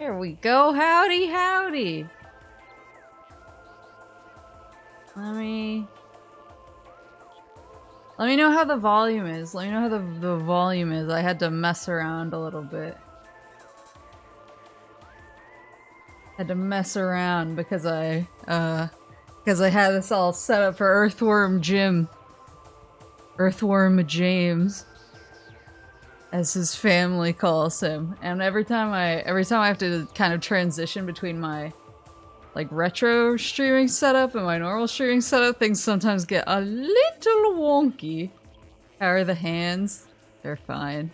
There we go. Howdy, howdy. Let me know how the volume is. Let me know how the volume is. I had to mess around a little bit. Had to mess around because I had this all set up for Earthworm Jim. Earthworm James, as his family calls him. And every time I have to kind of transition between my like retro streaming setup and my normal streaming setup, things sometimes get a little wonky. How are the hands? They're fine.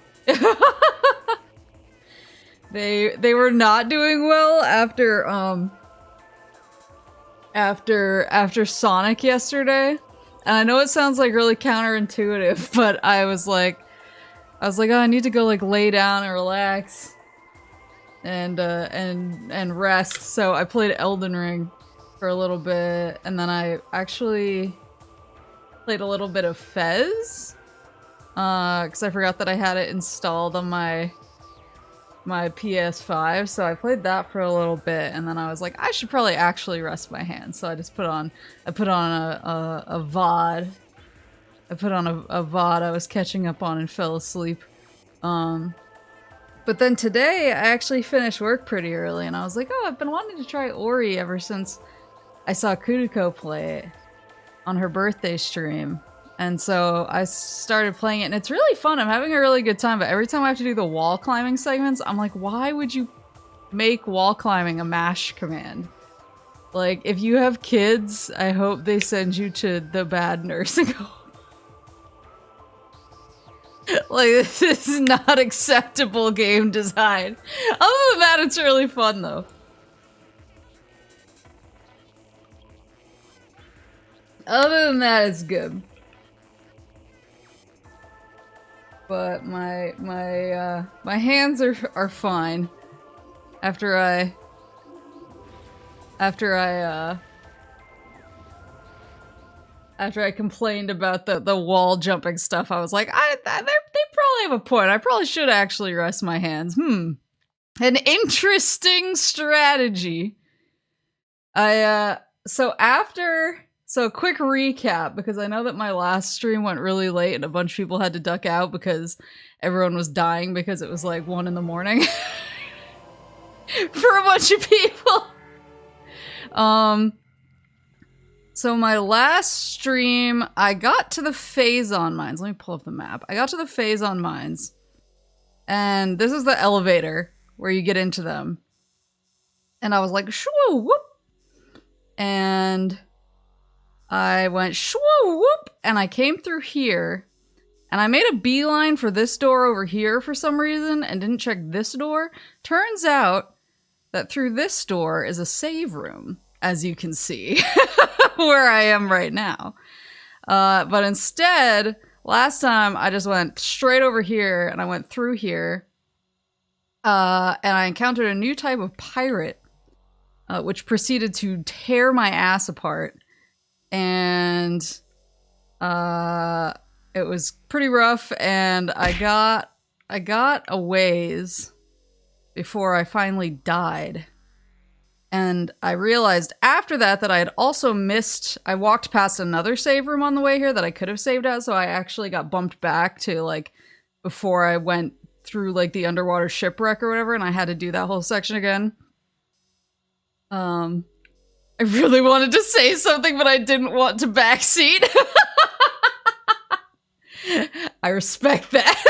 They were not doing well after Sonic yesterday. And I know it sounds like really counterintuitive, but I was like, oh, I need to go like lay down and relax and rest. So I played Elden Ring for a little bit, and then I actually played a little bit of Fez, because I forgot that I had it installed on my PS5, so I played that for a little bit, and then I was like, I should probably actually rest my hands. So I just put on a VOD. I put on a VOD I was catching up on and fell asleep. But then today I actually finished work pretty early, and I was like, oh, I've been wanting to try Ori ever since I saw Kuriko play it on her birthday stream. And so I started playing it, and it's really fun. I'm having a really good time, but every time I have to do the wall climbing segments, I'm like, why would you make wall climbing a mash command? Like, if you have kids, I hope they send you to the bad nursing home. Like, this is not acceptable game design. Other than that, it's really fun, though. Other than that, it's good. But my hands are fine. After I complained about the wall jumping stuff, I was like, they probably have a point. I probably should actually rest my hands. An interesting strategy. So quick recap, because I know that my last stream went really late and a bunch of people had to duck out because everyone was dying because it was like 1 in the morning for a bunch of people. So my last stream, I got to the Phazon mines. Let me pull up the map. I got to the Phazon mines, and this is the elevator where you get into them. And I was like, shoo whoop, and I went shoo whoop, and I came through here, and I made a beeline for this door over here for some reason and didn't check this door. Turns out that through this door is a save room, as you can see, where I am right now. But instead, last time I just went straight over here and I went through here, and I encountered a new type of pirate, which proceeded to tear my ass apart. And it was pretty rough, and I got a ways before I finally died. And I realized after that I had also missed, I walked past another save room on the way here that I could have saved at, so I actually got bumped back to like before I went through like the underwater shipwreck or whatever, and I had to do that whole section again. I really wanted to say something, but I didn't want to backseat. I respect that.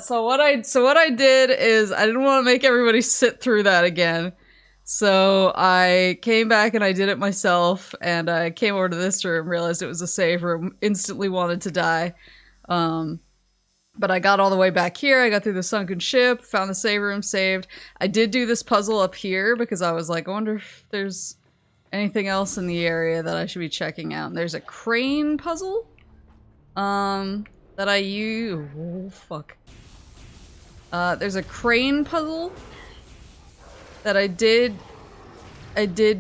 So what I did is I didn't want to make everybody sit through that again. So I came back and I did it myself, and I came over to this room, realized it was a save room, instantly wanted to die. But I got all the way back here, I got through the sunken ship, found the save room, saved. I did do this puzzle up here because I was like, I wonder if there's anything else in the area that I should be checking out. And there's a crane puzzle that I use. Oh, fuck. There's a crane puzzle that I did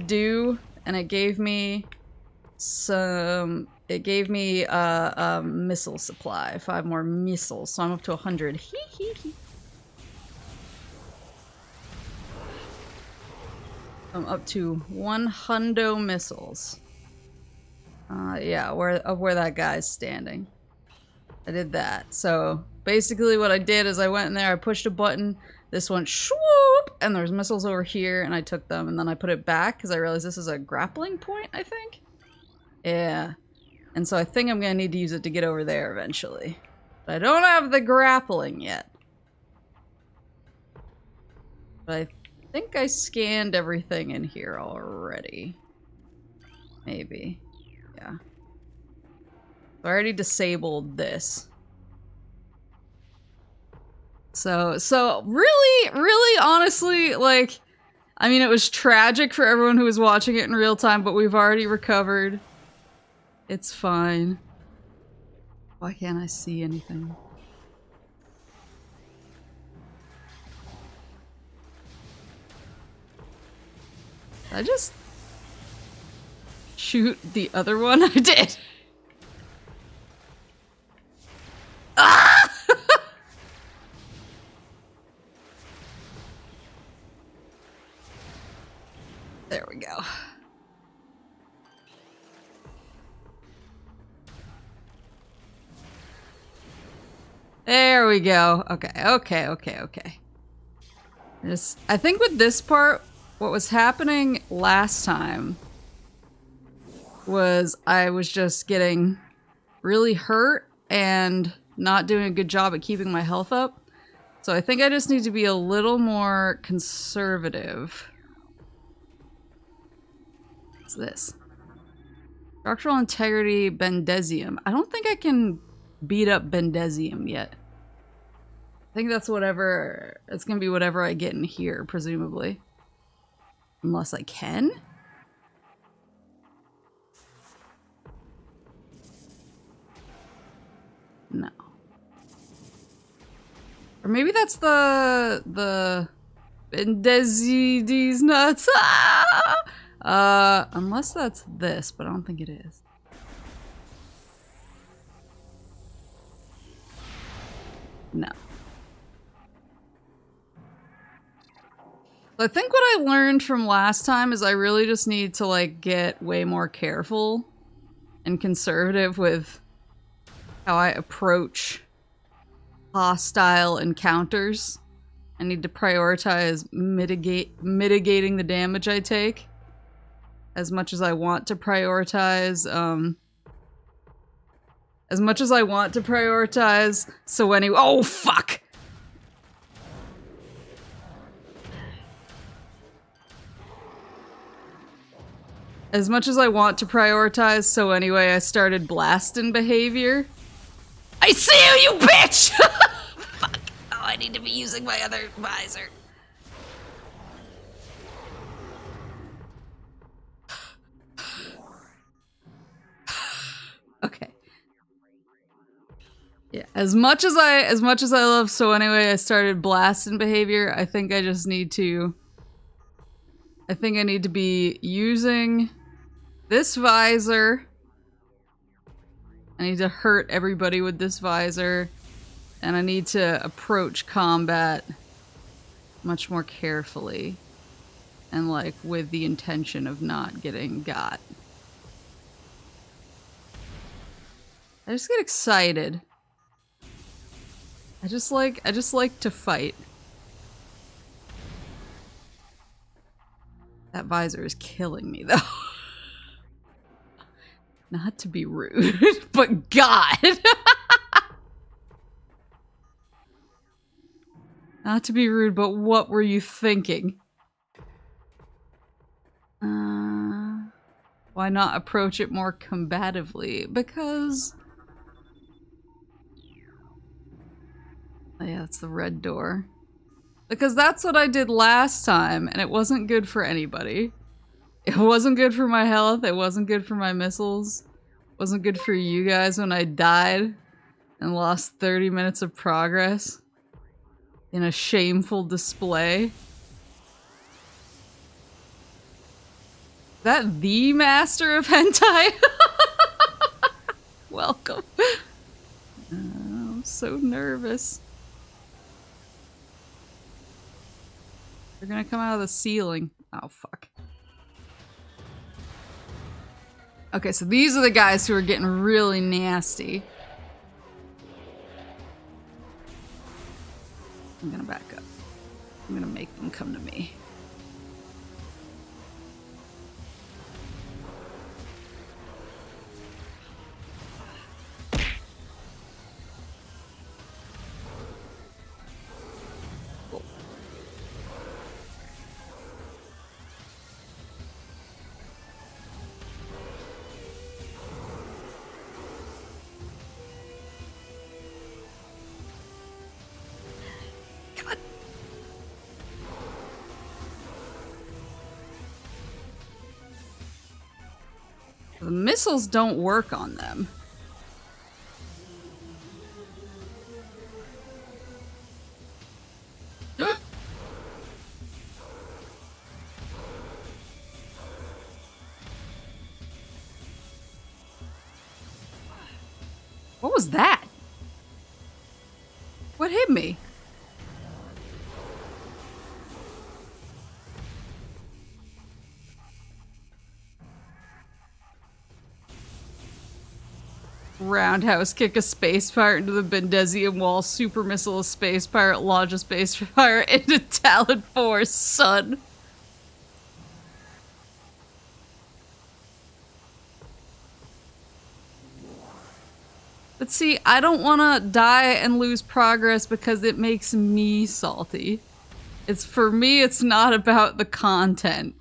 do, and it gave me some... It gave me a missile supply, 5 more missiles, so I'm up to 100. I'm up to 100 missiles. Yeah, where that guy's standing. I did that. So basically what I did is I went in there, I pushed a button, this went swoop, and there's missiles over here, and I took them, and then I put it back because I realized this is a grappling point, I think? Yeah. And so I think I'm gonna need to use it to get over there eventually. But I don't have the grappling yet. But I think I scanned everything in here already. Maybe. Yeah. I already disabled this. So really honestly, like, I mean, it was tragic for everyone who was watching it in real time, but we've already recovered. It's fine. Why can't I see anything? Did I just shoot the other one? I did. Ah! There we go. There we go. Okay. I think with this part, what was happening last time was I was just getting really hurt and not doing a good job at keeping my health up. So I think I just need to be a little more conservative. What's this? Structural integrity Bendesium. I don't think I can beat up Bendesium yet. I think that's whatever, it's gonna be whatever I get in here, presumably. Unless I can? No. Or maybe that's the Bendesides nuts. Unless that's this, but I don't think it is. No. I think what I learned from last time is I really just need to, like, get way more careful and conservative with how I approach hostile encounters. I need to prioritize mitigating the damage I take as much as I want to prioritize, so anyway- oh, fuck! As much as I want to prioritize, so anyway, I started blasting behavior. I see you, you bitch! Fuck. Oh, I need to be using my other visor. Okay. Yeah, as much as I love so anyway, I started blasting behavior. I think I just need to... I think I need to be using this visor. I need to hurt everybody with this visor. And I need to approach combat much more carefully. And, like, with the intention of not getting got. I just get excited. I just like to fight. That visor is killing me, though. Not to be rude, but God! Not to be rude, but what were you thinking? Why not approach it more combatively? Because... oh yeah, it's the red door. Because that's what I did last time, and it wasn't good for anybody. It wasn't good for my health, it wasn't good for my missiles. It wasn't good for you guys when I died and lost 30 minutes of progress in a shameful display. Is that the master of hentai? Welcome. I'm so nervous. They're gonna come out of the ceiling. Oh, fuck. Okay, so these are the guys who are getting really nasty. I'm gonna back up. I'm gonna make them come to me. The missiles don't work on them. What was that? What hit me? Roundhouse kick a space pirate into the Bendezium wall, super missile a space pirate, launch a space pirate into Talon Force, son. But see, I don't want to die and lose progress because it makes me salty. It's for me, it's not about the content.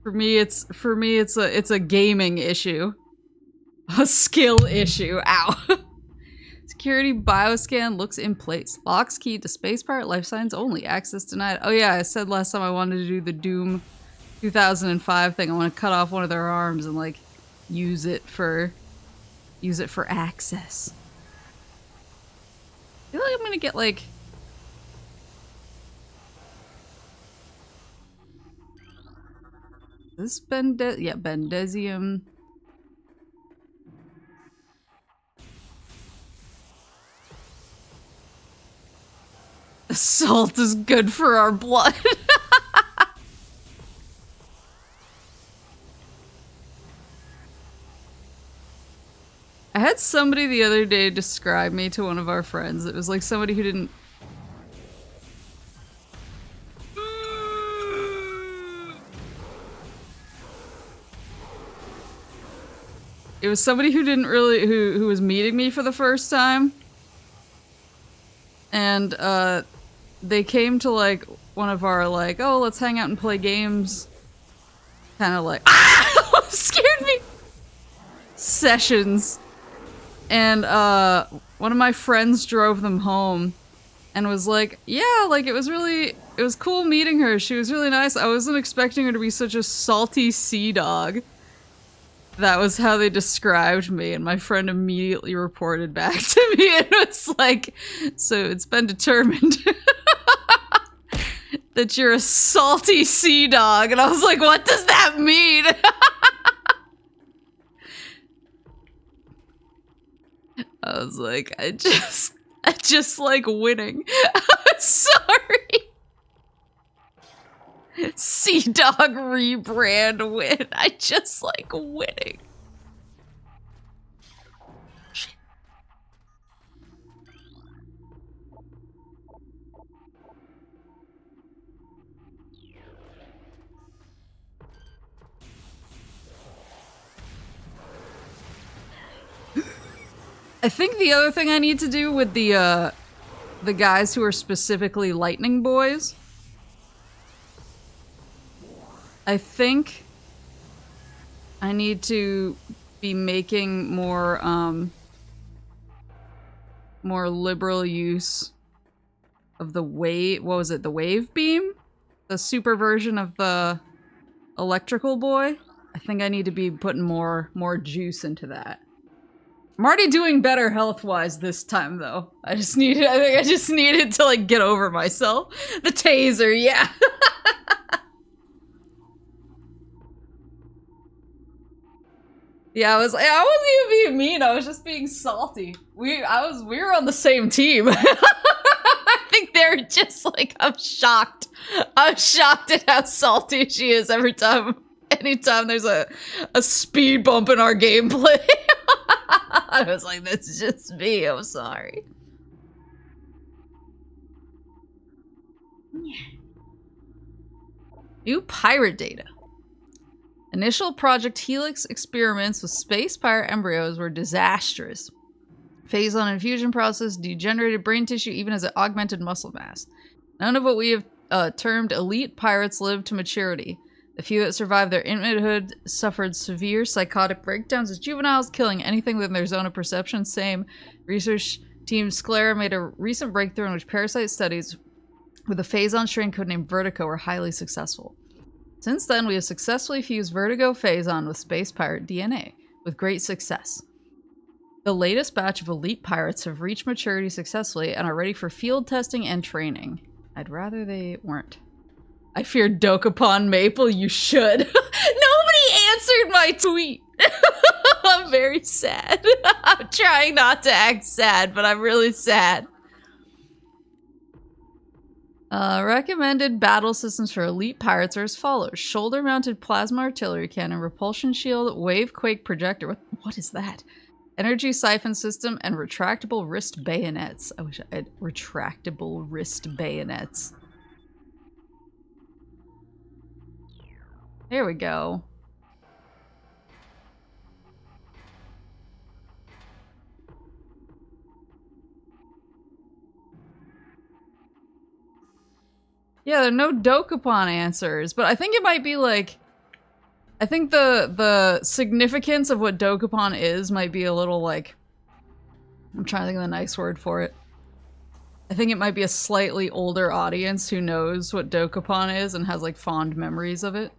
For me, it's a gaming issue. A skill issue. Ow. Security bioscan looks in place. Locks key to space pirate life signs only. Access denied. Oh yeah, I said last time I wanted to do the Doom 2005 thing. I want to cut off one of their arms and like use it for access. I feel like I'm gonna get like this Bendezium. Salt is good for our blood. I had somebody the other day describe me to one of our friends. It was like somebody who didn't... It was somebody who didn't really... who was meeting me for the first time. And, they came to, like, one of our, like, oh, let's hang out and play games. Kind of like... Ah! Scared me! Sessions. And, one of my friends drove them home and was like, yeah, like, it was cool meeting her. She was really nice. I wasn't expecting her to be such a salty sea dog. That was how they described me, and my friend immediately reported back to me and was like, so it's been determined that you're a salty sea dog. And I was like, what does that mean? I was like, I just like winning. I'm sorry. Sea Dog rebrand win. I just like winning. Shit. I think the other thing I need to do with the guys who are specifically lightning boys, I think I need to be making more more liberal use of the wave, what was it, the wave beam? The super version of the electrical boy? I think I need to be putting more juice into that. I'm already doing better health-wise this time, though. I think I just needed to, like, get over myself. The taser, yeah. Yeah, I wasn't even being mean, I was just being salty. We were on the same team. I think they're just like, I'm shocked. I'm shocked at how salty she is every time Anytime there's a speed bump in our gameplay. I was like, that's just me, I'm sorry. New pirate data. Initial Project Helix experiments with space pirate embryos were disastrous. Phazon infusion process degenerated brain tissue even as it augmented muscle mass. None of what we have termed elite pirates lived to maturity. The few that survived their infantehood suffered severe psychotic breakdowns as juveniles, killing anything within their zone of perception. Same. Research team Sclera made a recent breakthrough in which parasite studies with a Phazon strain codenamed Vertigo were highly successful. Since then, we have successfully fused Vertigo Phazon with space pirate DNA, with great success. The latest batch of elite pirates have reached maturity successfully and are ready for field testing and training. I'd rather they weren't. I fear Dokapon Maple, you should. Nobody answered my tweet. I'm very sad. I'm trying not to act sad, but I'm really sad. Recommended battle systems for elite pirates are as follows. Shoulder-mounted plasma artillery cannon, repulsion shield, wave quake projector. What is that? Energy siphon system, and retractable wrist bayonets. I wish I had retractable wrist bayonets. There we go. Yeah, there are no Dokapon answers, but I think it might be like... I think the significance of what Dokapon is might be a little like... I'm trying to think of the nice word for it. I think it might be a slightly older audience who knows what Dokapon is and has like fond memories of it.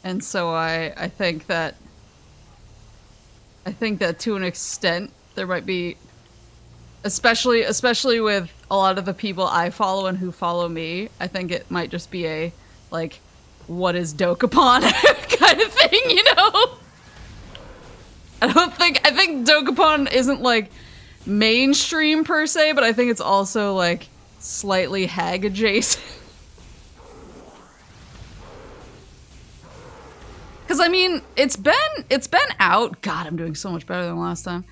And so I think that to an extent there might be, especially with a lot of the people I follow and who follow me, I think it might just be a like, what is Dokapon kind of thing, you know? I think Dokapon isn't like mainstream per se, but I think it's also like slightly hag adjacent. Because I mean, it's been out. God, I'm doing so much better than last time.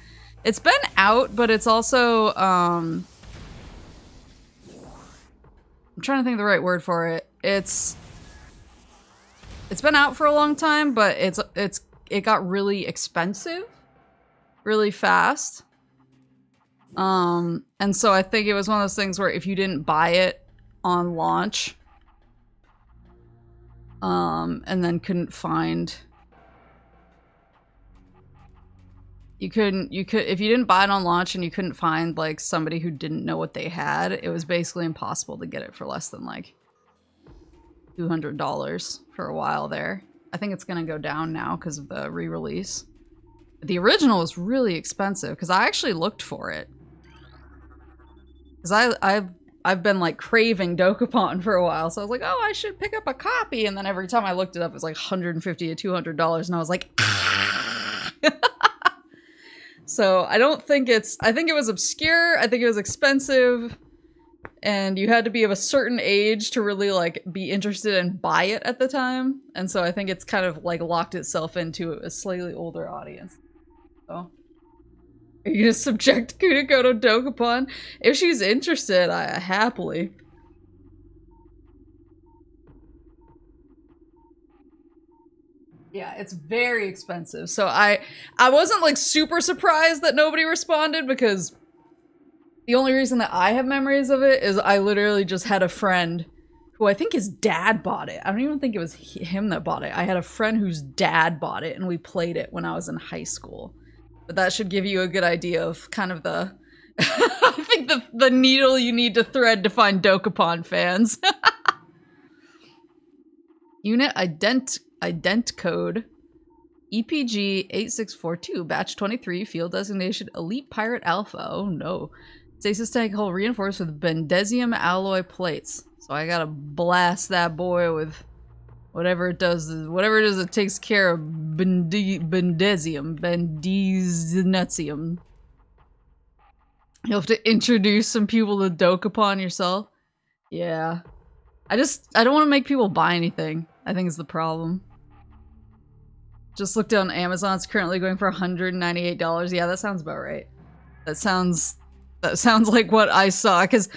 It's been out, but it's also I'm trying to think of the right word for it. It's been out for a long time, but it got really expensive really fast. And so I think it was one of those things where if you didn't buy it on launch, and then couldn't find... if you didn't buy it on launch and you couldn't find, like, somebody who didn't know what they had, it was basically impossible to get it for less than, like, $200 for a while there. I think it's gonna go down now because of the re-release. The original was really expensive, because I actually looked for it. Because I've been like craving Dokapon for a while, so I was like, oh, I should pick up a copy, and then every time I looked it up, it was like $150 to $200, and I was like, ah. So I don't think I think it was obscure, I think it was expensive, and you had to be of a certain age to really like be interested and buy it at the time, and so I think it's kind of like locked itself into a slightly older audience. So... Are you gonna subject Kuniko to Dokapon? If she's interested, I happily. Yeah, it's very expensive. So I wasn't like super surprised that nobody responded, because the only reason that I have memories of it is I literally just had a friend who I think his dad bought it. I don't even think it was him that bought it. I had a friend whose dad bought it and we played it when I was in high school. But that should give you a good idea of kind of the... I think the needle you need to thread to find Dokapon fans. Unit ident code EPG 8642, batch 23, field designation Elite Pirate Alpha. Oh no. Stasis tank hull reinforced with Bendezium alloy plates. So I gotta blast that boy with Whatever it does, it takes care of bendesium. You'll have to introduce some people to Dokapon yourself. Yeah. I don't want to make people buy anything, I think is the problem. Just looked on Amazon, it's currently going for $198. Yeah, that sounds about right. That sounds like what I saw, because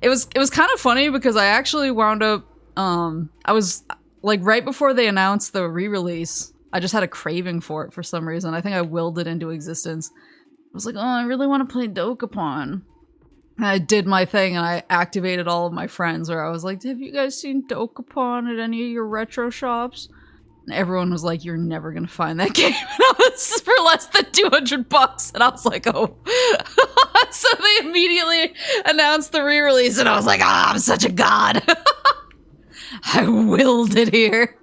it was kind of funny because I actually wound up, I was, like, right before they announced the re-release, I just had a craving for it for some reason. I think I willed it into existence. I was like, oh, I really want to play Dokapon. And I did my thing and I activated all of my friends where I was like, have you guys seen Dokapon at any of your retro shops? And everyone was like, you're never gonna find that game. And I was for less than $200. And I was like, oh. So they immediately announced the re-release and I was like, ah, I'm such a god. I willed it here.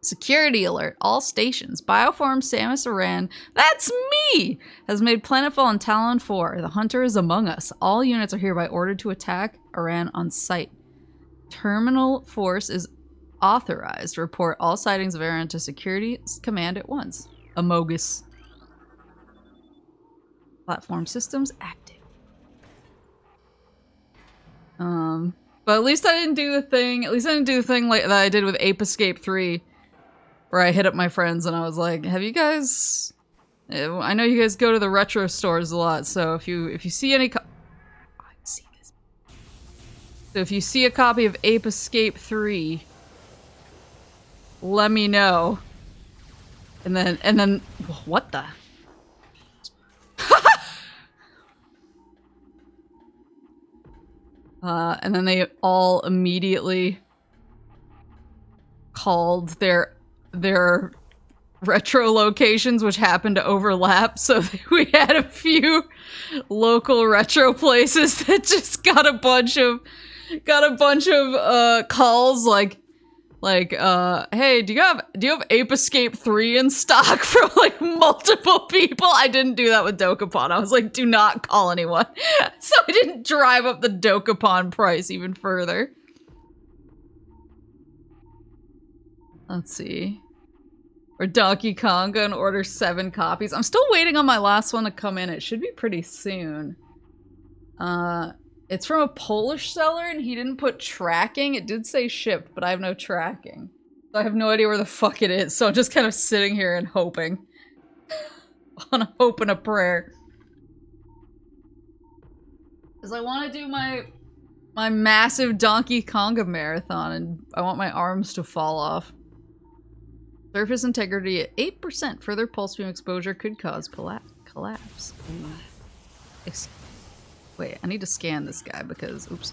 Security alert. All stations. Bioform Samus Aran, that's me, has made planetfall on Talon 4. The hunter is among us. All units are hereby ordered to attack Aran on sight. Terminal force is authorized. Report all sightings of Aran to security command at once. Amogus. Platform systems active. But at least I didn't do the thing. At least I didn't do the thing like that I did with Ape Escape 3. Where I hit up my friends and I was like, have you guys... I know you guys go to the retro stores a lot, so if you see any I see this. So if you see a copy of Ape Escape 3, let me know. And then what the? And then they all immediately called their retro locations, which happened to overlap, so we had a few local retro places that just got a bunch of calls like hey, do you have Ape Escape 3 in stock from like multiple people? I didn't do that with Dokapon. I was like, do not call anyone. So I didn't drive up the Dokapon price even further. Let's see. Or Donkey Konga and order 7 copies. I'm still waiting on my last one to come in. It should be pretty soon. It's from a Polish seller and he didn't put tracking. It did say shipped, but I have no tracking. So I have no idea where the fuck it is. So I'm just kind of sitting here and hoping. On a hope and a prayer. Because I want to do my massive Donkey Konga marathon and I want my arms to fall off. Surface integrity at 8%. Further pulse beam exposure could cause collapse. Wait, I need to scan this guy because, oops.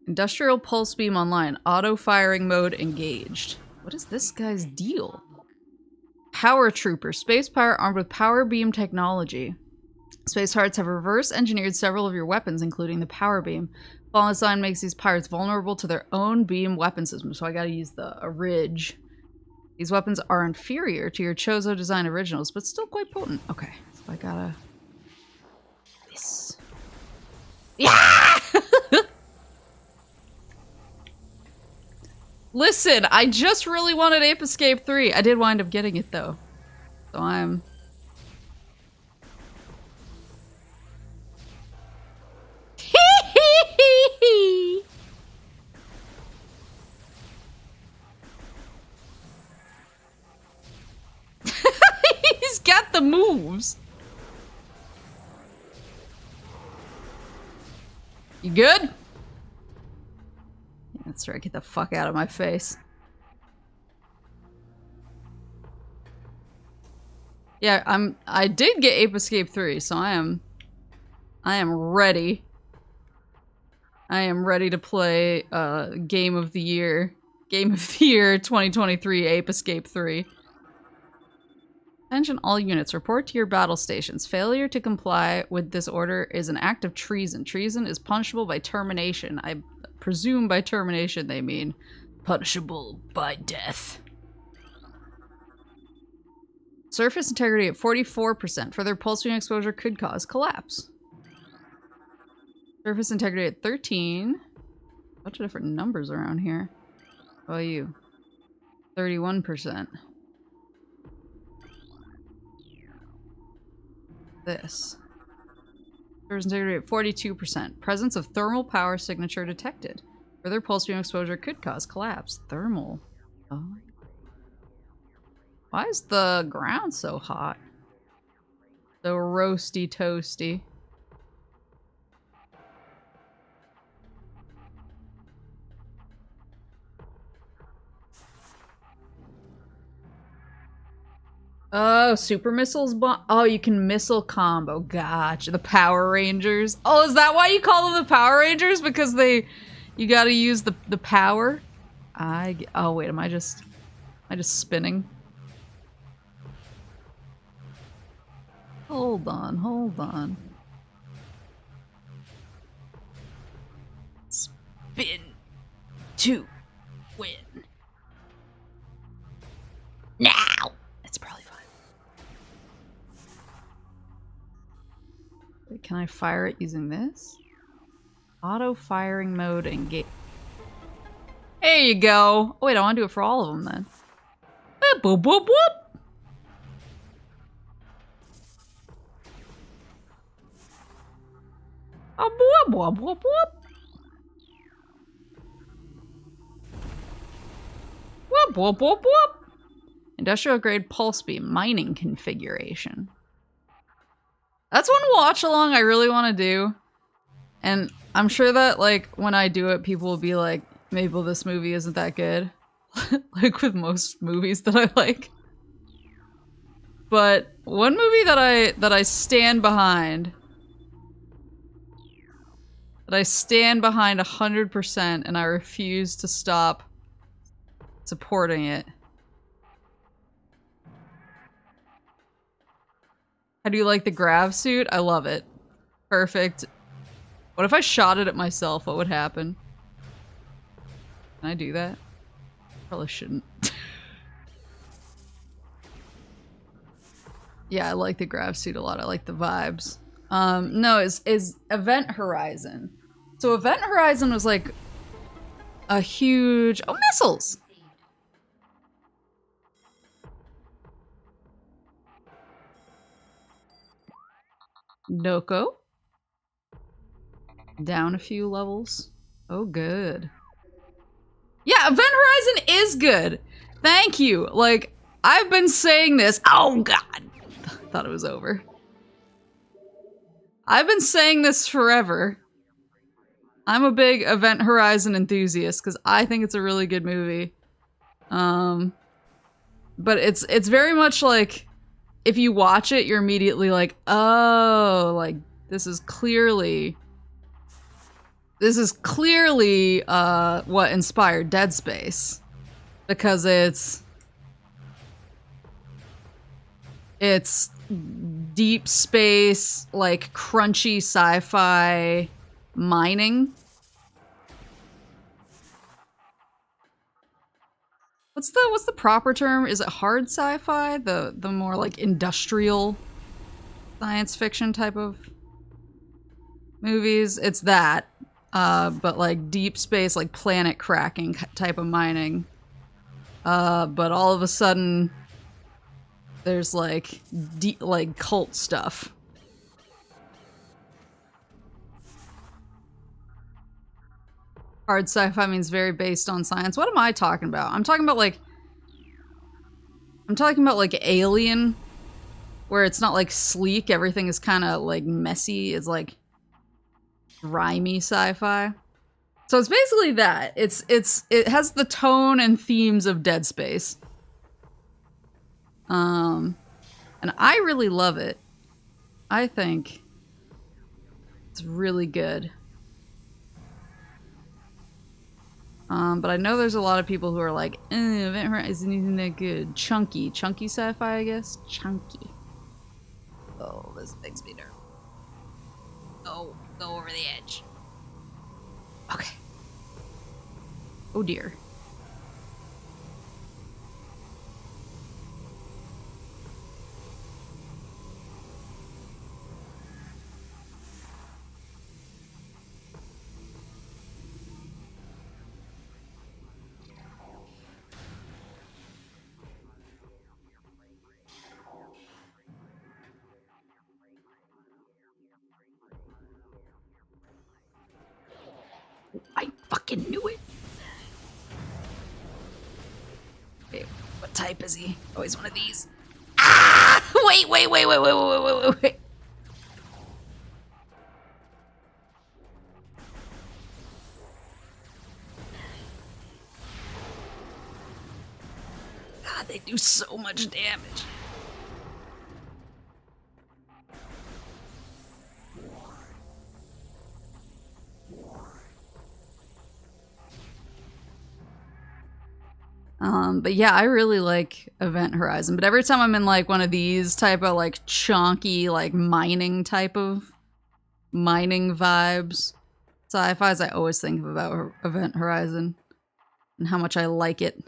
Industrial pulse beam online. Auto firing mode engaged. What is this guy's deal? Power trooper. Space pirate armed with power beam technology. Space pirates have reverse engineered several of your weapons, including the power beam. Fallen Sign makes these pirates vulnerable to their own beam weapon system, so I gotta use the Ridge. These weapons are inferior to your Chozo design originals, but still quite potent. Okay, so I gotta... This. Yeah! Listen, I just really wanted Ape Escape 3. I did wind up getting it, though. So I'm... He's got the moves. You good? Yeah, that's right. Get the fuck out of my face. Yeah, I did get Ape Escape 3, so I am ready. I am ready to play Game of the Year 2023 Ape Escape 3. Attention all units, report to your battle stations. Failure to comply with this order is an act of treason. Treason is punishable by termination. I presume by termination they mean punishable by death. Surface integrity at 44%. Further pulse beam exposure could cause collapse. Surface integrity at 13. A bunch of different numbers around here. How about you? 31%. This. Server's integrity at 42%. Presence of thermal power signature detected. Further pulse beam exposure could cause collapse. Thermal. Oh. Why is the ground so hot? So roasty toasty. Oh, super missiles oh, you can missile combo. Gotcha. The Power Rangers. Oh, is that why you call them the Power Rangers? Because you gotta use the power? Oh wait, am I just spinning? Hold on, hold on. Spin to win. Now! It's probably fine. Wait, can I fire it using this? Auto firing mode engage. There you go. Oh, wait, I want to do it for all of them then. Boop, boop, boop, boop. Oh, boop, boop, boop, boop. Whoop, whoop, whoop, whoop. Industrial grade pulse beam mining configuration. That's one watch along I really want to do. And I'm sure that, like, when I do it, people will be like, Maple, this movie isn't that good. Like with most movies that I like. But one movie that I stand behind. That I stand behind 100% and I refuse to stop supporting it. How do you like the grav suit? I love it. Perfect. What if I shot it at myself? What would happen? Can I do that? Probably shouldn't. Yeah, I like the grav suit a lot. I like the vibes. No, is Event Horizon. So Event Horizon was like a huge... Oh, missiles! Noko. Down a few levels. Oh, good. Yeah, Event Horizon is good. Thank you. Like, I've been saying this. Oh, God. Thought it was over. I've been saying this forever. I'm a big Event Horizon enthusiast because I think it's a really good movie. But it's very much like if you watch it, you're immediately like, oh, like this is clearly what inspired Dead Space, because it's deep space, like crunchy sci-fi mining. What's the proper term? Is it hard sci-fi? The more like industrial science fiction type of movies? It's that. But like deep space, like planet cracking type of mining. But all of a sudden there's like like cult stuff. Hard sci-fi means very based on science. What am I talking about? I'm talking about like Alien, where it's not like sleek, everything is kind of like messy. It's like grimy sci-fi. So it's basically that. It has the tone and themes of Dead Space. And I really love it. I think it's really good. But I know there's a lot of people who are like, Event Horizon isn't that good. Chunky sci-fi, I guess? Chunky. Oh, this makes me nervous. Oh, go over the edge. Okay. Oh dear. fucking knew it. Okay, what type is he? Oh, he's one of these. Ah! Wait. God, they do so much damage. But yeah, I really like Event Horizon. But every time I'm in like one of these type of like chonky, like mining type of mining vibes, sci-fis, I always think about Event Horizon and how much I like it.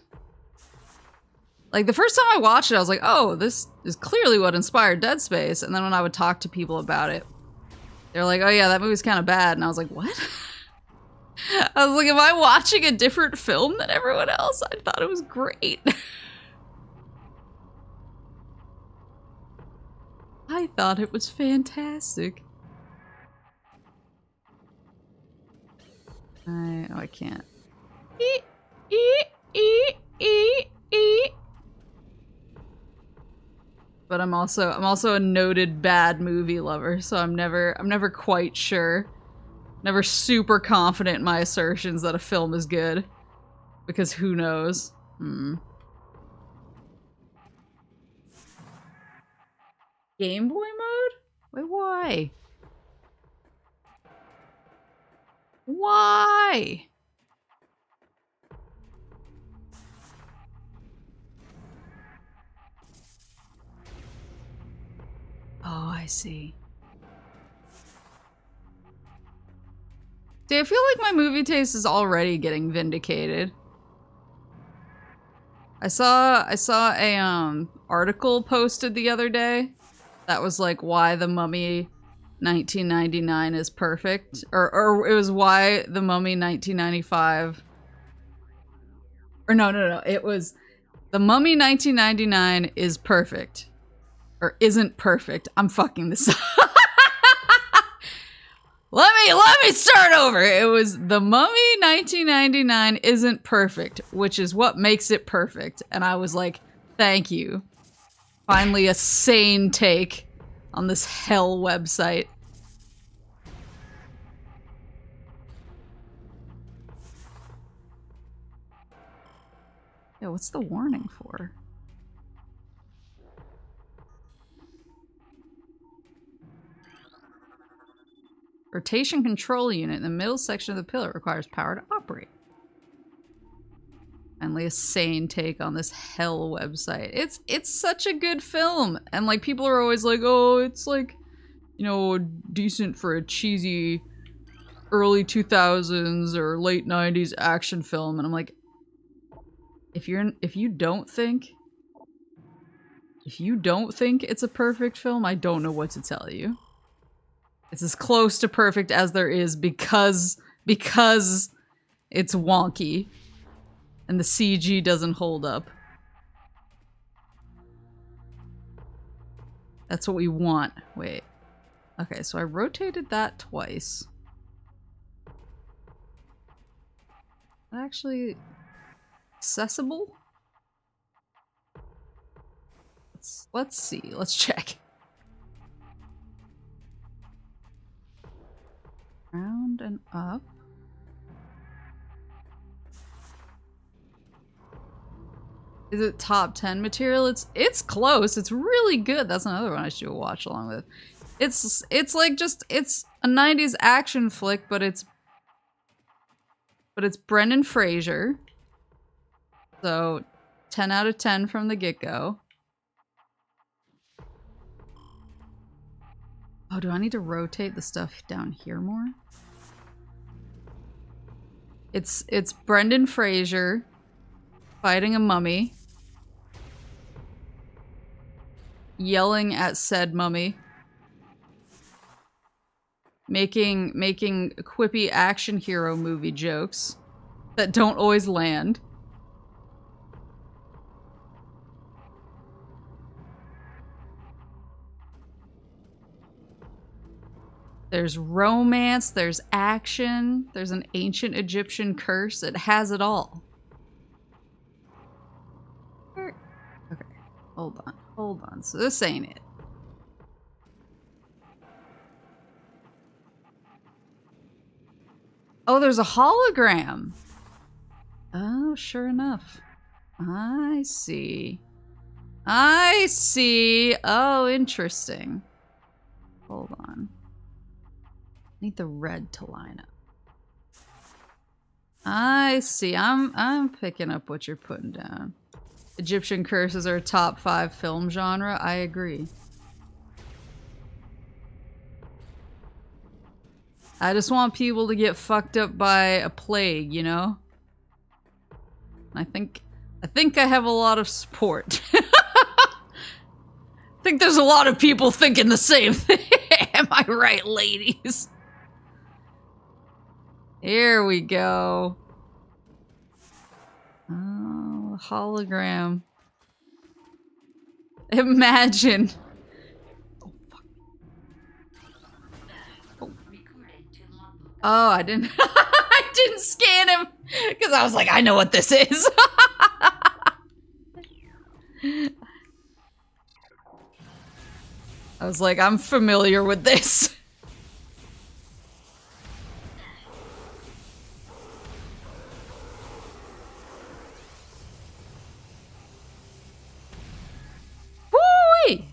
Like the first time I watched it, I was like, oh, this is clearly what inspired Dead Space. And then when I would talk to people about it, they're like, oh yeah, that movie's kind of bad. And I was like, what? I was like, am I watching a different film than everyone else? I thought it was great. I thought it was fantastic. I can't. But I'm also a noted bad movie lover, so I'm never quite sure. Never super confident in my assertions that a film is good. Because who knows? Game Boy mode? Wait, why? Why? Oh, I see. See, I feel like my movie taste is already getting vindicated. I saw a article posted the other day that was like why the Mummy 1999 is perfect, or it was why the Mummy 1995. Or no, it was the Mummy 1999 is perfect, or isn't perfect. I'm fucking this up. Let me start over. It was the Mummy 1999 isn't perfect, which is what makes it perfect. And I was like, thank you. Finally a sane take on this hell website. Yeah, what's the warning for? Rotation control unit in the middle section of the pillar requires power to operate. Finally a sane take on this hell website. It's such a good film. And like people are always like, oh, it's like, you know, decent for a cheesy early 2000s or late 90s action film. And I'm like, if you don't think it's a perfect film, I don't know what to tell you. It's as close to perfect as there is because it's wonky and the CG doesn't hold up. That's what we want. Wait. Okay, so I rotated that twice. Actually accessible? Let's see. Let's check. Round and up. Is it top 10 material? It's close. It's really good. That's another one I should watch along with. It's like just it's a 90s action flick, but it's Brendan Fraser. So 10 out of 10 from the get-go. Oh, do I need to rotate the stuff down here more? It's Brendan Fraser fighting a mummy, yelling at said mummy, making quippy action hero movie jokes that don't always land. There's romance, there's action, there's an ancient Egyptian curse. It has it all. Okay, hold on. So this ain't it. Oh, there's a hologram. Oh, sure enough. I see. I see. Oh, interesting. Hold on. Need the red to line up. I see. I'm picking up what you're putting down. Egyptian curses are a top 5 film genre. I agree. I just want people to get fucked up by a plague, you know? I think I have a lot of support. I think there's a lot of people thinking the same thing. Am I right, ladies? Here we go. Oh, hologram. Imagine. Oh, fuck. Oh, I didn't. I didn't scan him because I was like, I know what this is. I was like, I'm familiar with this. Woo-wee!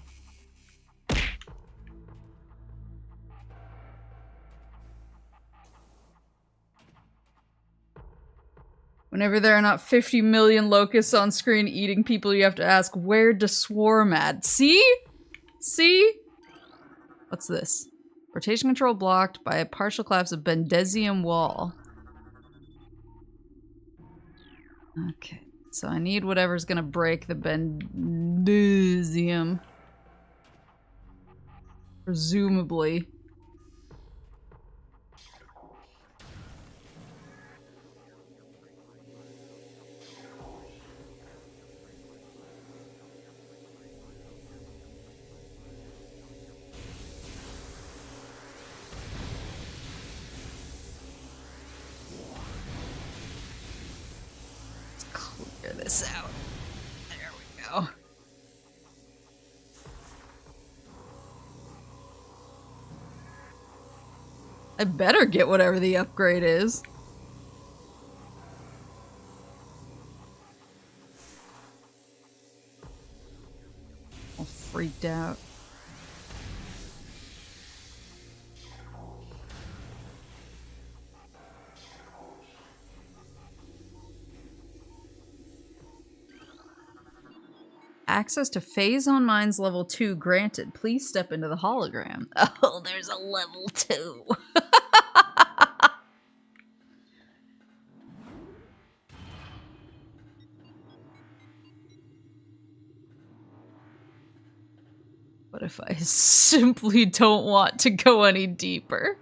Whenever there are not 50 million locusts on screen eating people, you have to ask, where'd the swarm at? See? See? What's this? Rotation control blocked by a partial collapse of Bendesium wall. Okay, so I need whatever's gonna break the Bendesium. Presumably. Clear this out. There we go. I better get whatever the upgrade is. All freaked out. Access to Phazon Mines level 2 granted. Please step into the hologram. Oh, there's a level 2. What if I simply don't want to go any deeper?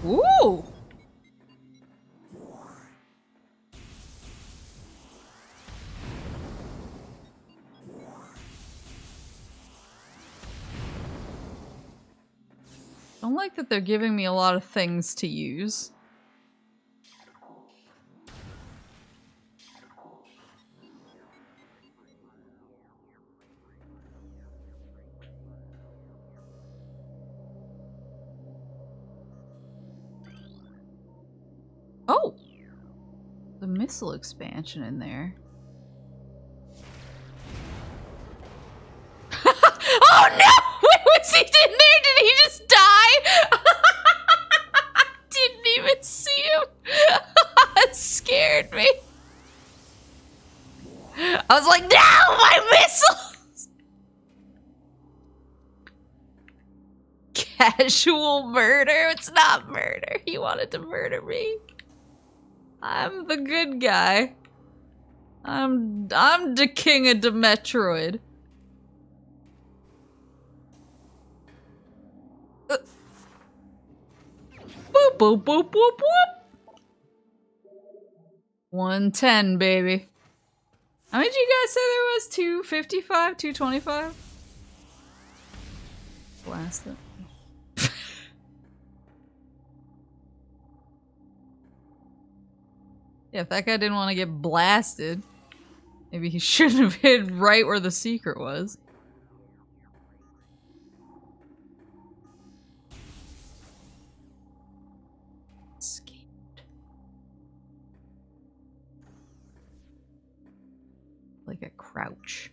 Ooh! I don't like that they're giving me a lot of things to use. Oh! The missile expansion in there. Oh no! Wait, was he in there? Did he just die? Didn't even see him. It scared me. I was like, no, my missiles! Casual murder? It's not murder. He wanted to murder me. I'm the good guy. I'm the king of the METROID. Boop, boop, boop, boop, boop. 110, baby. How many did you guys say there was? 255? 225? Blast it. Yeah, if that guy didn't want to get blasted, maybe he shouldn't have hid right where the secret was. Escaped. Like a crouch.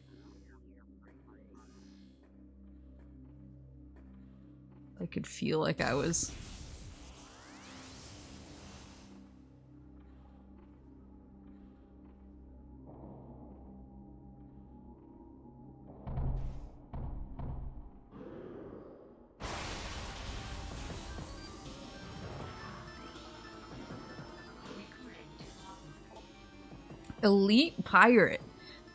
I could feel like I was... Elite Pirate.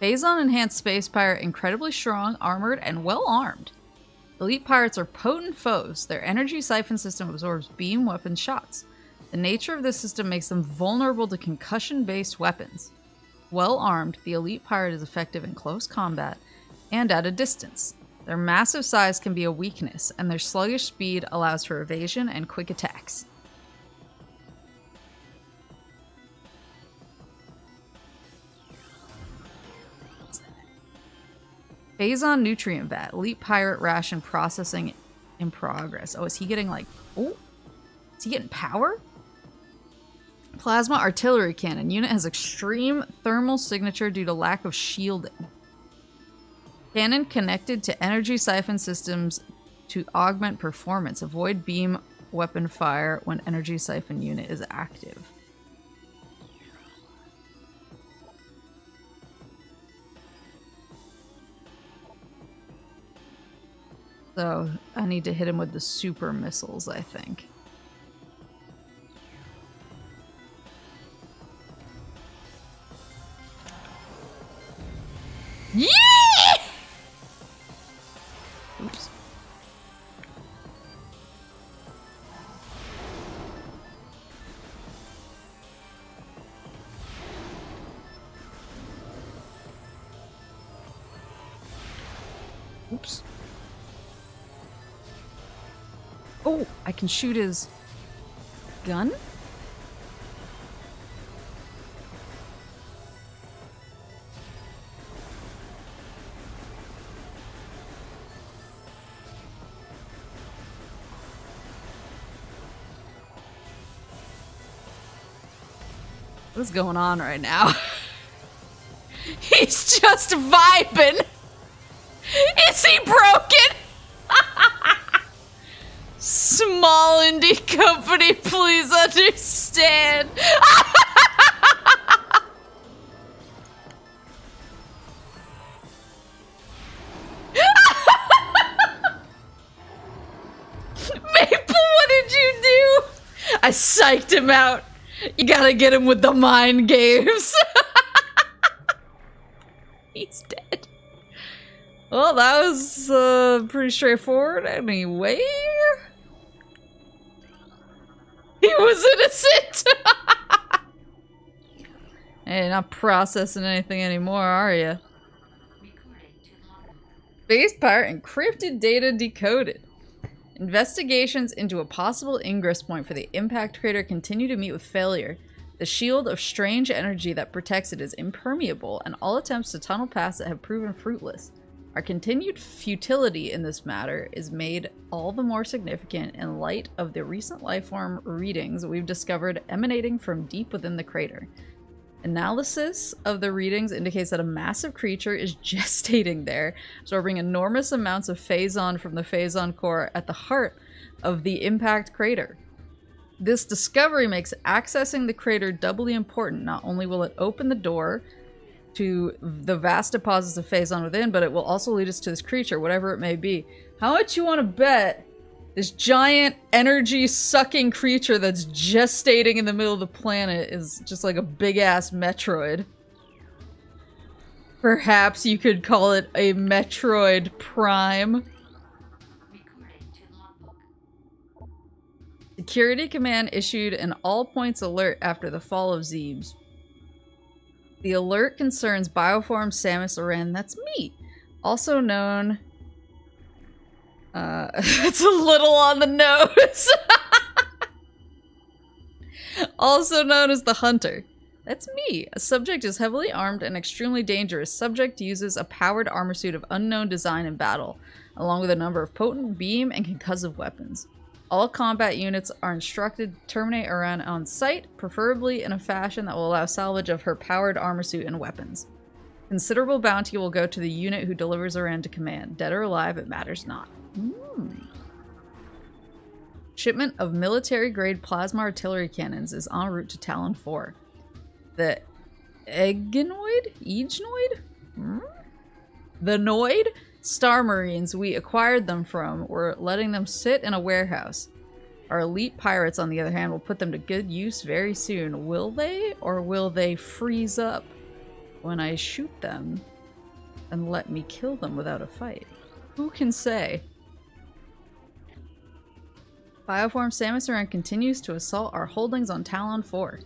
Phazon enhanced space pirate, incredibly strong, armored, and well armed. Elite pirates are potent foes. Their energy siphon system absorbs beam weapon shots. The nature of this system makes them vulnerable to concussion-based weapons. Well armed, the elite pirate is effective in close combat and at a distance. Their massive size can be a weakness, and their sluggish speed allows for evasion and quick attacks. Phazon Nutrient Vat. Elite Pirate Ration processing in progress. Oh, is he getting like... Oh! Is he getting power? Plasma Artillery Cannon. Unit has extreme thermal signature due to lack of shielding. Cannon connected to energy siphon systems to augment performance. Avoid beam weapon fire when energy siphon unit is active. So, I need to hit him with the super missiles, I think. Yeah! Oops. Oops. Oh, I can shoot his gun? What is going on right now? He's just vibing! Is he broken? Small indie company, please understand. Maple, what did you do? I psyched him out. You gotta get him with the mind games. He's dead. Well, that was pretty straightforward anyway. He was innocent! Hey, not processing anything anymore, are you? Base pirate encrypted data decoded. Investigations into a possible ingress point for the impact crater continue to meet with failure. The shield of strange energy that protects it is impermeable, and all attempts to tunnel past it have proven fruitless. Our continued futility in this matter is made all the more significant in light of the recent lifeform readings we've discovered emanating from deep within the crater. Analysis of the readings indicates that a massive creature is gestating there, absorbing enormous amounts of Phazon from the Phazon core at the heart of the impact crater. This discovery makes accessing the crater doubly important. Not only will it open the door to the vast deposits of Phazon within, but it will also lead us to this creature, whatever it may be. How much you want to bet this giant energy-sucking creature that's gestating in the middle of the planet is just like a big-ass METROID? Perhaps you could call it a METROID Prime. Security command issued an all-points alert after the fall of Zebes. The alert concerns Bioform Samus Aran, that's me, also known... it's a little on the nose! Also known as the Hunter. That's me. A subject is heavily armed and extremely dangerous. Subject uses a powered armor suit of unknown design in battle, along with a number of potent beam and concussive weapons. All combat units are instructed to terminate Aran on sight, preferably in a fashion that will allow salvage of her powered armor suit and weapons. Considerable bounty will go to the unit who delivers Aran to command. Dead or alive, it matters not. Shipment of military-grade plasma artillery cannons is en route to Talon 4. The Egnoid? The Noid? Star Marines we acquired them from were letting them sit in a warehouse. Our elite pirates, on the other hand, will put them to good use very soon. Will they? Or will they freeze up when I shoot them and let me kill them without a fight? Who can say? Bioform Samus Aran continues to assault our holdings on Talon 4.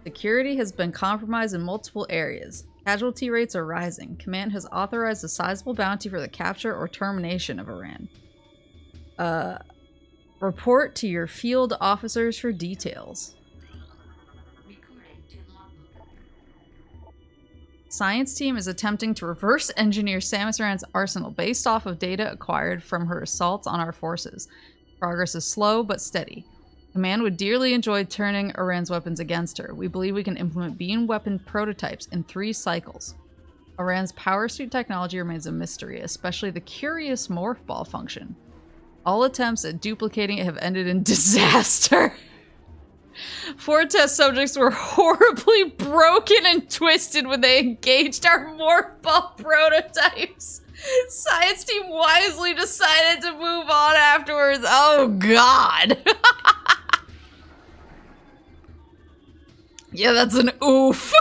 Security has been compromised in multiple areas. Casualty rates are rising. Command has authorized a sizable bounty for the capture or termination of Aran. Report to your field officers for details. Science team is attempting to reverse engineer Samus Aran's arsenal based off of data acquired from her assaults on our forces. Progress is slow but steady. Command would dearly enjoy turning Aran's weapons against her. We believe we can implement beam weapon prototypes in 3 cycles. Aran's power suit technology remains a mystery, especially the curious morph ball function. All attempts at duplicating it have ended in disaster. 4 test subjects were horribly broken and twisted when they engaged our morph ball prototypes. Science team wisely decided to move on afterwards. Oh god. Yeah, that's an oof.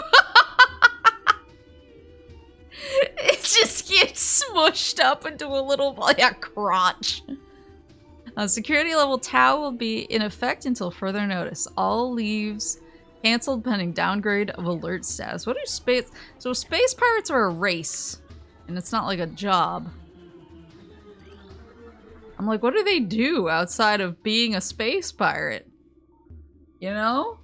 It just gets smushed up into a little crotch. Security level Tau will be in effect until further notice. All leaves canceled pending downgrade of alert status. What do space... So space pirates are a race. And it's not like a job. I'm like, what do they do outside of being a space pirate? You know?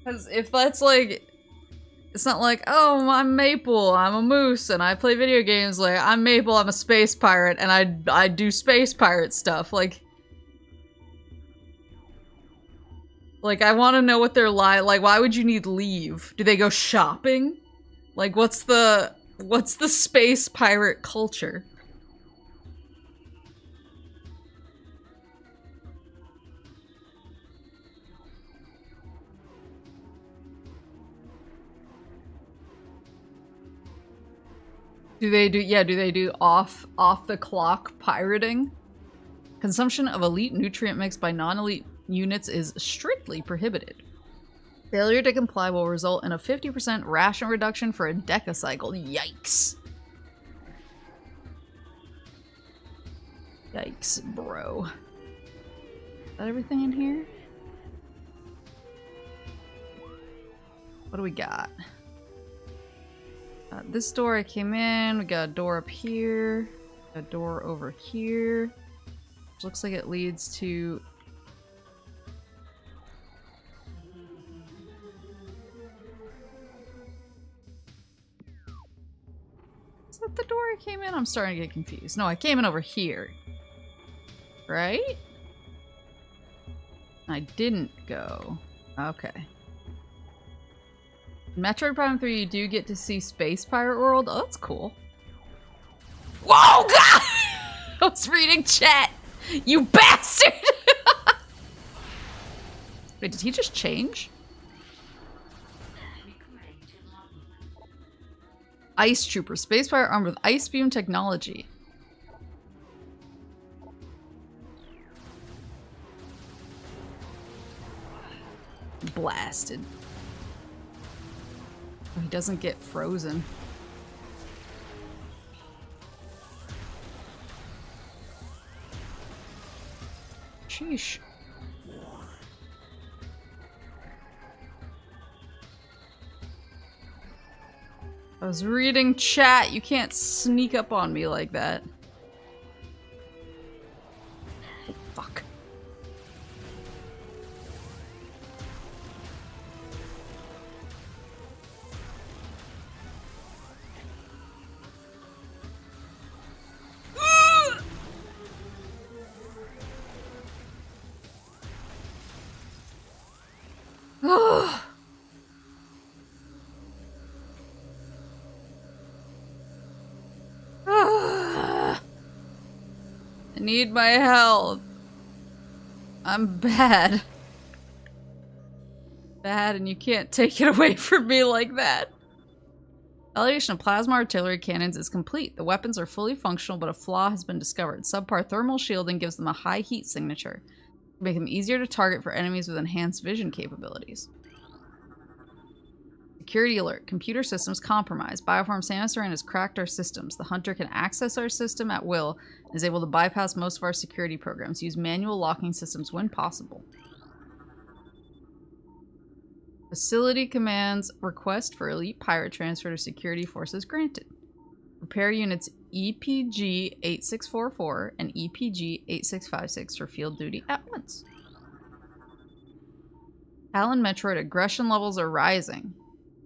Because if that's like... It's not like, oh, I'm Maple, I'm a moose, and I play video games. Like, I'm Maple, I'm a space pirate, and I do space pirate stuff. Like, I want to know what they're like. Why would you need leave? Do they go shopping? Like, what's the space pirate culture? Do they do off the clock pirating? Consumption of elite nutrient mix by non-elite units is strictly prohibited. Failure to comply will result in a 50% ration reduction for a decacycle. Yikes. Yikes, bro. Is that everything in here? What do we got? This door I came in, we got a door up here, a door over here, which looks like it leads to... Is that the door I came in? I'm starting to get confused. No, I came in over here. Right? I didn't go. Okay. In Metroid Prime 3, you do get to see Space Pirate World. Oh, that's cool. Whoa, God! I was reading chat. You bastard! Wait, did he just change? Ice Trooper. Space Pirate armed with Ice Beam technology. Blasted. He doesn't get frozen. Sheesh. was reading chat. You can't sneak up on me like that. Oh, fuck. I need my health. I'm bad. Bad, and you can't take it away from me like that. Validation of plasma artillery cannons is complete. The weapons are fully functional, but a flaw has been discovered. Subpar thermal shielding gives them a high heat signature, to make them easier to target for enemies with enhanced vision capabilities. Security alert. Computer systems compromised. Bioform Samus has cracked our systems. The hunter can access our system at will and is able to bypass most of our security programs. Use manual locking systems when possible. Facility commands request for elite pirate transfer to security forces granted. Prepare units EPG 8644 and EPG 8656 for field duty at once. Talon Metroid aggression levels are rising.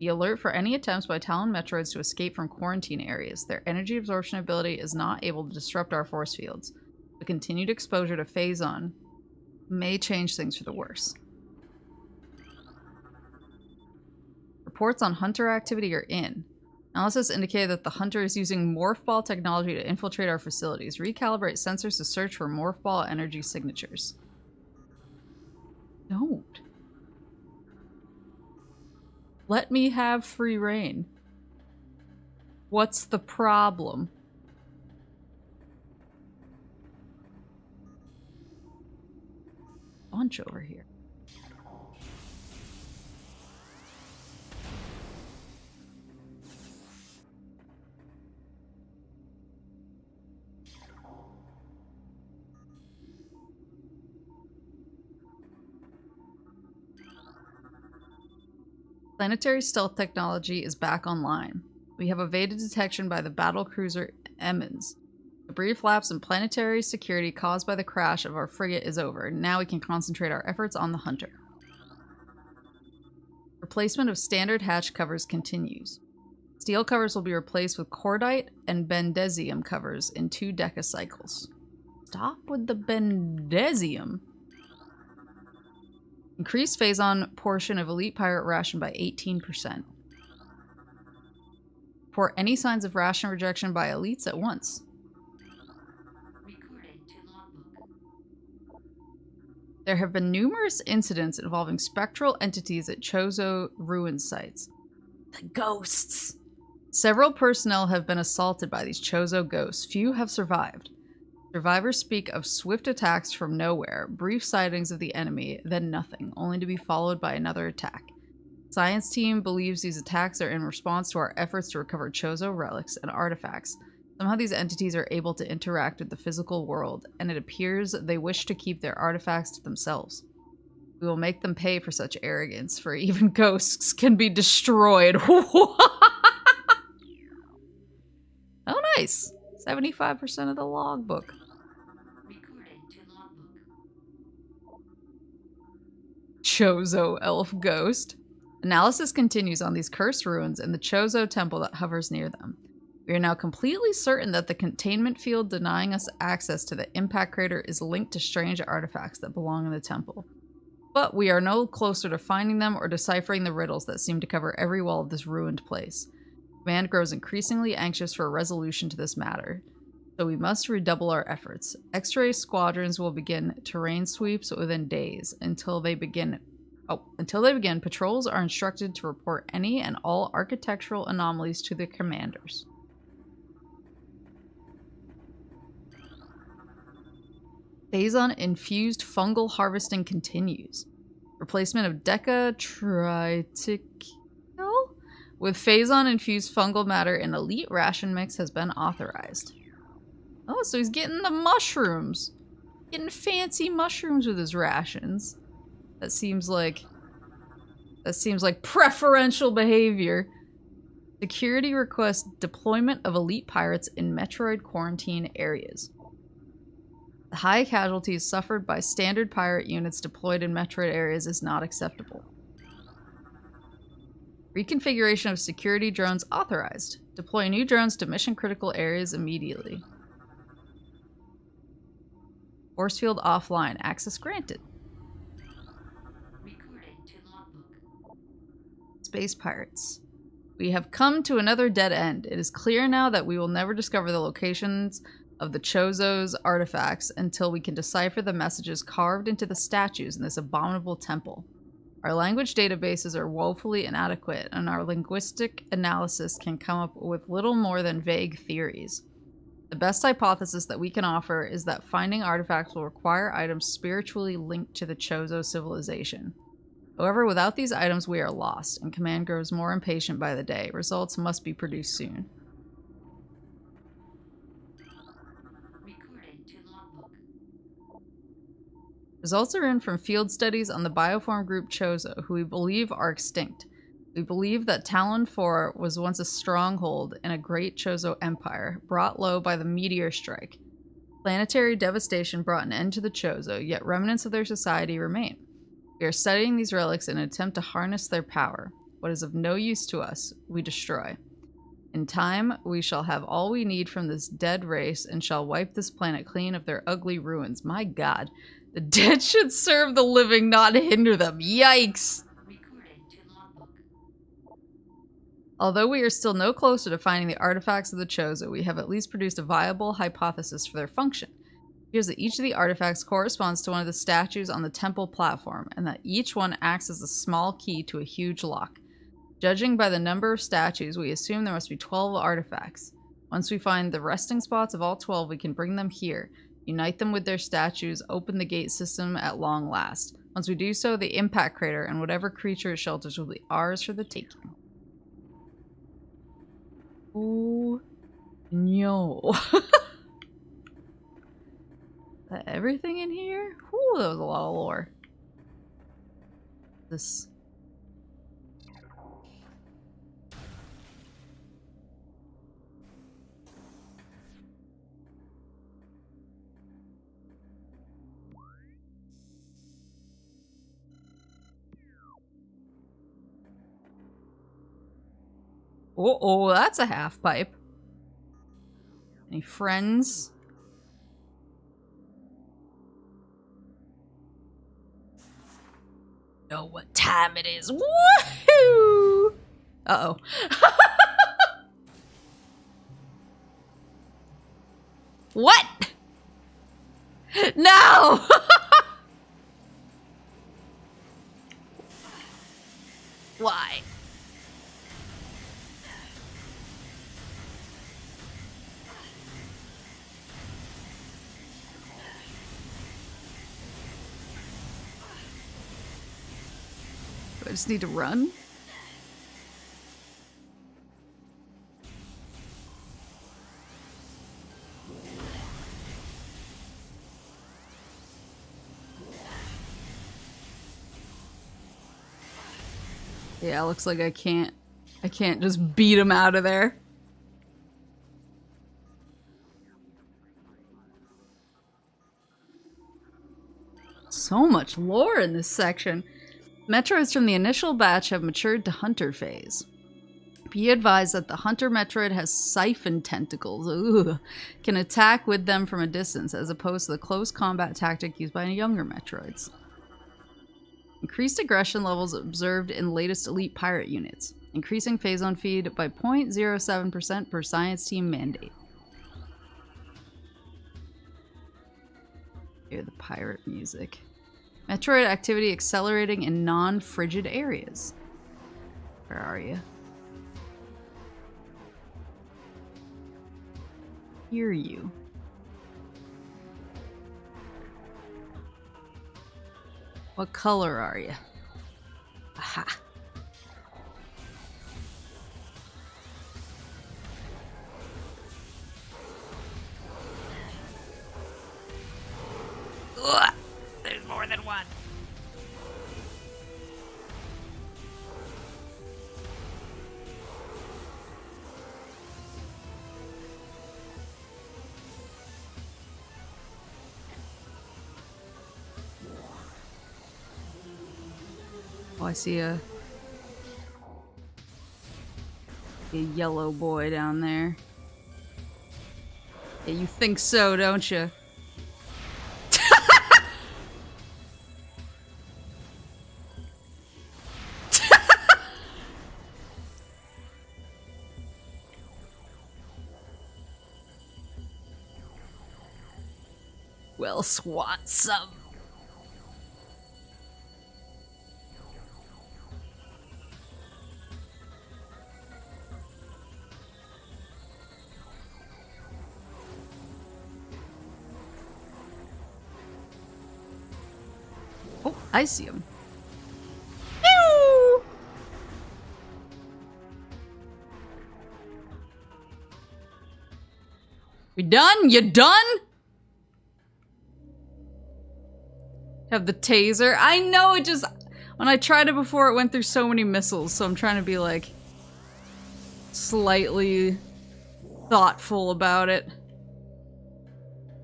Be alert for any attempts by Talon Metroids to escape from quarantine areas. Their energy absorption ability is not able to disrupt our force fields. The continued exposure to Phazon may change things for the worse. Reports on hunter activity are in. Analysis indicated that the hunter is using morph ball technology to infiltrate our facilities. Recalibrate sensors to search for morph ball energy signatures. Don't. Let me have free reign. What's the problem? Bunch over here. Planetary stealth technology is back online. We have evaded detection by the battlecruiser Emmons. The brief lapse in planetary security caused by the crash of our frigate is over. Now we can concentrate our efforts on the hunter. Replacement of standard hatch covers continues. Steel covers will be replaced with cordite and bendesium covers in 2 decacycles. Stop with the bendesium. Increased Phazon portion of elite pirate ration by 18%. Report any signs of ration rejection by elites at once. There have been numerous incidents involving spectral entities at Chozo ruin sites. The ghosts! Several personnel have been assaulted by these Chozo ghosts. Few have survived. Survivors speak of swift attacks from nowhere, brief sightings of the enemy, then nothing, only to be followed by another attack. Science team believes these attacks are in response to our efforts to recover Chozo relics and artifacts. Somehow these entities are able to interact with the physical world, and it appears they wish to keep their artifacts to themselves. We will make them pay for such arrogance, for even ghosts can be destroyed. Oh, nice! 75% of the logbook. Chozo elf ghost. Analysis continues on these cursed ruins and the Chozo temple that hovers near them. We are now completely certain that the containment field denying us access to the impact crater is linked to strange artifacts that belong in the temple. But we are no closer to finding them or deciphering the riddles that seem to cover every wall of this ruined place. Command grows increasingly anxious for a resolution to this matter, so we must redouble our efforts. X-ray squadrons will begin terrain sweeps within days. Until they begin, patrols are instructed to report any and all architectural anomalies to the commanders. Phazon infused fungal harvesting continues. Replacement of Decatriticale with Phazon infused fungal matter in elite ration mix has been authorized. Oh, so he's getting the mushrooms. Getting fancy mushrooms with his rations. That seems like preferential behavior Security requests deployment of elite pirates in Metroid quarantine areas. The high casualties suffered by standard pirate units deployed in Metroid areas is not acceptable. Reconfiguration of security drones authorized. Deploy new drones to mission-critical areas immediately. Force field offline. Access granted. Recording to logbook. Space pirates. We have come to another dead end. It is clear now that we will never discover the locations of the Chozo's artifacts until we can decipher the messages carved into the statues in this abominable temple. Our language databases are woefully inadequate, and our linguistic analysis can come up with little more than vague theories. The best hypothesis that we can offer is that finding artifacts will require items spiritually linked to the Chozo civilization. However, without these items, we are lost, and Command grows more impatient by the day. Results must be produced soon. Recording to logbook. Results are in from field studies on the bioform group Chozo, who we believe are extinct. We believe that Talon 4 was once a stronghold in a great Chozo empire, brought low by the meteor strike. Planetary devastation brought an end to the Chozo, yet remnants of their society remain. We are studying these relics in an attempt to harness their power. What is of no use to us, we destroy. In time, we shall have all we need from this dead race and shall wipe this planet clean of their ugly ruins. My god. The dead should serve the living, not hinder them. Yikes! Recording to logbook. Although we are still no closer to finding the artifacts of the Chozo, we have at least produced a viable hypothesis for their function. It appears that each of the artifacts corresponds to one of the statues on the temple platform, and that each one acts as a small key to a huge lock. Judging by the number of statues, we assume there must be 12 artifacts. Once we find the resting spots of all 12, we can bring them here, unite them with their statues, open the gate system at long last. Once we do so, the impact crater and whatever creature it shelters will be ours for the taking. Oh, no. Everything in here? Whew, that was a lot of lore. This... Oh, that's a half pipe. Any friends? Know what time it is. Woohoo! Uh-oh. What? No! Why? Do I just need to run? Yeah, looks like I can't just beat him out of there. So much lore in this section. Metroids from the initial batch have matured to hunter phase. Be advised that the hunter Metroid has siphon tentacles, can attack with them from a distance, as opposed to the close combat tactic used by younger Metroids. Increased aggression levels observed in latest elite pirate units. Increasing Phazon feed by 0.07% per science team mandate. Hear the pirate music. Metroid activity accelerating in non-frigid areas. Where are you? Hear you. What color are you? Aha. Ugh, there's more than one. Oh, I see a yellow boy down there. Yeah, you think so, don't you? Well, swat some. Oh, I see him. Pew! We done? You done? Have the taser. I know, it just... When I tried it before, it went through so many missiles, so I'm trying to be, like, slightly thoughtful about it.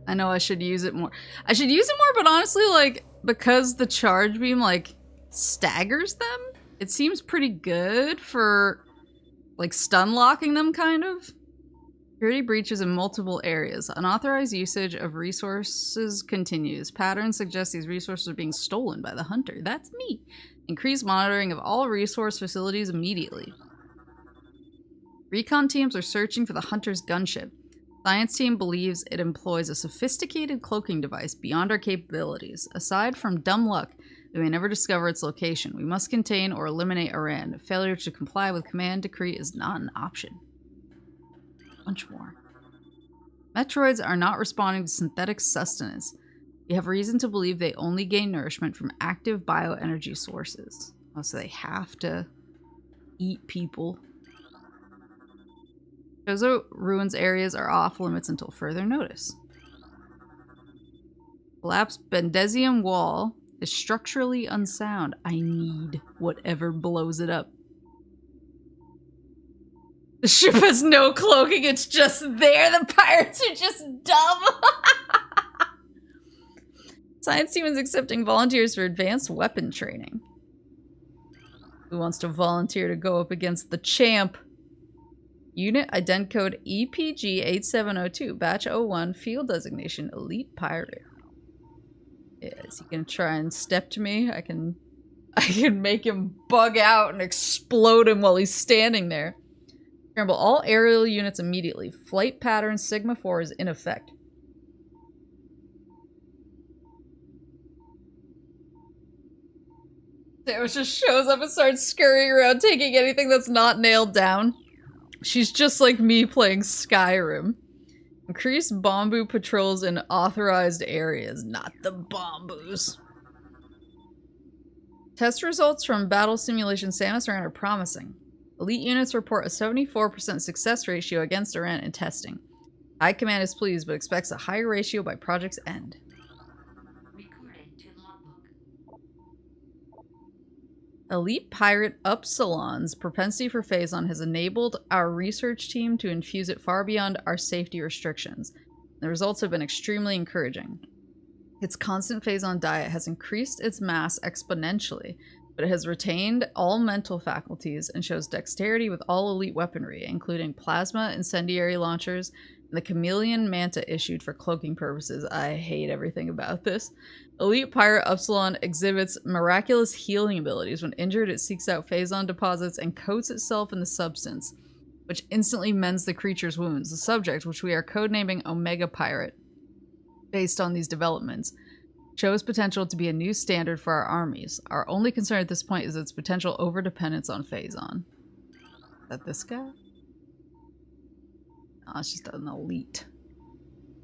I know I should use it more. I should use it more, but honestly, like, because the charge beam, like, staggers them, it seems pretty good for, like, stun locking them, kind of. Security breaches in multiple areas. Unauthorized usage of resources continues. Patterns suggest these resources are being stolen by the hunter. That's me. Increase monitoring of all resource facilities immediately. Recon teams are searching for the hunter's gunship. Science team believes it employs a sophisticated cloaking device beyond our capabilities. Aside from dumb luck, we may never discover its location. We must contain or eliminate Iran. Failure to comply with command decree is not an option. Bunch more. Metroids are not responding to synthetic sustenance. We have reason to believe they only gain nourishment from active bioenergy sources. Oh, so they have to eat people. Chozo ruins areas are off limits until further notice. Collapsed Bendezium wall is structurally unsound. I need whatever blows it up. The ship has no cloaking, it's just there. The pirates are just dumb. Science team is accepting volunteers for advanced weapon training. Who wants to volunteer to go up against the champ? Unit ident code EPG8702, batch 01, field designation, elite pirate. Yeah, is he gonna try and step to me? I can make him bug out and explode him while he's standing there. Scramble all aerial units immediately. Flight pattern Sigma 4 is in effect. Sarah just shows up and starts scurrying around taking anything that's not nailed down. She's just like me playing Skyrim. Increase Bombu patrols in authorized areas, not the Bombus. Test results from battle simulation Samus Aran are promising. Elite units report a 74% success ratio against Aran in testing. High Command is pleased, but expects a higher ratio by project's end. Recorded to logbook. Elite Pirate Upsilon's propensity for Phazon has enabled our research team to infuse it far beyond our safety restrictions. The results have been extremely encouraging. Its constant Phazon diet has increased its mass exponentially, but it has retained all mental faculties and shows dexterity with all elite weaponry, including plasma incendiary launchers and the chameleon manta issued for cloaking purposes. I hate everything about this. Elite Pirate Upsilon exhibits miraculous healing abilities. When injured, it seeks out Phazon deposits and coats itself in the substance, which instantly mends the creature's wounds. The subject, which we are codenaming Omega Pirate, based on these developments, shows potential to be a new standard for our armies. Our only concern at this point is its potential overdependence on Phazon. Is that this guy? No, it's just an elite.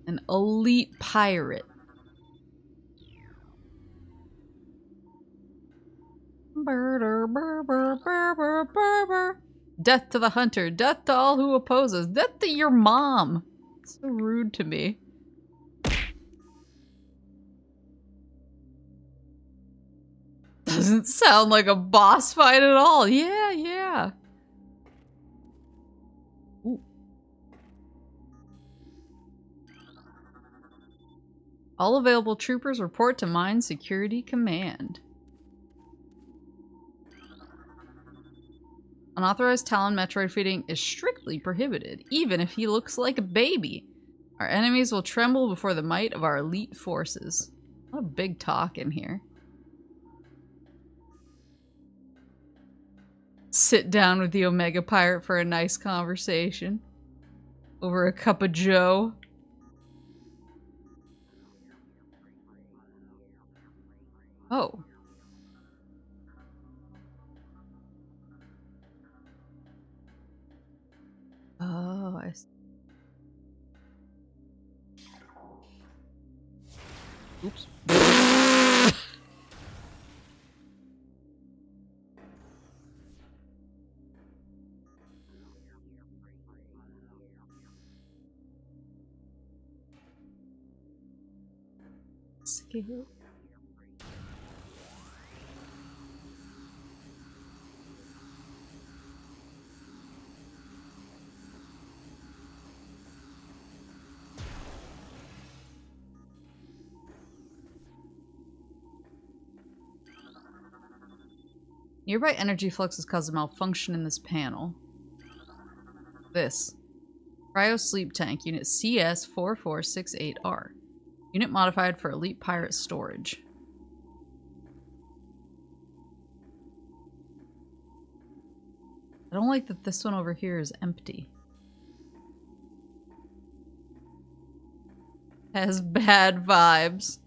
An elite pirate. Death to the hunter. Death to all who oppose us. Death to your mom. It's so rude to me. Doesn't sound like a boss fight at all. Yeah, yeah. Ooh. All available troopers report to Mine Security Command. Unauthorized Talon Metroid feeding is strictly prohibited, even if he looks like a baby. Our enemies will tremble before the might of our elite forces. What a big talk in here. Sit down with the Omega Pirate for a nice conversation. Over a cup of joe. Oh. Oh, I see. Oops. Scared. Nearby energy fluxes cause a malfunction in this panel. This. Cryo Sleep Tank, Unit CS4468R. Unit modified for Elite Pirate storage. I don't like that this one over here is empty. Has bad vibes.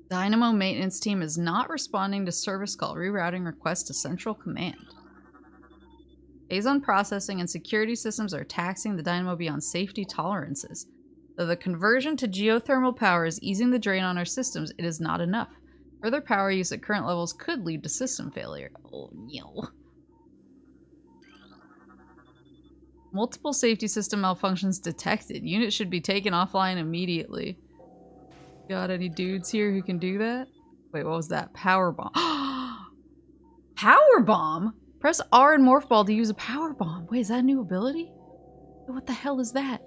Dynamo maintenance team is not responding to service call. Rerouting request to central command. Phazon processing and security systems are taxing the Dynamo beyond safety tolerances. Though the conversion to geothermal power is easing the drain on our systems, it is not enough. Further power use at current levels could lead to system failure. Oh no. Multiple safety system malfunctions detected. Unit should be taken offline immediately. Got any dudes here who can do that? Wait, what was that? Power bomb. Power bomb? Press R and morph ball to use a power bomb. Wait, is that a new ability? What the hell is that?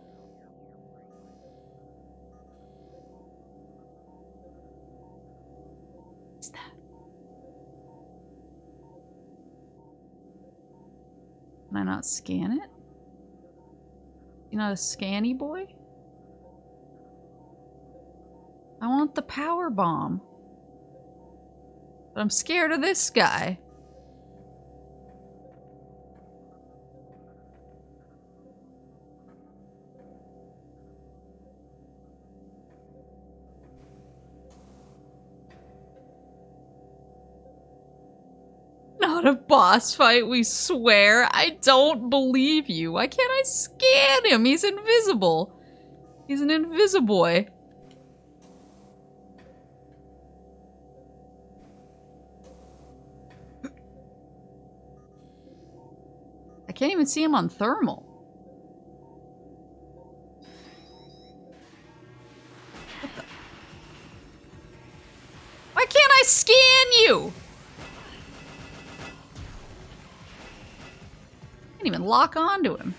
What's that? Can I not scan it? You not a scanny boy? I want the power bomb. But I'm scared of this guy. Not a boss fight, we swear. I don't believe you. Why can't I scan him? He's invisible. He's an invisiboy. I can't even see him on thermal. Why can't I scan you? I can't even lock onto him.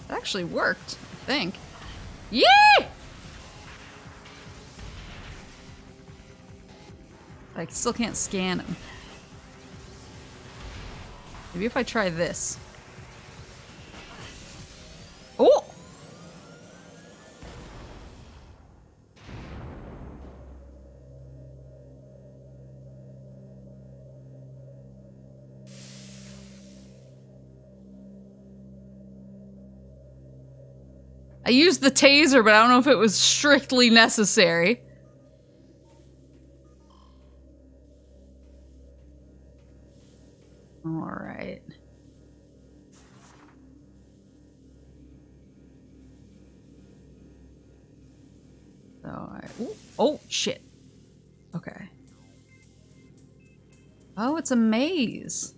It actually worked, I think. Yay! I still can't scan him. Maybe if I try this. Oh! I used the taser, but I don't know if it was strictly necessary. Alright. So oh shit. Okay. Oh, it's a maze.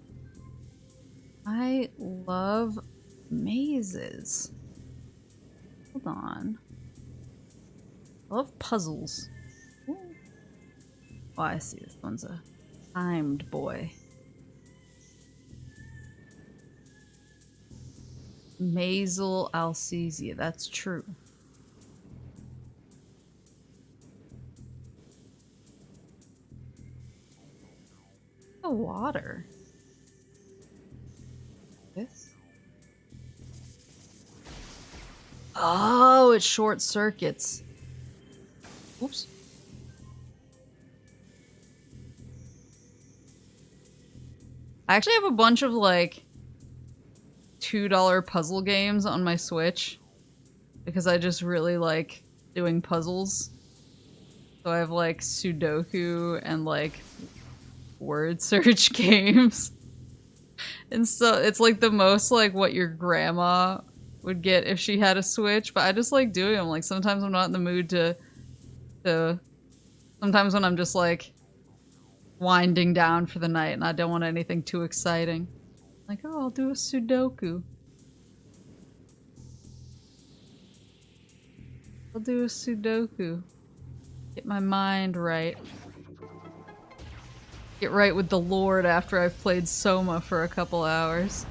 I love mazes. Hold on. I love puzzles. Ooh. Oh, I see. This one's a timed boy. Mazel Alcesia. That's true. The water. This? Oh, it short circuits. Oops. I actually have a bunch of like $2 puzzle games on my Switch because I just really like doing puzzles. So I have like Sudoku and like word search games. And so it's like the most like what your grandma would get if she had a Switch, but I just like doing them. Like sometimes I'm not in the mood to sometimes when I'm just like winding down for the night and I don't want anything too exciting. Like, oh, I'll do a Sudoku. I'll do a Sudoku. Get my mind right. Get right with the Lord after I've played Soma for a couple hours.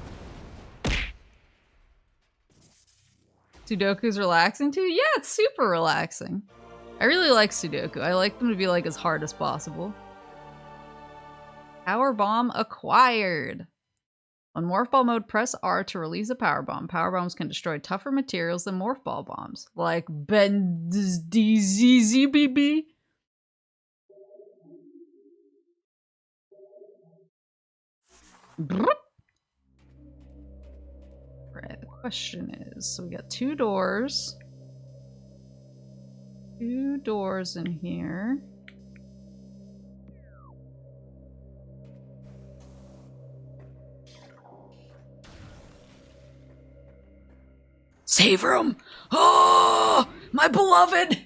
Sudoku's relaxing too? Yeah, it's super relaxing. I really like Sudoku. I like them to be like as hard as possible. Power bomb acquired. On Morph Ball mode, press R to release a power bomb. Power bombs can destroy tougher materials than Morph Ball bombs, like BenDZZBB. Right, the question is, so we got 2 doors. 2 doors in here. Save room! Oh, my beloved!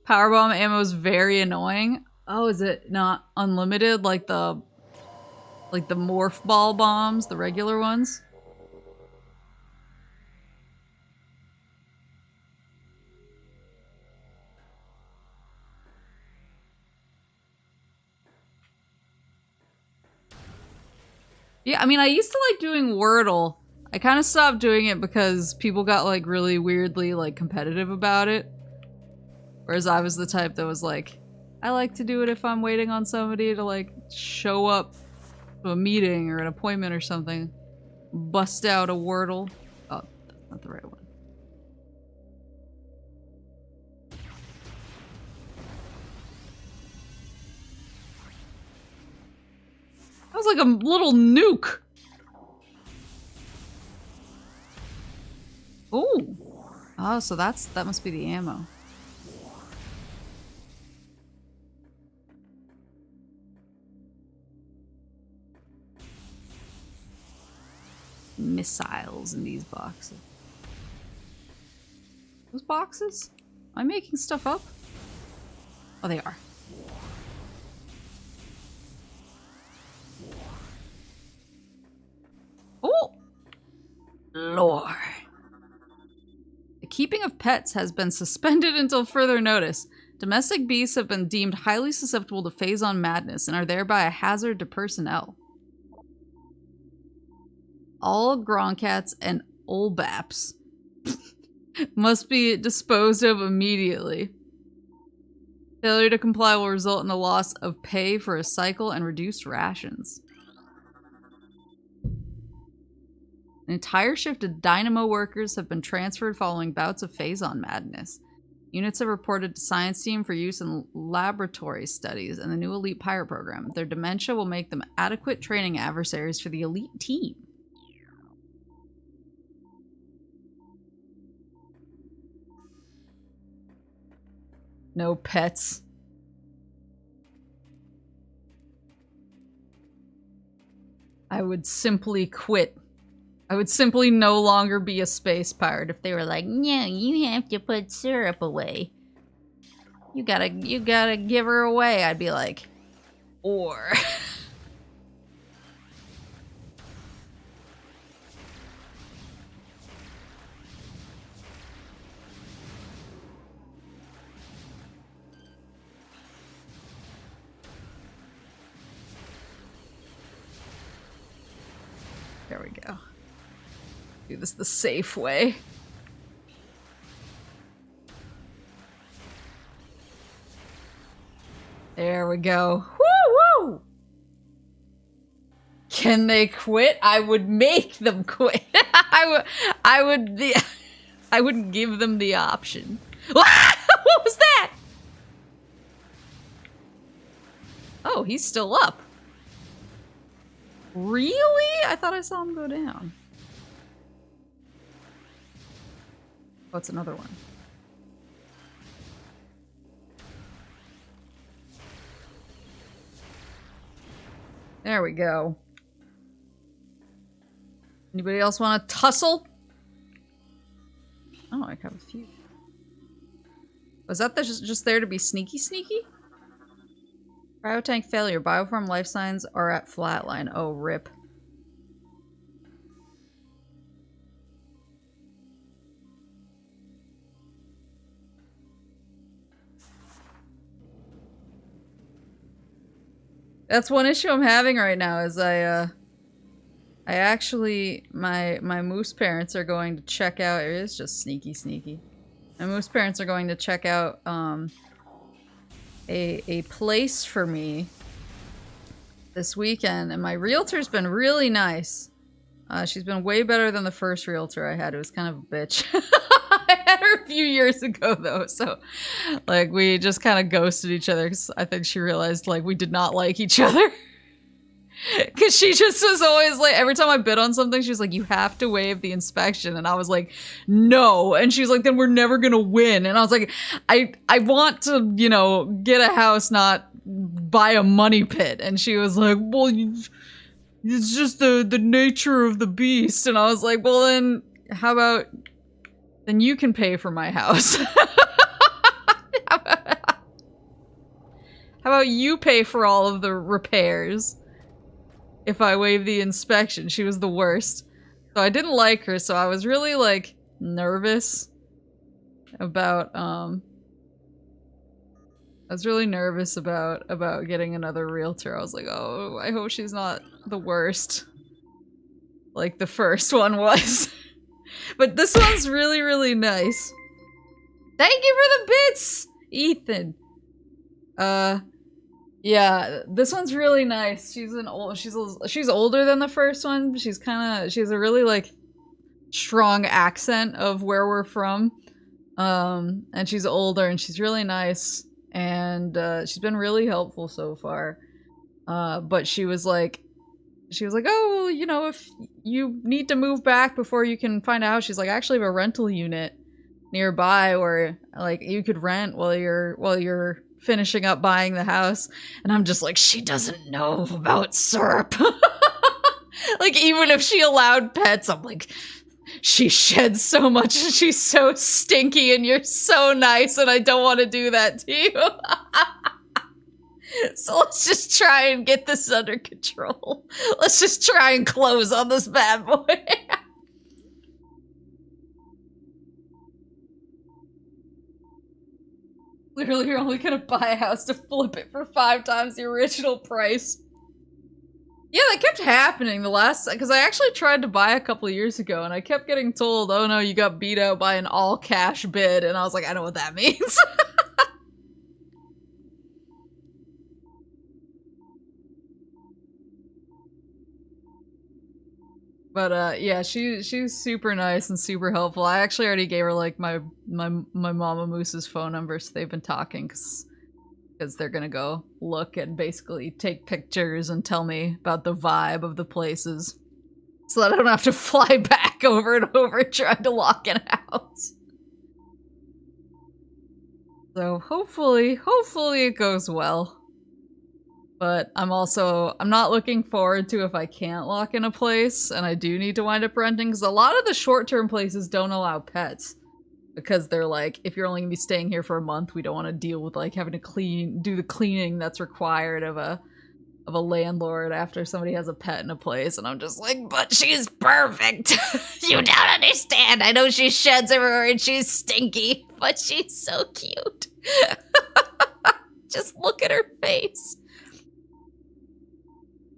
Powerbomb ammo is very annoying. Oh, is it not unlimited like the morph ball bombs, the regular ones? Yeah, I mean, I used to like doing Wordle. I kind of stopped doing it because people got like really weirdly like competitive about it. Whereas I was the type that was like, I like to do it if I'm waiting on somebody to like show up to a meeting or an appointment or something. Bust out a Wordle. Oh, that's not the right one. That was like a little nuke. Ooh. Oh, so that must be the ammo. Missiles in these boxes. Those boxes? Am I making stuff up? Oh, they are. Oh! Lore. The keeping of pets has been suspended until further notice. Domestic beasts have been deemed highly susceptible to Phazon madness and are thereby a hazard to personnel. All Gronkats and Olbaps must be disposed of immediately. Failure to comply will result in the loss of pay for a cycle and reduced rations. An entire shift of Dynamo workers have been transferred following bouts of Phazon madness. Units have reported to Science Team for use in laboratory studies and the new Elite Pirate program. Their dementia will make them adequate training adversaries for the elite team. No pets. I would simply quit. I would simply no longer be a space pirate if they were like, no, you have to put syrup away. you gotta give her away, I'd be like, or. There we go. Do this the safe way. There we go. Woo woo! Can they quit? I would make them quit. I wouldn't give them the option. Ah! What was that? Oh, he's still up. Really? I thought I saw him go down. Oh, it's another one. There we go. Anybody else want to tussle? Oh, I have a few. Was that just there to be sneaky sneaky? Cryotank failure. Bioform life signs are at flatline. Oh, rip. That's one issue I'm having right now is I actually, my moose parents are going to check out, it is just sneaky sneaky. My moose parents are going to check out, a place for me this weekend, and my realtor's been really nice. She's been way better than the first realtor I had. It was kind of a bitch. I had her a few years ago, though, so, like, we just kind of ghosted each other, because I think she realized, like, we did not like each other. Because she just was always like, every time I bid on something, she was like, you have to waive the inspection. And I was like, no. And she's like, then we're never going to win. And I was like, I want to, you know, get a house, not buy a money pit. And she was like, well, it's just the nature of the beast. And I was like, well, then how about, then you can pay for my house. How about you pay for all of the repairs? If I waive the inspection. She was the worst. So I didn't like her, so I was really, like, nervous about, I was really nervous about getting another realtor. I was like, oh, I hope she's not the worst. Like the first one was. But this one's really, really nice. Thank you for the bits, Ethan. Yeah, this one's really nice. She's older than the first one. She has a really, like, strong accent of where we're from. And she's older and she's really nice. And, she's been really helpful so far. But she was like, oh, well, you know, if you need to move back before you can find a house, she's like, I actually have a rental unit nearby where, like, you could rent while you're finishing up buying the house. And I'm just like, she doesn't know about syrup. Like, even if she allowed pets, I'm like, she sheds so much and she's so stinky and you're so nice and I don't want to do that to you. So let's just try and get this under control. Let's just try and close on this bad boy. Literally, you're only gonna buy a house to flip it for 5 times the original price. Yeah, that kept happening the last, because I actually tried to buy a couple of years ago and I kept getting told, oh no, you got beat out by an all cash bid. And I was like, I know what that means. But yeah, she's super nice and super helpful. I actually already gave her, like, my Mama Moose's phone number, so they've been talking because they're gonna go look and basically take pictures and tell me about the vibe of the places, so that I don't have to fly back over and over trying to lock in a house. So hopefully it goes well. But I'm not looking forward to if I can't lock in a place and I do need to wind up renting, because a lot of the short-term places don't allow pets. because they're like, if you're only gonna be staying here for a month, we don't want to deal with like having to do the cleaning that's required of a landlord after somebody has a pet in a place. And I'm just like, but she's perfect. You don't understand. I know she sheds everywhere and she's stinky, but she's so cute. Just look at her face.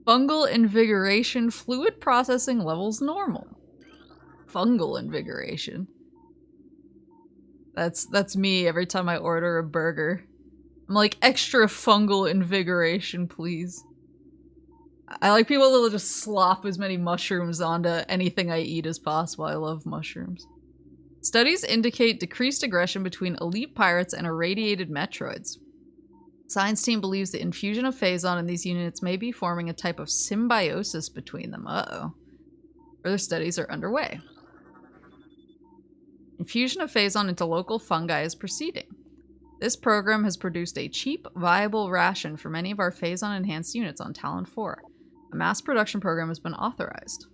Fungal invigoration, fluid processing levels normal. Fungal invigoration. That's me every time I order a burger. I'm like, extra fungal invigoration, please. I like people that'll just slop as many mushrooms onto anything I eat as possible. I love mushrooms. Studies indicate decreased aggression between elite pirates and irradiated metroids. Science team believes the infusion of Phazon in these units may be forming a type of symbiosis between them. Uh-oh. Further studies are underway. Infusion of Phazon into local fungi is proceeding. This program has produced a cheap, viable ration for many of our Phazon-enhanced units on Talon 4. A mass production program has been authorized.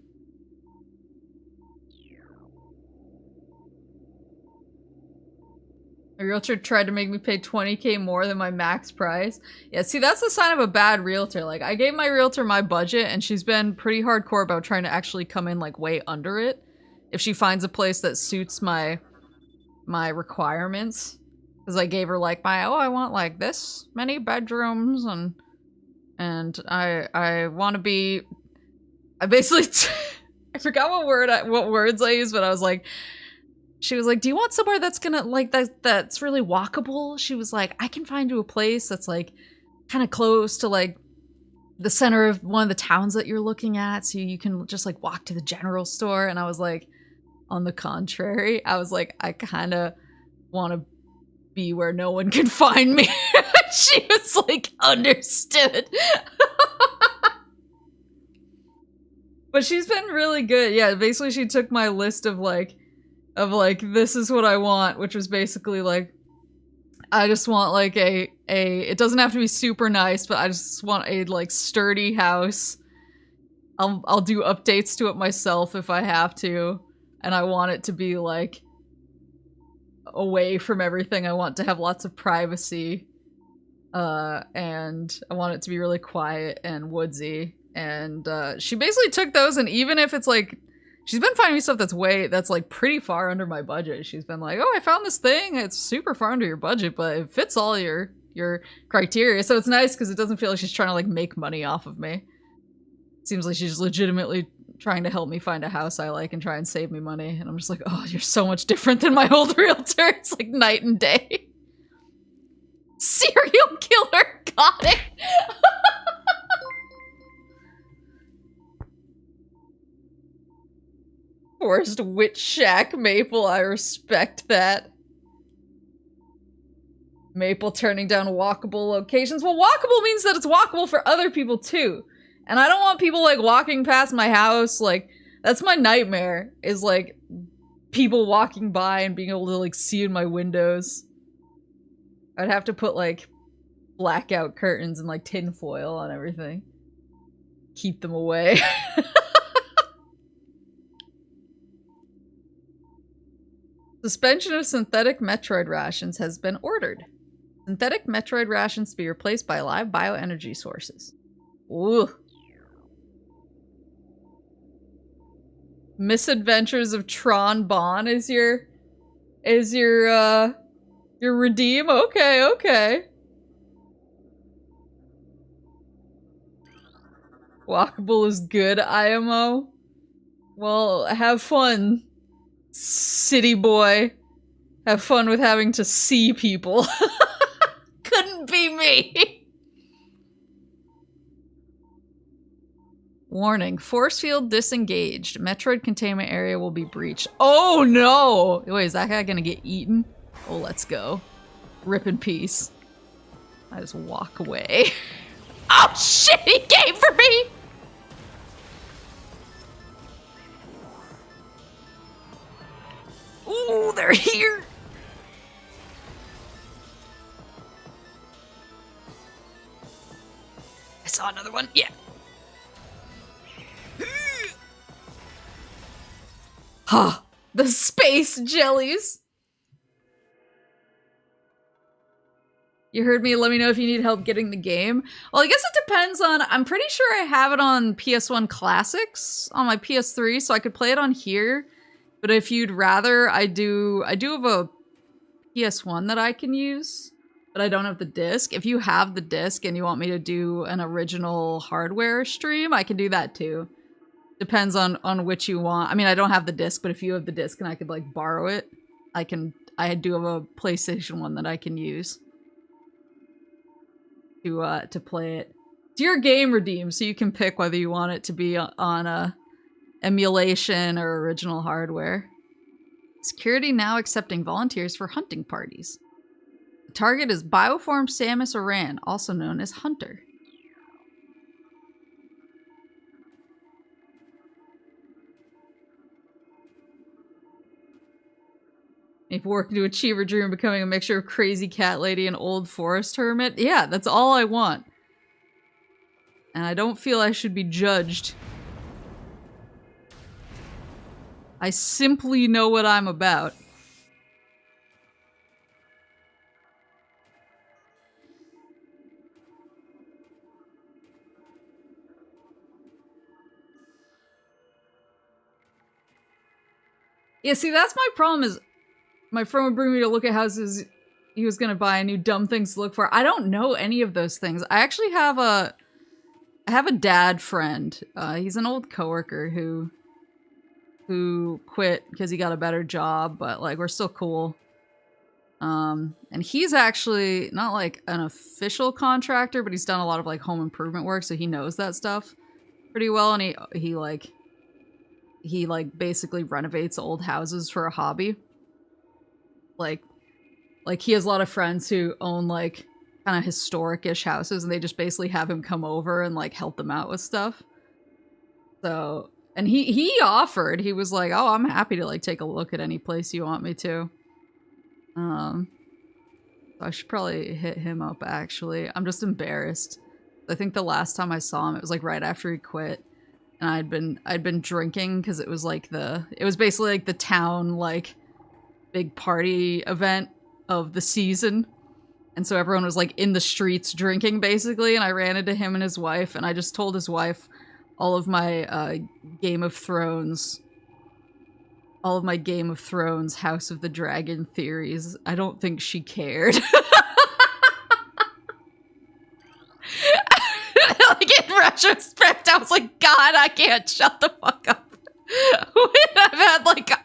A realtor tried to make me pay $20K more than my max price. Yeah, see, that's the sign of a bad realtor. Like, I gave my realtor my budget, and she's been pretty hardcore about trying to actually come in, like, way under it. If she finds a place that suits my requirements. Because I gave her, like, I want, like, this many bedrooms, and I want to be... I basically... I forgot what words I used, but I was like... She was like, do you want somewhere that's gonna, like, that's really walkable? She was like, I can find you a place that's, like, kind of close to, like, the center of one of the towns that you're looking at, so you can just, like, walk to the general store. And I was like, on the contrary, I was like, I kind of want to be where no one can find me. She was like, understood. But she's been really good. Yeah, basically she took my list of like, this is what I want, which was basically like, I just want like it doesn't have to be super nice, but I just want a like sturdy house. I'll do updates to it myself if I have to, and I want it to be like away from everything. I want to have lots of privacy, and I want it to be really quiet and woodsy. And she basically took those, and even if it's like, she's been finding me stuff that's like pretty far under my budget. She's been like, oh, I found this thing. It's super far under your budget, but it fits all your criteria. So it's nice because it doesn't feel like she's trying to like make money off of me. It seems like she's legitimately trying to help me find a house I like and try and save me money. And I'm just like, oh, you're so much different than my old realtor. It's like night and day. Serial killer, got it. Forced witch shack, Maple, I respect that. Maple turning down walkable locations. Well, walkable means that it's walkable for other people too. And I don't want people like walking past my house. Like, that's my nightmare, is like people walking by and being able to like see in my windows. I'd have to put like blackout curtains and like tinfoil on everything. Keep them away. Suspension of synthetic Metroid rations has been ordered. Synthetic Metroid rations to be replaced by live bioenergy sources. Ooh. Misadventures of Tron Bon is your redeem? Okay, okay. Walkable is good, IMO. Well, have fun, city boy. Have fun with having to see people. Couldn't be me. Warning, force field disengaged. Metroid containment area will be breached. Oh no! Wait, is that guy gonna get eaten? Oh, let's go. Rip in peace. I just walk away. Oh shit, he came for me! Ooh, they're here! I saw another one, yeah. Ha! The space jellies! You heard me. Let me know if you need help getting the game. Well, I guess it depends on... I'm pretty sure I have it on PS1 Classics on my PS3, so I could play it on here. But if you'd rather, I do have a PS1 that I can use, but I don't have the disc. If you have the disc and you want me to do an original hardware stream, I can do that too. Depends on which you want. I mean, I don't have the disc, but if you have the disc and I could like borrow it, I do have a PlayStation 1 that I can use to play it. It's your game, Redeem, so you can pick whether you want it to be on a emulation or original hardware. Security now accepting volunteers for hunting parties. The target is Bioform Samus Aran, also known as Hunter. If working to achieve her dream of becoming a mixture of crazy cat lady and old forest hermit. Yeah, that's all I want. And I don't feel I should be judged. I simply know what I'm about. Yeah, see, that's my problem is my friend would bring me to look at houses he was gonna buy and new dumb things to look for. I don't know any of those things. I actually have I have a dad friend. He's an old coworker who quit because he got a better job, but like we're still cool. And he's actually not like an official contractor, but he's done a lot of like home improvement work, so he knows that stuff pretty well. And he basically renovates old houses for a hobby. Like he has a lot of friends who own like kind of historic-ish houses, and they just basically have him come over and like help them out with stuff. So, and he offered, he was like, "Oh, I'm happy to like take a look at any place you want me to." I should probably hit him up actually. I'm just embarrassed. I think the last time I saw him, it was like right after he quit, and I'd been drinking because it was like it was basically like the town like big party event of the season. And so everyone was like in the streets drinking basically, and I ran into him and his wife, and I just told his wife all of my Game of Thrones House of the Dragon theories. I don't think she cared. Like in retrospect, I was like, God, I can't shut the fuck up.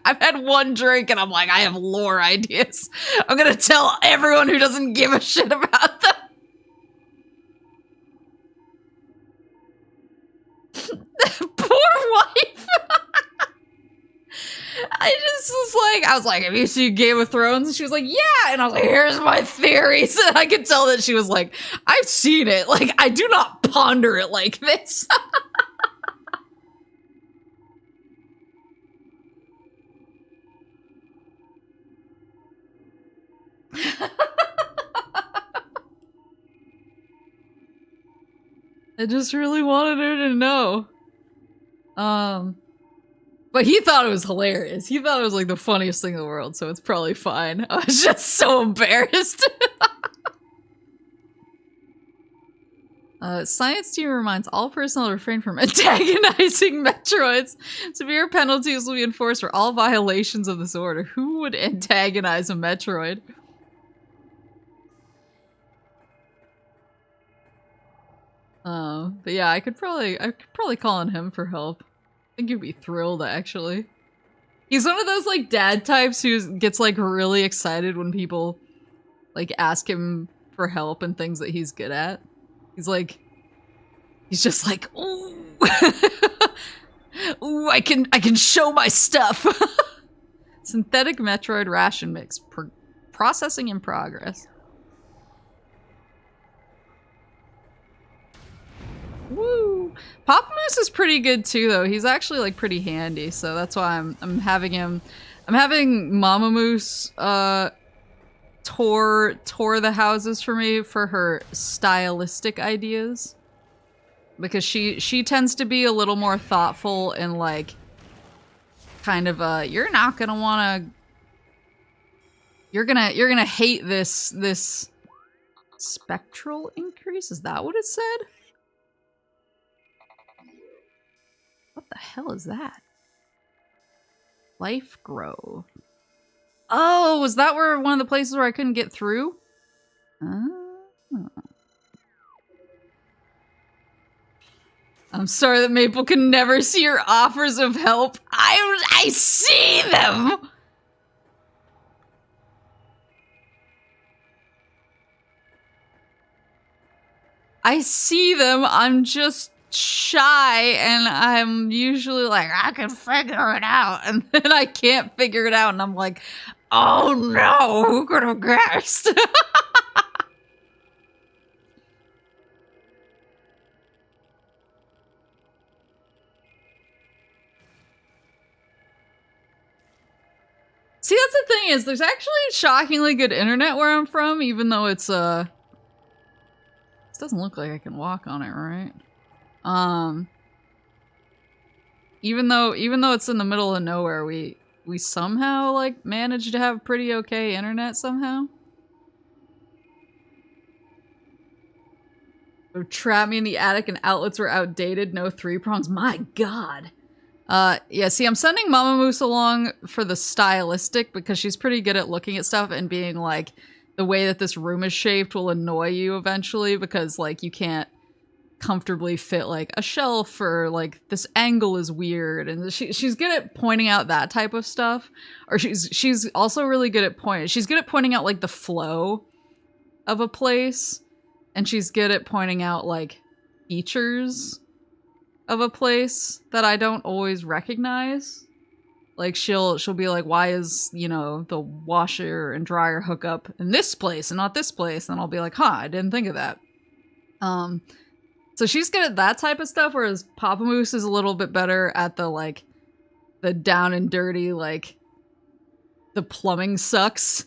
I've had one drink and I'm like, I have lore ideas. I'm gonna tell everyone who doesn't give a shit about them. Poor wife. I was like, have you seen Game of Thrones? And she was like, yeah. And I was like, here's my theories. And I could tell that she was like, I've seen it. Like, I do not ponder it like this. I just really wanted her to know. But he thought it was hilarious. He thought it was like the funniest thing in the world, so it's probably fine. I was just so embarrassed. Science team reminds all personnel to refrain from antagonizing Metroids. Severe penalties will be enforced for all violations of this order. Who would antagonize a Metroid? But yeah, I could probably call on him for help. I think he'd be thrilled, actually. He's one of those, like, dad types who gets, like, really excited when people, like, ask him for help and things that he's good at. He's just like, ooh, ooh, I can show my stuff. Synthetic Metroid ration mix, processing in progress. Woo! Papa Moose is pretty good too, though. He's actually like pretty handy, so that's why I'm having him. I'm having Mama Moose tour the houses for me for her stylistic ideas, because she tends to be a little more thoughtful and like kind of you're gonna hate this Spectral increase? Is that what it said? What the hell is that? Life Grove. Oh, was that where one of the places where I couldn't get through? Oh. I'm sorry that Maple can never see your offers of help. I see them! I see them, I'm just shy, and I'm usually like, I can figure it out, and then I can't figure it out, and I'm like, oh no, who could have guessed? See, that's the thing is, there's actually shockingly good internet where I'm from, even though it's, this doesn't look like I can walk on it, right? Even though it's in the middle of nowhere, we somehow, like, managed to have pretty okay internet somehow. Trap me in the attic and outlets were outdated, no 3 prongs. My god. Yeah, see, I'm sending Mama Moose along for the stylistic because she's pretty good at looking at stuff and being like, the way that this room is shaped will annoy you eventually because, like, you can't comfortably fit, like, a shelf or, like, this angle is weird. And she's good at pointing out that type of stuff. Or she's also really good at she's good at pointing out, like, the flow of a place. And she's good at pointing out, like, features of a place that I don't always recognize. Like, she'll be like, why is, you know, the washer and dryer hookup in this place and not this place? And I'll be like, huh, I didn't think of that. So she's good at that type of stuff, whereas Papa Moose is a little bit better at the, like, the down and dirty, like, the plumbing sucks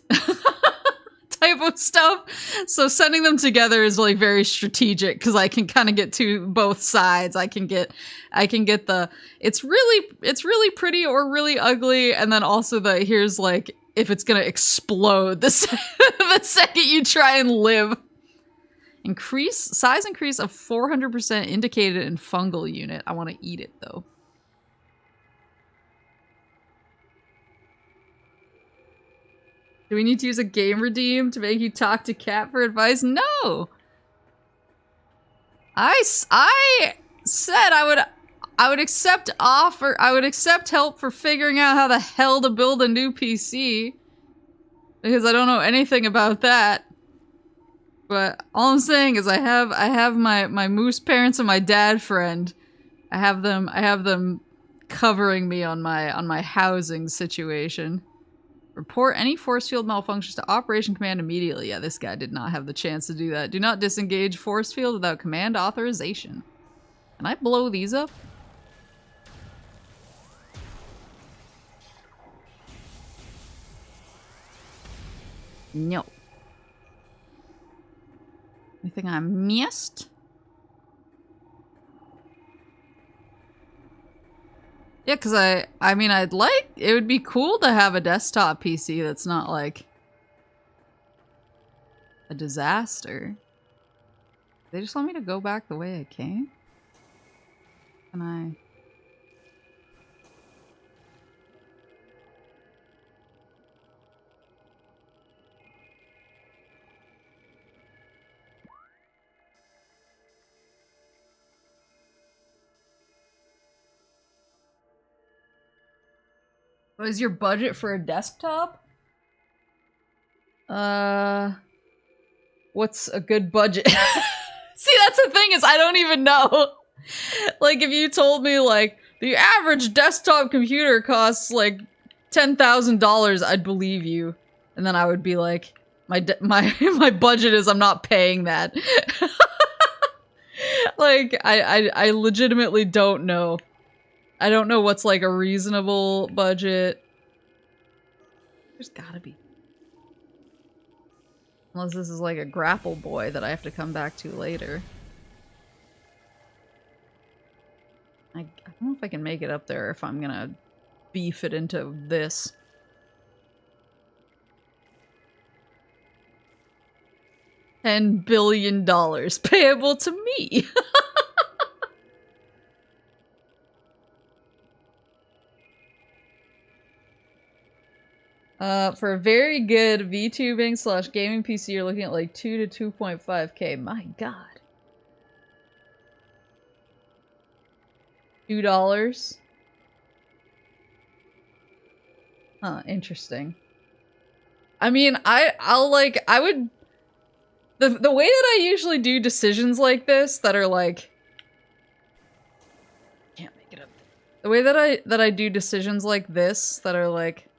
type of stuff. So sending them together is, like, very strategic because I can kind of get to both sides. I can get the it's really pretty or really ugly, and then also the here's, like, if it's gonna explode the second you try and live. Size increase of 400% indicated in fungal unit. I want to eat it though. Do we need to use a game redeem to make you talk to Cat for advice? No. I said I would accept offer. I would accept help for figuring out how the hell to build a new PC because I don't know anything about that. But all I'm saying is I have my moose parents and my dad friend. I have them covering me on my housing situation. Report any force field malfunctions to Operation Command immediately. Yeah, this guy did not have the chance to do that. Do not disengage force field without command authorization. Can I blow these up? No. Anything I missed? Yeah, because I mean, it would be cool to have a desktop PC that's not, like, a disaster. They just want me to go back the way I came? Can I? What is your budget for a desktop? What's a good budget? See, that's the thing is I don't even know. Like, if you told me, like, the average desktop computer costs, like, $10,000, I'd believe you. And then I would be like, my budget is I'm not paying that. Like, I legitimately don't know. I don't know what's, like, a reasonable budget. There's gotta be. Unless this is, like, a Grapple boy that I have to come back to later. I don't know if I can make it up there if I'm gonna beef it into this. $10 billion payable to me. For a very good VTubing / gaming PC, you're looking at like 2 to 2.5K. My god. $2? Huh, interesting. I mean, I would... The way that I usually do decisions like this that are like... Can't make it up. The way that I do decisions like this that are like...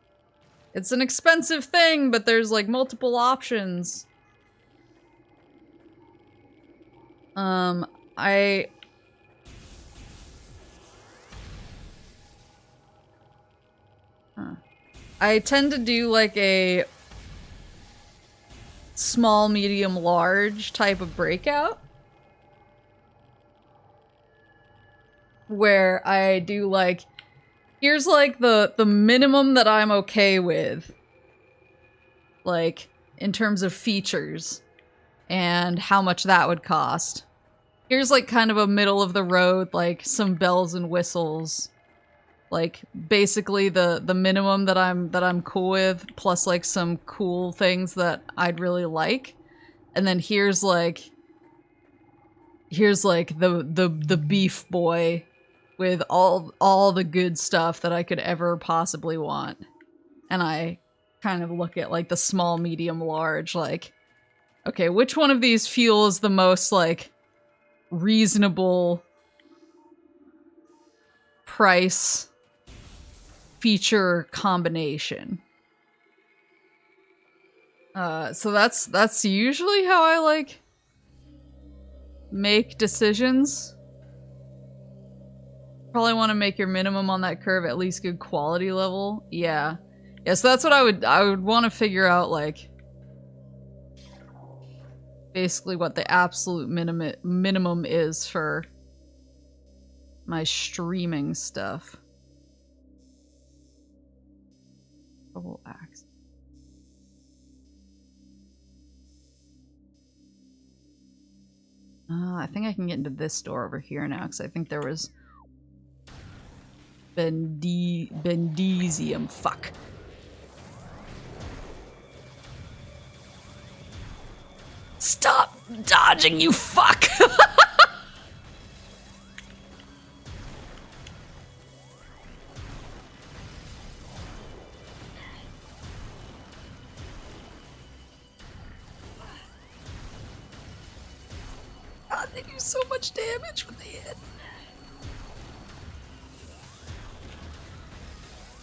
It's an expensive thing, but there's like multiple options. I tend to do like a small, medium, large type of breakout. Where I do like, here's like the minimum that I'm okay with. Like, in terms of features. And how much that would cost. Here's like kind of a middle of the road, like some bells and whistles. Like basically the minimum that I'm cool with, plus like some cool things that I'd really like. And then here's like the beef boy with all the good stuff that I could ever possibly want. And I kind of look at like the small, medium, large, like, okay, which one of these feels the most like reasonable price feature combination. So that's usually how I like make decisions. Probably want to make your minimum on that curve at least good quality level. Yeah. Yeah, so that's what I would want to figure out, like, basically what the absolute minimum is for my streaming stuff. Double axe. I think I can get into this door over here now, because I think there was Bendesium. Fuck. Stop dodging, you fuck! God, they do so much damage when they hit.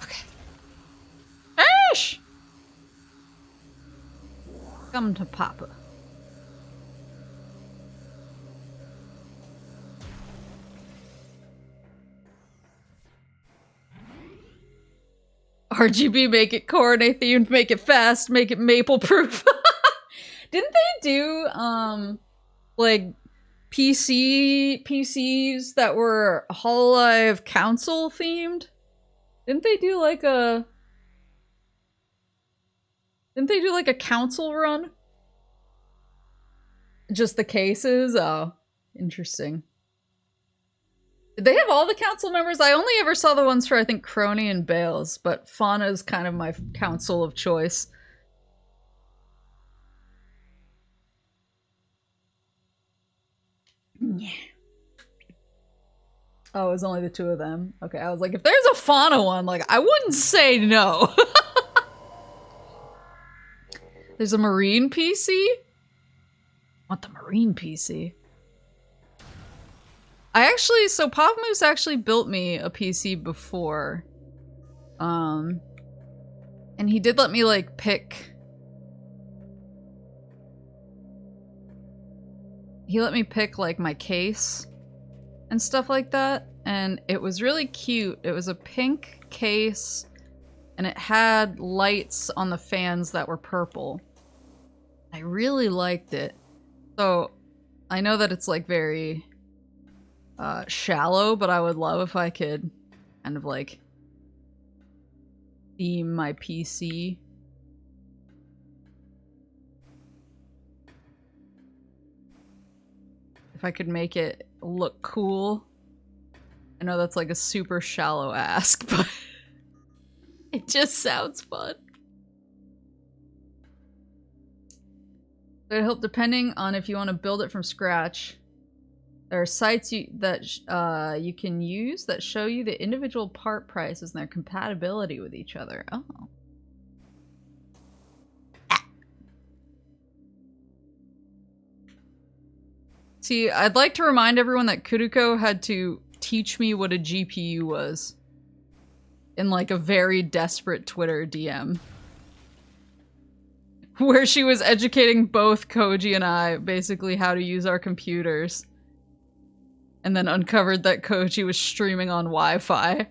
Okay. Ash! Come to Papa. RGB, make it coordinate themed, make it fast, make it maple proof. Didn't they do like PCs that were Hololive Council themed? Didn't they do like a council run? Just the cases? Oh, interesting. Did they have all the council members? I only ever saw the ones for, I think, Crony and Bales, but Fauna is kind of my council of choice. Yeah. Oh, it was only the two of them. Okay, I was like, if there's a Fauna one, like, I wouldn't say no. There's a Marine PC? I want the Marine PC. So Pop Moose actually built me a PC before. And he did let me, like, pick... He let me pick, like, my case and stuff like that. And it was really cute. It was a pink case, and it had lights on the fans that were purple. I really liked it. So, I know that it's, like, very... shallow, but I would love if I could kind of like theme my PC. if I could make it look cool. I know that's like a super shallow ask, but it just sounds fun. It help depending on if you want to build it from scratch. There are sites that you can use that show you the individual part prices and their compatibility with each other. Oh. See, I'd like to remind everyone that Kuruko had to teach me what a GPU was in like a very desperate Twitter DM. Where she was educating both Koji and I basically how to use our computers. And then uncovered that Koji was streaming on Wi-Fi.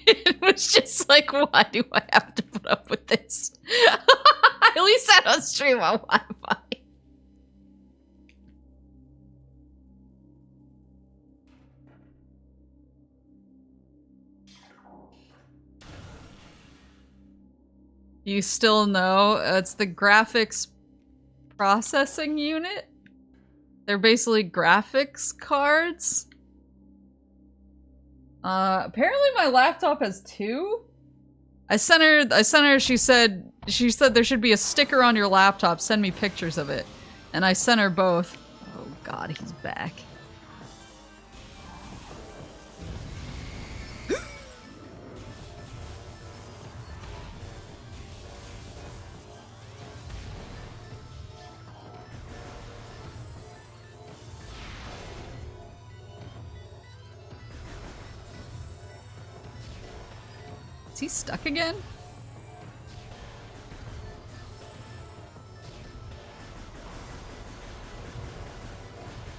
It was just like, why do I have to put up with this? At least I don't stream on Wi-Fi. You still know? It's the graphics processing unit. They're basically graphics cards. Apparently my laptop has 2. I sent her, she said there should be a sticker on your laptop, send me pictures of it. And I sent her both. Oh god, he's back. Is he stuck again?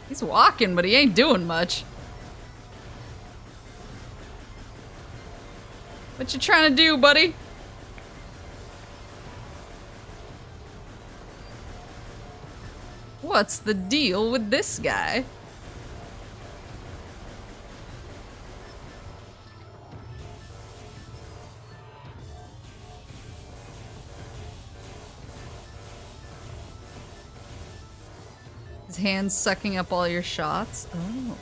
He's walking, but he ain't doing much. What you trying to do, buddy? What's the deal with this guy? His hand's sucking up all your shots? Oh.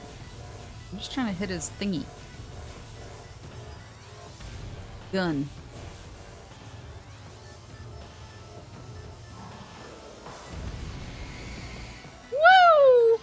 I'm just trying to hit his thingy. Gun. Woo!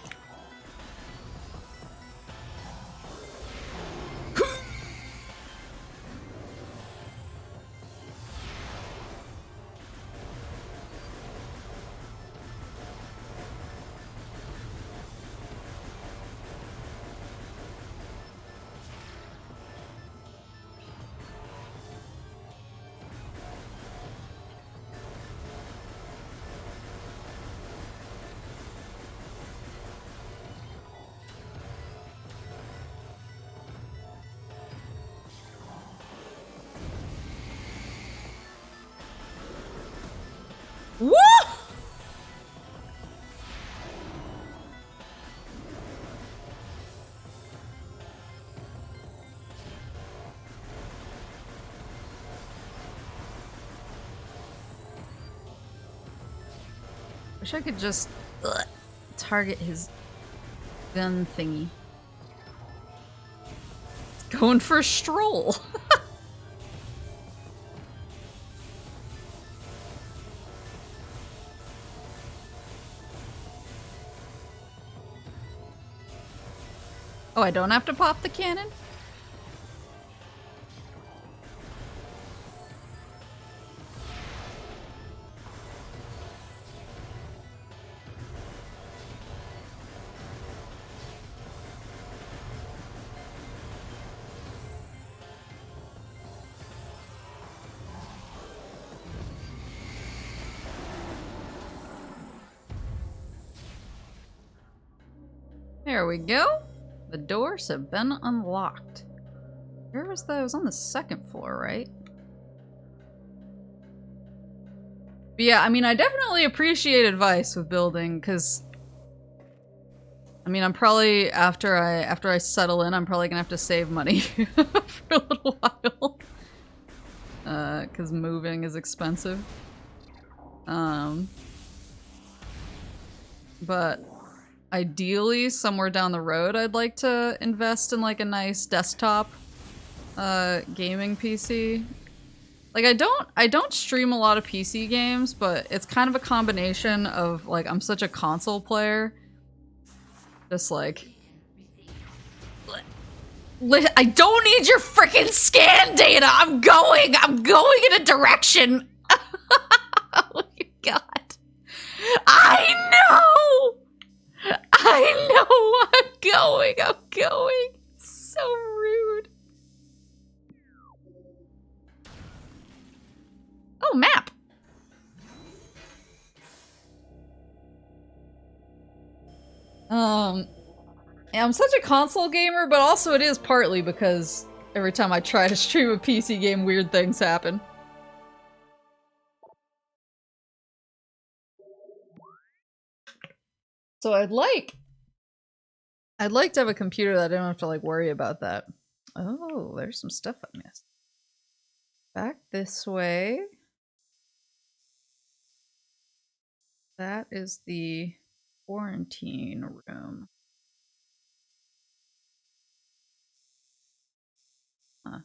Woo! Wish I could just target his gun thingy. Going for a stroll. Oh, I don't have to pop the cannon? There we go. The doors have been unlocked. Where was that? It was on the 2nd floor, right? But yeah, I mean, I definitely appreciate advice with building, because I mean, I'm probably after I settle in, I'm probably gonna have to save money for a little while, because moving is expensive. But ideally somewhere down the road I'd like to invest in like a nice desktop gaming PC. Like I don't stream a lot of PC games, but it's kind of a combination of like I'm such a console player. Just like I don't need your freaking scan data. I'm going in a direction. Oh my god. I know I'm going. So rude. Oh, map. Yeah, I'm such a console gamer, but also it is partly because every time I try to stream a PC game, weird things happen. So I'd like to have a computer that I don't have to like worry about that. Oh, there's some stuff I missed. Back this way. That is the quarantine room. Huh.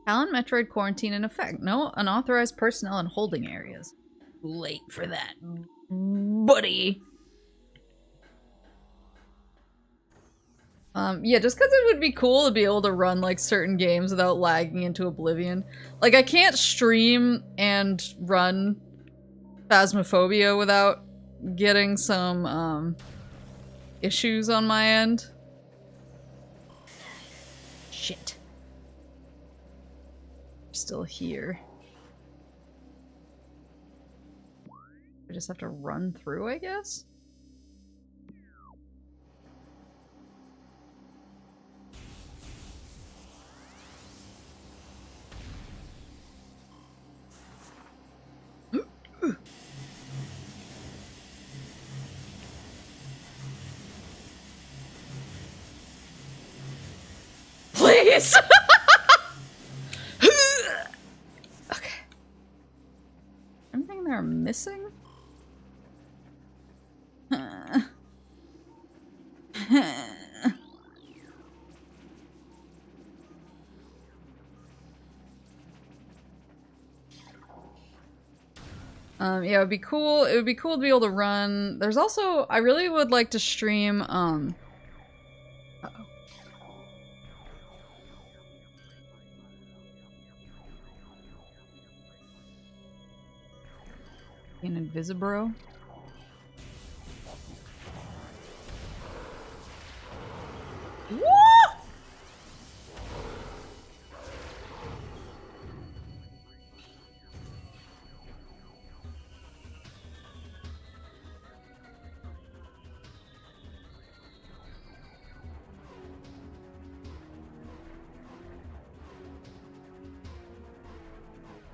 Talon Metroid quarantine in effect. No unauthorized personnel in holding areas. Late for that, buddy. Yeah, just because it would be cool to be able to run like certain games without lagging into oblivion. Like I can't stream and run Phasmophobia without getting some issues on my end. Shit. Still here. I just have to run through, I guess? Please! Okay. Anything there missing? Yeah, it would be cool. It would be cool to be able to run. There's also, I really would like to stream, uh-oh. An Invisibro. What?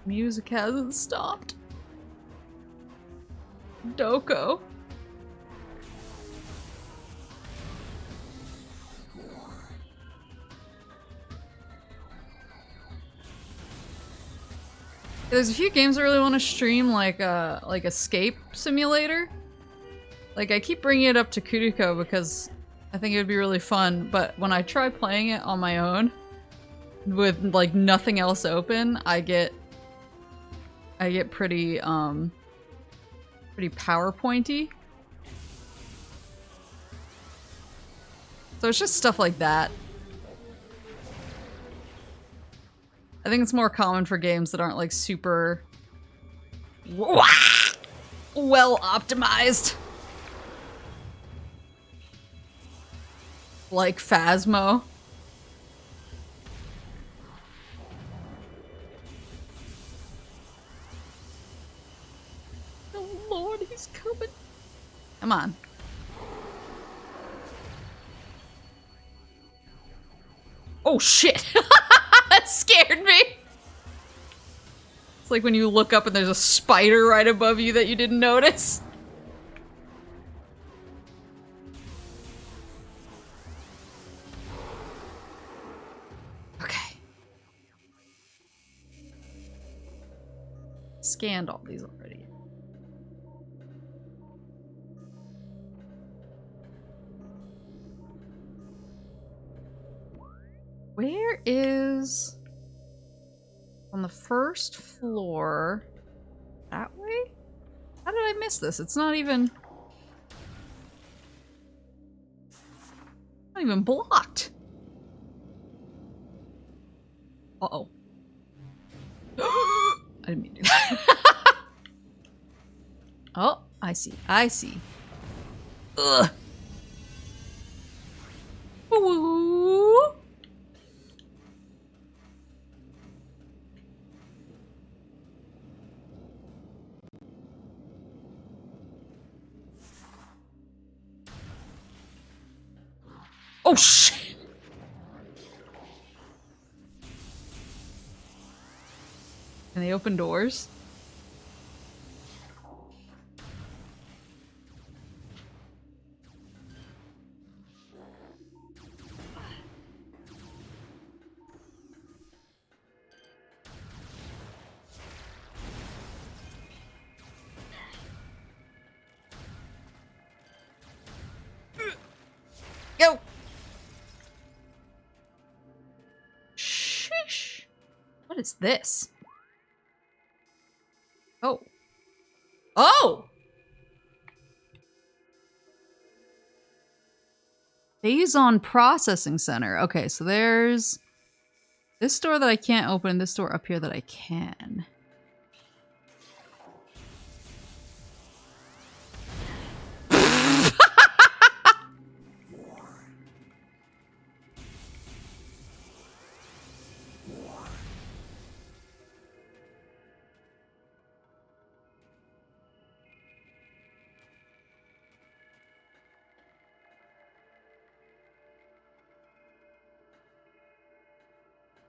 Music hasn't stopped. Doko. There's a few games I really want to stream, like Escape Simulator. Like I keep bringing it up to Kuriko because I think it would be really fun, but when I try playing it on my own with like nothing else open, I get pretty pretty PowerPointy. So it's just stuff like that. I think it's more common for games that aren't like super well optimized. Like Phasmo. Oh lord, he's coming. Come on. Oh shit! That scared me! It's like when you look up and there's a spider right above you that you didn't notice. Okay. scanned all these already. Where is... on the first floor? That way? How did I miss this? It's not even... not even blocked. Uh-oh. I didn't mean to do that. Oh, I see. I see. Ugh. Ooh. Oh, shit. Can they open doors? Go! Sheesh. What is this? Oh. Oh! Phazon Processing Center. Okay, so there's this door that I can't open, this door up here that I can.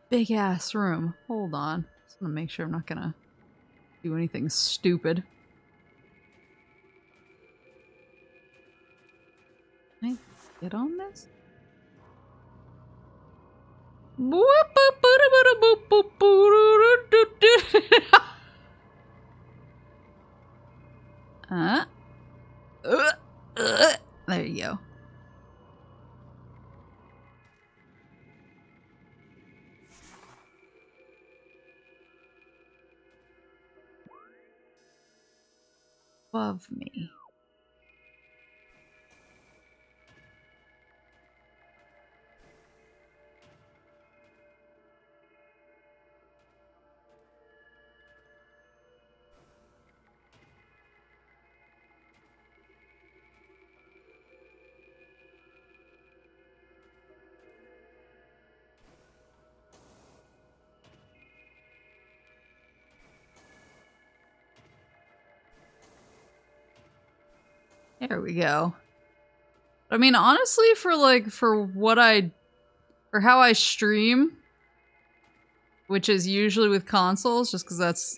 Big ass room. Hold on. Just want to make sure I'm not gonna do anything stupid. Can I get on this? There you go. Above me. There we go. I mean, honestly, for how I stream, which is usually with consoles, just because that's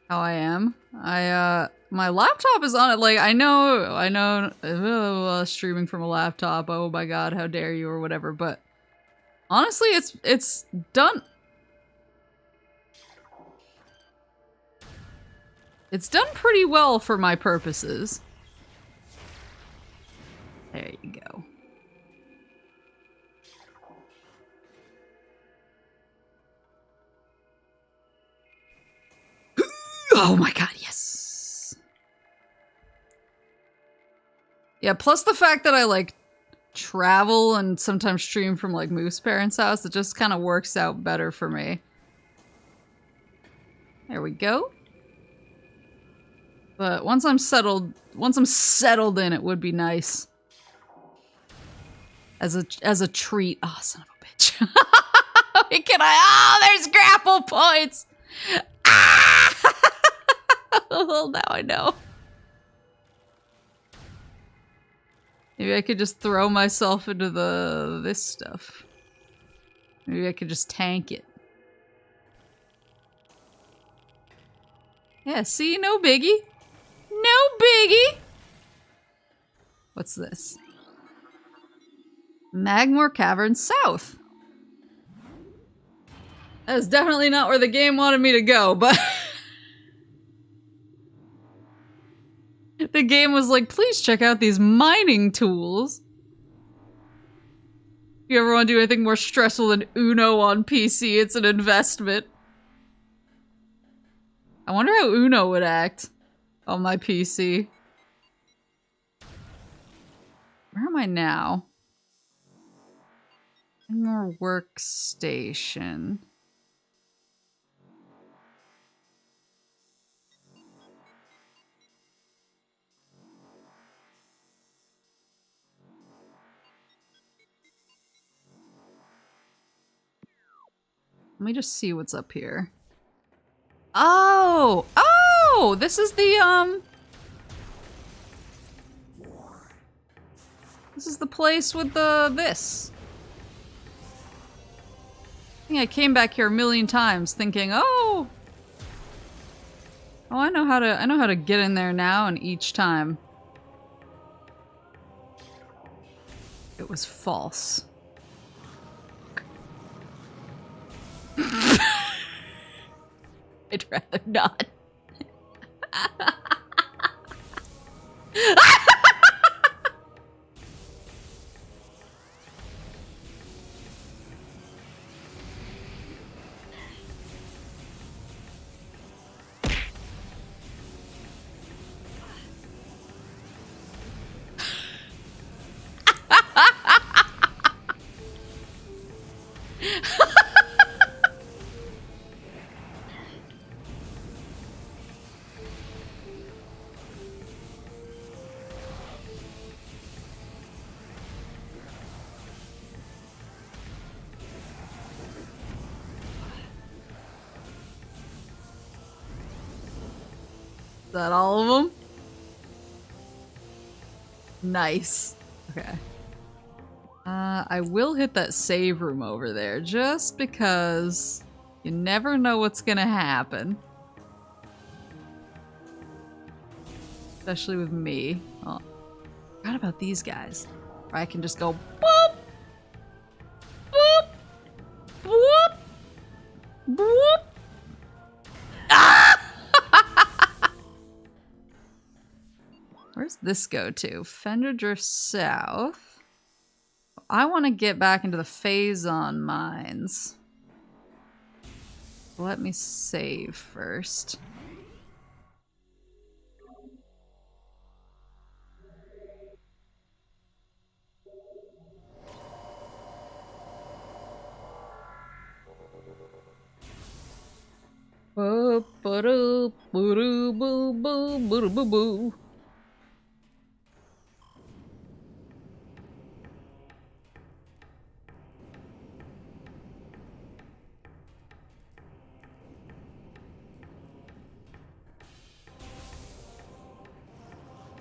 how I am. My laptop is on it. Like, I know, streaming from a laptop. Oh my god, how dare you, or whatever. But honestly, it's done. It's done pretty well for my purposes. There you go. Oh my god, yes! Yeah, plus the fact that I, like, travel and sometimes stream from, like, Moose Parents' house, it just kind of works out better for me. There we go. But once I'm settled in, it would be nice. As a treat. Oh, son of a bitch. Can I? Oh, there's grapple points! Ah! Well, now I know. Maybe I could just throw myself into this stuff. Maybe I could just tank it. Yeah, see? No biggie. No biggie! What's this? Magmore Cavern South. That is definitely not where the game wanted me to go, but The game was like, please check out these mining tools. If you ever want to do anything more stressful than Uno on PC, it's an investment. I wonder how Uno would act on my PC. Where am I now? More workstation. Let me just see what's up here. Oh! Oh! This is the, this is the place with this. I think I came back here a million times thinking, oh! Oh, I know how to get in there now, and each time it was false. I'd rather not. Is that all of them? Nice. Okay. I will hit that save room over there just because you never know what's gonna happen. Especially with me. Oh, forgot about these guys. Or I can just go boop, boop, boop, boop. Ah! Where's this go to? Fender Drift South. I want to get back into the Phazon mines. Let me save first. Boo, boo, boo, boo, boo, boo, boo, boo.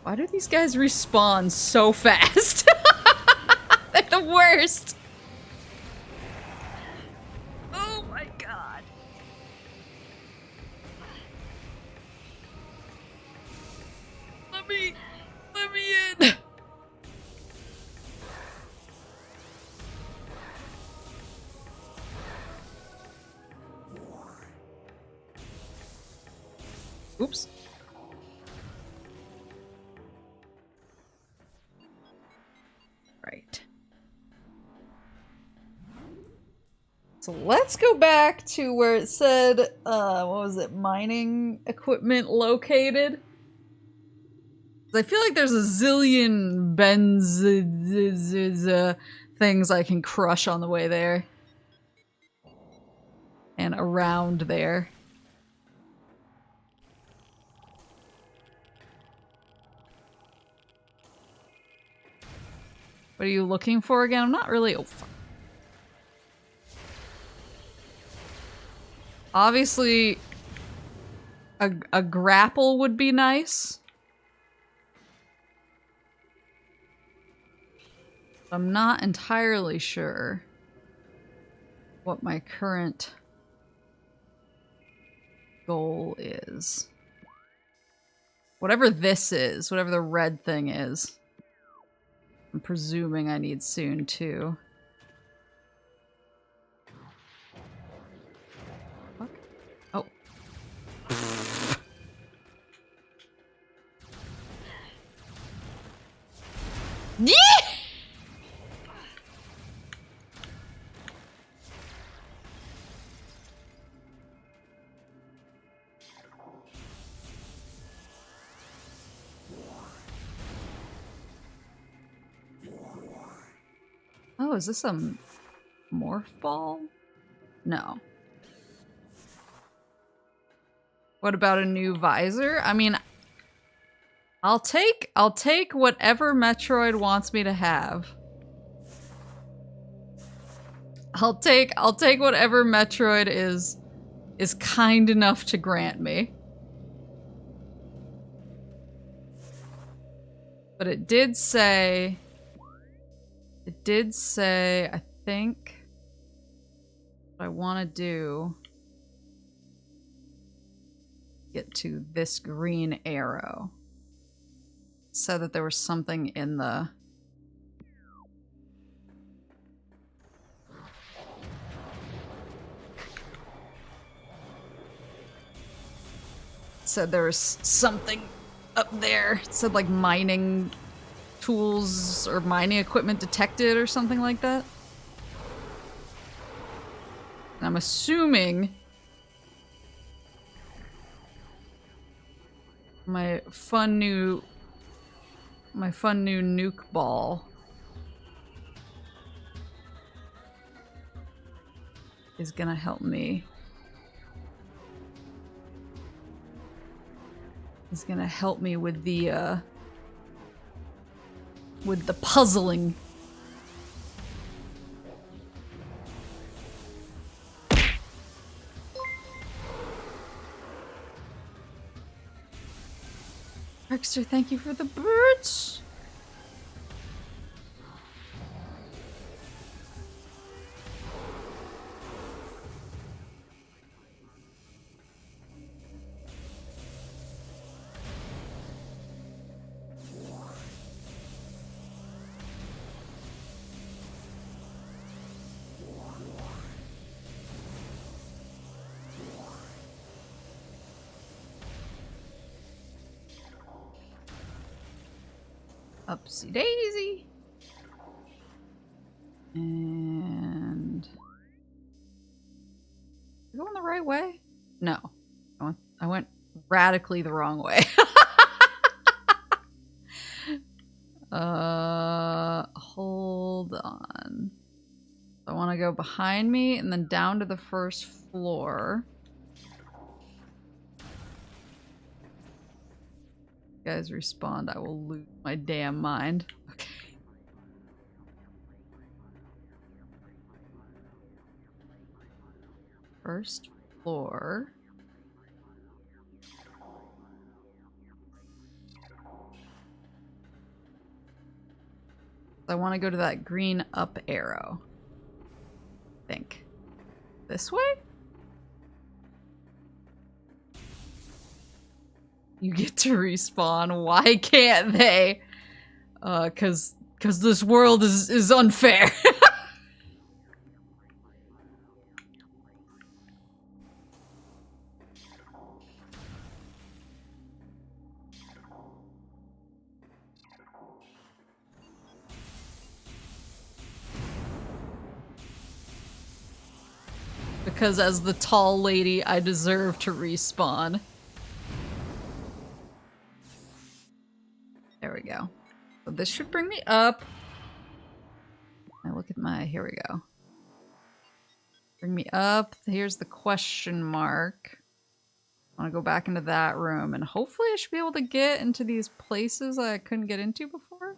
Why do these guys respawn so fast? They're the worst. Oh my god. Let me in. Oops. Right. So let's go back to where it said, what was it? Mining equipment located? I feel like there's a zillion things I can crush on the way there. And around there. What are you looking for again? I'm not really... Oh, fuck. Obviously, a grapple would be nice. I'm not entirely sure what my current goal is. Whatever this is, whatever the red thing is. I'm presuming I need soon, too. Fuck. Oh. Yeah! Oh, is this a morph ball? No. What about a new visor? I mean, I'll take whatever Metroid wants me to have. I'll take whatever Metroid is kind enough to grant me. But it did say, I think what I want to do, get to this green arrow. Said that there was something in the... Said there was something up there. It said like mining tools or mining equipment detected or something like that. And I'm assuming my fun new nuke ball is gonna help me. Is gonna help me with the puzzling. Arxter, thank you for the birds. Upsy daisy. And... Am I going the right way? No. I went radically the wrong way. Hold on. I want to go behind me and then down to the first floor. You guys respond, I will lose my damn mind. Okay. First floor. I want to go to that green up arrow. I think. This way? You get to respawn. Why can't they? Cause this world is unfair. Because as the tall lady, I deserve to respawn. There we go. So this should bring me up. I look at my... Here we go. Bring me up. Here's the question mark. I want to go back into that room. And hopefully I should be able to get into these places I couldn't get into before.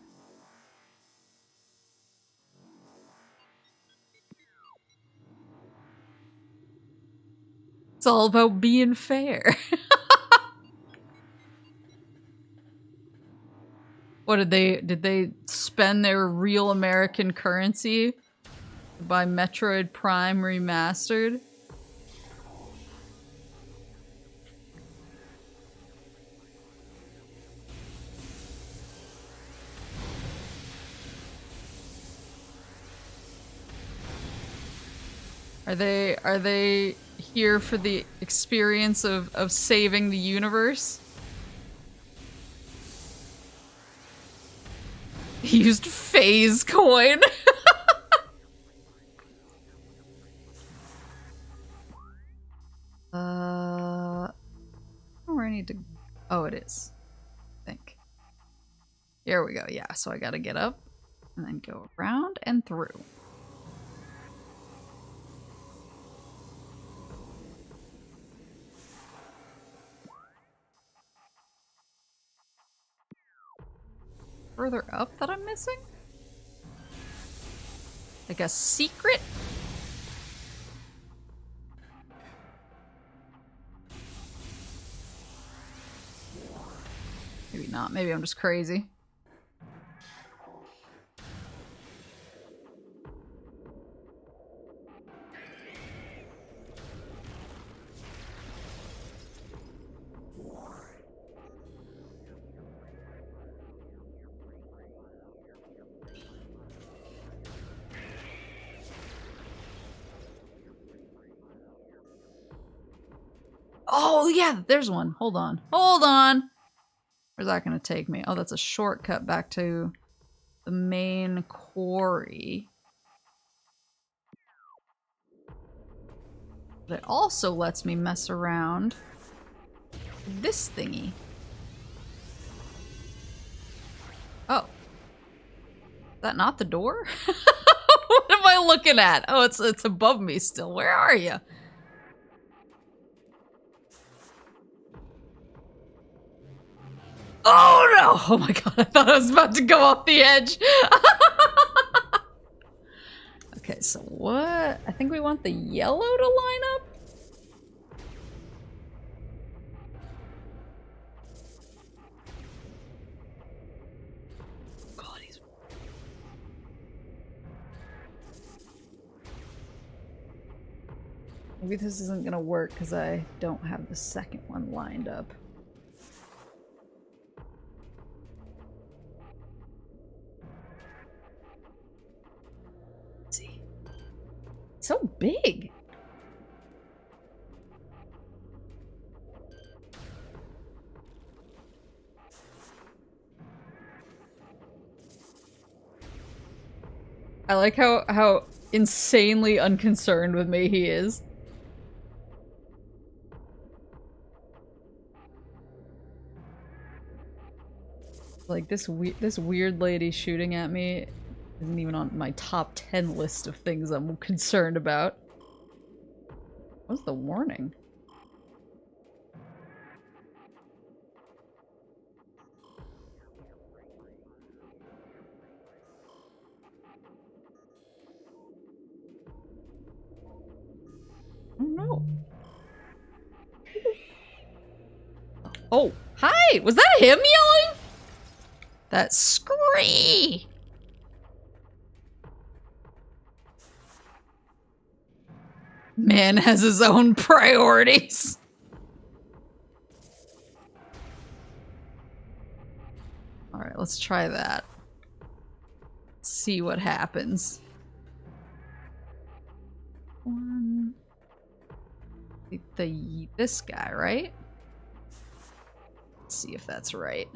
It's all about being fair. What did they spend their real American currency to buy Metroid Prime Remastered? Are they here for the experience of saving the universe? He used phase coin. Where I need to... Oh, it is. I think. Here we go. Yeah, so I gotta get up and then go around and through. Further up that I'm missing? Like a secret? Maybe not. Maybe I'm just crazy. Oh, yeah, there's one. Hold on. Hold on. Where's that going to take me? Oh, that's a shortcut back to the main quarry. But it also lets me mess around with this thingy. Oh. Is that not the door? What am I looking at? Oh, it's above me still. Where are you? Oh no! Oh my god, I thought I was about to go off the edge. Okay, so what? I think we want the yellow to line up? God, he's... Maybe this isn't gonna work because I don't have the second one lined up. So big. I like how insanely unconcerned with me he is. Like this weird lady shooting at me isn't even on my top 10 list of things I'm concerned about. What's the warning? Oh no. Oh, hi! Was that him yelling? That scream! Man has his own priorities. Alright, let's try that. See what happens. One... this guy, right? Let's see if that's right.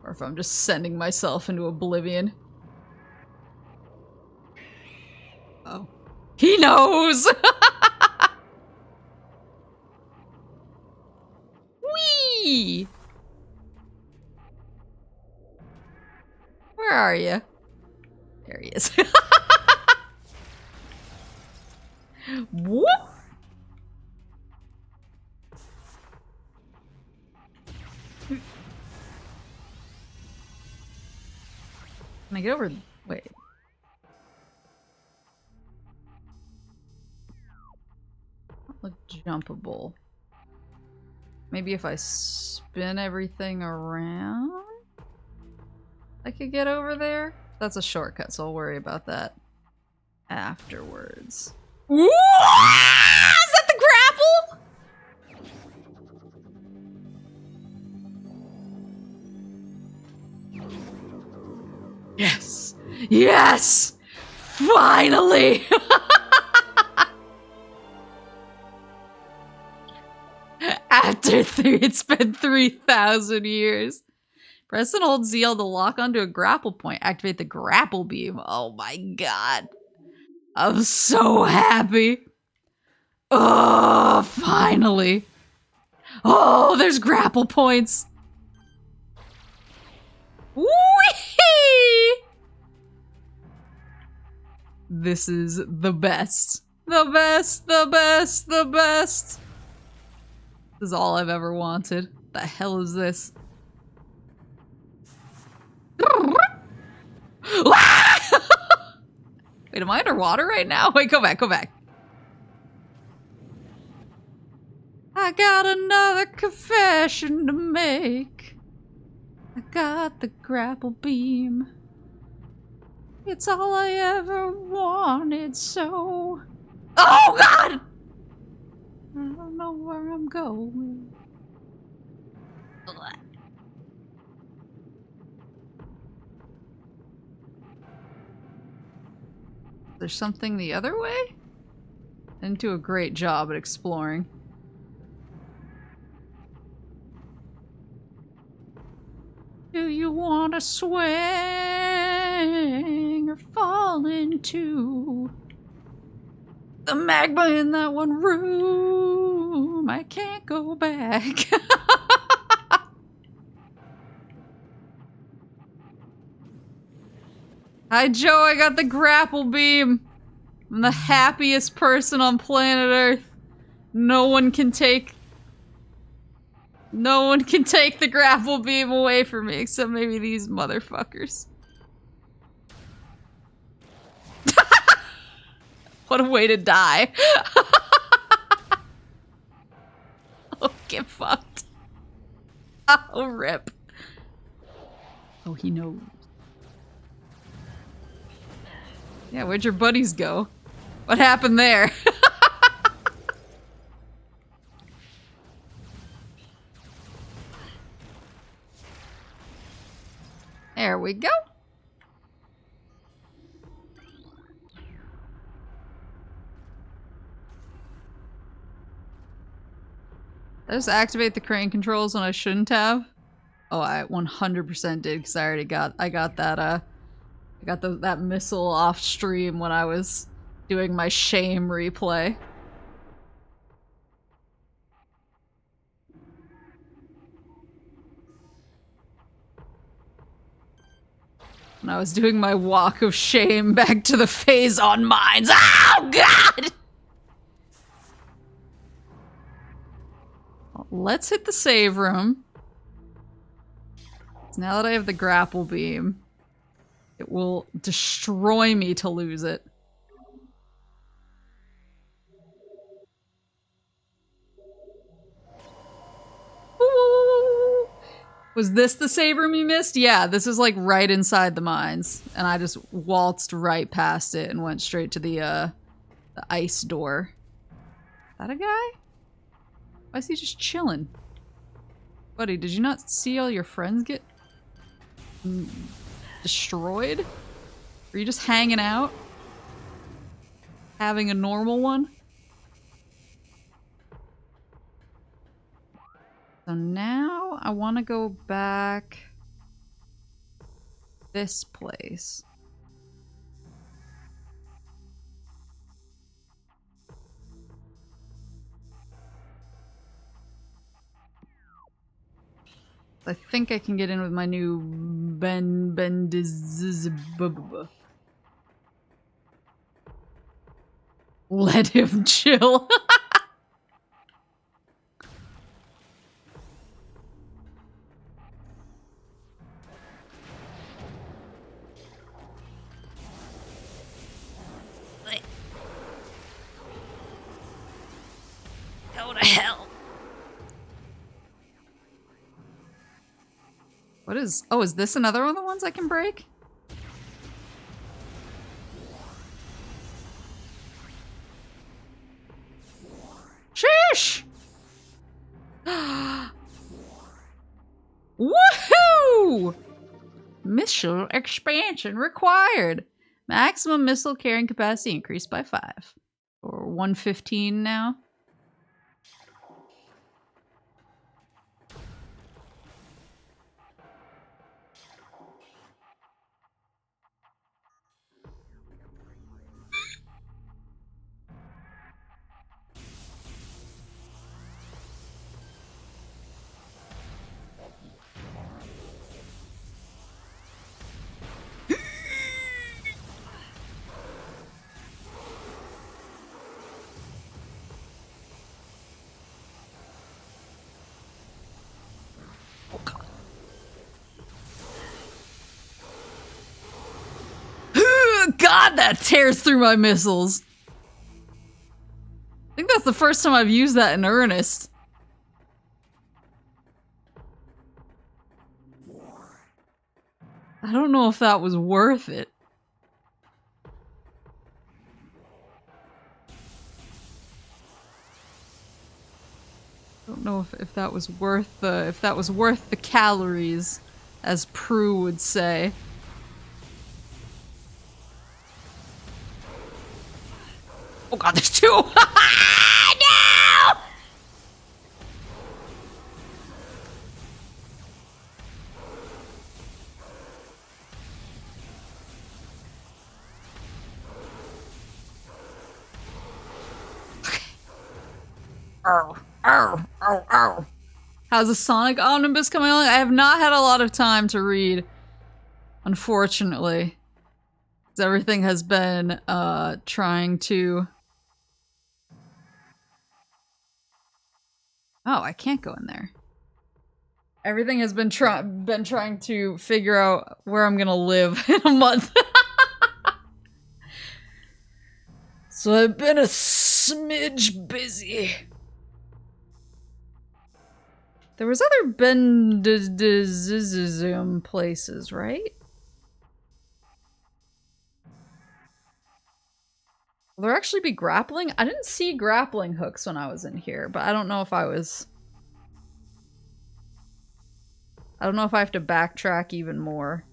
Or if I'm just sending myself into oblivion. Oh. He knows! Whee! Where are you? There he is. Whoop! Can I get over? Wait. Look jumpable. Maybe if I spin everything around, I could get over there? That's a shortcut, so I'll worry about that afterwards. Ooh! Is that the grapple? Yes! Yes! Finally! After it's been 3,000 years. Press and hold ZL to lock onto a grapple point. Activate the grapple beam. Oh my god. I'm so happy. Oh, finally. Oh, there's grapple points. Whee! This is the best. The best, the best, the best. This is all I've ever wanted. The hell is this? Wait, am I underwater right now? Wait, go back, go back. I got another confession to make. I got the grapple beam. It's all I ever wanted, so... Oh, God! I don't know where I'm going. There's something the other way? I didn't do a great job at exploring. Do you want to swing or fall into the magma in that one room? I can't go back. Hi, Joe. I got the grapple beam. I'm the happiest person on planet Earth. No one can take the grapple beam away from me, except maybe these motherfuckers. What a way to die. Oh, get fucked. Oh, rip. Oh, he knows. Yeah, where'd your buddies go? What happened there? There we go. Did I just activate the crane controls when I shouldn't have? Oh, I 100% did, because I already got that, that missile off stream when I was doing my shame replay. When I was doing my walk of shame back to the Phazon mines. Oh, God! Well, let's hit the save room. Now that I have the grapple beam, it will destroy me to lose it. Ooh. Was this the save room you missed? Yeah, this is like right inside the mines. And I just waltzed right past it and went straight to the ice door. Is that a guy? Why is he just chilling? Buddy, did you not see all your friends get destroyed? Were you just hanging out? Having a normal one? So now I want to go back this place. I think I can get in with my new Let him chill. Go to hell. What is... Oh, is this another one of the ones I can break? Sheesh! Woohoo! Missile expansion required. Maximum missile carrying capacity increased by 5. Or 115 now. god, that tears through my missiles! I think that's the first time I've used that in earnest. I don't know if that was worth it. I don't know if that was worth the calories, as Prue would say. Oh god, there's two! No! Oh, oh, oh, oh. How's the Sonic Omnibus coming along? I have not had a lot of time to read, unfortunately. Because everything has been, trying to... Oh, I can't go in there. Everything has been trying to figure out where I'm gonna live in a month. So I've been a smidge busy. There was other bendizism places, right? Will there actually be grappling? I didn't see grappling hooks when I was in here, but I don't know if I was... I don't know if I have to backtrack even more.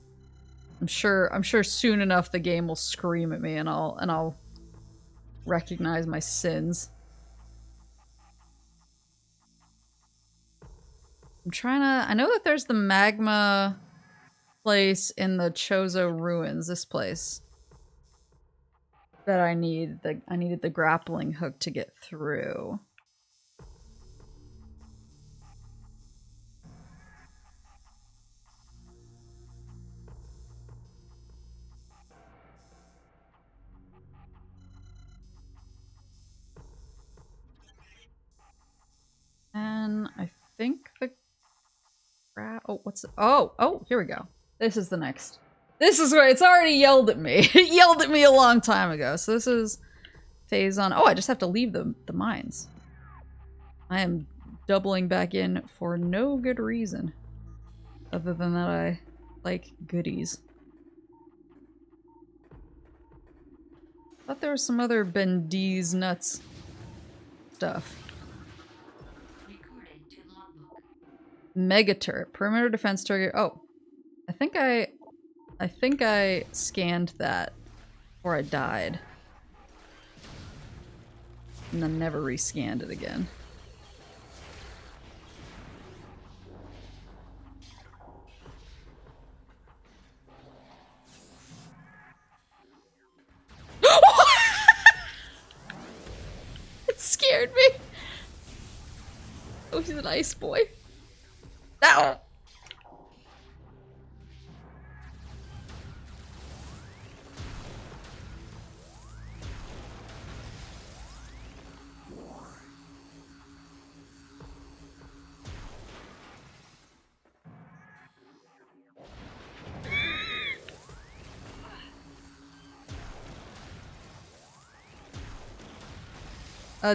I'm sure soon enough the game will scream at me and I'll recognize my sins. I'm trying to... I know that there's the magma place in the Chozo ruins, this place. That I needed the grappling hook to get through. And I think the... Oh, what's... Oh, here we go. This is the next. This is where it's already yelled at me. It yelled at me a long time ago. So this is Phazon. Oh, I just have to leave the mines. I am doubling back in for no good reason. Other than that I like goodies. Thought there was some other Bendee's nuts stuff. Mega turret. Perimeter defense target. Oh. I think I scanned that before I died. And then never rescanned it again. It scared me. Oh, he's an ice boy. No!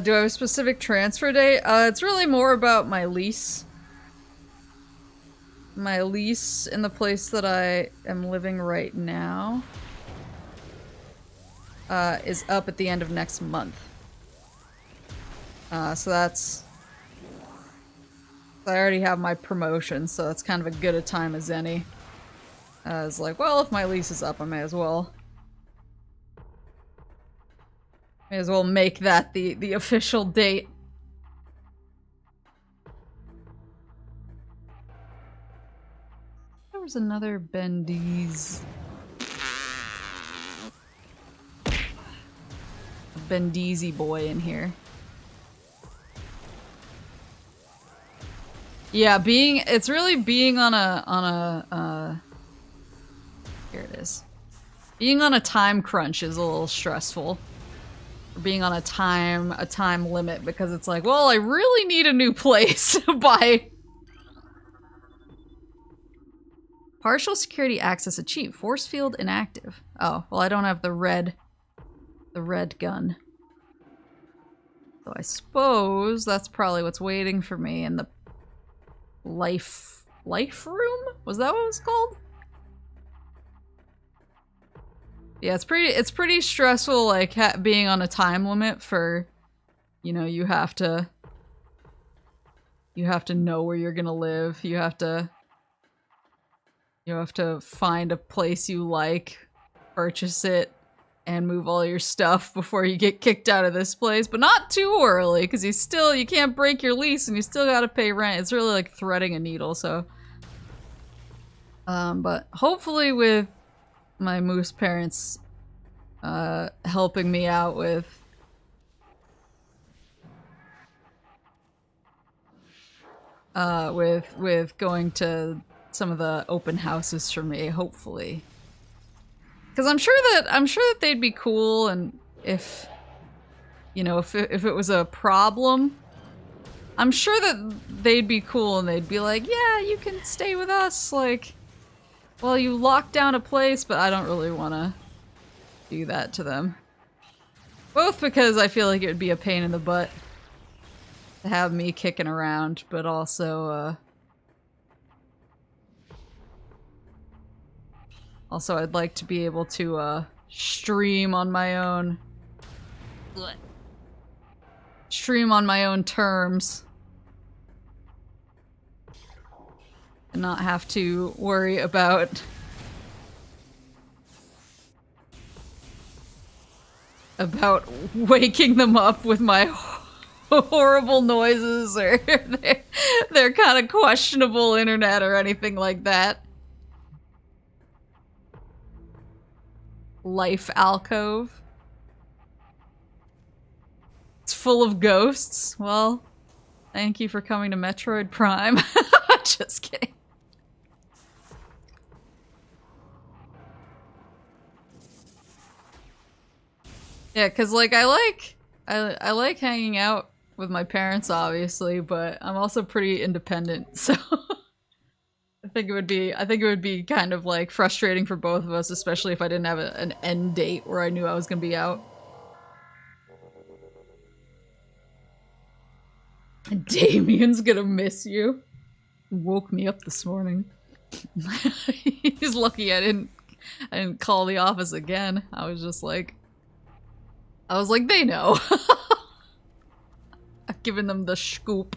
Do I have a specific transfer date? It's really more about my lease. My lease in the place that I am living right now is up at the end of next month. So that's... I already have my promotion, so that's kind of a good a time as any. I was like, well, if my lease is up, I may as well... May as well make that the official date. There was another Bendee's... A Bendeezy boy in here. Yeah, it's really being on a here it is. Being on a time crunch is a little stressful. Being on a time limit, because it's like, well, I really need a new place by Partial security access achieved. Force field inactive. Oh, well I don't have the red gun. So I suppose that's probably what's waiting for me in the life room? Was that what it was called? Yeah, it's pretty stressful, like being on a time limit for, you know, you have to know where you're gonna live. You have to find a place you like, purchase it, and move all your stuff before you get kicked out of this place. But not too early, because you can't break your lease and you still gotta pay rent. It's really like threading a needle, so. But hopefully with my moose parents helping me out with going to some of the open houses for me, hopefully. Because I'm sure that they'd be cool, and if, you know, if it was a problem, I'm sure that they'd be cool and they'd be like, yeah, you can stay with us, like, well, you locked down a place, but I don't really want to do that to them. Both because I feel like it would be a pain in the butt to have me kicking around, but also, I'd like to be able to, stream on my own. Stream on my own terms. And not have to worry about waking them up with my horrible noises or their kind of questionable internet or anything like that. Life alcove. It's full of ghosts. Well, thank you for coming to Metroid Prime. Just kidding. Yeah, cause like I like hanging out with my parents, obviously, but I'm also pretty independent, so I think it would be kind of like frustrating for both of us, especially if I didn't have an end date where I knew I was gonna be out. Damien's gonna miss you. Woke me up this morning. He's lucky I didn't call the office again. I was like, they know. I've given them the scoop.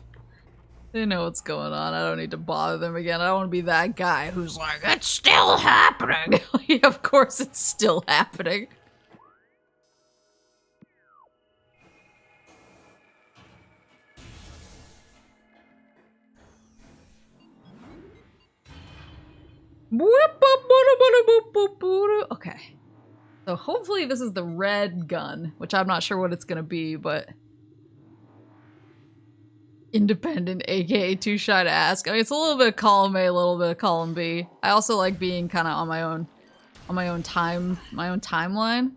They know what's going on. I don't need to bother them again. I don't want to be that guy who's like, it's still happening. Yeah, of course it's still happening. Okay. So hopefully this is the red gun, which I'm not sure what it's gonna be, but independent, aka too shy to ask. I mean, it's a little bit of column A, a little bit of column B. I also like being kind of on my own timeline.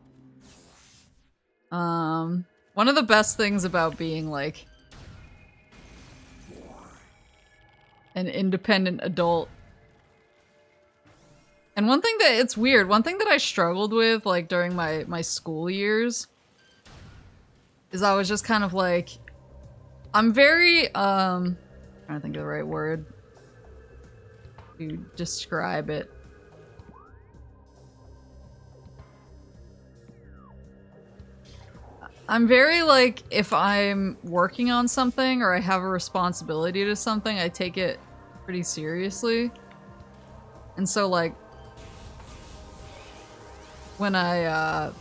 One of the best things about being like an independent adult, and one thing that it's weird, one thing that I struggled with like during my school years is I was just kind of like, I'm very trying to think of the right word to describe it. I'm very like, if I'm working on something or I have a responsibility to something, I take it pretty seriously. And so like when I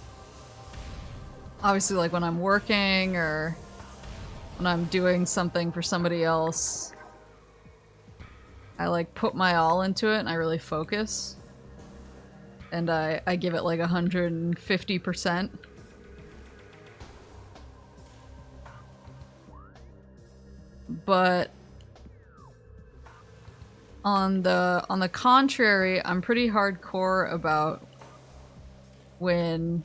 obviously like when I'm working or when I'm doing something for somebody else, I like put my all into it and I really focus. And I give it like 150%. But on the contrary, I'm pretty hardcore about when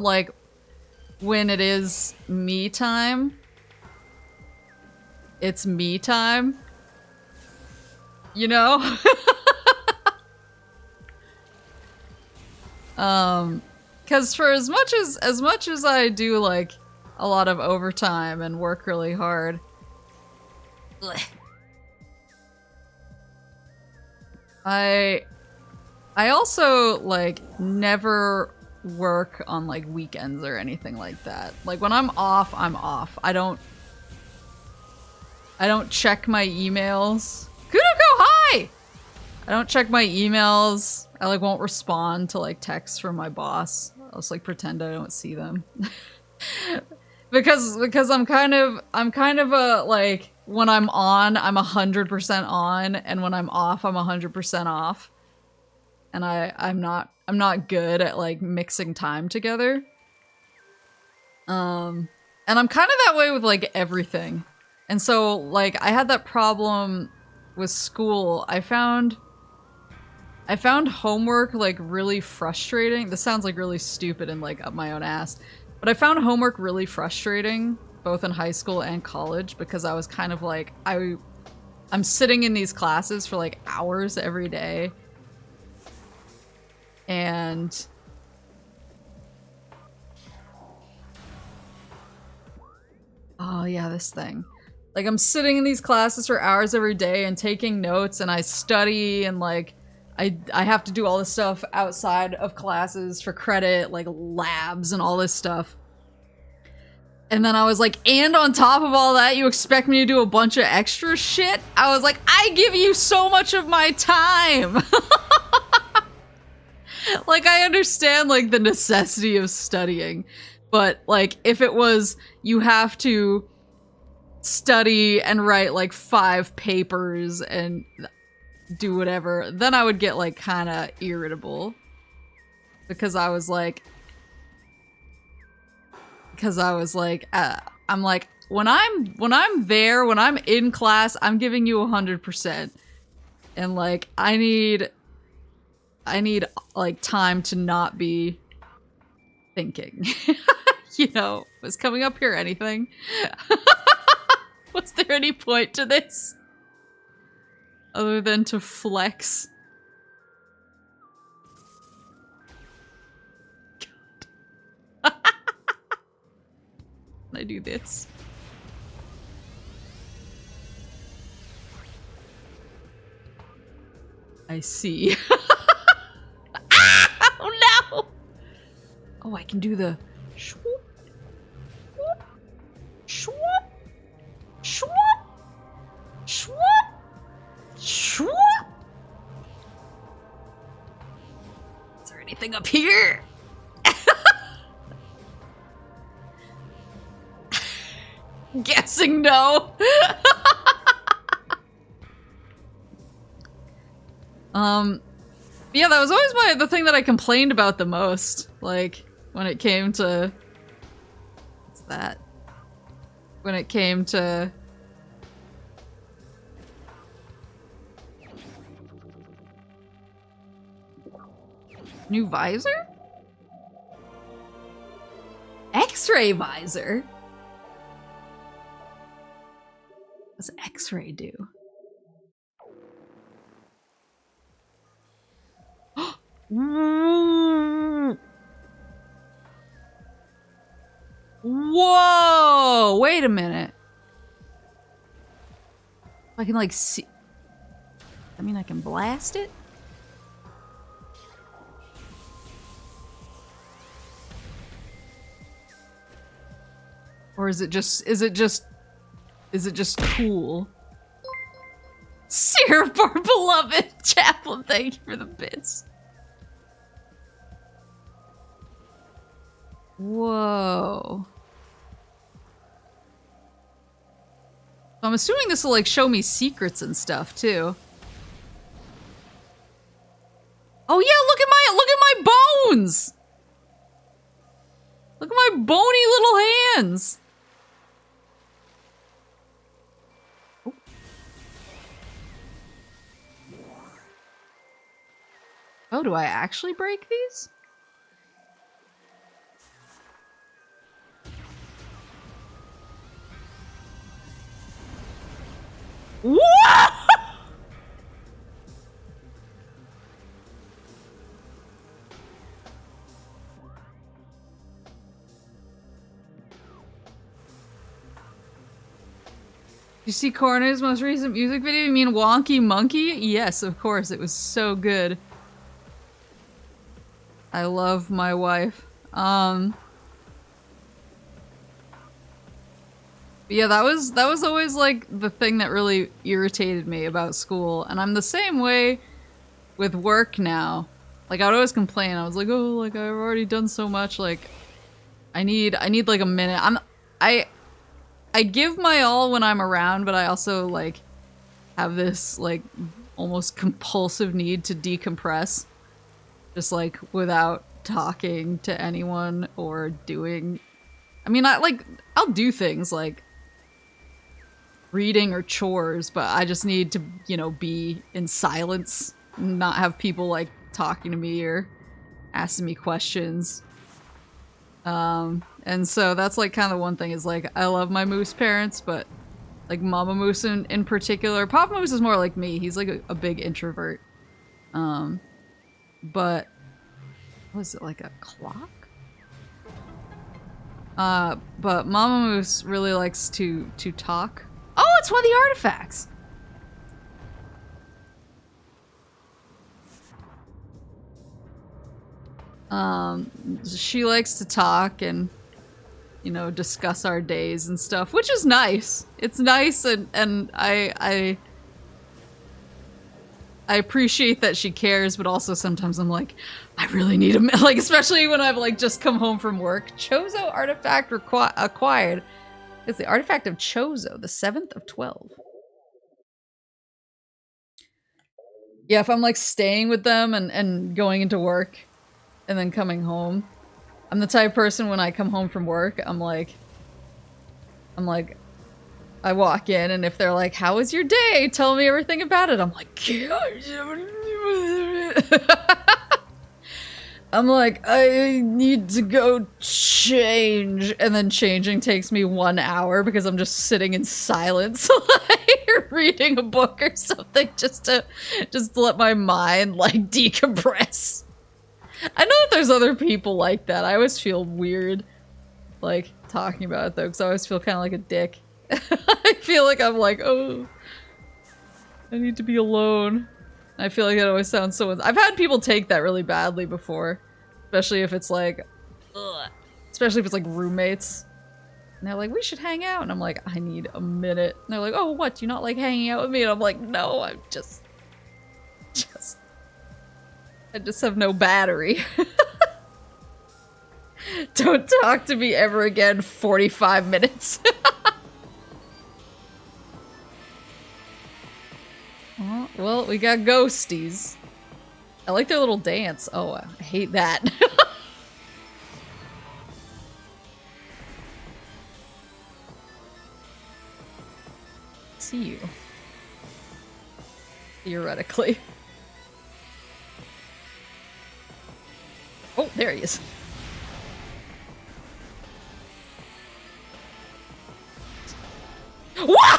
like when it is me time, it's me time. You know? Cause for as much as I do like a lot of overtime and work really hard, I also like never work on like weekends or anything like that. Like when I'm off, I'm off. I don't check my emails. Kudo, hi! I don't check my emails. I like won't respond to like texts from my boss. I'll just like pretend I don't see them. because I'm kind of a like when I'm on, I'm 100% on, and when I'm off, I'm 100% off. And I'm not good at like mixing time together. And I'm kind of that way with like everything. And so like I had that problem with school. I found homework like really frustrating. This sounds like really stupid and like up my own ass. But I found homework really frustrating both in high school and college because I was kind of like I'm sitting in these classes for like hours every day. And oh yeah, this thing. Like I'm sitting in these classes for hours every day and taking notes, and I study, and like I have to do all this stuff outside of classes for credit, like labs and all this stuff. And then I was like, and on top of all that, you expect me to do a bunch of extra shit? I was like, I give you so much of my time. Like I understand like the necessity of studying, but like if it was you have to study and write like 5 papers and do whatever, then I would get like kind of irritable because I was like I'm like when I'm there, when I'm in class, I'm giving you 100%, and like I need like time to not be thinking. You know, was coming up here anything? Was there any point to this? Other than to flex? God. Can I do this? I see. Ah! Oh no! Oh, I can do the swoop, swoop, swoop, swoop, swoop. Is there anything up here? Guessing no. Yeah, that was always the thing that I complained about the most. Like, when it came to... What's that? When it came to... New visor? X-ray visor? What's X-ray do? Whoa! Wait a minute. I can like see... I mean, I can blast it? Or is it just cool? Syrup, our beloved chaplain, thank you for the bits. Whoa. I'm assuming this will like show me secrets and stuff too. Oh yeah, look at my bones! Look at my bony little hands! Oh. Oh, do I actually break these? You see Corner's most recent music video? You mean Wonky Monkey? Yes, of course. It was so good. I love my wife. Yeah, that was always like the thing that really irritated me about school, and I'm the same way with work now. Like I would always complain. I was like, "Oh, like I've already done so much. Like I need like a minute." I give my all when I'm around, but I also like have this like almost compulsive need to decompress, just like without talking to anyone or doing. I mean, I'll do things like reading or chores, but I just need to, you know, be in silence, not have people like talking to me or asking me questions. And so that's like kind of one thing is like I love my moose parents, but like Mama Moose in particular. Papa Moose is more like me. He's like a big introvert. But was it like a clock? But Mama Moose really likes to talk. Oh, it's one of the artifacts! She likes to talk and, you know, discuss our days and stuff, which is nice. It's nice and I appreciate that she cares, but also sometimes I'm like, I really need a minute, like, especially when I've like just come home from work. Chozo artifact acquired. It's the artifact of Chozo, the 7th of 12. Yeah, if I'm like staying with them and going into work and then coming home, I'm the type of person when I come home from work, I'm like, I walk in and if they're like, how was your day? Tell me everything about it. I'm like, I'm like, I need to go change. And then changing takes me 1 hour because I'm just sitting in silence, like reading a book or something just to let my mind like decompress. I know that there's other people like that. I always feel weird like talking about it though, because I always feel kind of like a dick. I feel like I'm like, oh, I need to be alone. I feel like it always sounds so. I've had people take that really badly before, especially if it's like, ugh. Especially if it's like roommates. And they're like, we should hang out. And I'm like, I need a minute. And they're like, oh, what? Do you not like hanging out with me? And I'm like, no, I'm just I just have no battery. Don't talk to me ever again. 45 minutes. Oh, well, we got ghosties. I like their little dance. Oh, I hate that. See you. Theoretically. Oh, there he is. Wow!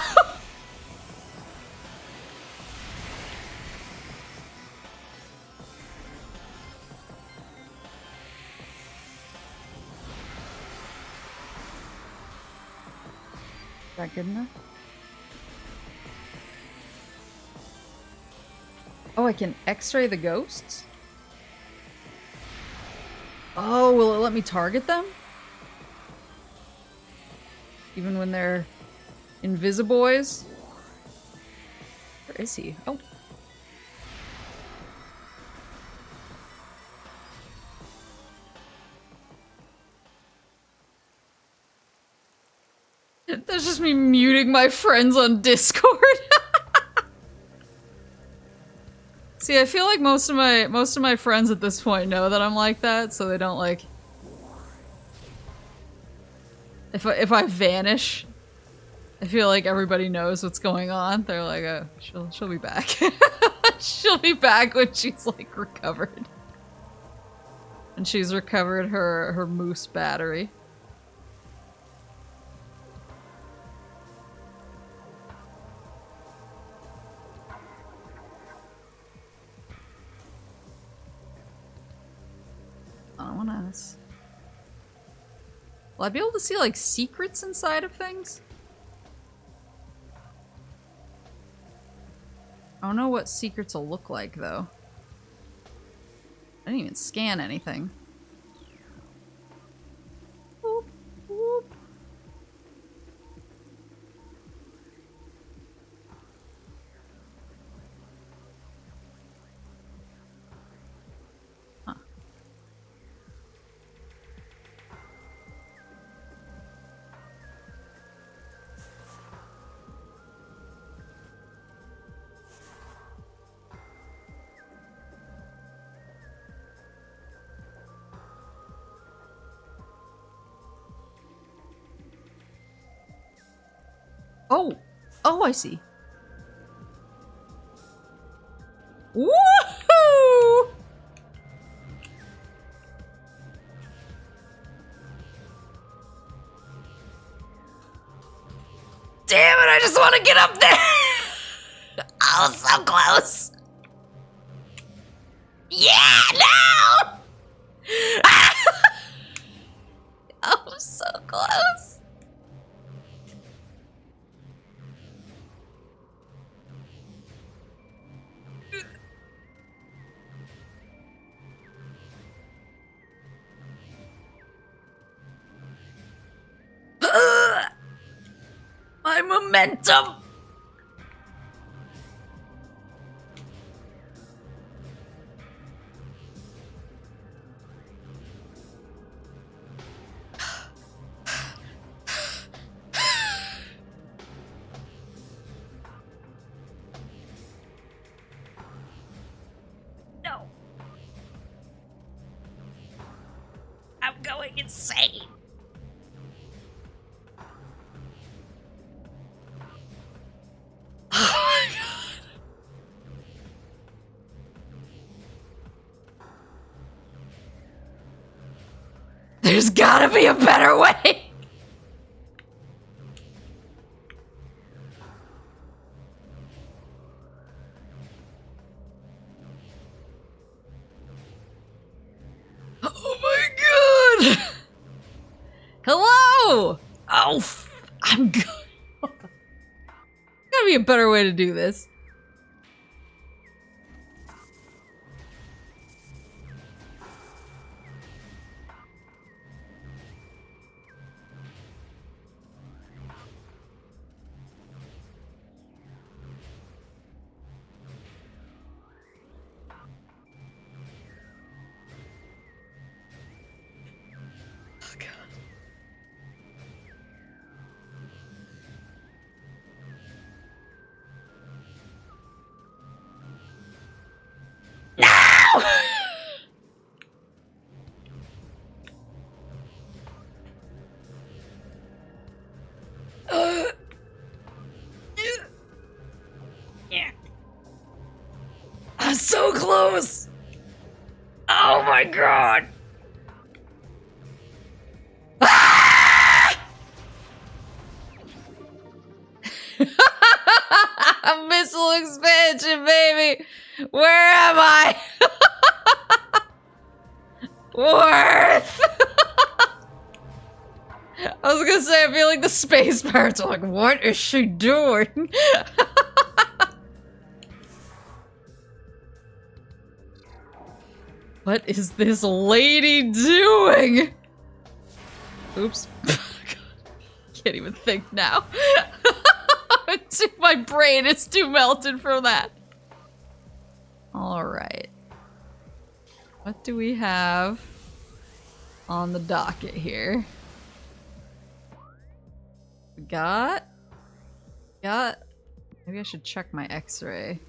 Is that good enough? Oh, I can x-ray the ghosts? Oh, will it let me target them? Even when they're invisiboys? Where is he? Oh. That's just me muting my friends on Discord. See, I feel like most of my friends at this point know that I'm like that, so they don't like. If I vanish, I feel like everybody knows what's going on. They're like, oh, she'll be back. She'll be back when she's like recovered. And she's recovered her moose battery. I don't wanna. Will I be able to see like secrets inside of things? I don't know what secrets will look like, though. I didn't even scan anything. Boop, boop. Huh. Oh! Oh, I see. Woohoo! Damn it, I just want to get up there! Oh, so close! Yeah, no! Oh, so close! My momentum! No. I'm going insane. Oh my god. There's gotta be a better way. Oh my god. Hello. Oh, I'm good. Gotta be a better way to do this. Oh god. No! Yeah. I'm so close. Oh my god. Ah! Missile expansion, baby. Where am I? Worth. I was gonna say, I feel like the space pirates are like, what is she doing? What is this lady doing? Oops. God. Can't even think now. My brain is too melted from that. Alright. What do we have on the docket here? We got... Maybe I should check my x-ray.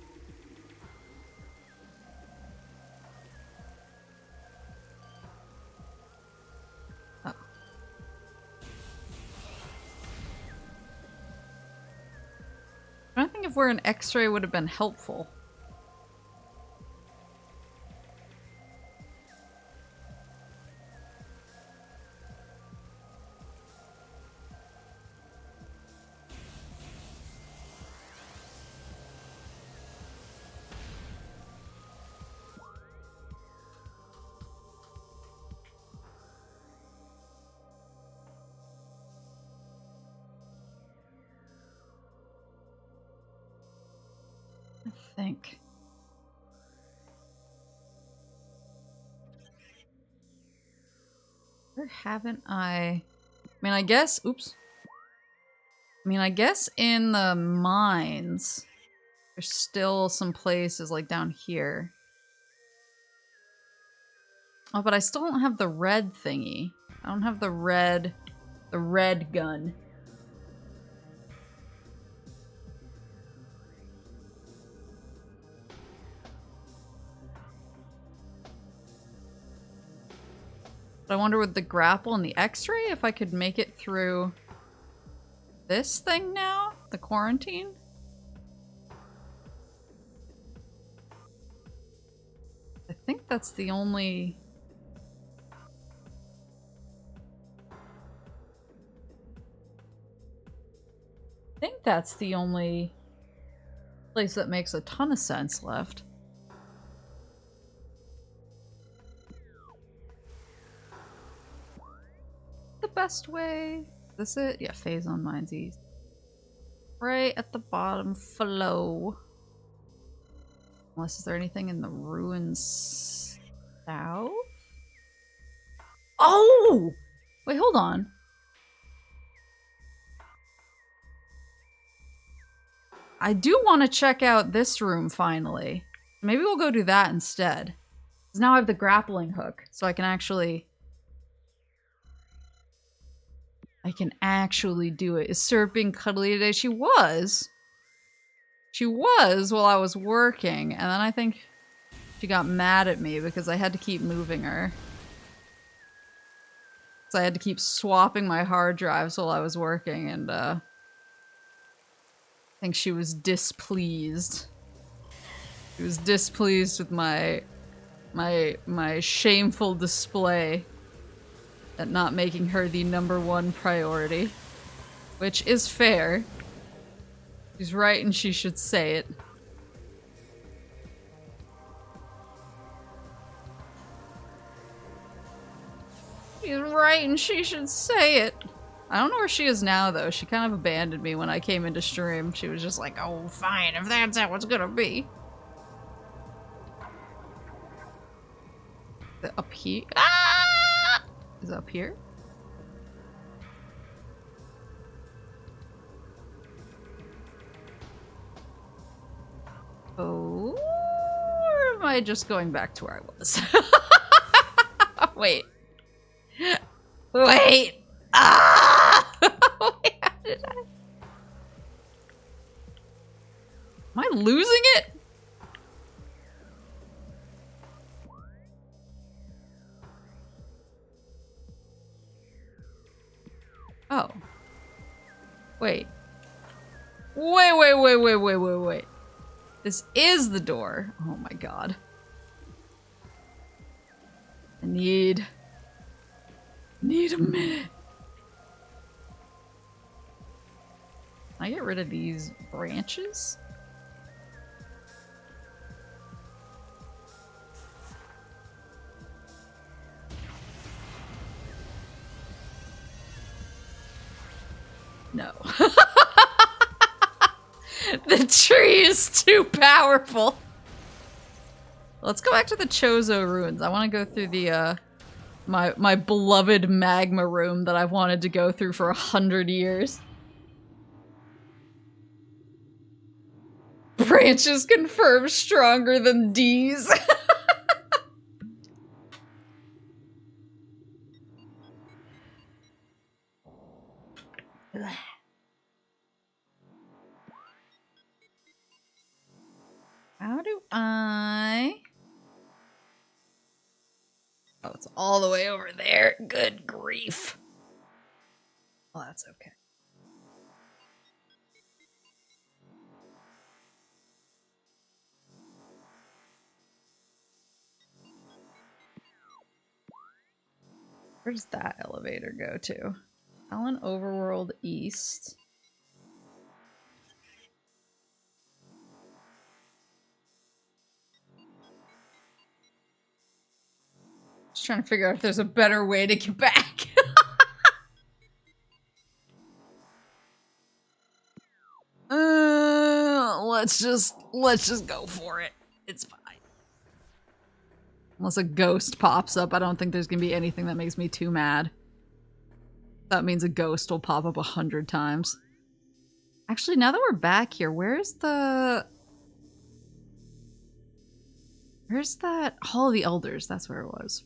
Oh. I don't think if we're an x-ray would have been helpful. I think. Where haven't I mean, I guess, oops. I mean, I guess in the mines, there's still some places like down here. Oh, but I still don't have the red thingy. I don't have the red gun. But I wonder with the grapple and the x-ray if I could make it through this thing now? The quarantine? I think that's the only... I think that's the only place that makes a ton of sense left. The best way? Is this it? Yeah, Phazon Mines East. Right at the bottom flow. Unless is there anything in the ruins south? Oh! Wait, hold on. I do want to check out this room finally. Maybe we'll go do that instead. Because now I have the grappling hook, so I can actually do it. Is Syrup being cuddly today? She was. She was while I was working, and then I think she got mad at me because I had to keep moving her. So I had to keep swapping my hard drives while I was working, and I think she was displeased. She was displeased with my shameful display at not making her the #1 priority. Which is fair. She's right and she should say it. She's right and she should say it. I don't know where she is now, though. She kind of abandoned me when I came into stream. She was just like, oh, fine, if that's how it's gonna be. Is it up here? Ah! Is it up here? Oh, or am I just going back to where I was? Wait. Wait! Ah! Wait, how did I? Am I losing it? Oh. Wait. Wait. This is the door. Oh my god. I need a minute. Can I get rid of these branches? No. The tree is too powerful. Let's go back to the Chozo ruins. I want to go through the my beloved magma room that I've wanted to go through for 100 years. Branches confirmed stronger than D's. How do I... Oh, it's all the way over there. Good grief. Well, that's okay. Where does that elevator go to? Allen Overworld East. Just trying to figure out if there's a better way to get back. let's just go for it. It's fine. Unless a ghost pops up, I don't think there's gonna be anything that makes me too mad. That means a ghost will pop up 100 times. Actually, now that we're back here, where's that Hall of the Elders? That's where it was.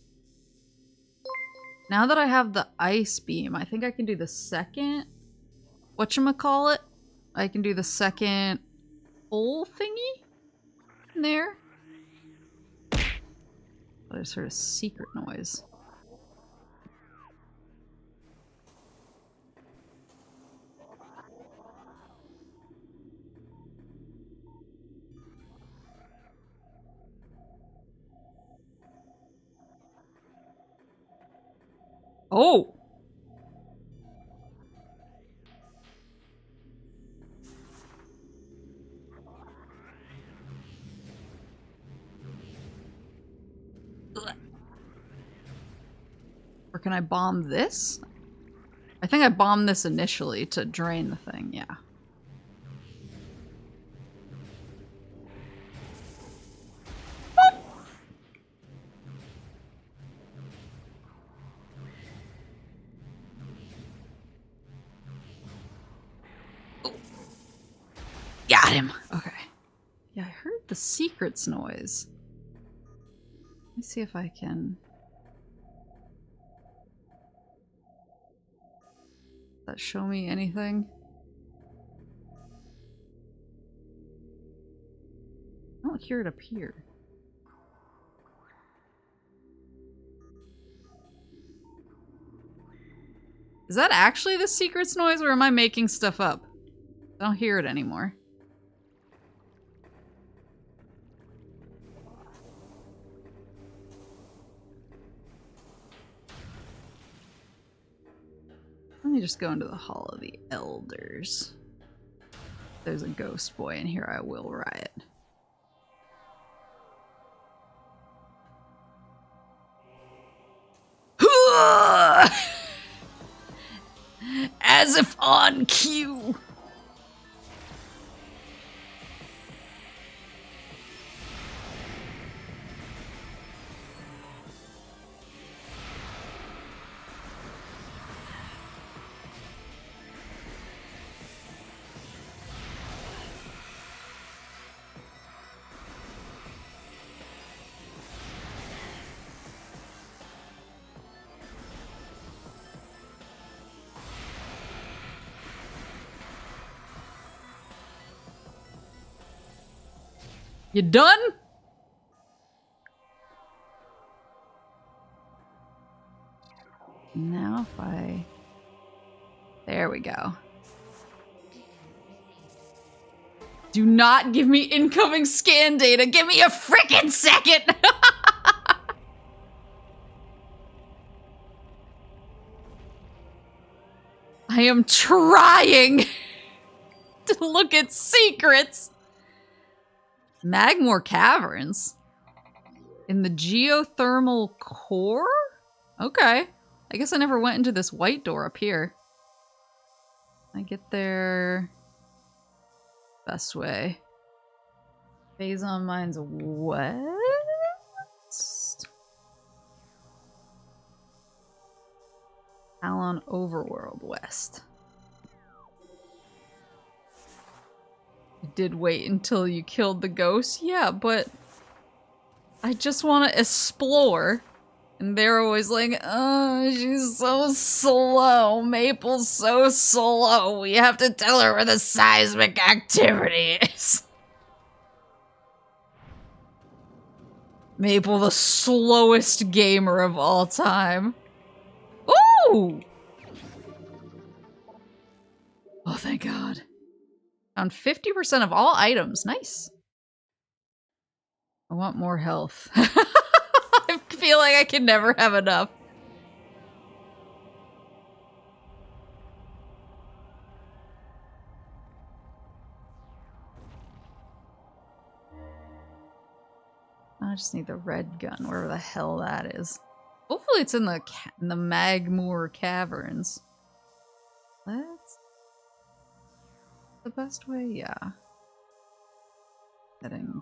Now that I have the ice beam, I think I can do the second... whatchamacallit? I can do the second hole thingy in there. There's sort of secret noise. Oh! Or can I bomb this? I think I bombed this initially to drain the thing, yeah. Got him! Okay. Yeah, I heard the secrets noise. Let me see if I can... Does that show me anything? I don't hear it appear. Is that actually the secrets noise, or am I making stuff up? I don't hear it anymore. Let me just go into the Hall of the Elders. If there's a ghost boy in here, I will riot. As if on cue. You done? Now if I... There we go. Do not give me incoming scan data. Give me a frickin' second! I am trying to look at secrets. Magmore Caverns? In the geothermal core? Okay. I guess I never went into this white door up here. I get there... best way. Phazon Mines west? Alon Overworld west. You did wait until you killed the ghost? Yeah, but... I just want to explore. And they're always like, oh, she's so slow. Maple's so slow. We have to tell her where the seismic activity is. Maple, the slowest gamer of all time. Ooh! Oh, thank God. Found 50% of all items. Nice. I want more health. I feel like I can never have enough. I just need the red gun, wherever the hell that is. Hopefully it's in the Magmore Caverns. That's the best way, yeah. Heading.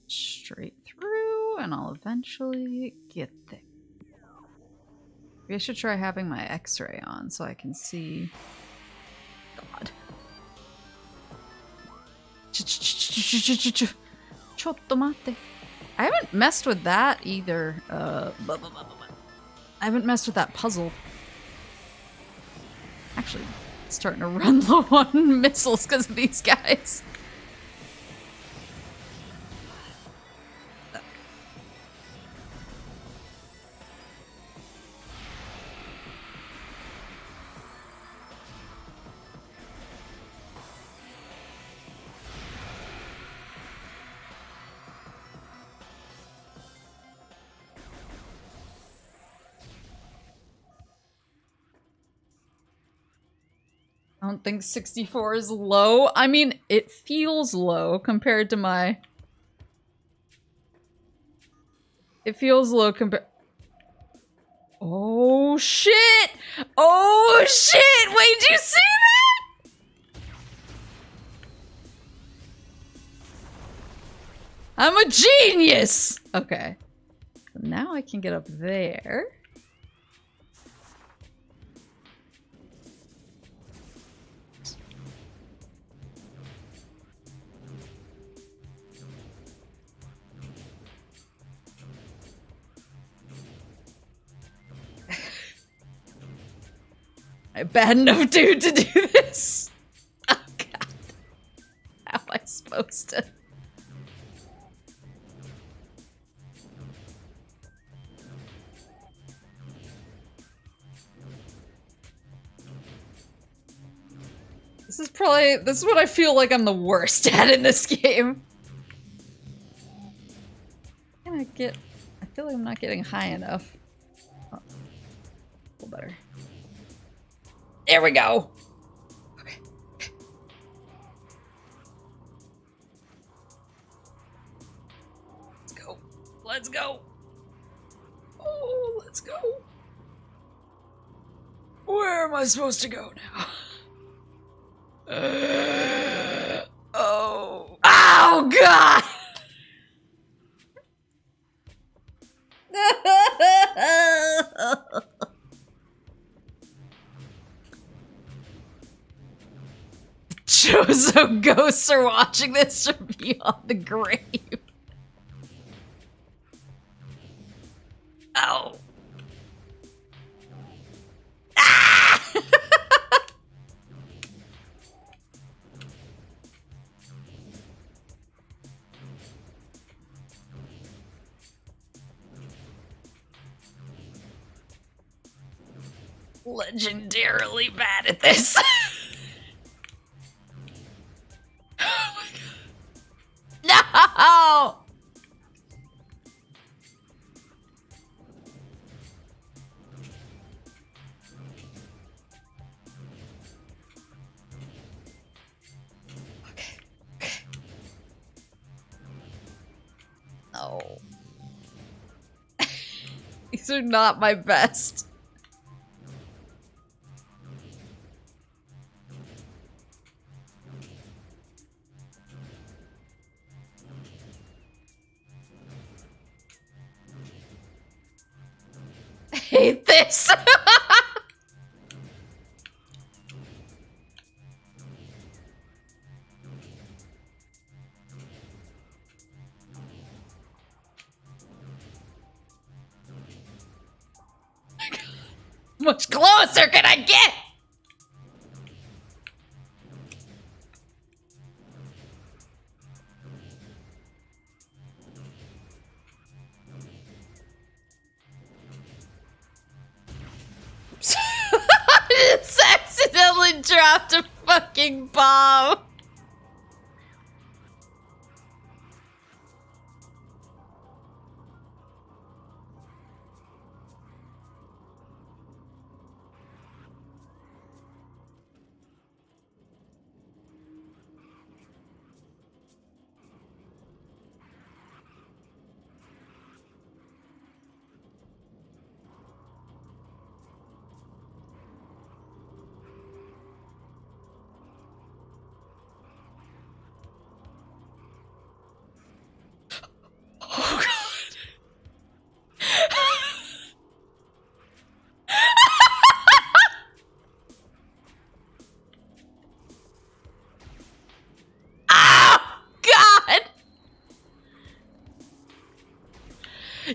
Straight through, and I'll eventually get there. Maybe I should try having my X-ray on so I can see. God. Chotto mate. I haven't messed with that either. I haven't messed with that puzzle. Actually, it's starting to run low on missiles because of these guys. I don't think 64 is low. I mean, it feels low compared to my... It feels low compared... Oh, shit! Oh, shit! Wait, did you see that? I'm a genius! Okay. So now I can get up there. I'm bad enough dude to do this. Oh god. How am I supposed to? This is what I feel like I'm the worst at in this game. I feel like I'm not getting high enough. Oh, a little better. There we go. Okay. Let's go. Let's go. Oh, let's go. Where am I supposed to go now? Oh. Oh, God! Chozo ghosts are watching this from beyond the grave. Ow. Ah! Legendarily bad at this. Oh my god. No! Okay. No. These are not my best. I hate this. Much closer can I get? Oops. I just accidentally dropped a fucking bomb.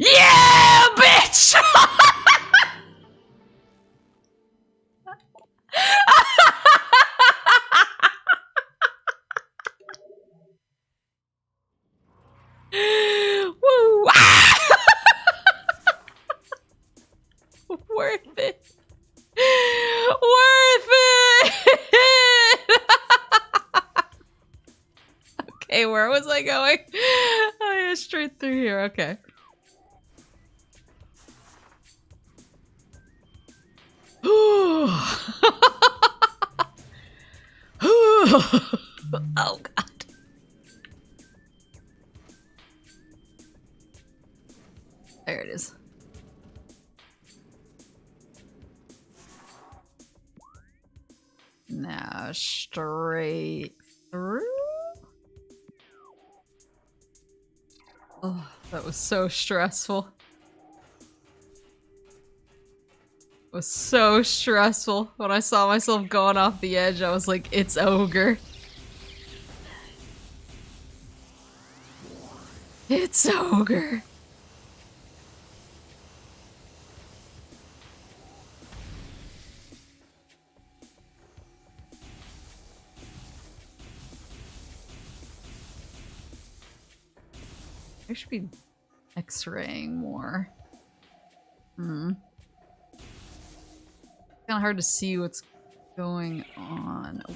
Yeah, bitch! Woo! Worth it. Worth it! Okay, where was I going? Oh yeah, straight through here, okay. Oh god. There it is. Now straight through. Oh, that was so stressful. It was so stressful. When I saw myself going off the edge, I was like, it's ogre. It's ogre. I should be X-raying more. Kind of hard to see what's going on. Oh.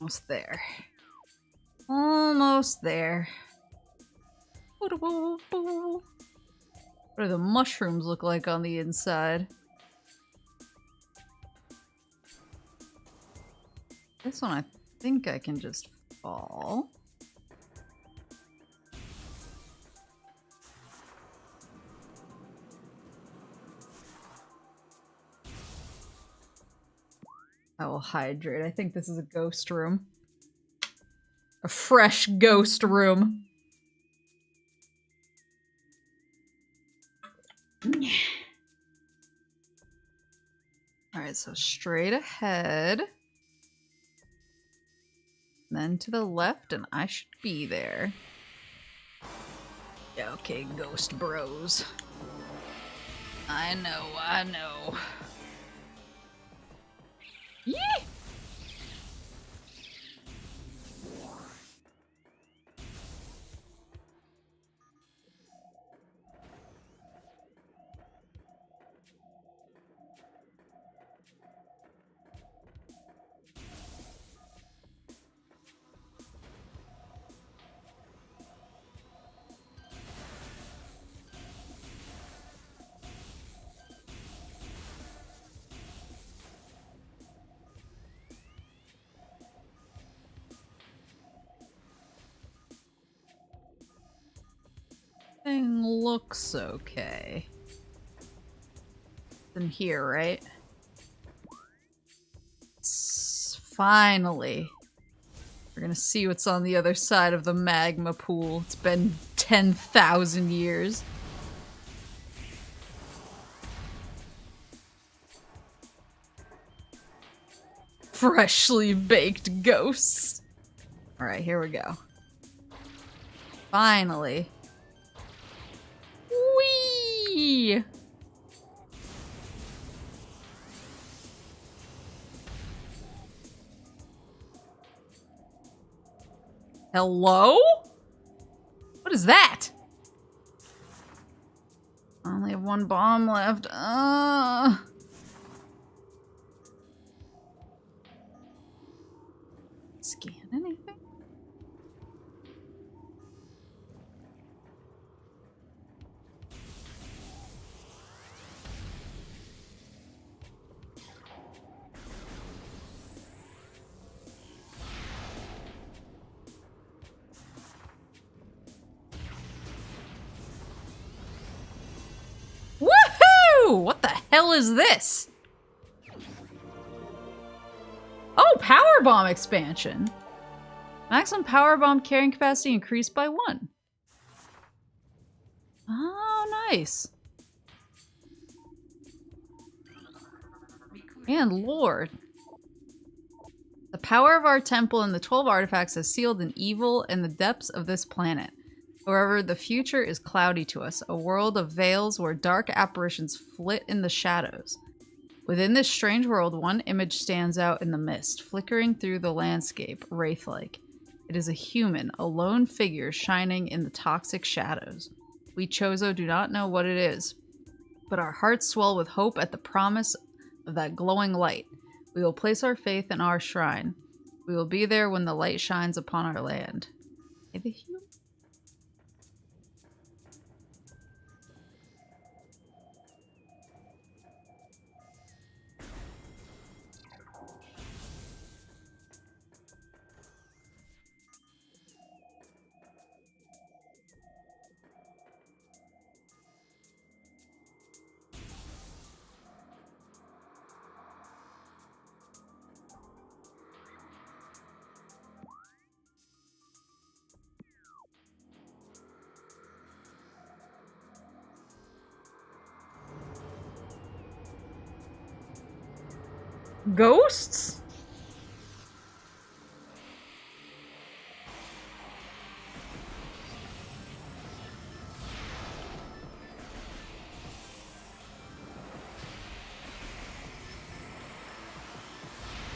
Almost there. Almost there. What do the mushrooms look like on the inside? This one I think I can just fall. I will hydrate. I think this is a ghost room. A fresh ghost room. Alright, so straight ahead. Then to the left, and I should be there. Yeah, okay, ghost bros. I know, I know. Yeah! Thing looks okay. It's in here, right? Finally. We're gonna see what's on the other side of the magma pool. It's been 10,000 years. Freshly baked ghosts. Alright, here we go. Finally. Whee! Hello? What is that? I only have one bomb left. Scan anything? What the hell is this? Oh, power bomb expansion. Maximum power bomb carrying capacity increased by 1. Oh, nice. And Lord. The power of our temple and the 12 artifacts has sealed an evil in the depths of this planet. However, the future is cloudy to us, a world of veils where dark apparitions flit in the shadows. Within this strange world, one image stands out in the mist, flickering through the landscape, wraith-like. It is a human, a lone figure shining in the toxic shadows. We Chozo do not know what it is, but our hearts swell with hope at the promise of that glowing light. We will place our faith in our shrine. We will be there when the light shines upon our land. Hey, the human. Ghosts?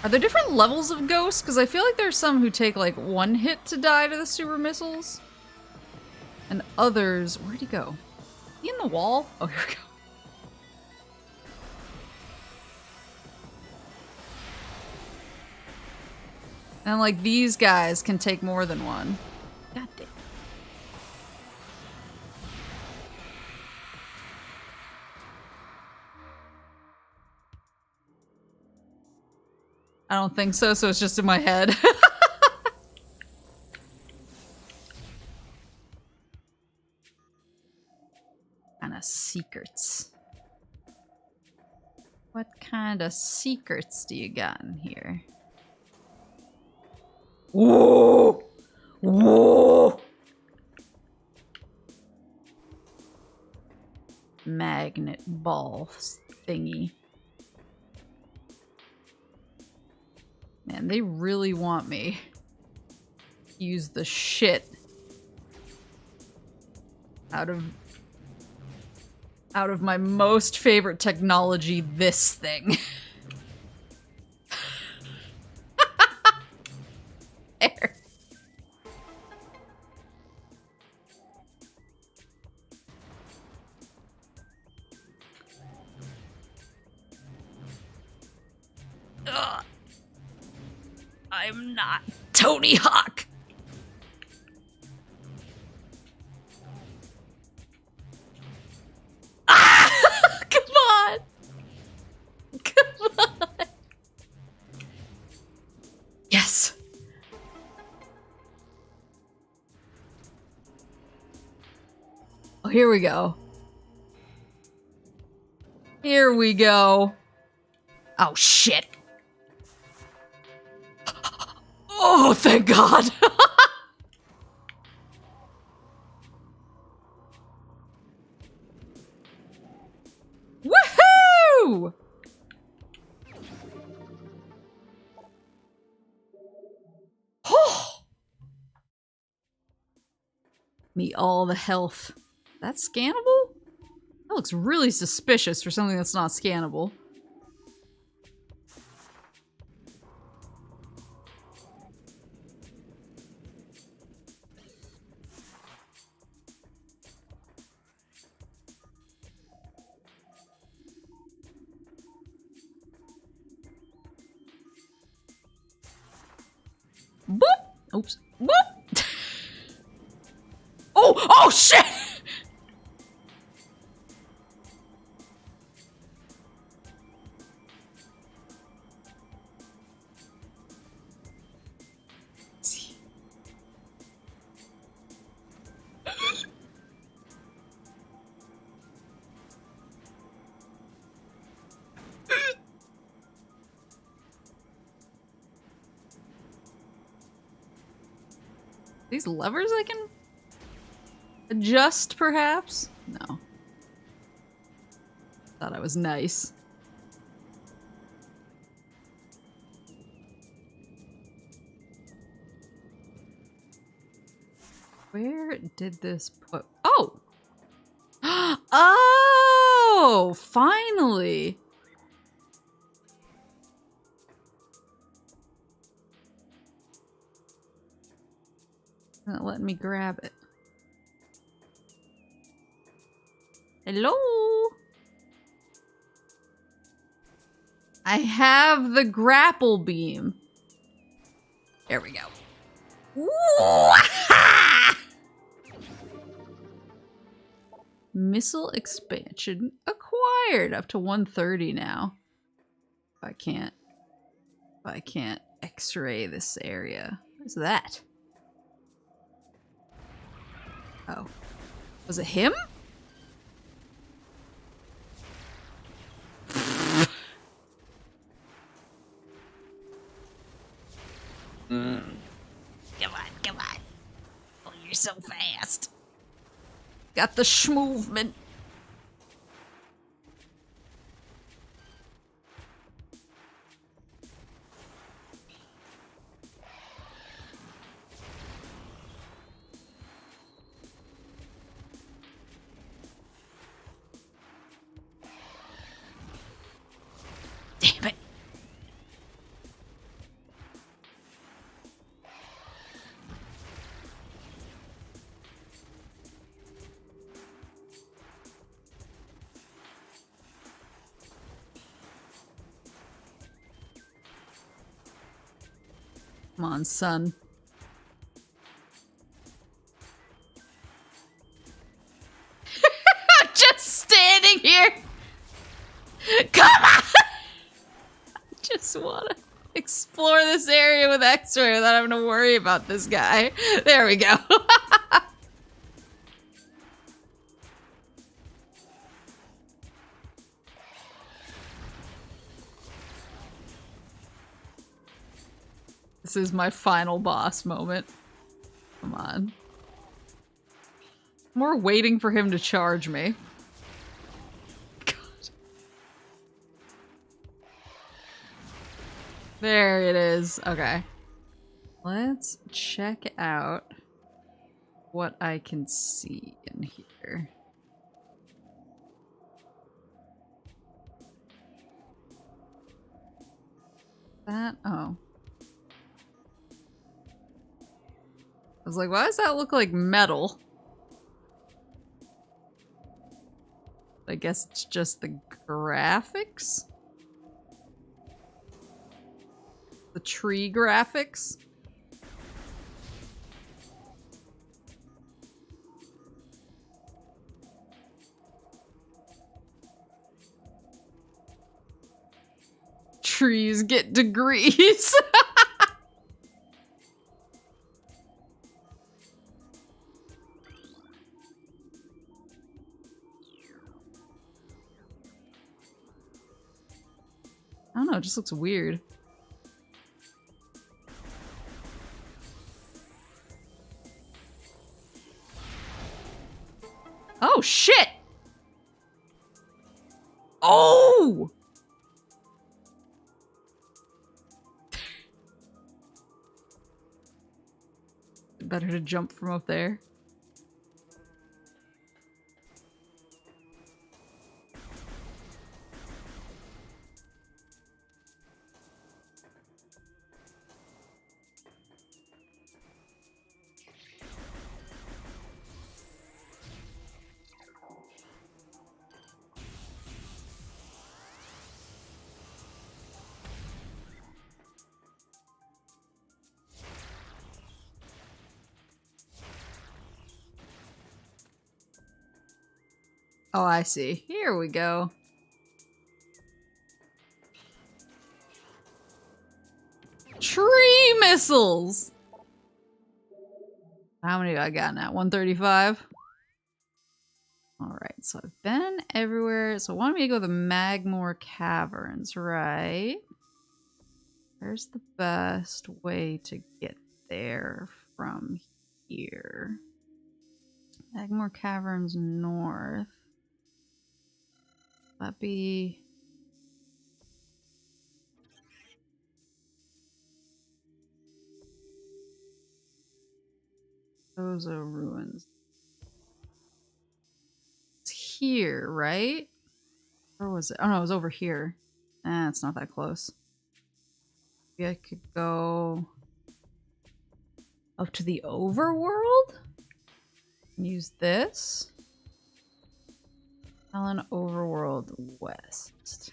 Are there different levels of ghosts? Because I feel like there's some who take like 1 hit to die to the super missiles. And others... Where'd he go? Is he in the wall? Oh, here we go. And like these guys can take more than 1. God damn. I don't think so, so it's just in my head. Kind of secrets. What kind of secrets do you got in here? Whoa! Whoa! Magnet ball thingy. Man, they really want me to use the shit out of my most favorite technology, this thing. There. Ugh. I'm not Tony Hawk. Ah! Come on. Come on. Yes. Oh, here we go. Here we go. Oh, shit. Oh, thank God. Woohoo! Me all the health. That's scannable? That looks really suspicious for something that's not scannable. Boop! Oops. Boop! Oh! Oh, shit! These levers I can adjust, perhaps? No. Thought I was nice. Where did this put... Oh! Oh! Finally! Not letting me grab it. Hello? I have the grapple beam. There we go. Missile expansion acquired. Up to 130 now. If I can't x-ray this area. What's that? Oh. Was it him? Come on. Oh, you're so fast. Got the schmovement. Damn it. Come on, son. I'm just standing here. Come on! I just want to explore this area with X-ray without having to worry about this guy. There we go. This is my final boss moment. Come on. More waiting for him to charge me. God. There it is. Okay. Let's check out what I can see in here. That? Oh. I was like, why does that look like metal? I guess it's just the graphics? The tree graphics? Trees get degrees. I don't know, it just looks weird. Oh, shit! Oh! Better to jump from up there. Oh, I see. Here we go. Tree missiles! How many do I got now? 135? Alright, so I've been everywhere. So I wanted me to go to the Magmore Caverns, right? Where's the best way to get there from here. Agmore Caverns north. That'd be... Those are ruins. It's here, right? Where was it? Oh no, it was over here. Ah, it's not that close. Maybe I could go up to the overworld? Use this. Allen Overworld West.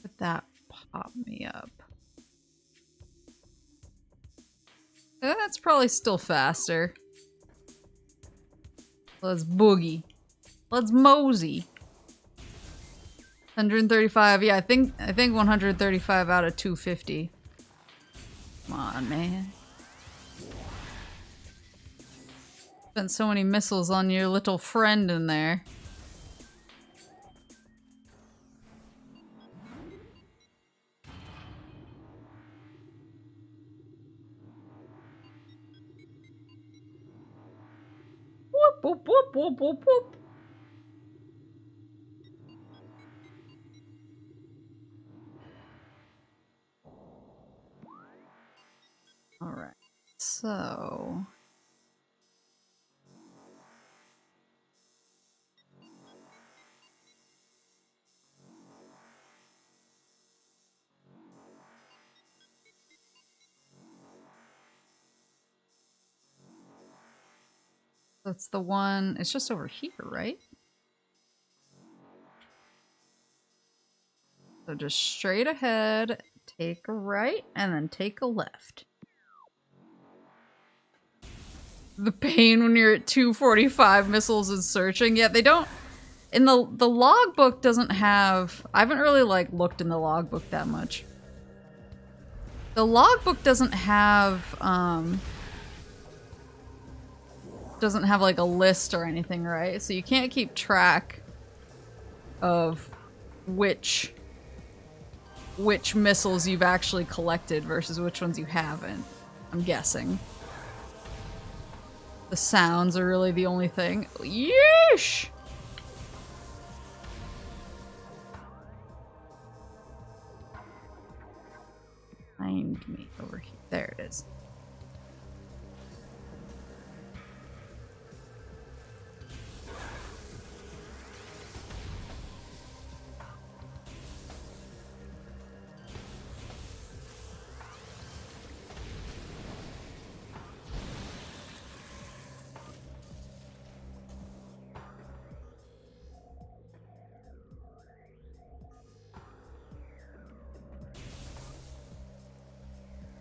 Let that pop me up. That's probably still faster. Let's boogie. Let's mosey. 135. Yeah, I think 135 out of 250. Come on, man. Spent so many missiles on your little friend in there. Whoop, whoop, whoop, whoop, whoop, whoop. Alright, so... That's the one, it's just over here, right? So just straight ahead, take a right, and then take a left. The pain when you're at 245 missiles and searching. Yeah, they don't... In the logbook doesn't have... I haven't really, like, looked in the logbook that much. The logbook doesn't have, like, a list or anything, right? So you can't keep track of which missiles you've actually collected versus which ones you haven't, I'm guessing. The sounds are really the only thing. Yeesh! Find me over here. There it is.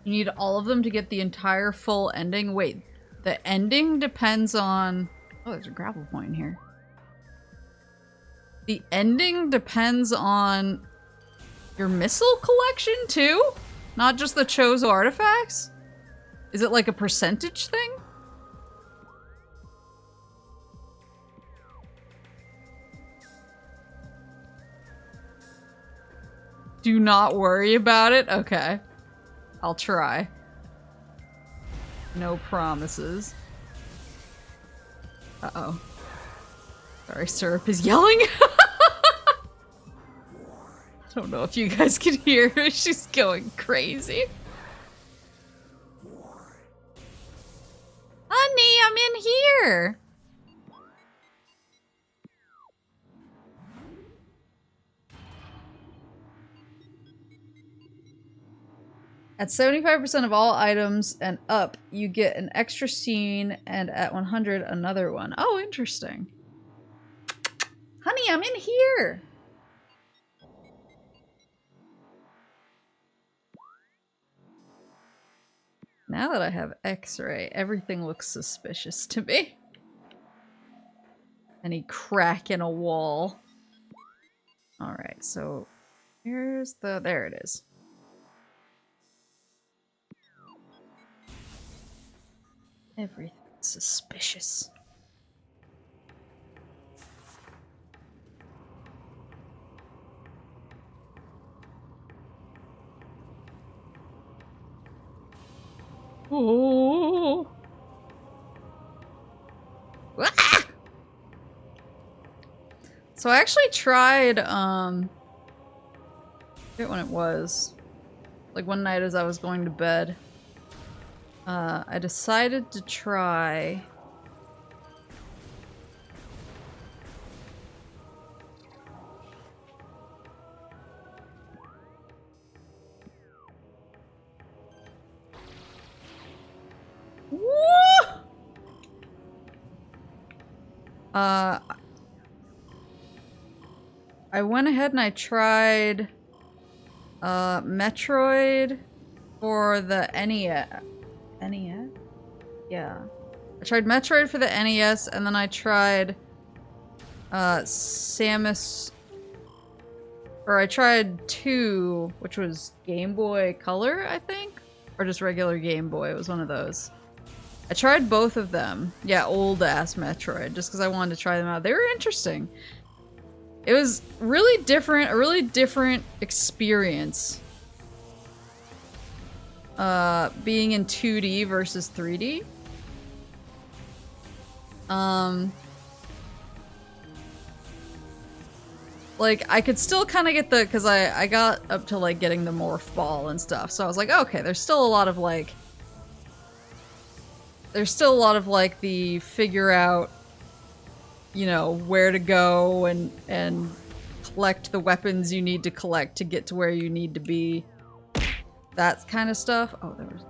You need all of them to get the entire full ending? Wait, the ending depends on... Oh, there's a grapple point in here. The ending depends on your missile collection, too? Not just the Chozo artifacts? Is it like a percentage thing? Do not worry about it? Okay. I'll try. No promises. Uh-oh. Sorry, Syrup is yelling. I don't know if you guys can hear her. She's going crazy. Honey, I'm in here. At 75% of all items and up, you get an extra scene, and at 100, another one. Oh, interesting. Honey, I'm in here! Now that I have X-ray, everything looks suspicious to me. Any crack in a wall. Alright, so here's the... There it is. Everything's suspicious. Oh. Ah! So I actually tried, I forget when it was. Like one night as I was going to bed. I decided to try... I went ahead and I tried Metroid for the NES. NES? Yeah. I tried Metroid for the NES, and then I tried Samus... Or I tried 2, which was Game Boy Color, I think? Or just regular Game Boy, it was one of those. I tried both of them. Yeah, old-ass Metroid, just because I wanted to try them out. They were interesting. It was really different, a really different experience. Being in 2D versus 3D. Like, I could still kind of get the, because I got up to, like, getting the morph ball and stuff, so I was like, okay, there's still a lot of, like, the figure out, you know, where to go and collect the weapons you need to collect to get to where you need to be. That kind of stuff. Oh, there was...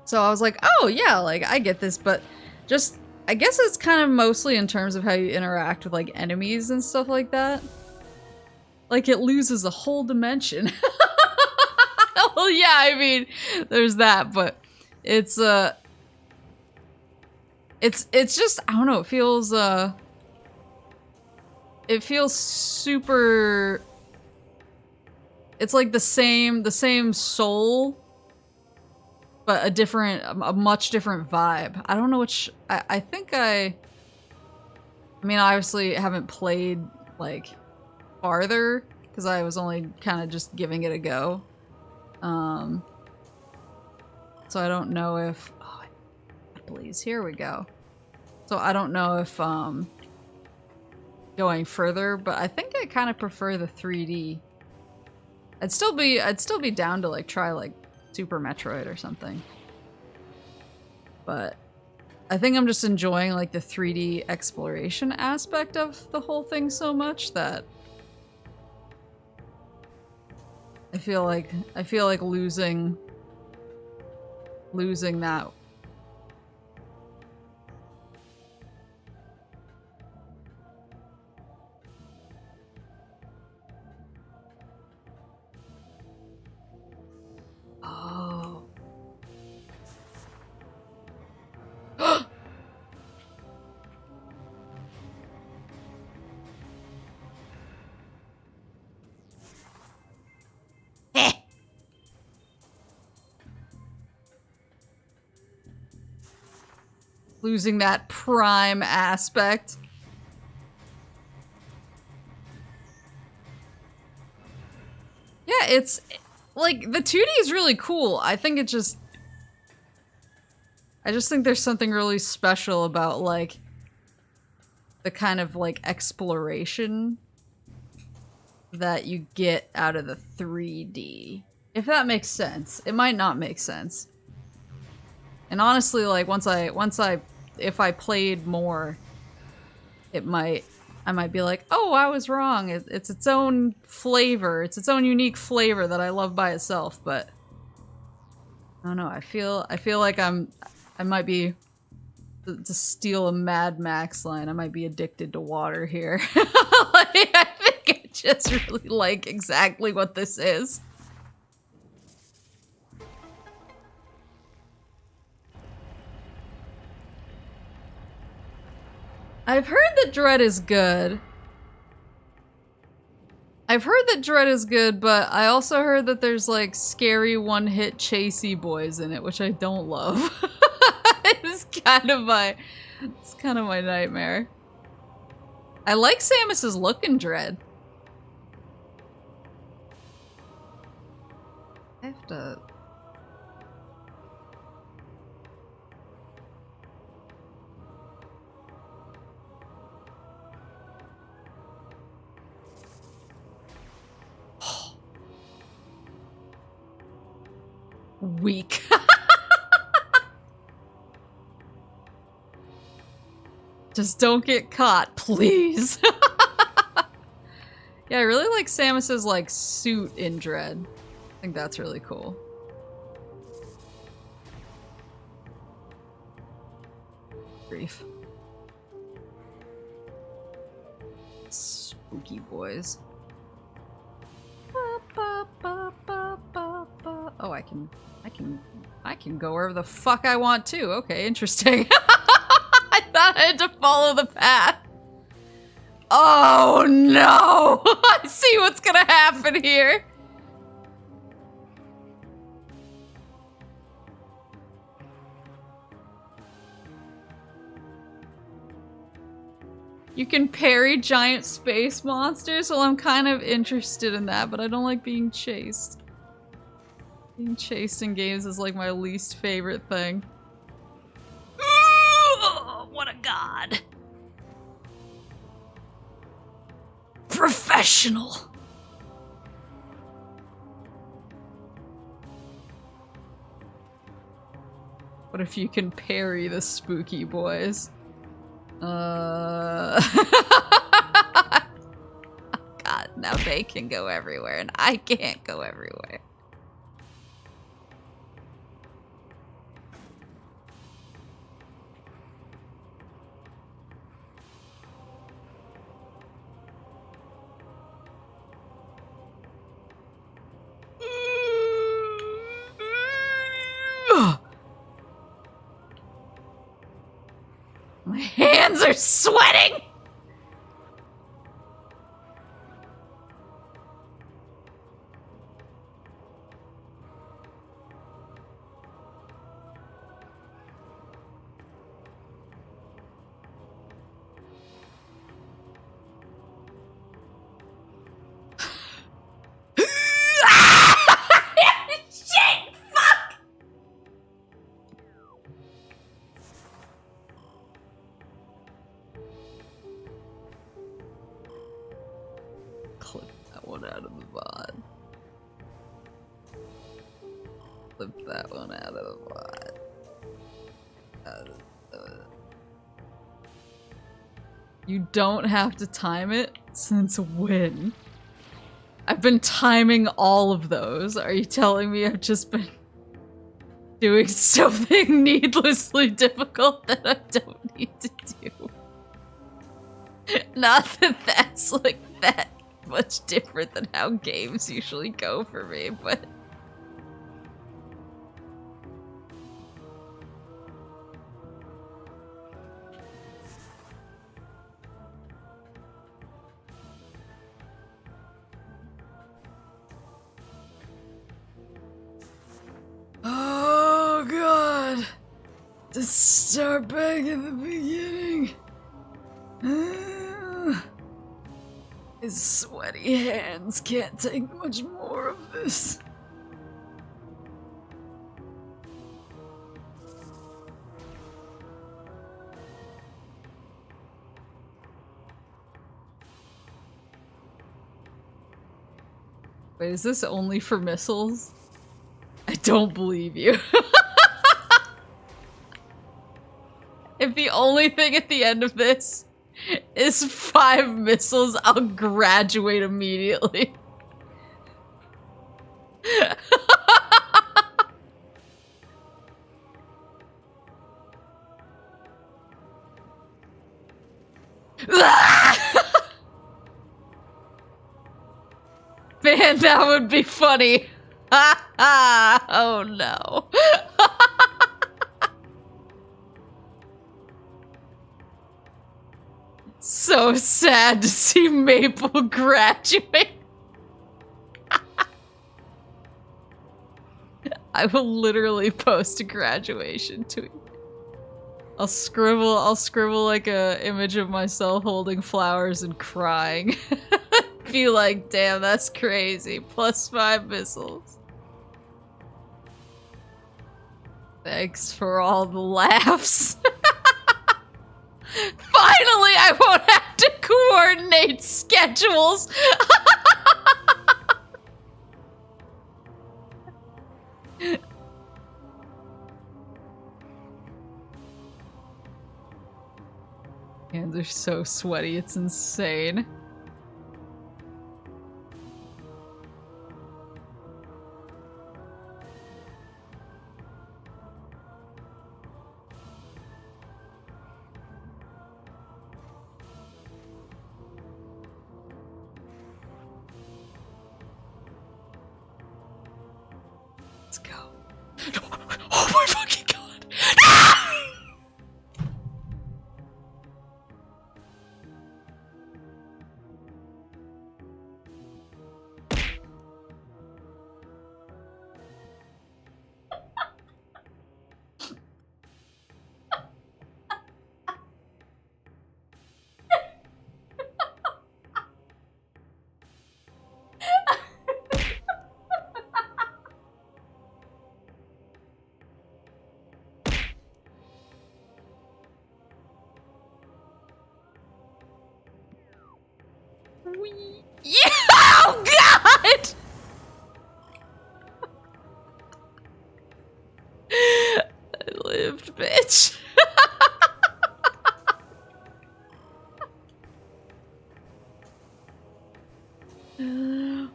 So I was like, oh yeah, like, I get this, but just... I guess it's kind of mostly in terms of how you interact with, like, enemies and stuff like that. Like, it loses a whole dimension. Well, yeah, I mean, there's that, but it's just, I don't know, it feels super... It's like the same soul, but a much different vibe. I don't know which... I think I mean, I obviously haven't played, like, farther, because I was only kind of just giving it a go. So I don't know if... Oh, please, here we go. So I don't know if, going further, but I think I kind of prefer the 3D. I'd still be down to, like, try, like, Super Metroid or something. But I think I'm just enjoying, like, the 3D exploration aspect of the whole thing so much that I feel like losing that. Oh. Losing that prime aspect. Yeah, it's like the 2D is really cool. I just think there's something really special about, like, the kind of, like, exploration that you get out of the 3D. If that makes sense. It might not make sense. And honestly, like, if I played more, I might be like, oh, I was wrong. It's its own flavor. It's its own unique flavor that I love by itself, but I don't know. I feel like I might be, to steal a Mad Max line, I might be addicted to water here. Like, I think I just really like exactly what this is. I've heard that Dread is good. But I also heard that there's, like, scary one-hit chasey boys in it, which I don't love. It's kind of my nightmare. I like Samus's look in Dread. have to... Weak. Just don't get caught, please. Yeah, I really like Samus's like suit in Dread. I think that's really cool. Grief. Spooky boys. Oh, I can go wherever the fuck I want to. Okay, interesting. I thought I had to follow the path. Oh no! I see what's gonna happen here. You can parry giant space monsters? Well, I'm kind of interested in that, but I don't like being chased. Being chased in games is like my least favorite thing. Oh, what a god. Professional. What if you can parry the spooky boys? God, now they can go everywhere and I can't go everywhere. My hands are sweating! Shit! Fuck! Clip that one out of the VOD. Clip that one out of the VOD. You don't have to time it? Since when? I've been timing all of those. Are you telling me I've just been doing something needlessly difficult that I don't need to do? Not that that's like that much different than how games usually go for me, but... Oh god! Just start back at the beginning. His sweaty hands can't take much more of this. Wait, is this only for missiles? I don't believe you. If the only thing at the end of this is 5 missiles, I'll graduate immediately. Man, that would be funny. Oh no. So sad to see Maple graduate. I will literally post a graduation tweet. I'll scribble like a image of myself holding flowers and crying. Be like, damn, that's crazy. +5 missiles. Thanks for all the laughs. Finally, I won't have to coordinate schedules. Hands are so sweaty, it's insane. Let's go. Oh my fucking god! Yeah! Oh god! I lived, bitch.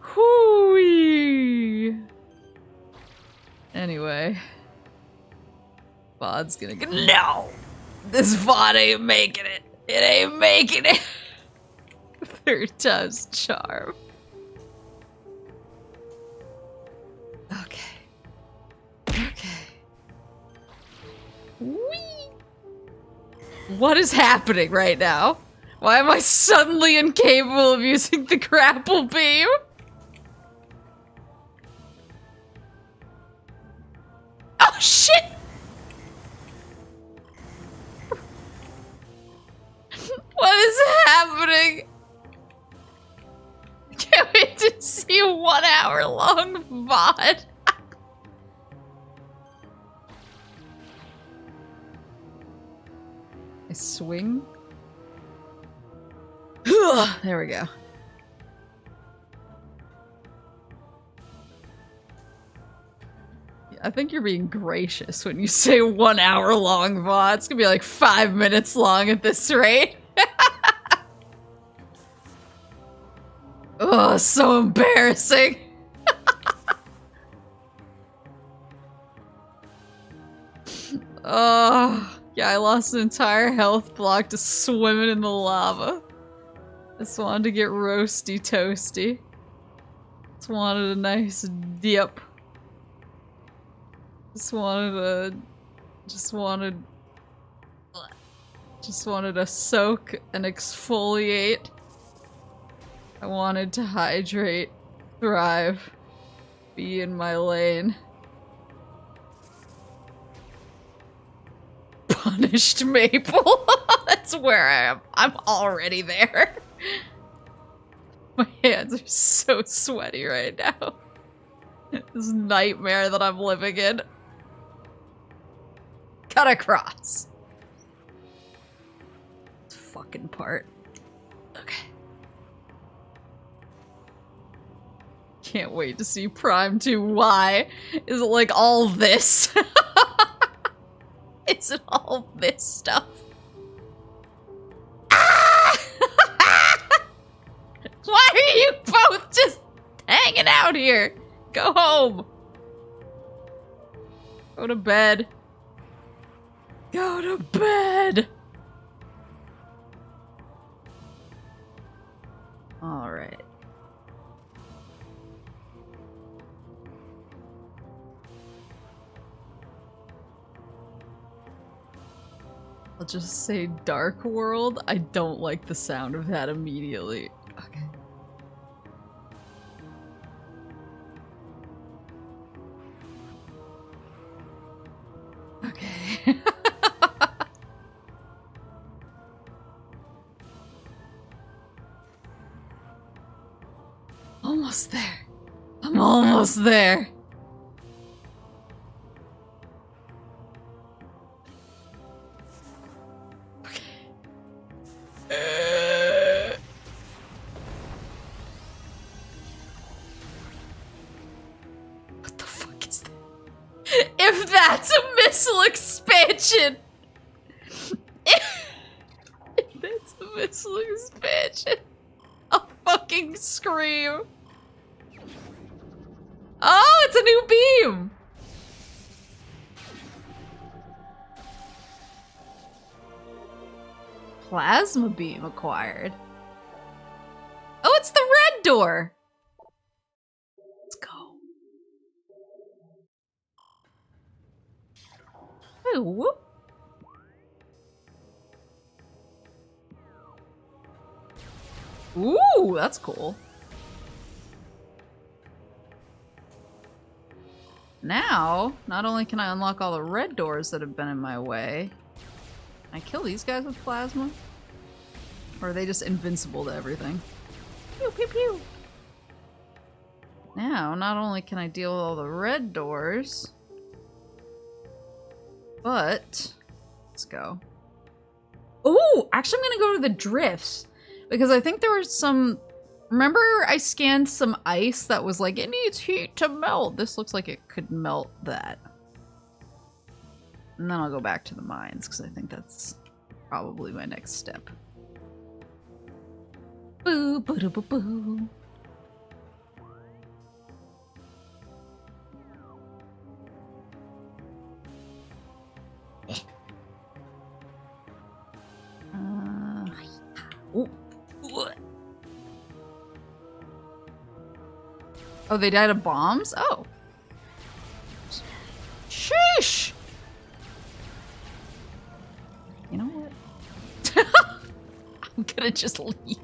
Hooey. Anyway. VOD's gonna get— No! This VOD ain't making it. It ain't making it. Third time's charm. Okay. Okay. Whee! What is happening right now? Why am I suddenly incapable of using the grapple beam? Oh shit! What is happening? Can't wait to see a 1 hour long VOD. I swing. There we go. I think you're being gracious when you say 1 hour long VOD. It's gonna be like 5 minutes long at this rate. Oh, so embarrassing. Oh, yeah, I lost an entire health block to swimming in the lava. Just wanted to get roasty toasty. Just wanted a nice dip. Just wanted to soak and exfoliate. I wanted to hydrate, thrive, be in my lane. Punished Maple. That's where I am. I'm already there. My hands are so sweaty right now. This nightmare that I'm living in. Cut across. This fucking part. Okay. Can't wait to see Prime 2. Why? Is it like all this? Is it all this stuff? Ah! Why are you both just hanging out here? Go home. Go to bed. Go to bed. All right. I'll just say Dark World. I don't like the sound of that immediately. Okay. Okay. Almost there. I'm almost there. That's a missile expansion! That's a missile expansion. I'll fucking scream. Oh, it's a new beam! Plasma beam acquired. Oh, it's the red door! Let's go. Ooh, whoop. Ooh, that's cool. Now, not only can I unlock all the red doors that have been in my way, can I kill these guys with plasma? Or are they just invincible to everything? Pew, pew, pew. Now, not only can I deal with all the red doors, but let's go. Oh, actually I'm gonna go to the drifts because I think there was some, remember I scanned some ice that was like, it needs heat to melt. This looks like it could melt that. And then I'll go back to the mines because I think that's probably my next step. Boo, boo, boo, boo, boo. Oh, they died of bombs? Oh. Sheesh! You know what? I'm gonna just leave.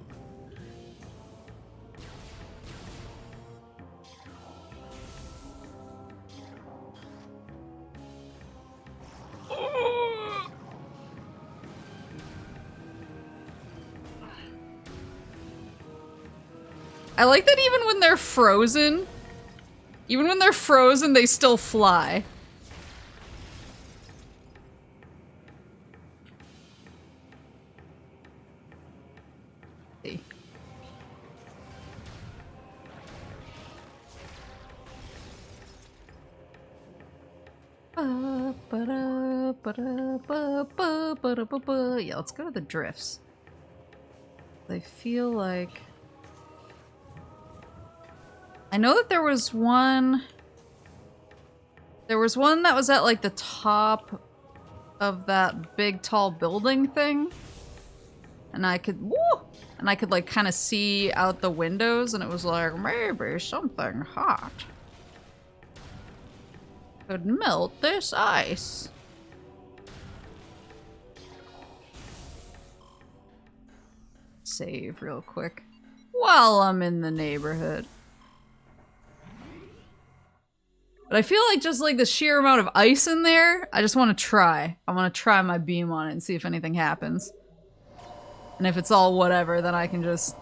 I like that even when they're frozen, they still fly. See. Yeah, let's go to the drifts. I feel like... I know that there was one... There was one that was at like the top of that big tall building thing. And I could... Woo! And I could like kind of see out the windows and it was like, maybe something hot could melt this ice. Save real quick while I'm in the neighborhood. But I feel like just like the sheer amount of ice in there, I just want to try. I want to try my beam on it and see if anything happens. And if it's all whatever, then I can just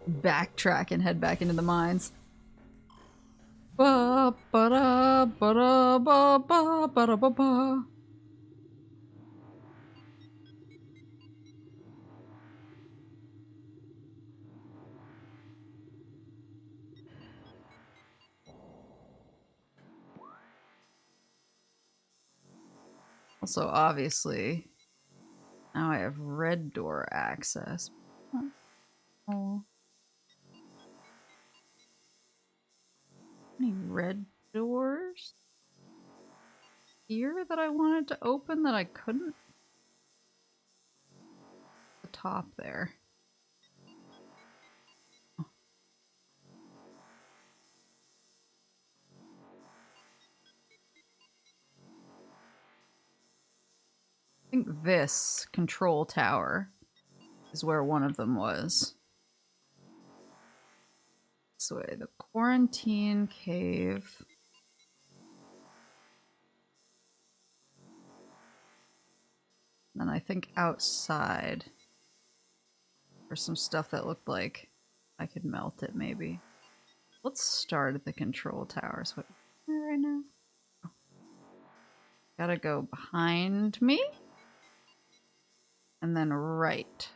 backtrack and head back into the mines. Ba ba da ba da ba ba ba da ba ba. Also, obviously, now I have red door access. Oh. Any red doors here that I wanted to open that I couldn't? The top there. I think this control tower is where one of them was. This way, the quarantine cave. Then I think outside there's some stuff that looked like I could melt it maybe. Let's start at the control tower. So right now. Oh. Gotta go behind me. And then right.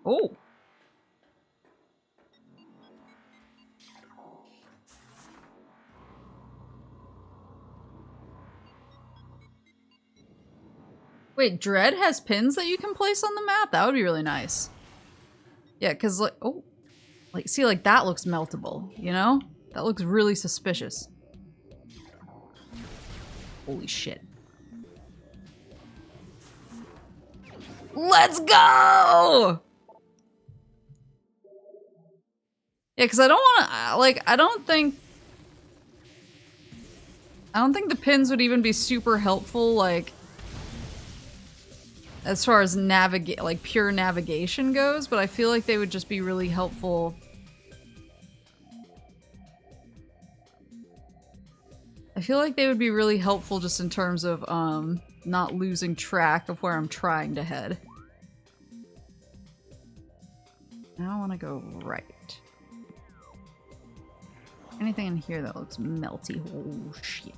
Oh. Wait, Dread has pins that you can place on the map? That would be really nice. Yeah, because, like, oh. Like, see, like, that looks meltable, you know? That looks really suspicious. Holy shit. Let's go! Yeah, because I don't want to, like, I don't think the pins would even be super helpful, like, as far as pure navigation goes, but I feel like they would just be really helpful. I feel like they would be really helpful just in terms of, not losing track of where I'm trying to head. Now I want to go right. Anything in here that looks melty? Oh, shit.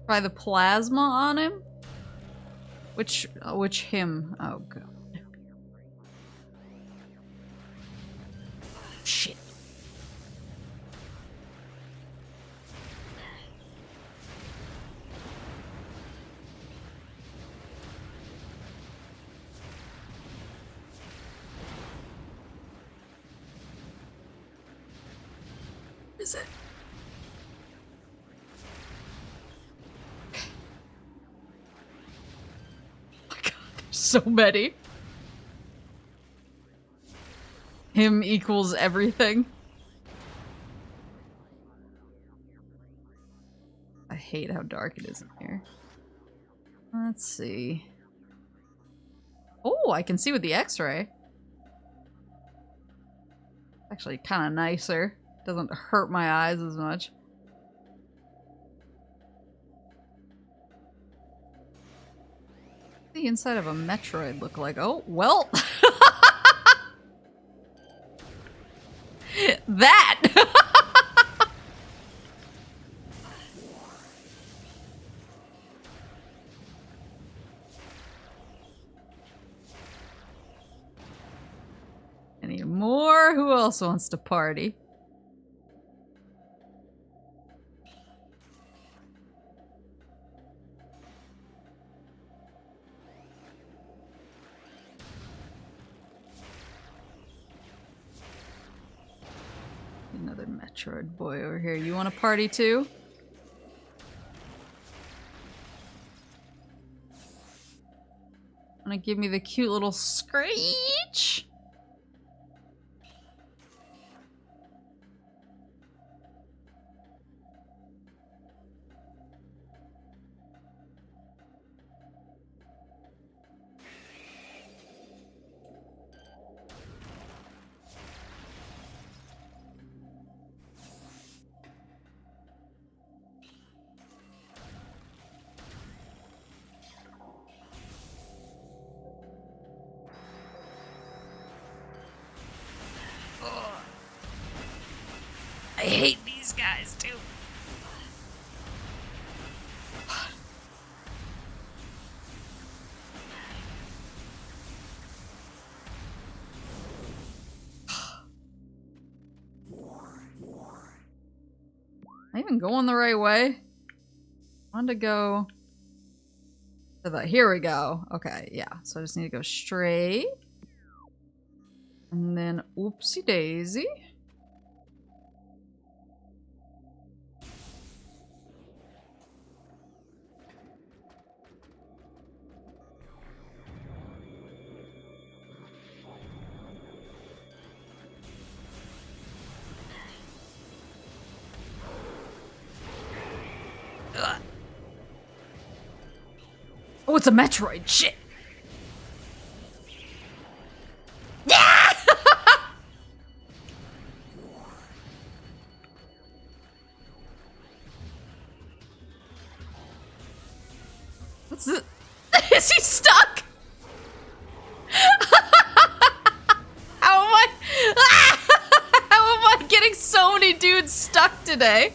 Try the plasma on him? Which him? Oh god. Shit. Is it? So many. Him equals everything. I hate how dark it is in here. Let's see. Oh, I can see with the X-ray. Actually kind of nicer. Doesn't hurt my eyes as much. The inside of a Metroid look like? Oh, well. That! Any more? Who else wants to party? Another Metroid boy over here. You want to party too? Wanna give me the cute little screech? I hate these guys too. Am I even going the right way? I want to go to the. Here we go. Okay, yeah. So I just need to go straight. And then oopsie daisy. Oh, it's a Metroid. Shit. Yeah! What's this? Is he stuck? today.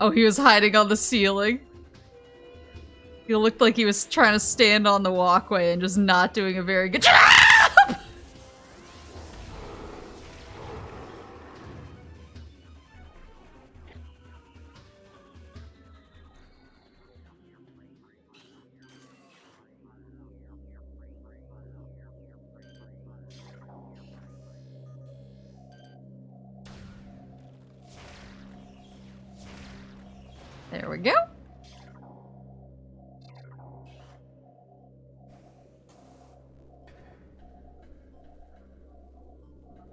Oh, he was hiding on the ceiling. He looked like he was trying to stand on the walkway and just not doing a very good job. There we go.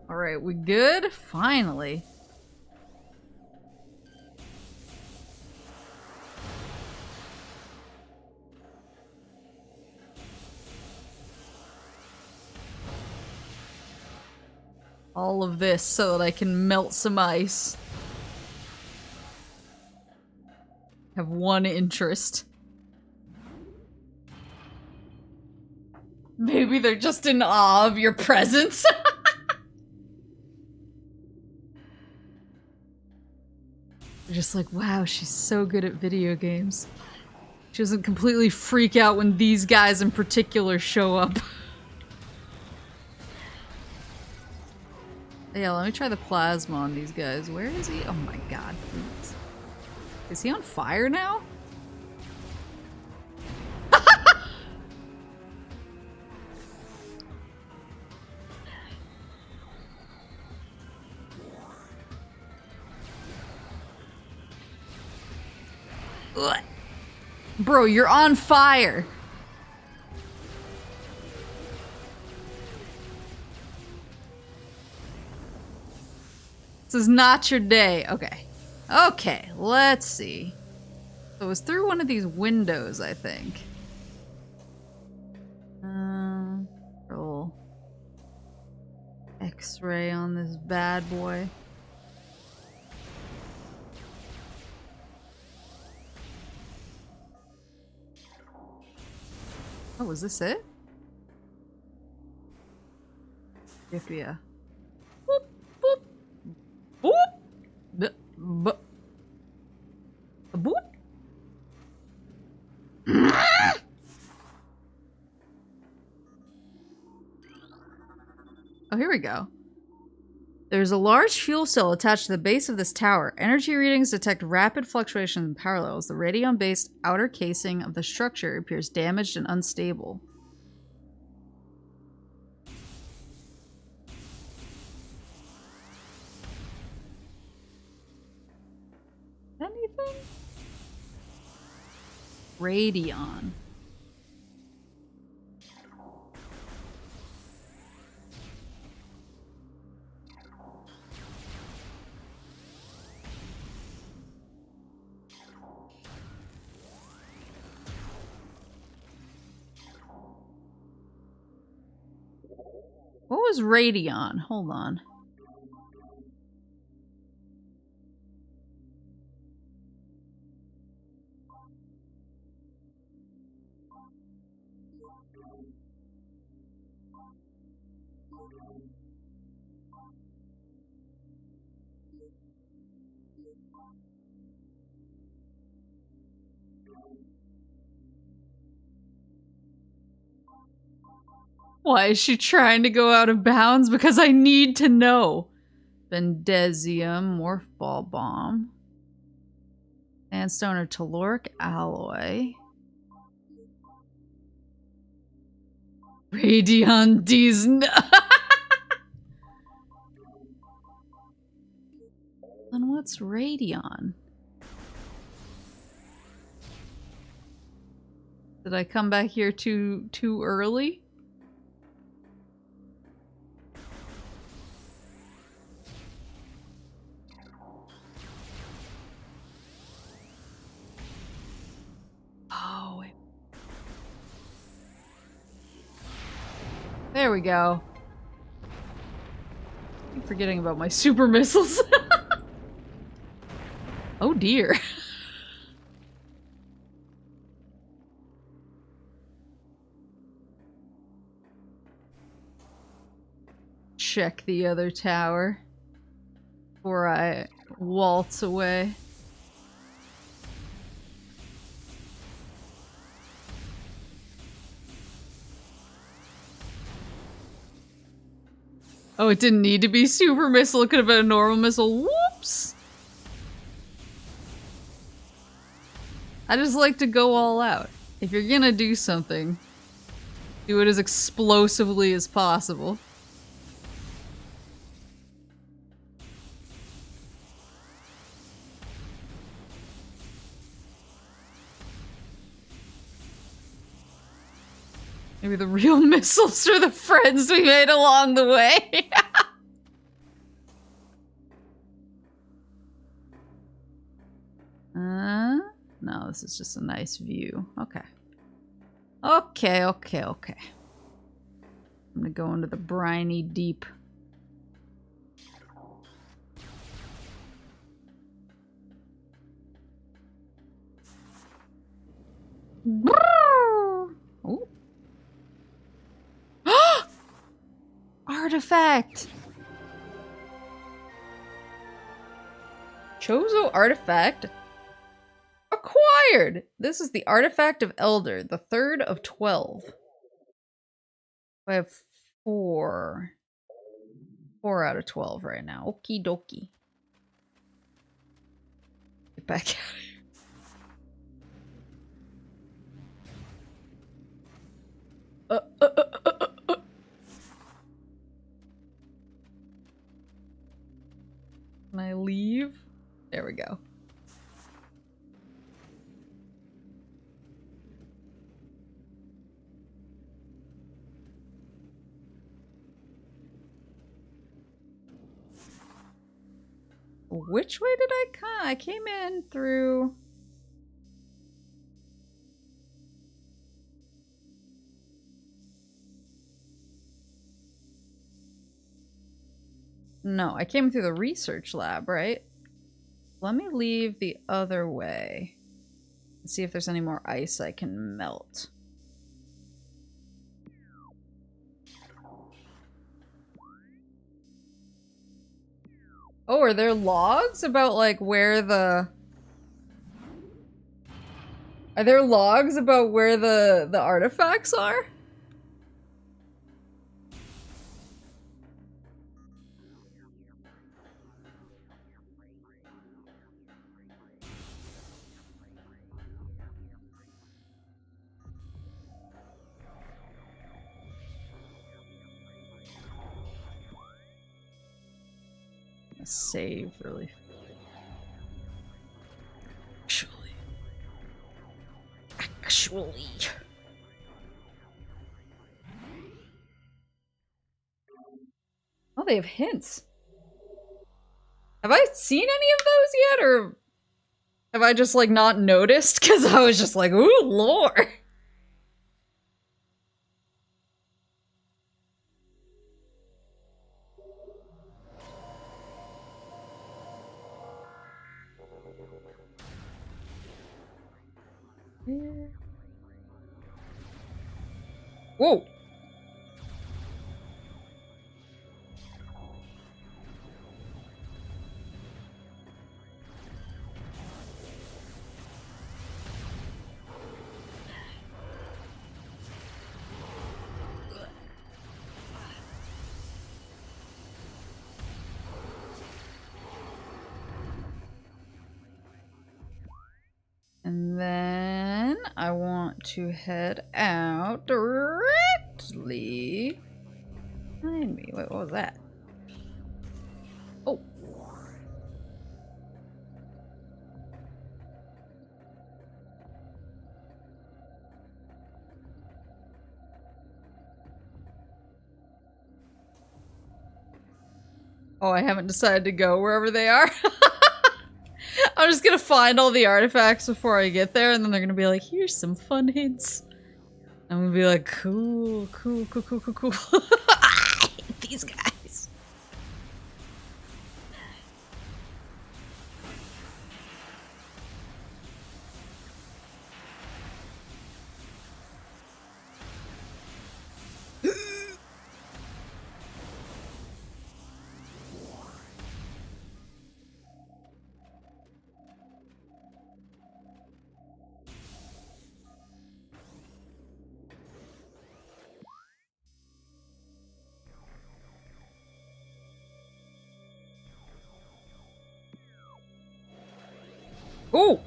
All right, we good? Finally. All of this so that I can melt some ice. Have one interest. Maybe they're just in awe of your presence. They're just like, wow, she's so good at video games. She doesn't completely freak out when these guys in particular show up. Yeah, let me try the plasma on these guys. Where is he? Oh my god, please. Is he on fire now? Bro, you're on fire. This is not your day. Okay. Okay, let's see. So it was through one of these windows, I think. Roll X-ray on this bad boy. Oh, was this it? Yeah. Boop, boop, boop, boop, boop. Oh, here we go. There's a large fuel cell attached to the base of this tower. Energy readings detect rapid fluctuations in power levels. The radion-based outer casing of the structure appears damaged and unstable. Anything? Radion. What was radion? Hold on. Why is she trying to go out of bounds? Because I need to know. Bendezium, morph ball bomb. Sandstone or telluric alloy. Radion D's. Then what's radion? Did I come back here too early? Oh, wait. There we go. forgetting about my super missiles. Oh dear. Check the other tower before I waltz away. Oh, it didn't need to be super missile. It could have been a normal missile. Whoops! I just like to go all out. If you're gonna do something, do it as explosively as possible. Maybe the real missiles are the friends we made along the way. No, this is just a nice view. Okay. Okay. I'm gonna go into the briny deep. Ooh. Artifact! Chozo artifact acquired! This is the artifact of Elder, the third of 12. I have 4. 4 out of 12 right now. Okie dokie. Get back out of here. Can I leave? There we go. Which way did I come? I came in through... No, I came through the research lab, right? Let me leave the other way and see if there's any more ice I can melt. Oh, are there logs about, like, where the... Are there logs about where the artifacts are? Save really. Actually. Oh, they have hints. Have I seen any of those yet, or have I just like not noticed? Because I was just like, ooh, lore. Whoa. And then I want to head out directly behind me. Wait, what was that? Oh. Oh, I haven't decided to go wherever they are. I'm just gonna find all the artifacts before I get there, and then they're gonna be like, here's some fun hints. I'm gonna be like, cool. I hate these guys. Oh!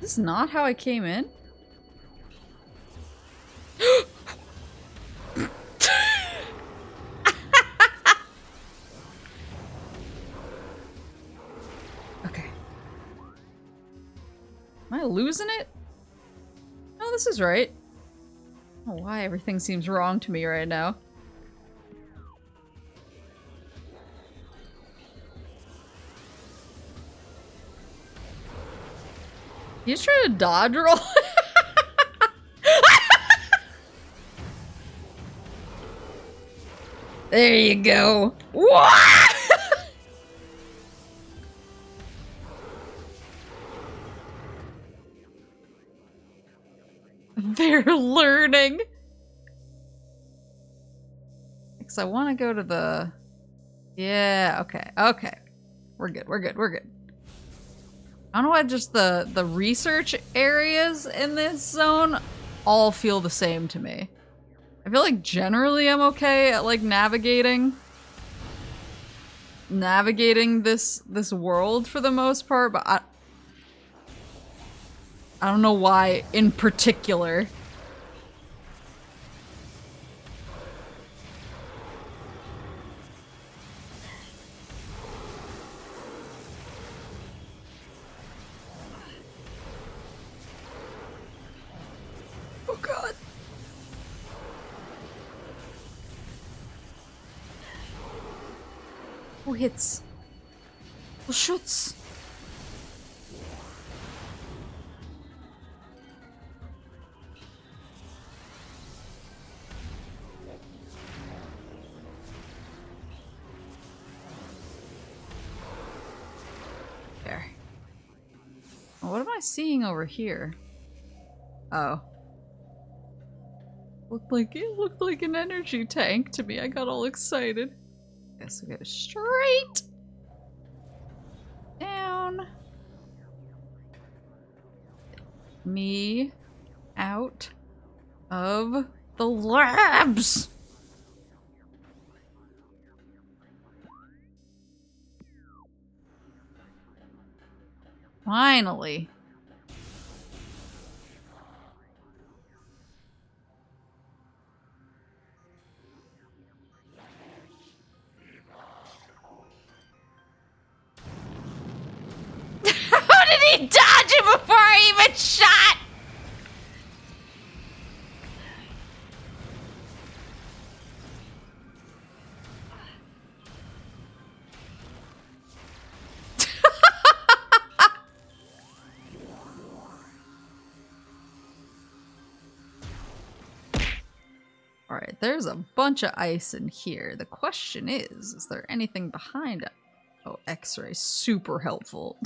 This is not how I came in? Okay. Am I losing it? No, this is right. I don't know why everything seems wrong to me right now. You just trying to dodge roll? There you go. What? They're learning. Because I want to go to the... Yeah, okay, okay. We're good, we're good, we're good. I don't know why just the research areas in this zone all feel the same to me. I feel like generally I'm okay at like navigating this world for the most part, but I don't know why in particular. Oh god. Who hits? Who shoots? There. Well, what am I seeing over here? Oh. It looked like an energy tank to me. I got all excited. Guess we go straight down. Me out of the labs. Finally. How did he dodge it before I even shot? Alright, there's a bunch of ice in here. The question is there anything behind it? Oh, X-ray. Super helpful.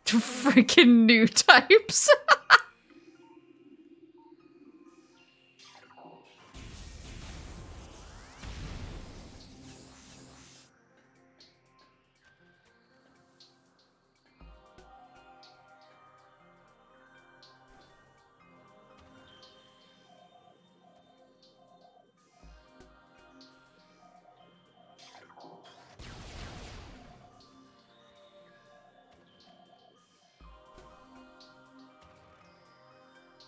Freaking new types.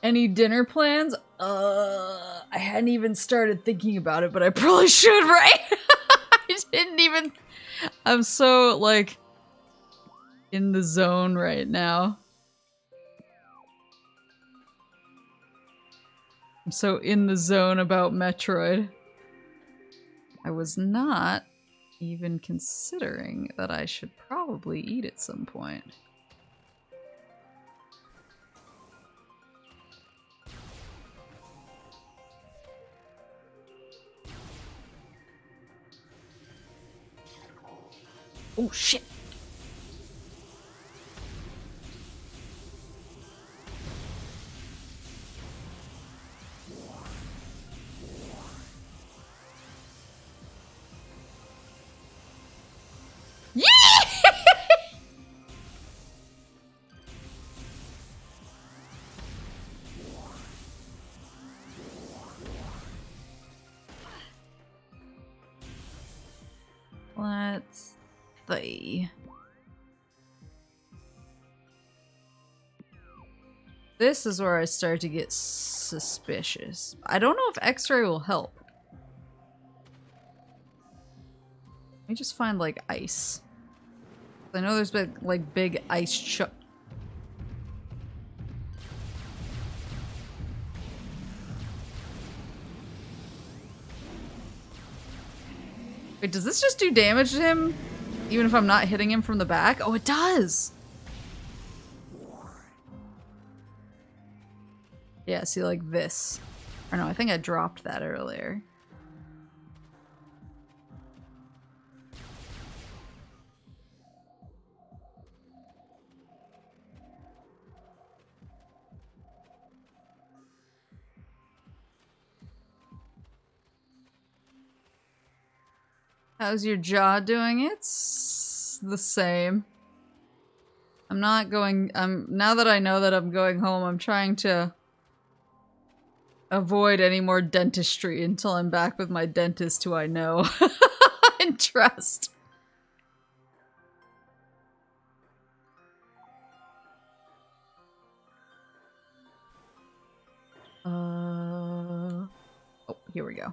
Any dinner plans? I hadn't even started thinking about it, but I probably should, right? I didn't even... I'm so, like, in the zone right now. I'm so in the zone about Metroid. I was not even considering that I should probably eat at some point. Oh shit! Let's see. This is where I start to get suspicious. I don't know if X-ray will help. Let me just find, like, ice. I know there's been, like, big ice chuck. Wait, does this just do damage to him? Even if I'm not hitting him from the back? Oh, it does! Yeah, see, like this. Or no, I think I dropped that earlier. How's your jaw doing? It's the same. I'm not going- now that I know that I'm going home, I'm trying to avoid any more dentistry until I'm back with my dentist who I know and trust. Oh, here we go.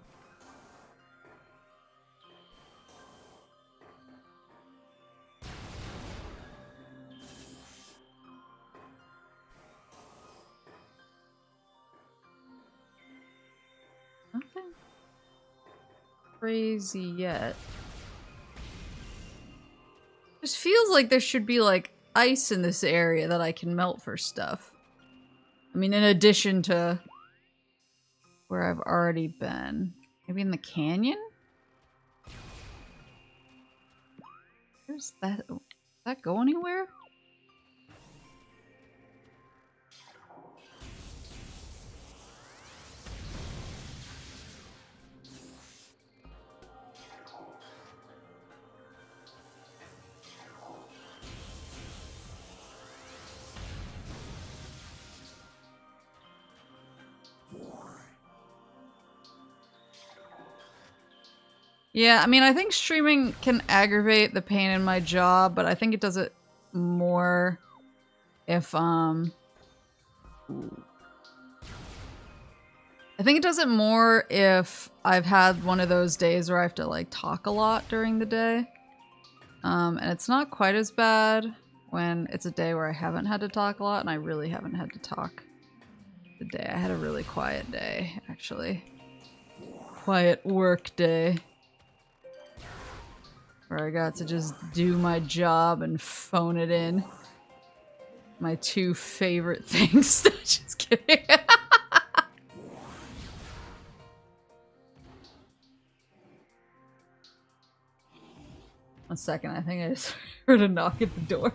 Nothing crazy yet. Just feels like there should be like ice in this area that I can melt for stuff. I mean, in addition to where I've already been. Maybe in the canyon? Where's that? Does that go anywhere? Yeah, I mean, I think streaming can aggravate the pain in my jaw, but I think it does it more if, I think it does it more if I've had one of those days where I have to, like, talk a lot during the day. And it's not quite as bad when it's a day where I haven't had to talk a lot, and I really haven't had to talk today. I had a really quiet day, actually. Quiet work day. Where I got to just do my job and phone it in. My two favorite things. Just kidding. One second, I think I just heard a knock at the door.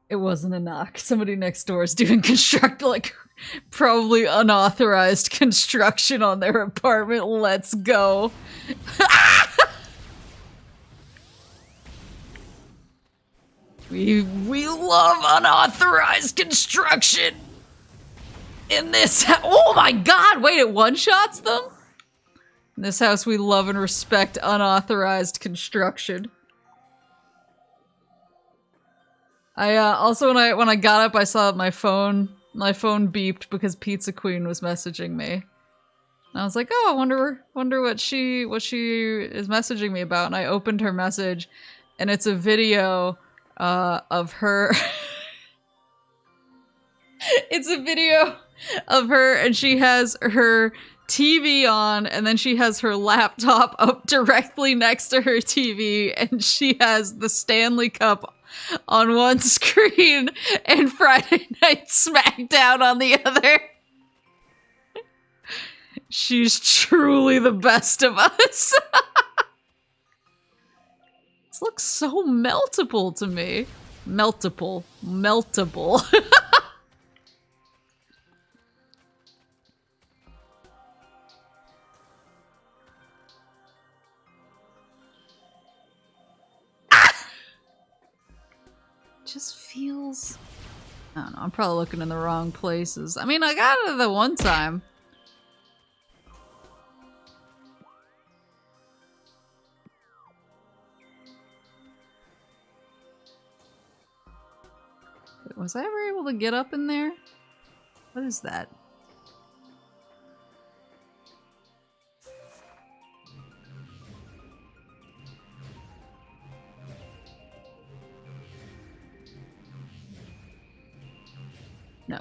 It wasn't a knock. Somebody next door is doing like, probably unauthorized construction on their apartment. Let's go. We love unauthorized construction in this oh my god, wait, it one-shots them? In this house, we love and respect unauthorized construction. I also when I got up, I saw my phone beeped because Pizza Queen was messaging me. And I was like, oh, I wonder what she is messaging me about. And I opened her message, and it's a video of her. It's a video of her, and she has her TV on, and then she has her laptop up directly next to her TV, and she has the Stanley Cup on one screen and Friday Night SmackDown on the other. She's truly the best of us. This looks so meltable to me. Meltable. Just feels... I don't know, I'm probably looking in the wrong places. I mean, I got it the one time. Was I ever able to get up in there? What is that? No.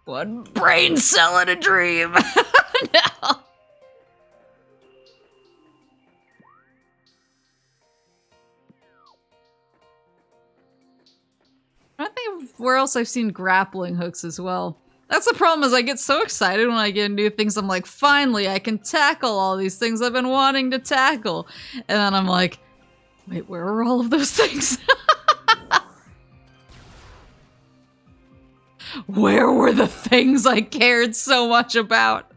One brain cell in a dream. No. I think of where else I've seen grappling hooks as well. That's the problem, is I get so excited when I get new things. I'm like, finally, I can tackle all these things I've been wanting to tackle. And then I'm like, wait, where are all of those things? Where were the things I cared so much about?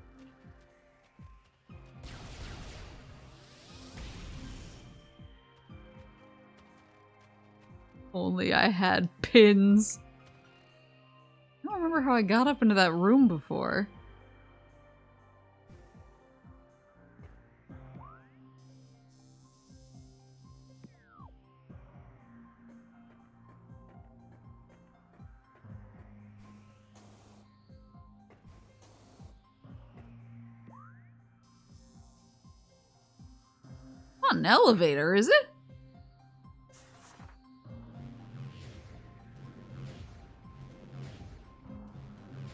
Only I had pins. I don't remember how I got up into that room before. Not an elevator, is it?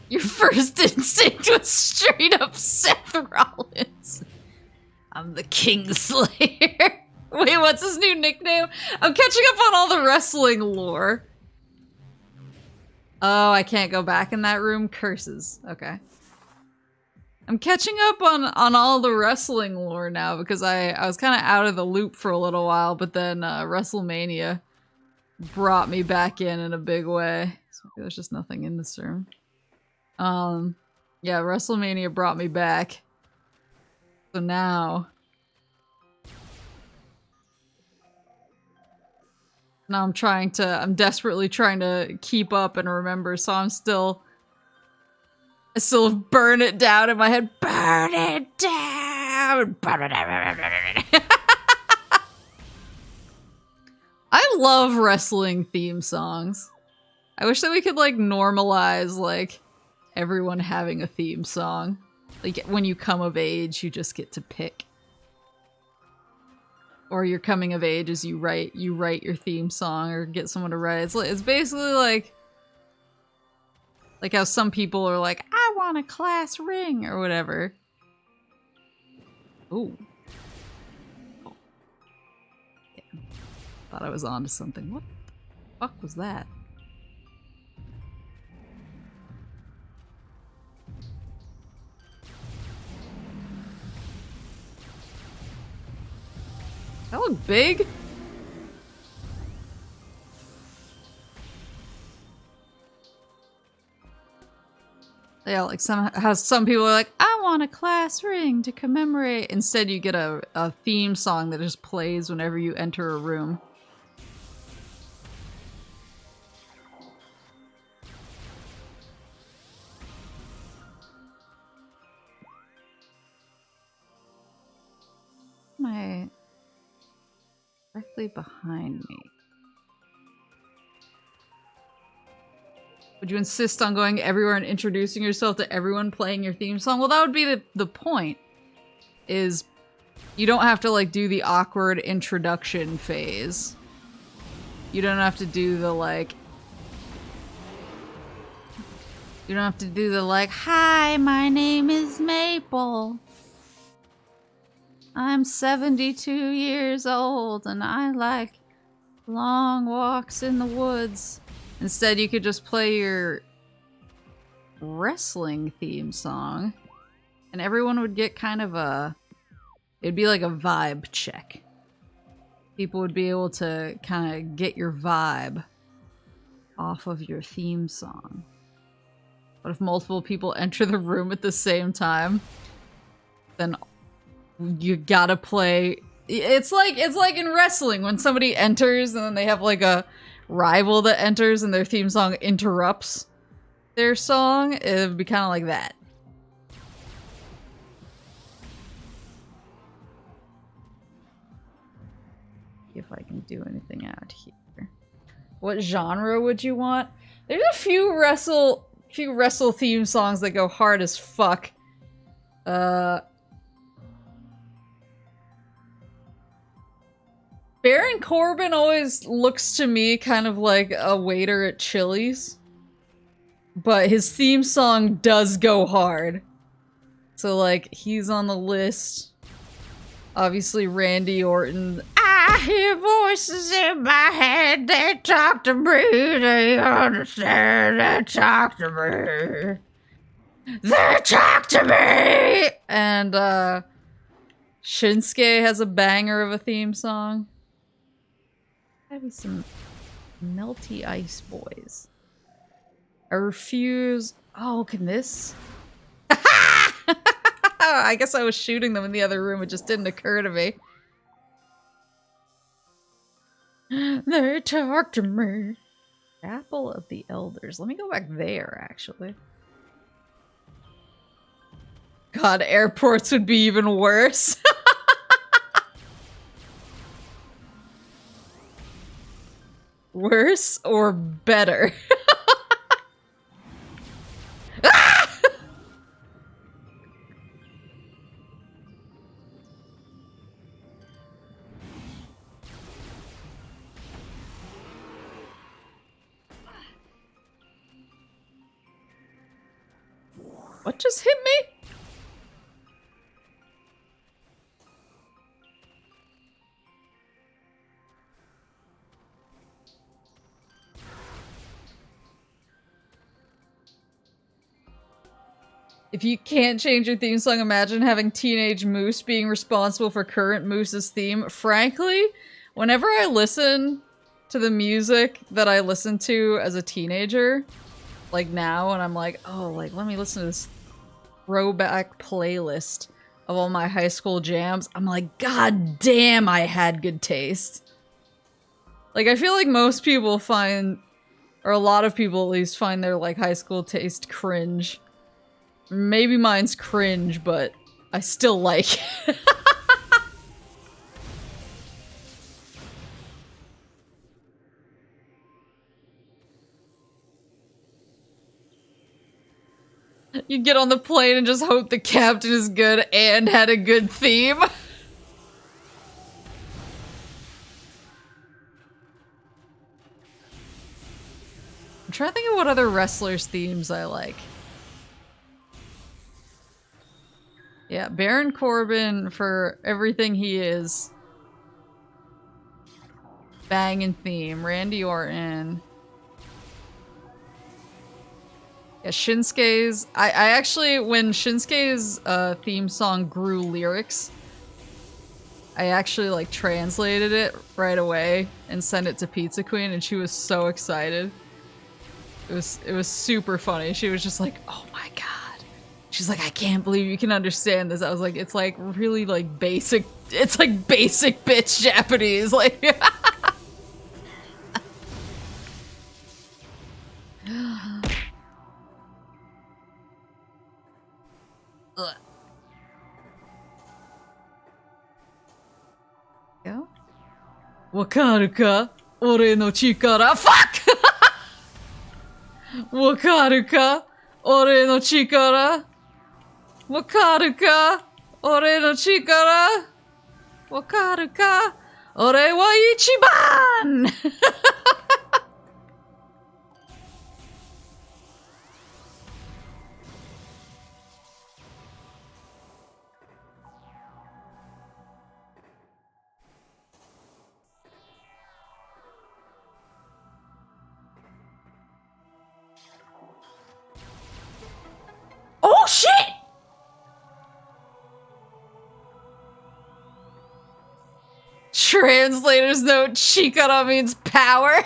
Your first instinct was straight up Seth Rollins. I'm the Kingslayer. Wait, what's his new nickname? I'm catching up on all the wrestling lore. Oh, I can't go back in that room? Curses. Okay. I'm catching up on all the wrestling lore now because I was kind of out of the loop for a little while, but then WrestleMania brought me back in a big way. So there's just nothing in this room. Yeah, WrestleMania brought me back. So now I'm desperately trying to keep up and remember, so I still burn it down in my head. Burn it down! I love wrestling theme songs. I wish that we could, like, normalize, like, everyone having a theme song. Like, when you come of age, you just get to pick. Or you're coming of age as you write your theme song or get someone to write. It's basically like how some people are like, I want a class ring or whatever. Ooh. Oh. Yeah. Thought I was onto something. What the fuck was that? That looked big. Yeah, like how some people are like, I want a class ring to commemorate. Instead, you get a theme song that just plays whenever you enter a room. Directly behind me. Would you insist on going everywhere and introducing yourself to everyone playing your theme song? Well, that would be the point. Is you don't have to like do the awkward introduction phase. You don't have to do the like... You don't have to do the like, hi, my name is Maple. I'm 72 years old and I like long walks in the woods. Instead, you could just play your wrestling theme song and everyone would get kind of a... It'd be like a vibe check. People would be able to kind of get your vibe off of your theme song. But if multiple people enter the room at the same time, then you gotta play... It's like in wrestling when somebody enters and then they have like a rival that enters and their theme song interrupts their song. It would be kind of like that. See if I can do anything out here. What genre would you want? There's a few wrestle theme songs that go hard as fuck. Baron Corbin always looks to me kind of like a waiter at Chili's. But his theme song does go hard. So like, he's on the list. Obviously Randy Orton. I hear voices in my head, they talk to me, they understand, they talk to me. They talk to me! And Shinsuke has a banger of a theme song. Gotta be some melty ice boys. I refuse. Oh, can this? I guess I was shooting them in the other room. It just didn't occur to me. They talk to me. Grapple of the Elders. Let me go back there, actually. God, airports would be even worse. Worse or better? What just hit me? If you can't change your theme song, imagine having Teenage Moose being responsible for current Moose's theme. Frankly, whenever I listen to the music that I listened to as a teenager, like now, and I'm like, oh, like, let me listen to this throwback playlist of all my high school jams, I'm like, god damn, I had good taste. Like, I feel like most people find, or a lot of people at least, find their, like, high school taste cringe. Maybe mine's cringe, but I still like it. You get on the plane and just hope the captain is good and had a good theme. I'm trying to think of what other wrestlers' themes I like. Yeah, Baron Corbin for everything he is. Banging theme. Randy Orton. Yeah, Shinsuke's... I actually, when Shinsuke's theme song grew lyrics, I actually, like, translated it right away and sent it to Pizza Queen, and she was so excited. It was super funny. She was just like, oh my god. She's like, I can't believe you can understand this. I was like, it's like really like basic, it's like basic bitch Japanese. Like, Go. Wakaru ka? Ore no chikara. Fuck! Wakaru ka? Ore no chikara. Wakaru ka? Ore no chikara. Wakaru ka? Ore wa ichiban! Oh shit! Translator's note, chikara means power.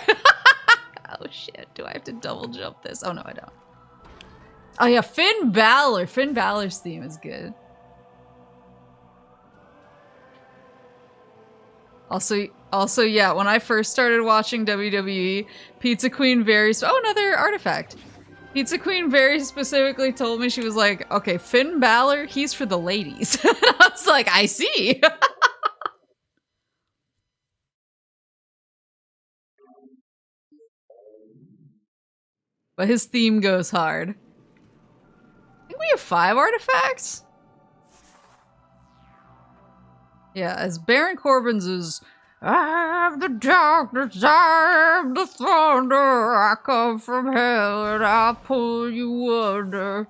Oh shit, do I have to double jump this? Oh no, I don't. Oh yeah, Finn Balor. Finn Balor's theme is good. Also, yeah, when I first started watching WWE, Pizza Queen oh, another artifact. Pizza Queen very specifically told me, she was like, okay, Finn Balor, he's for the ladies. And I was like, I see. But his theme goes hard. I think we have 5 artifacts? Yeah, as Baron Corbin's is, I am the darkness, I am the thunder, I come from hell and I pull you under.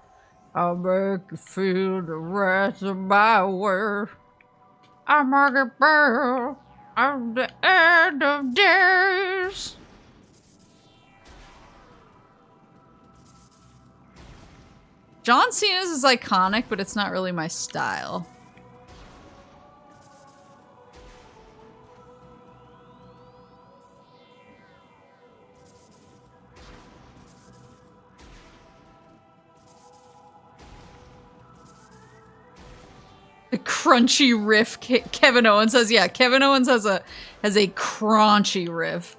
I'll make you feel the wrath of my word. I'm a burn at the end of days. John Cena's is iconic, but it's not really my style. The crunchy riff, Kevin Owens says. Yeah, Kevin Owens has a crunchy riff.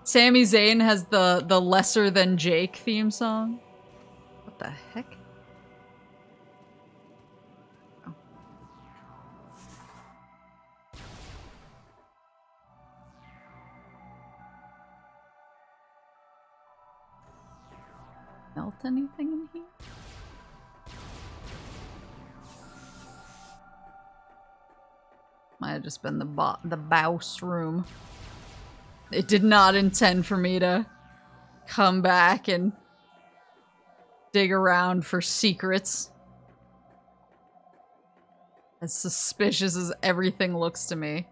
Sami Zayn has the Lesser Than Jake theme song. What the heck? Oh. Melt anything in here? Might have just been the Baus room. It did not intend for me to come back and dig around for secrets. As suspicious as everything looks to me.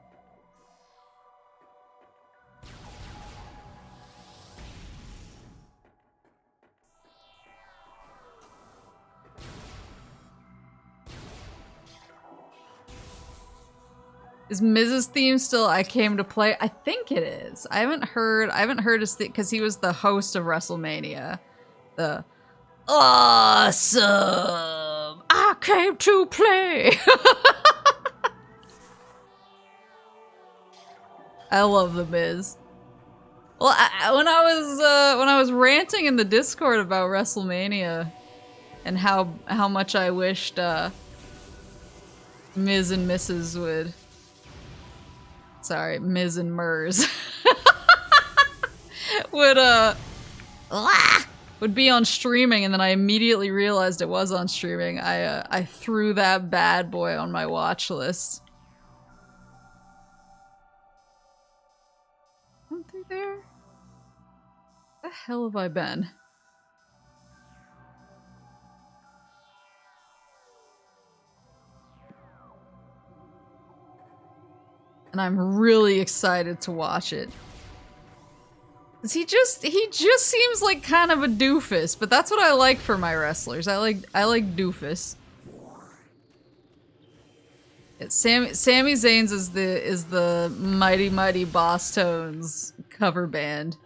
Is Miz's theme still I Came to Play? I think it is. I haven't heard his theme because he was the host of WrestleMania. The awesome I came to play. I love the Miz. Well, when I was ranting in the Discord about WrestleMania and how much I wished Miz and Mrs. would. Sorry, Miz and Mers would be on streaming, and then I immediately realized it was on streaming. I threw that bad boy on my watch list. Come through there? Where the hell have I been? And I'm really excited to watch it. He just seems like kind of a doofus, but that's what I like for my wrestlers. I like doofus. Sami Zayn's is the Mighty Mighty Boss Tones cover band.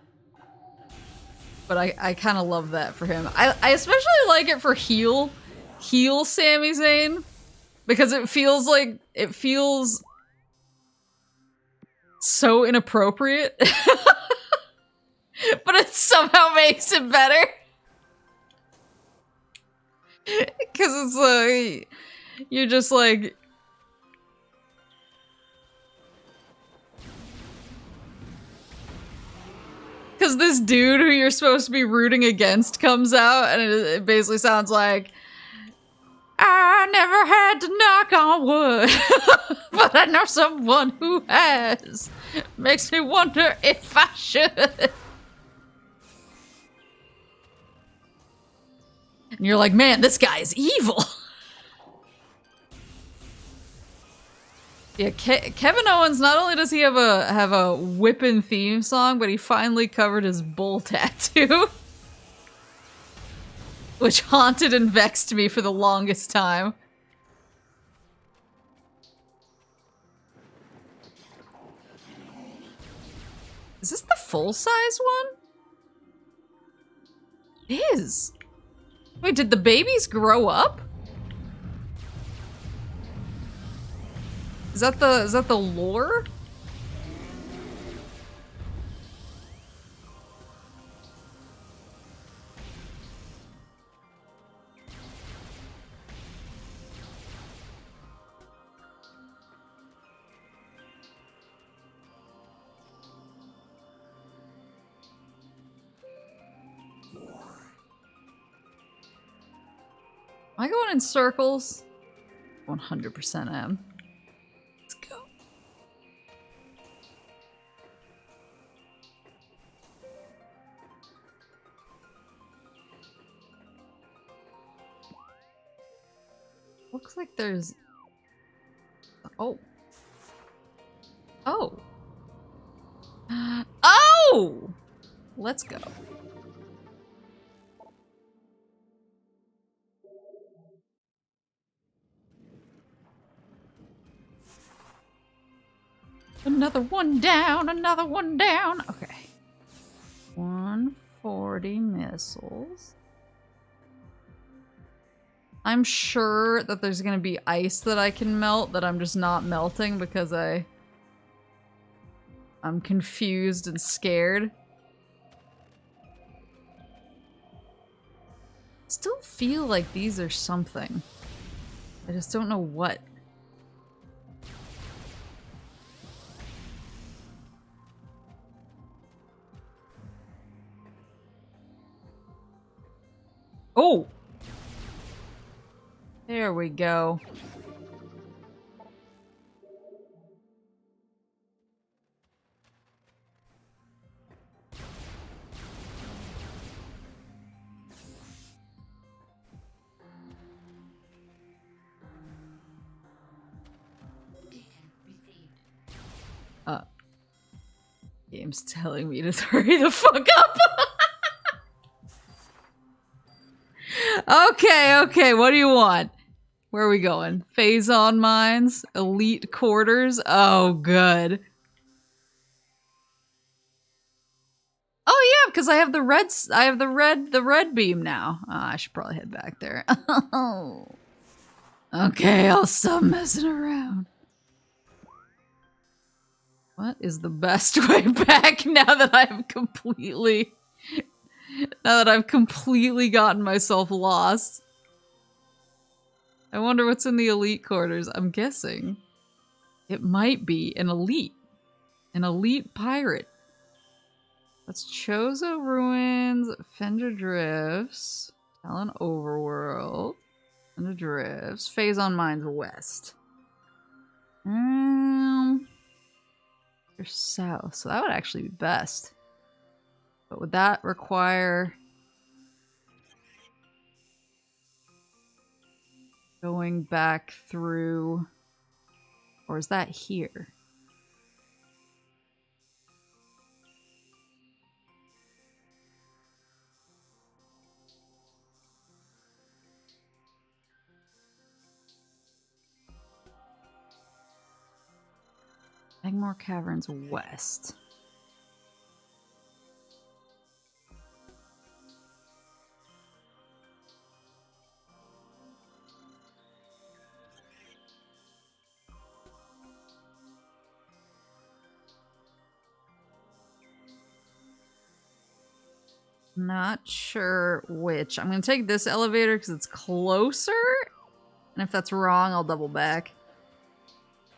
But I kind of love that for him. I especially like it for heel Sami Zayn, because it feels so inappropriate. But it somehow makes it better. Because it's like, you're just like... Because this dude who you're supposed to be rooting against comes out, and it basically sounds like, I never had to knock on wood, but I know someone who has. Makes me wonder if I should. And you're like, man, this guy is evil. Yeah, Kevin Owens, not only does he have a whippin' theme song, but he finally covered his bull tattoo. Which haunted and vexed me for the longest time. Is this the full-size one? It is. Wait, did the babies grow up? Is that the lore? Am I going in circles? 100% am. Let's go. Looks like there's... Oh. Oh. Oh! Let's go. Another one down, another one down. Okay. 140 missiles. I'm sure that there's gonna be ice that I can melt that I'm just not melting because I'm confused and scared. Still feel like these are something. I just don't know what. Oh! There we go. Game's telling me to hurry the fuck up. Okay, what do you want? Where are we going? Phazon mines? Elite quarters? Oh, good. Oh yeah, because I have the red beam now. Oh, I should probably head back there. Okay, I'll stop messing around. What is the best way back now that I've completely gotten myself lost? I wonder what's in the elite quarters. I'm guessing it might be an elite pirate. That's Chozo Ruins, Fender Drifts, Talon Overworld, Fender Drifts, Phazon Mines West. Or south, so that would actually be best. But would that require going back through, or is that here? Egmore Caverns West. Not sure which. I'm gonna take this elevator because it's closer. And if that's wrong, I'll double back.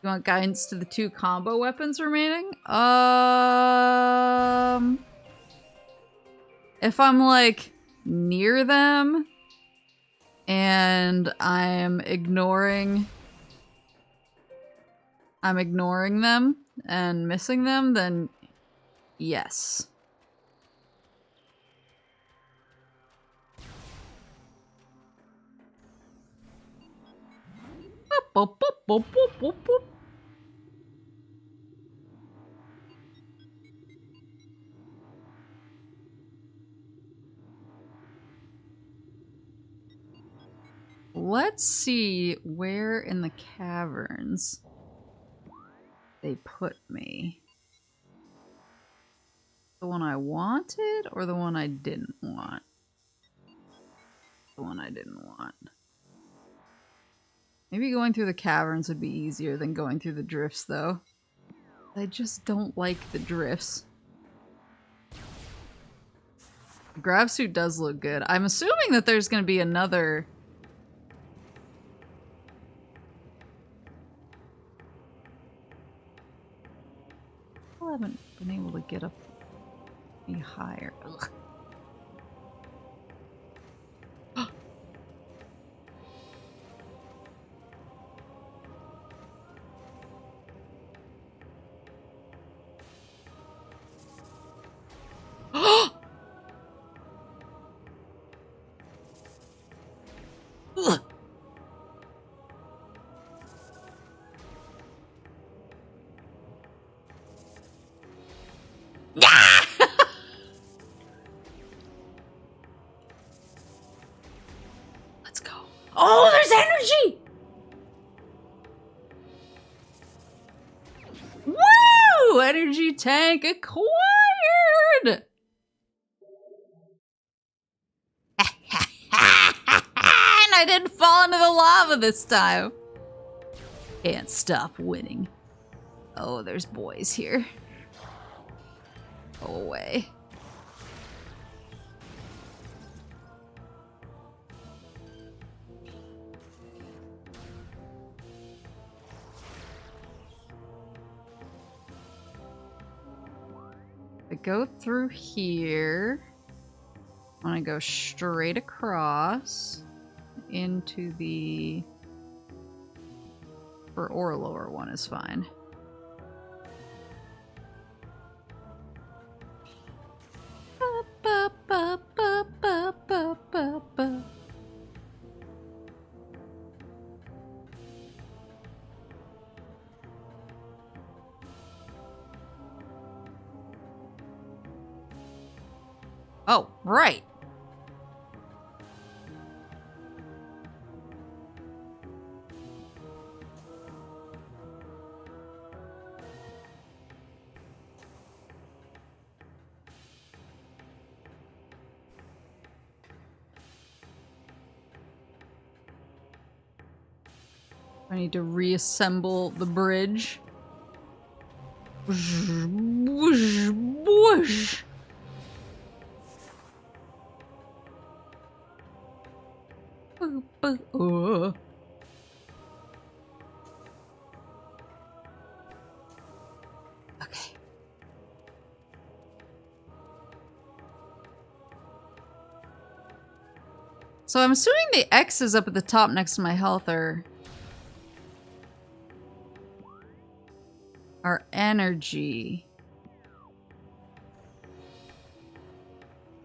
You want guidance to the 2 combo weapons remaining? If I'm like near them and I'm ignoring them and missing them, then yes. Boop, boop, boop, boop, boop, boop. Let's see where in the caverns they put me. The one I wanted or the one I didn't want? The one I didn't want. Maybe going through the caverns would be easier than going through the drifts, though. I just don't like the drifts. The grav suit does look good. I'm assuming that there's going to be another... I haven't been able to get up any higher. Ugh. Let's go. Oh, there's energy! Woo! Energy tank acquired! And I didn't fall into the lava this time. Can't stop winning. Oh, there's boys here. Go away. I go through here. I want to go straight across into the... or lower one is fine. Ba, ba, ba, ba, ba, ba, ba. Oh, right. I need to reassemble the bridge. Whoosh, whoosh, whoosh. Okay. So I'm assuming the X's up at the top next to my health are energy.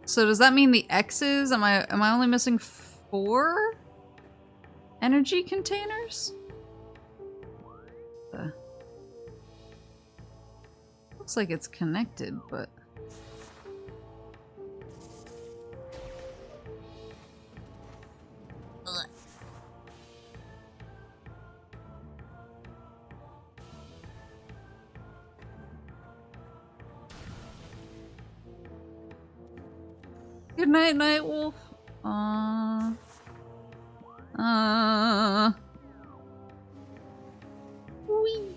So does that mean the X's? Am I only missing 4 energy containers? Looks like it's connected, but... Good night, Nightwolf. Wee.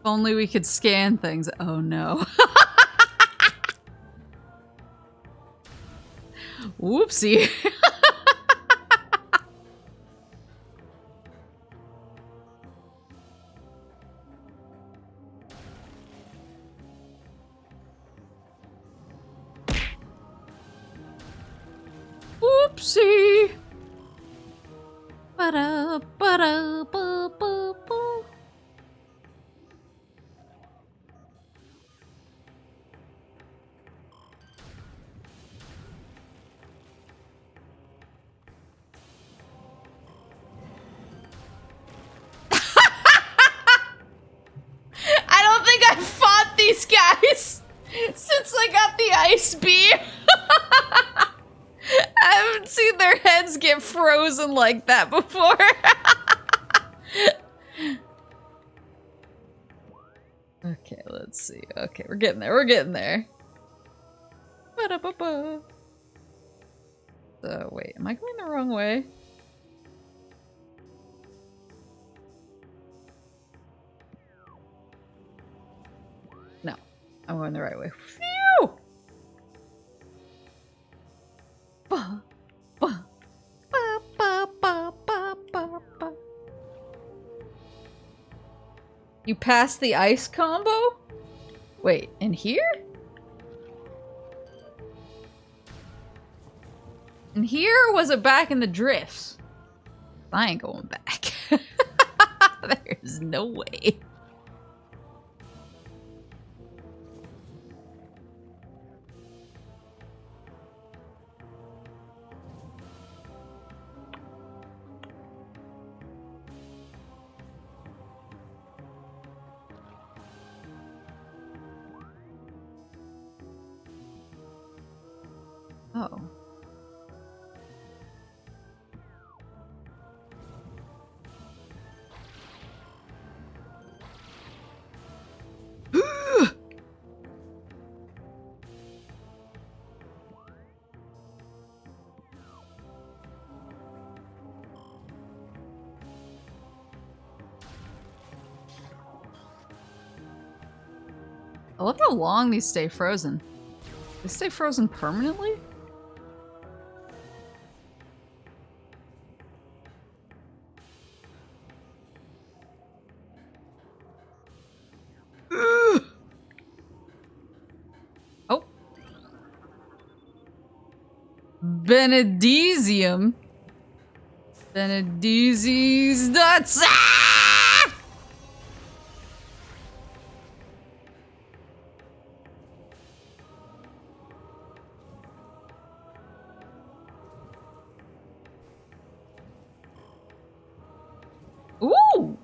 If only we could scan things. Oh no. Whoopsie. Whoopsie! Ba-da, ba-da, ba-ba-ba. I don't think I've fought these guys since I got the ice beam. I haven't seen their heads get frozen like that before. Okay, let's see. Okay, we're getting there. We're getting there. Ba-da-ba-ba. So, wait, am I going the wrong way? No, I'm going the right way. Phew! Ba, ba, ba, ba, ba, ba, ba, ba. You passed the ice combo? Wait, in here? In here, or was it back in the drifts? I ain't going back. There's no way. Oh. I love how long these stay frozen. They stay frozen permanently? Oh. Benedisium. Benedisi's nuts. Ah! Ooh!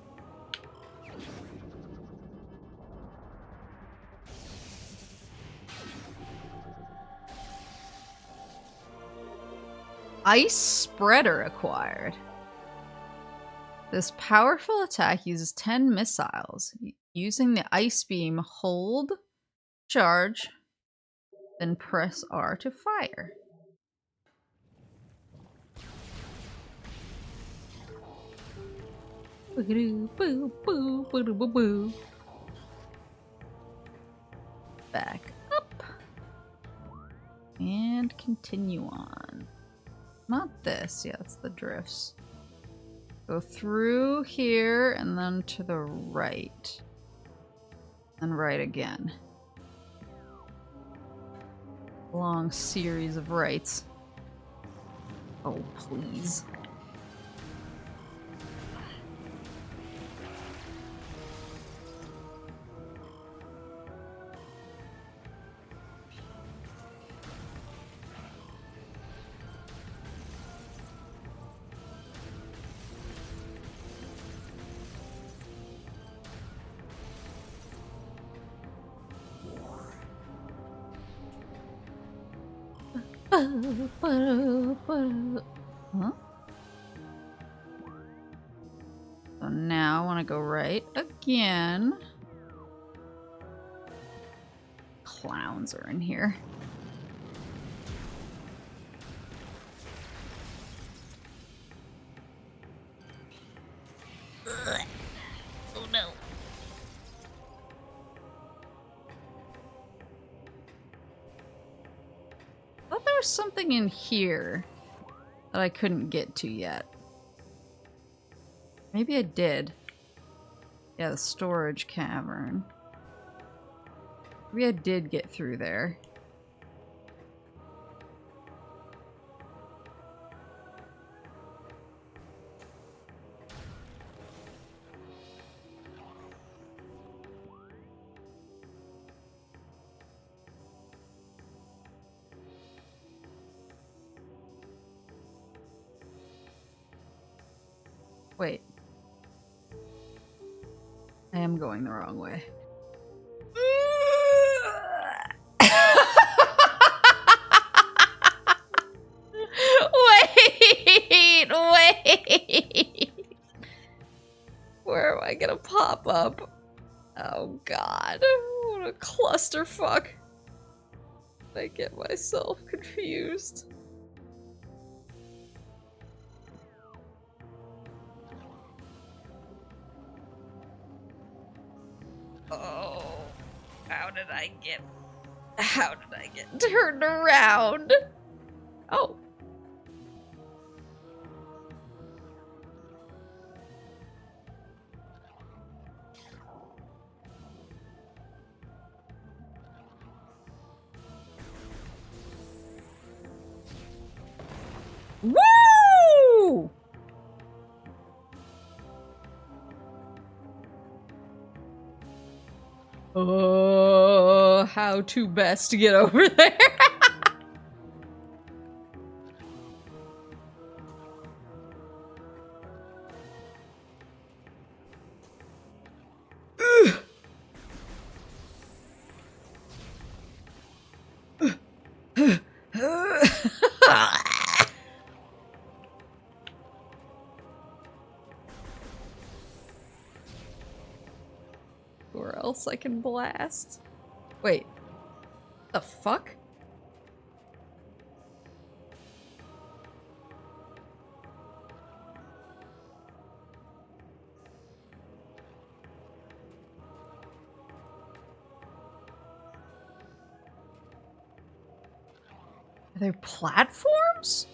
Ice Spreader acquired. This powerful attack uses 10 missiles. Using the ice beam, hold, charge, then press R to fire. Back up. And continue on. Not this, yeah, it's the drifts. Go through here and then to the right. And right again. Long series of rights. Oh, please. Huh? So now I want to go right again. Clowns are in here. Ugh. Oh no. I thought there was something in here that I couldn't get to yet. Maybe I did. Yeah, the storage cavern. Maybe I did get through there. Wait. I am going the wrong way. Wait! Where am I gonna pop up? Oh god. What a clusterfuck. I get myself confused. Oh, how did I get turned around? Oh. Woo! Oh, how to best get over there. Where else I can blast? Wait. The fuck? Are there platforms?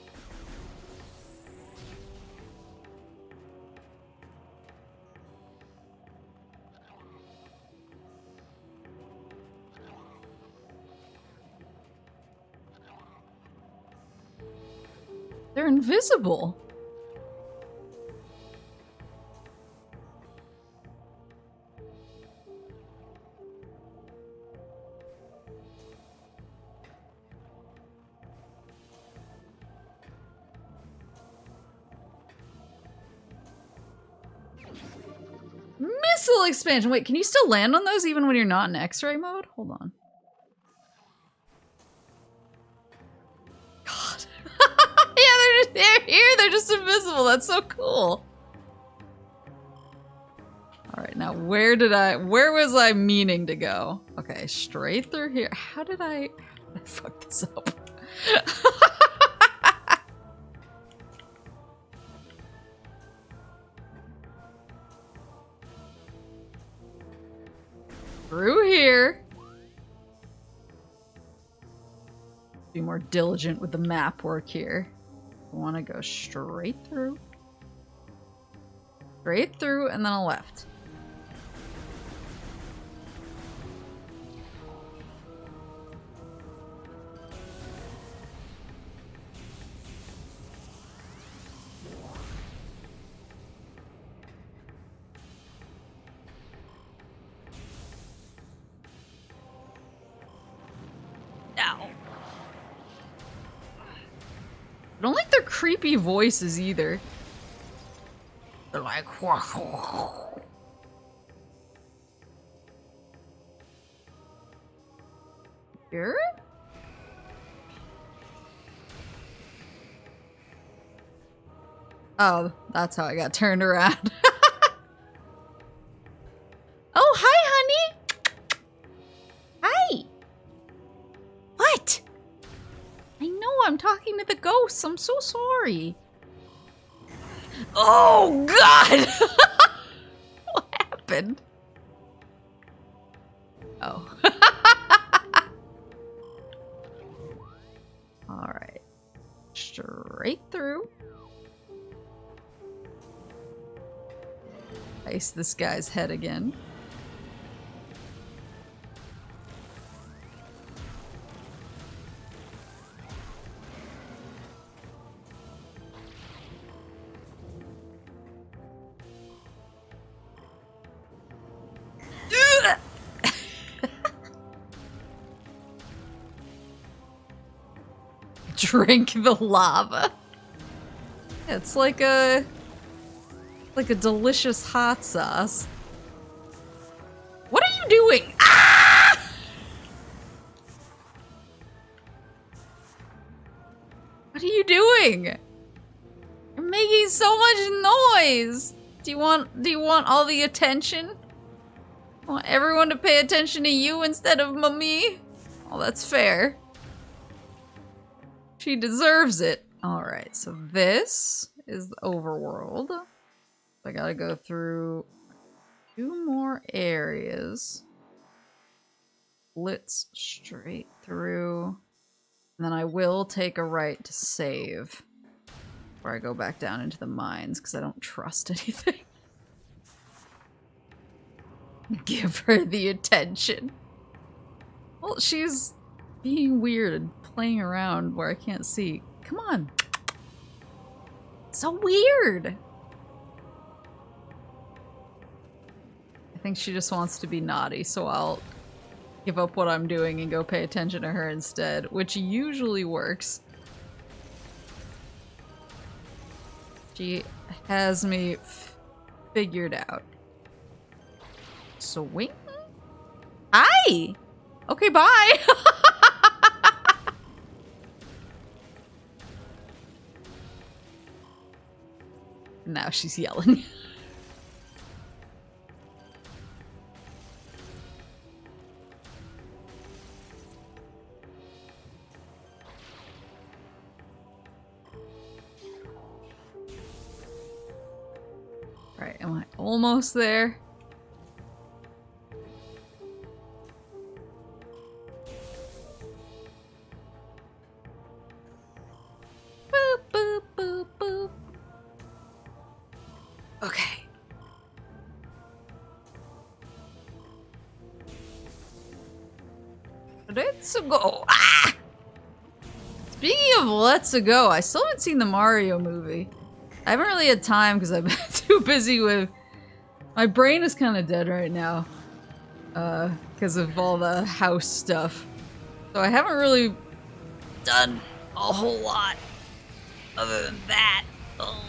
They're invisible. Missile expansion. Wait, can you still land on those even when you're not in X-ray mode? Hold on. God. Yeah, they're here. They're just invisible. That's so cool. All right, now where was I meaning to go? Okay, straight through here. How did I fuck this up? Through here. Be more diligent with the map work here. I want to go straight through. Straight through and then a left. I don't like their creepy voices either. They're like, here? Oh, that's how I got turned around. Oh, hi, honey. Hi. What? I know I'm talking to the ghosts. I'm so sorry. Oh, God! What happened? Oh. Alright. Straight through. Ice this guy's head again. Drink the lava. It's like a Like a delicious hot sauce. What are you doing? Ah! What are you doing? You're making so much noise. Do you want all the attention? I want everyone to pay attention to you instead of me? Oh, that's fair. She deserves it. Alright, so this is the overworld. I gotta go through 2 more areas. Blitz straight through. And then I will take a right to save. Before I go back down into the mines, because I don't trust anything. Give her the attention. Well, she's being weird and playing around where I can't see. Come on. So weird. I think she just wants to be naughty, so I'll give up what I'm doing and go pay attention to her instead, which usually works. She has me figured out. Swing? Hi! Okay, bye! Now she's yelling. Right, am I almost there? Boop, boop, boop, boop. Okay. Let's go. Ah! Speaking of Let's Go, I still haven't seen the Mario movie. I haven't really had time because I've been too busy with... My brain is kind of dead right now. Because of all the house stuff. So I haven't really done a whole lot. Other than that. Oh.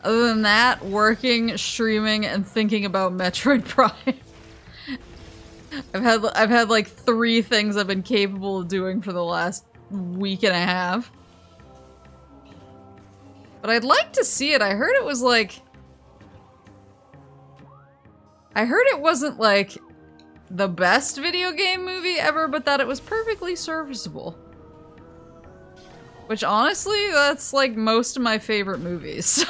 Other than that, working, streaming, and thinking about Metroid Prime. I've had like 3 things I've been capable of doing for the last week and a half. But I'd like to see it. I heard it was like... I heard it wasn't like the best video game movie ever, but that it was perfectly serviceable. Which honestly, that's like most of my favorite movies.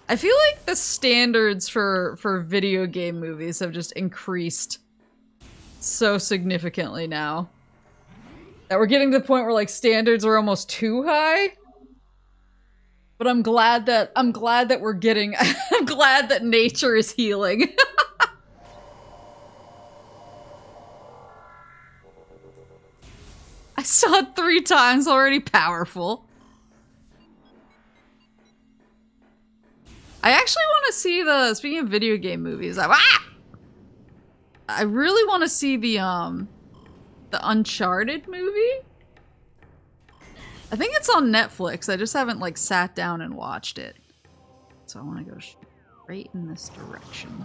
I feel like the standards for video game movies have just increased so significantly now. That we're getting to the point where like standards are almost too high. But I'm glad that we're getting I'm glad that nature is healing. I saw it 3 times already. Powerful. I actually want to see the, speaking of video game movies, I really want to see the Uncharted movie. I think it's on Netflix. I just haven't like sat down and watched it. So I want to go straight in this direction.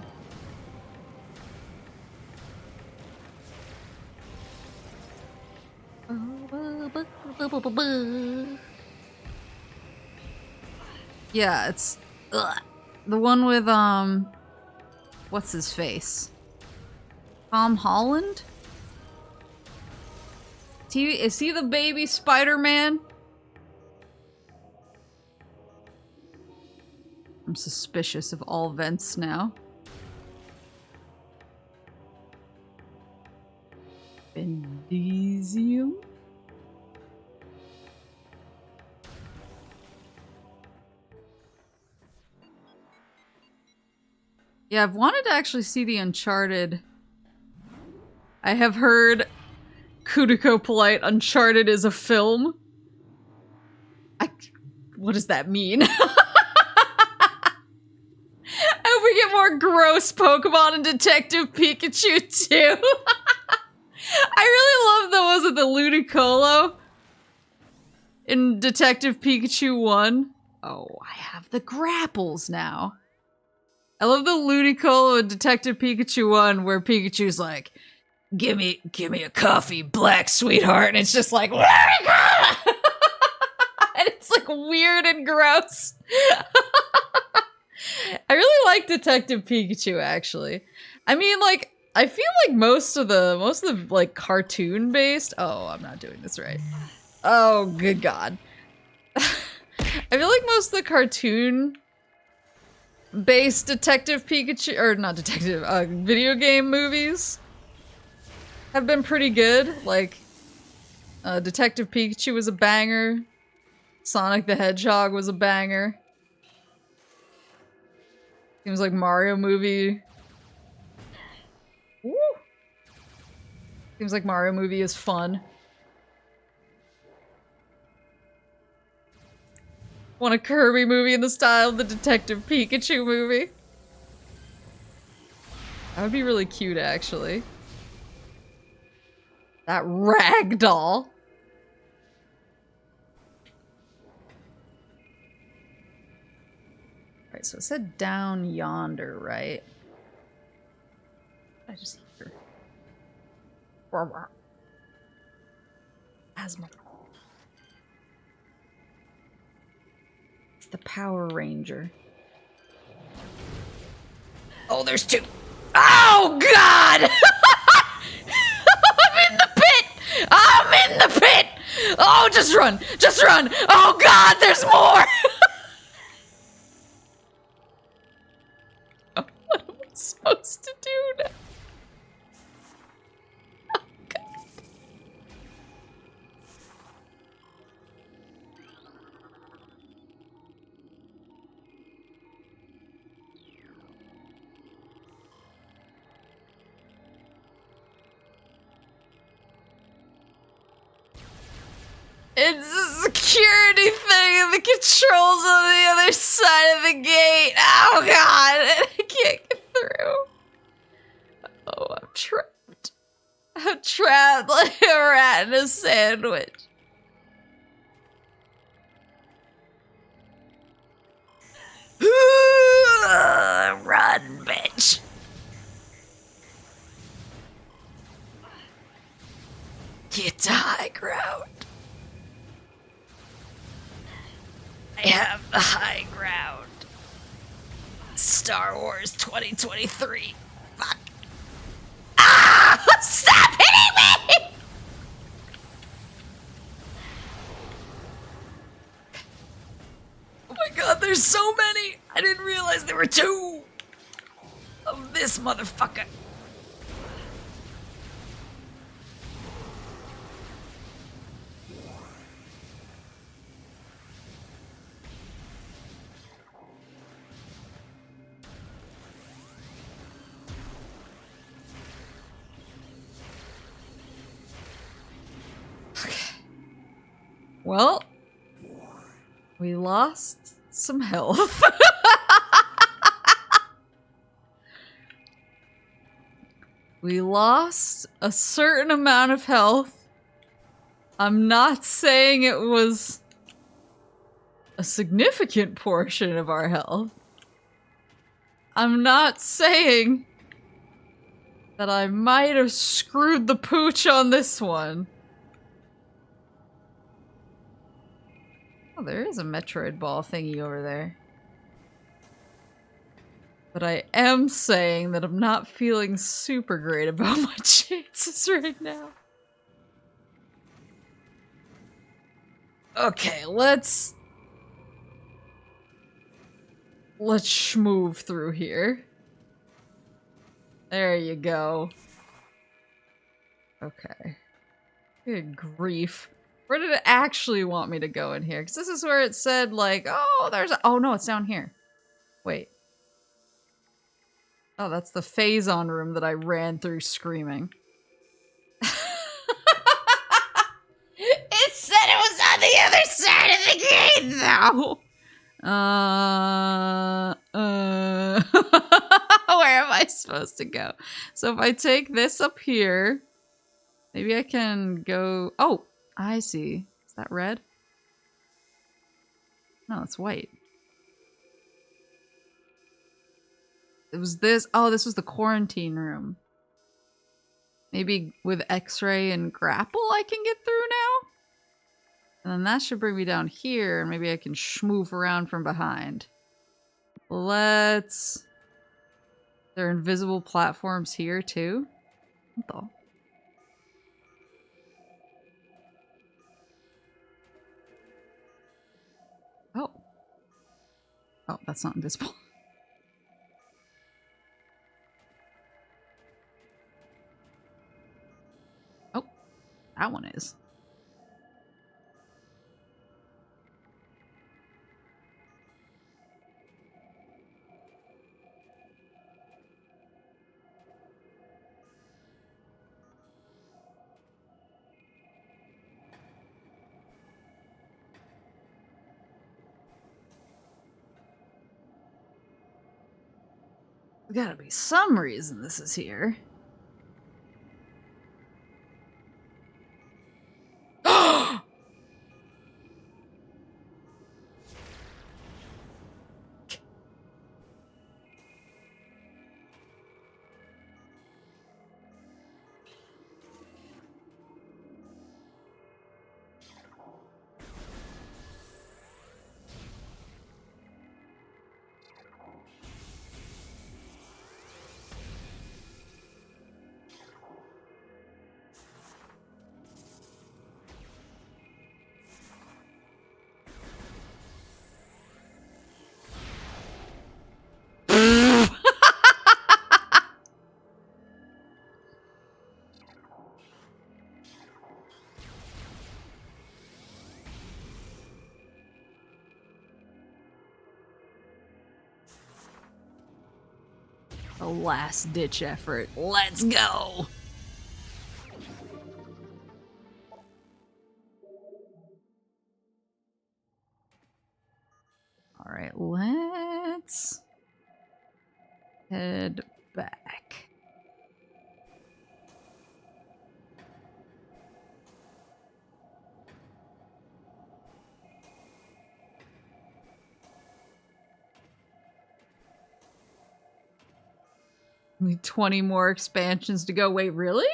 Yeah, it's the one with what's his face? Tom Holland? Is he the baby Spider-Man? I'm suspicious of all vents now. Bendisium? Yeah, I've wanted to actually see the Uncharted. I have heard Kudiko Polite, Uncharted is a film. What does that mean? I hope we get more gross Pokemon and Detective Pikachu too. I really love the, was it the Ludicolo? in Detective Pikachu 1. Oh, I have the grapples now. I love the Ludicolo of Detective Pikachu 1 where Pikachu's like, give me a coffee, black sweetheart, and it's just like, and it's like weird and gross. I really like Detective Pikachu, actually. I mean, like, I feel like most of the like cartoon based. Oh, I'm not doing this right. Oh, good God. I feel like most of the cartoon based Detective Pikachu, or not detective, video game movies have been pretty good. Like, Detective Pikachu was a banger. Sonic the Hedgehog was a banger. Seems like Mario movie. Woo! Seems like Mario movie is fun. Want a Kirby movie in the style of the Detective Pikachu movie? That would be really cute, actually. That ragdoll. Right, so it said down yonder, right? I just hear. Asthma. It's the Power Ranger. Oh, there's two. Oh, God! I'm in the pit! I'm in the pit! Oh, just run! Just run! Oh, God, there's more! What am I supposed to do now? Oh, God. It's a security thing and the controls on the other side of the gate. Oh, God. I can't get through. Oh, I'm trapped. I'm trapped like a rat in a sandwich. Run, bitch. Get to high ground. I have the high ground. Star Wars 2023. Fuck. Ah! Stop hitting me! Oh my God, there's so many. I didn't realize there were two of this motherfucker. Okay. Well, we lost some health. We lost a certain amount of health. I'm not saying it was a significant portion of our health. I'm not saying that I might have screwed the pooch on this one. Oh, there is a Metroid ball thingy over there. But I am saying that I'm not feeling super great about my chances right now. Okay, let's schmoove through here. There you go. Okay. Good grief. Where did it actually want me to go in here? Because this is where it said, like, oh, there's a- oh, no, it's down here. Wait. Oh, that's the Phazon room that I ran through screaming. It said it was on the other side of the gate, though. Where am I supposed to go? So if I take this up here, maybe I can go. Oh, I see. Is that red? No, it's white. It was this. Oh, this was the quarantine room. Maybe with X-ray and Grapple I can get through now? And then that should bring me down here, and maybe I can schmoof around from behind. Let's... There are invisible platforms here, too? What the... Oh. Oh, that's not invisible. Oh, that one is. There's gotta be some reason this is here. A last-ditch effort. Let's go! Alright, let's head back. Only 20 more expansions to go. Wait, really?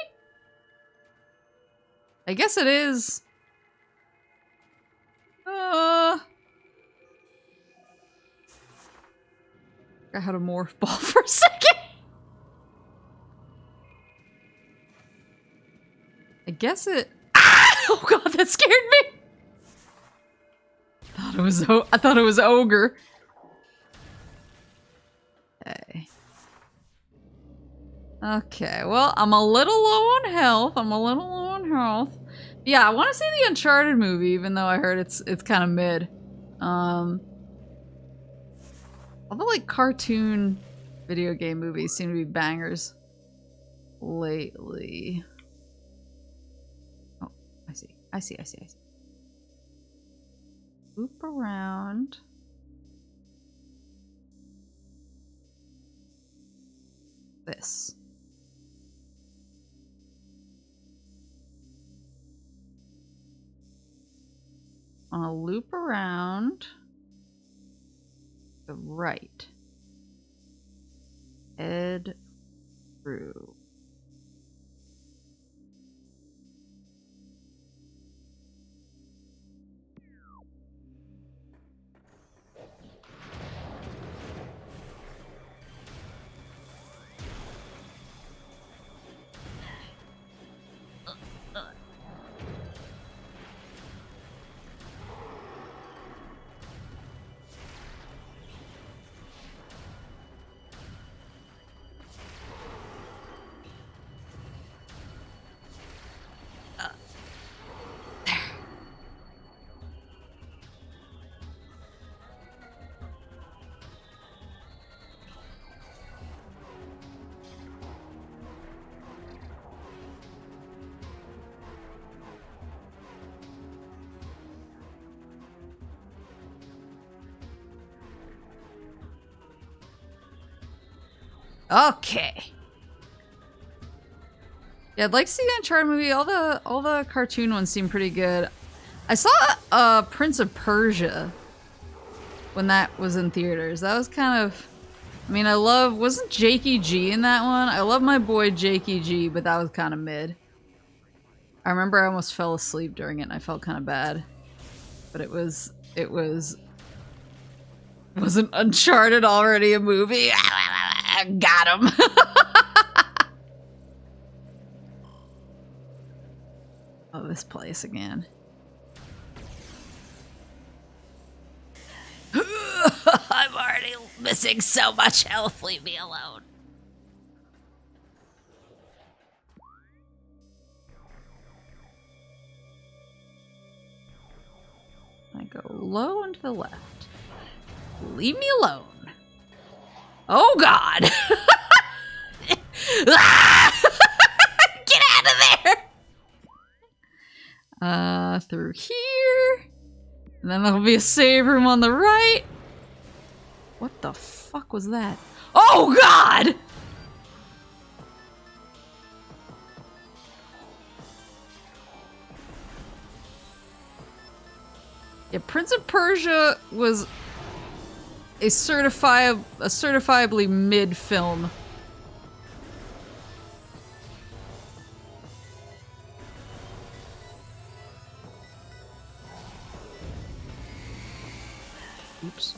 I guess it is. I had a morph ball for a second. I guess it. Ah! Oh god, that scared me. I thought it was ogre. Okay. Okay, well, I'm a little low on health. Yeah, I want to see the Uncharted movie, even though I heard it's kind of mid. Although, like, cartoon video game movies seem to be bangers lately. Oh, I see. Loop around. This. On a loop around the right. Head through. Okay. Yeah, I'd like to see the Uncharted movie. All the cartoon ones seem pretty good. I saw Prince of Persia when that was in theaters. That was kind of, I mean, wasn't Jakey G in that one? I love my boy Jakey G, but that was kind of mid. I remember I almost fell asleep during it and I felt kind of bad. But wasn't Uncharted already a movie? Got him. Oh, this place again. I'm already missing so much health. Leave me alone. I go low and to the left. Leave me alone. Oh God! Get out of there! Through here. And then there'll be a save room on the right. What the fuck was that? Oh God! Yeah, Prince of Persia was a certifiably mid film. Oops.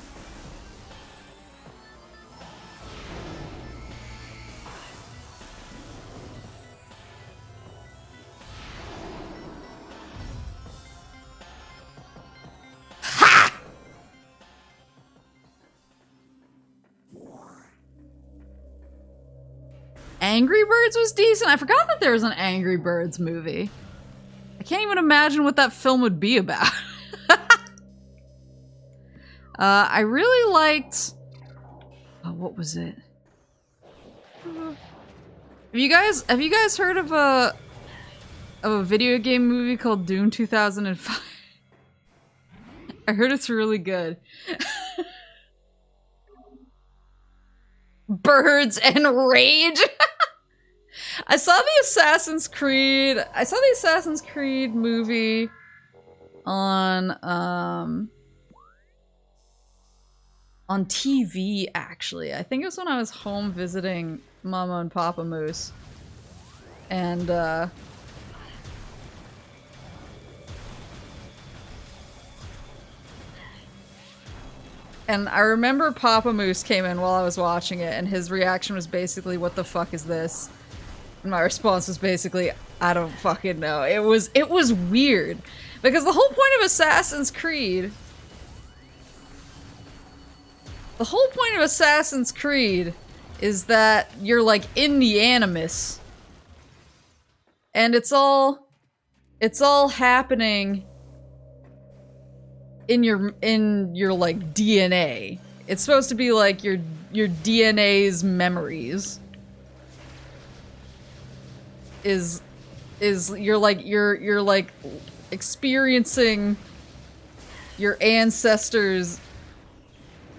Angry Birds was decent. I forgot that there was an Angry Birds movie. I can't even imagine what that film would be about. I really liked... Oh, what was it? Have you guys heard of a video game movie called Doom 2005? I heard it's really good. Birds and Rage. I saw the Assassin's Creed movie on TV, actually. I think it was when I was home visiting Mama and Papa Moose. And I remember Papa Moose came in while I was watching it, and his reaction was basically, "What the fuck is this?" And my response was basically, "I don't fucking know." It was weird. Because the whole point of Assassin's Creed... The whole point of Assassin's Creed is that you're, like, in the Animus. And it's all happening in your like DNA. It's supposed to be like your DNA's memories. Is you're like experiencing your ancestors'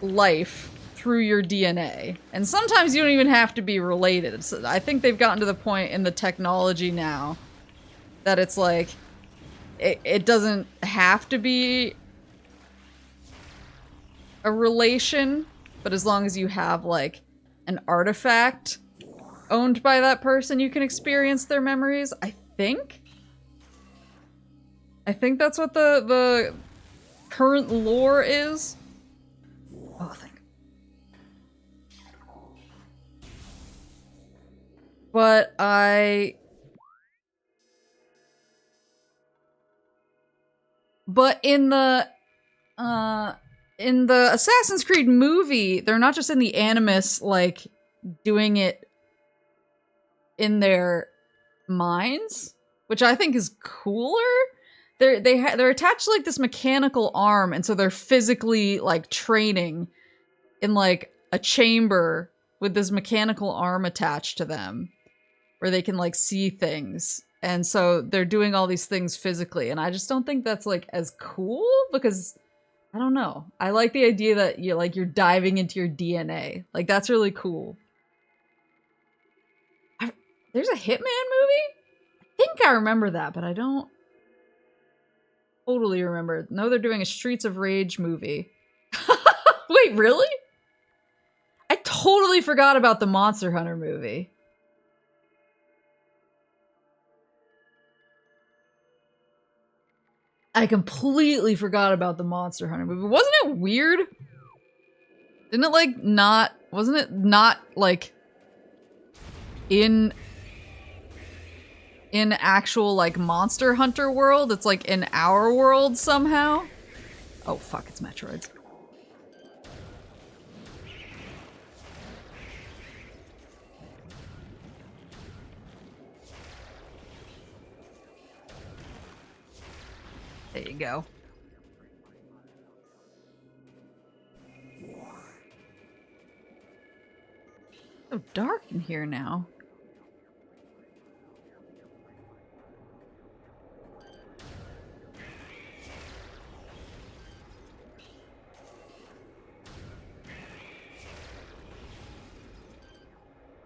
life through your DNA. And sometimes you don't even have to be related. So I think they've gotten to the point in the technology now that it's like it doesn't have to be a relation, but as long as you have like an artifact owned by that person, you can experience their memories. I think that's what the current lore is. Oh, thank you. But in the Assassin's Creed movie, they're not just in the Animus, like, doing it in their minds, which I think is cooler. They're attached to, like, this mechanical arm, and so they're physically, like, training in, like, a chamber with this mechanical arm attached to them, where they can, like, see things. And so they're doing all these things physically, and I just don't think that's, like, as cool, because... I don't know. I like the idea that you're diving into your DNA. Like, that's really cool. There's a Hitman movie? I think I remember that, but I don't totally remember. No, they're doing a Streets of Rage movie. Wait, really? I totally forgot about the Monster Hunter movie. I completely forgot about the Monster Hunter movie. Wasn't it weird? Didn't it like not, wasn't it not like in actual like Monster Hunter world? It's like in our world somehow? Oh fuck, it's Metroids. There you go. So dark in here now.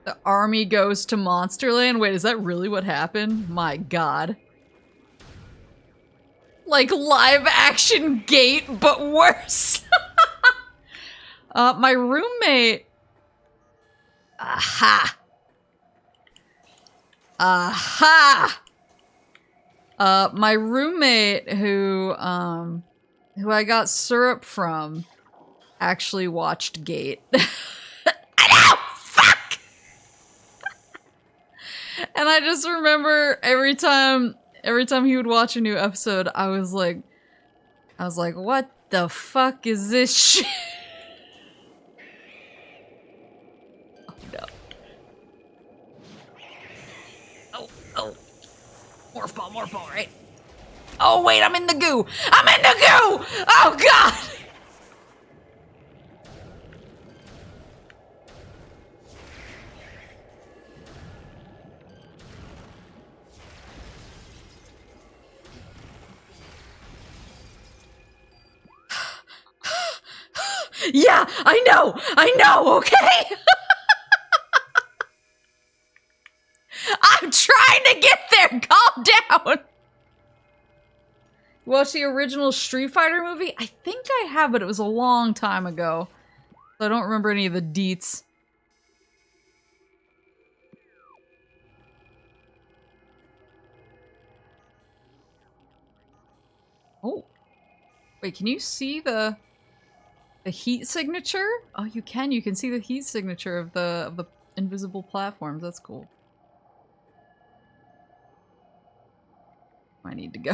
The army goes to Monsterland? Wait, is that really what happened? My god. Like live action Gate, but worse. My roommate... Aha! Aha! My roommate who I got syrup from actually watched Gate. I know! Fuck! And I just remember every time he would watch a new episode, I was like, what the fuck is this shit? Oh no. Oh. Morph ball, right? Oh wait, I'm in the goo! I'm in the goo! Oh god! Yeah, I know, okay? I'm trying to get there, calm down! Watch the original Street Fighter movie? I think I have, but it was a long time ago. So I don't remember any of the deets. Oh. Wait, can you see the heat signature? Oh, you can see the heat signature of the invisible platforms. That's cool. I need to go.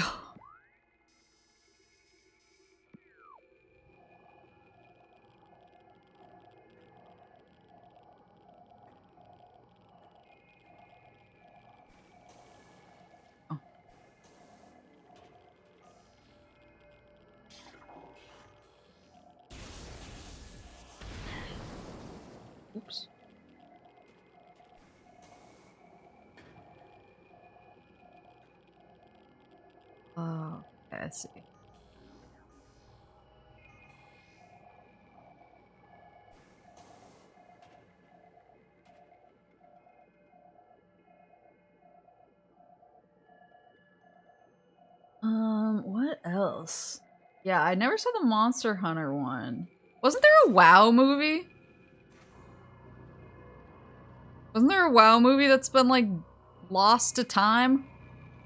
Oh. Oops. Oh, okay, I see. What else? Yeah, I never saw the Monster Hunter one. Wasn't there a WoW movie? Wasn't there a WoW movie that's been like lost to time?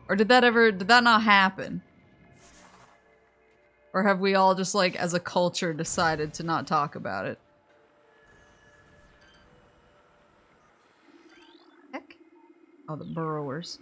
Or did that not happen? Or have we all just like as a culture decided to not talk about it? Heck? Oh, the burrowers.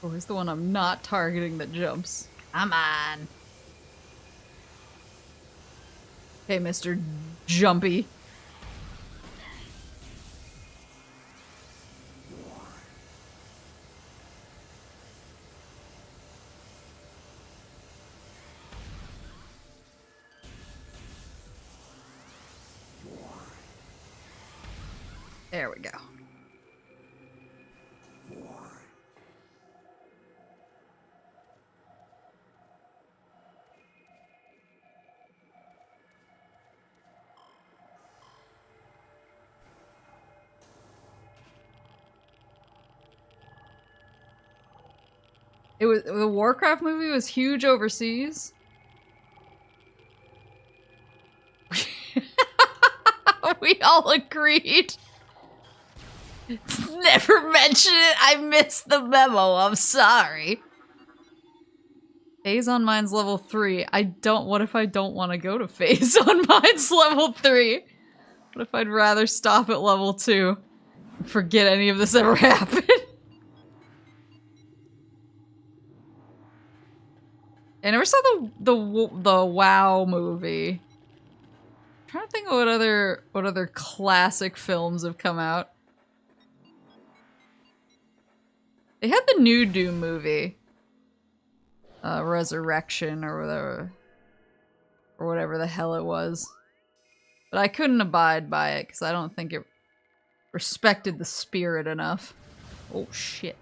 Oh, here's the one I'm not targeting that jumps. Come on. Hey, Mr. Jumpy. There we go. The Warcraft movie was huge overseas. We all agreed. Never mention it. I missed the memo. I'm sorry. Phazon Mines level 3. What if I don't want to go to Phazon Mines level 3? What if I'd rather stop at level 2 and forget any of this ever happened? I never saw the WoW movie. I'm trying to think of what other classic films have come out. They had the new Doom movie. Resurrection or whatever the hell it was. But I couldn't abide by it because I don't think it respected the spirit enough. Oh shit.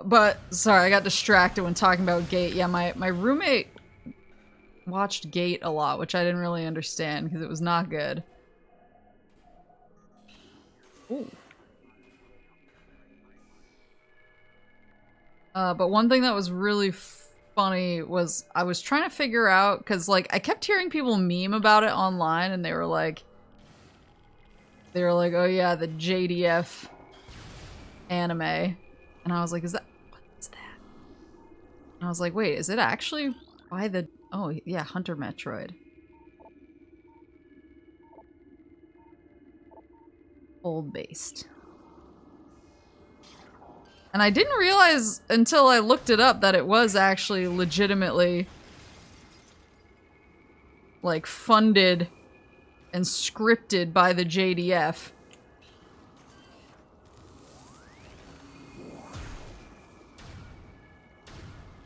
But, sorry, I got distracted when talking about Gate. Yeah, my roommate watched Gate a lot, which I didn't really understand because it was not good. Ooh. But one thing that was really funny was I was trying to figure out, because, like, I kept hearing people meme about it online, and they were like, oh yeah, the JDF anime. And I was like, what's that? And I was like, wait, is it actually by the, oh yeah, Hunter Metroid. Old based. And I didn't realize until I looked it up that it was actually legitimately, like, funded and scripted by the JDF.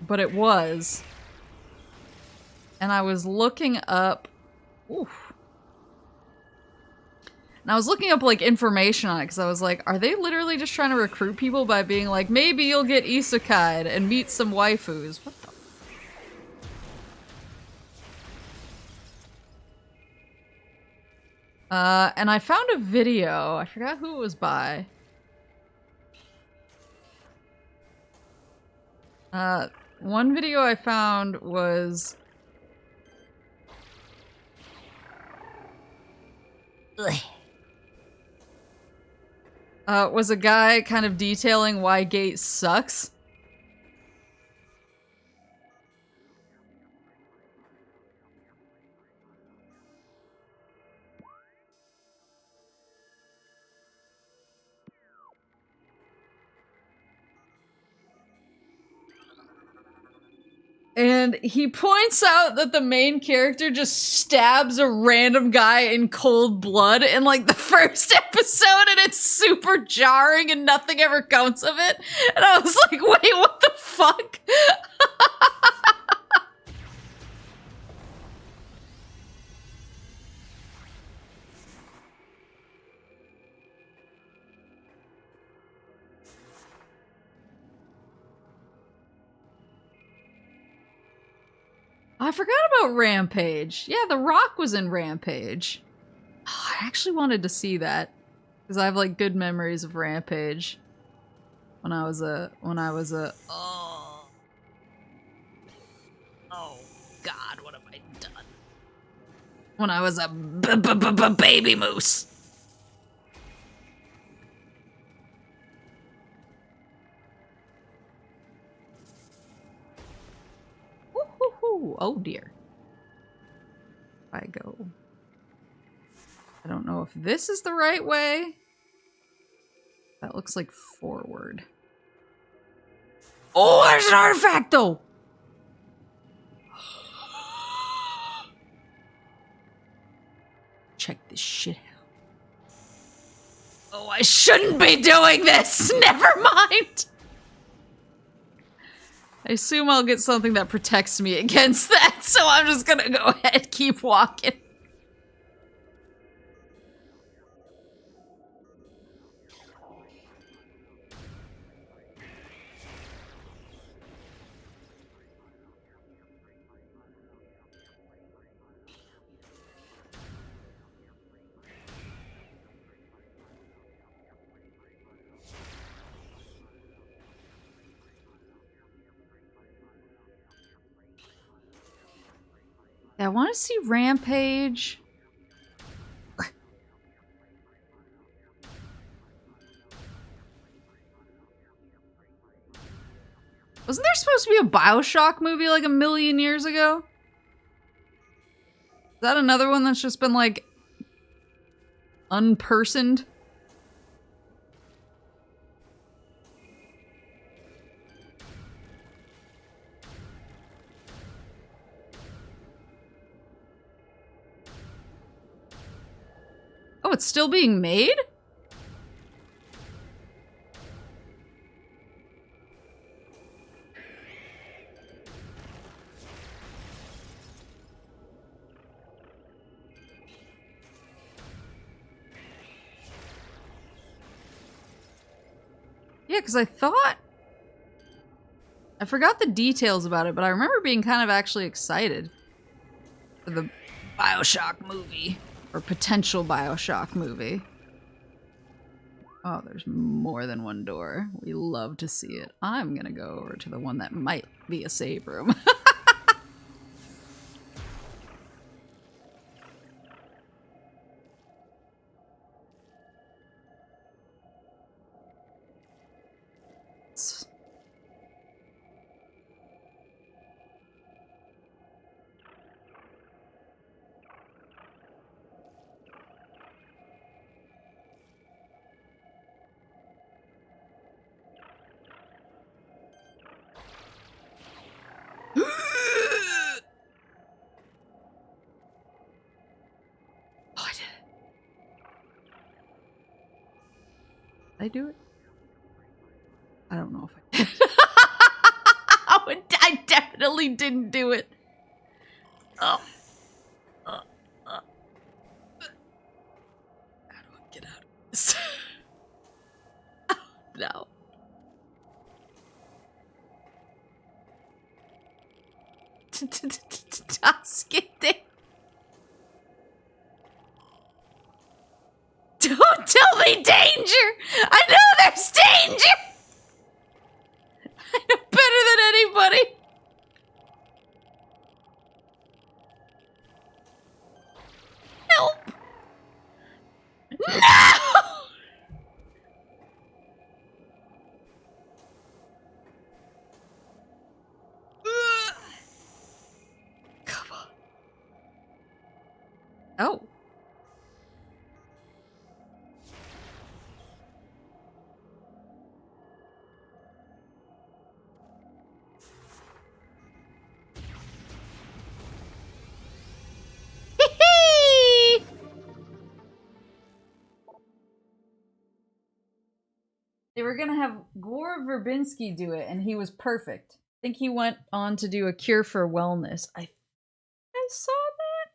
But it was. And I was looking up... Oof. And I was looking up, like, information on it, because I was like, are they literally just trying to recruit people by being like, maybe you'll get isekai'd and meet some waifus? What the... and I found a video. I forgot who it was by. One video I found was... was a guy kind of detailing why Gate sucks. And he points out that the main character just stabs a random guy in cold blood in, like, the first episode, and it's super jarring and nothing ever comes of it. And I was like, wait, what the fuck? I forgot about Rampage. Yeah, The Rock was in Rampage. Oh, I actually wanted to see that. Because I have, like, good memories of Rampage. When I was a... Oh. Oh, God, what have I done? When I was a baby moose. Woo-hoo-hoo. Oh, dear. I go. I don't know if this is the right way. That looks like forward. Oh, there's an artifact, though! Check this shit out. Oh, I shouldn't be doing this! Never mind! I assume I'll get something that protects me against that, so I'm just gonna go ahead and keep walking. I want to see Rampage. Wasn't there supposed to be a BioShock movie like a million years ago? Is that another one that's just been like unpersoned? Oh, it's still being made? Yeah, because I thought... I forgot the details about it, but I remember being kind of actually excited for the BioShock movie. Or potential BioShock movie. Oh, there's more than one door. We love to see it. I'm gonna go over to the one that might be a save room. I do it? I don't know if I did. Oh, I definitely didn't do it. Oh. How do I get out of this? Oh, no. Just kidding. Don't tell me danger! I know there's danger! I know better than anybody! Help! No! Come on. Oh. They were gonna have Gore Verbinski do it, and he was perfect. I think he went on to do A Cure for Wellness. I saw that.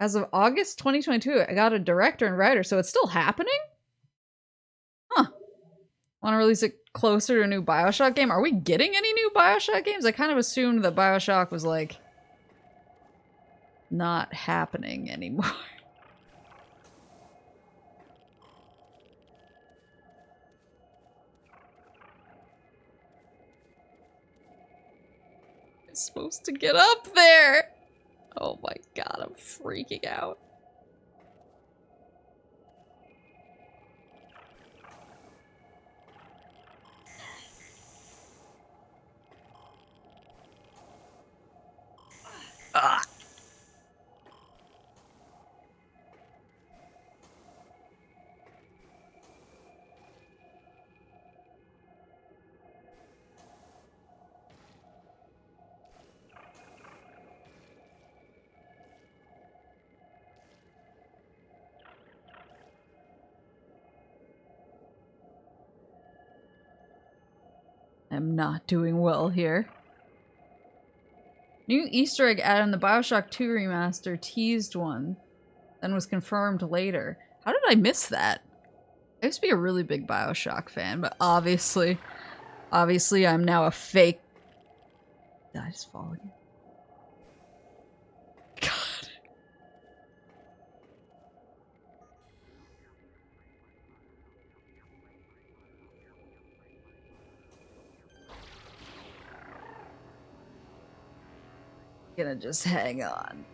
As of August 2022, I got a director and writer, so it's still happening? Huh. Want to release it closer to a new BioShock game? Are we getting any new BioShock games? I kind of assumed that BioShock was, like, not happening anymore. I'm supposed to get up there! Oh my god, I'm freaking out. Ah. I'm not doing well here. New Easter egg added in the BioShock 2 remaster teased one, then was confirmed later. How did I miss that? I used to be a really big BioShock fan, but obviously I'm now a fake. Did I just fall again? God. Gonna just hang on.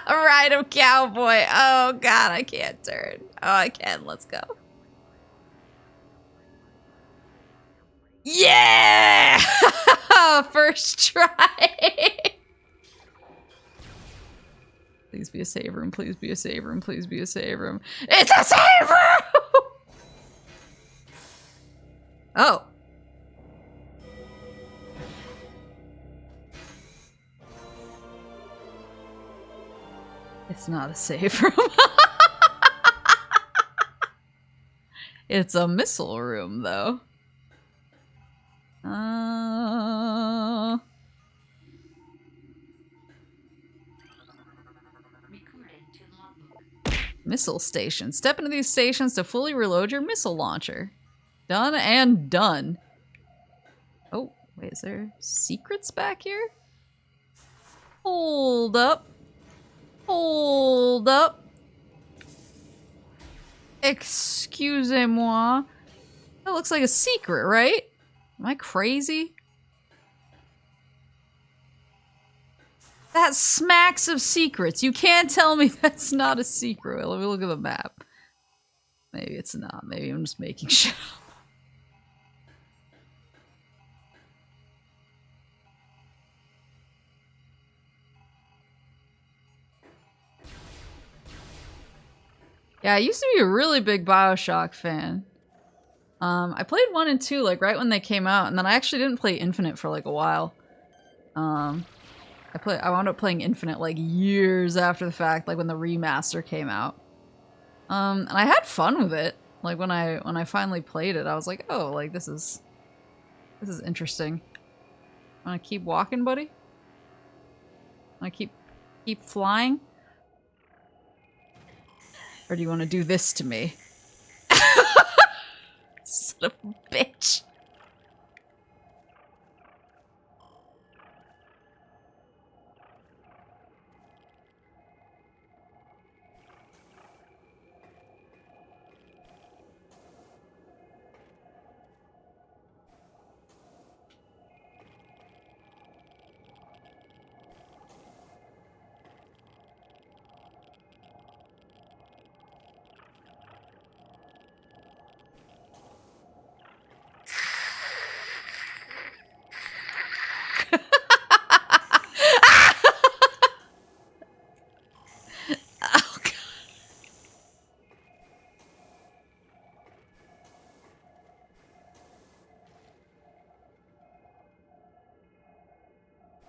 Ride him, cowboy. Oh god, I can't turn. Oh, I can. Let's go. Yeah! First try. Please be a save room. Please be a save room. Please be a save room. It's a save room! Oh. It's not a save room. It's a missile room, though. Recorded to logbook. Missile station. Step into these stations to fully reload your missile launcher. Done and done. Oh, wait, is there secrets back here? Hold up. Hold up. Excusez-moi. That looks like a secret, right? Am I crazy? That smacks of secrets. You can't tell me that's not a secret. Let me look at the map. Maybe it's not. Maybe I'm just making shit up. Yeah, I used to be a really big BioShock fan. I played 1 and 2 like right when they came out, and then I actually didn't play Infinite for like a while. I wound up playing Infinite like years after the fact, like when the remaster came out. And I had fun with it. Like when I finally played it, I was like, oh, like this is interesting. Wanna keep walking, buddy? Wanna keep flying? Or do you want to do this to me? Son of a bitch.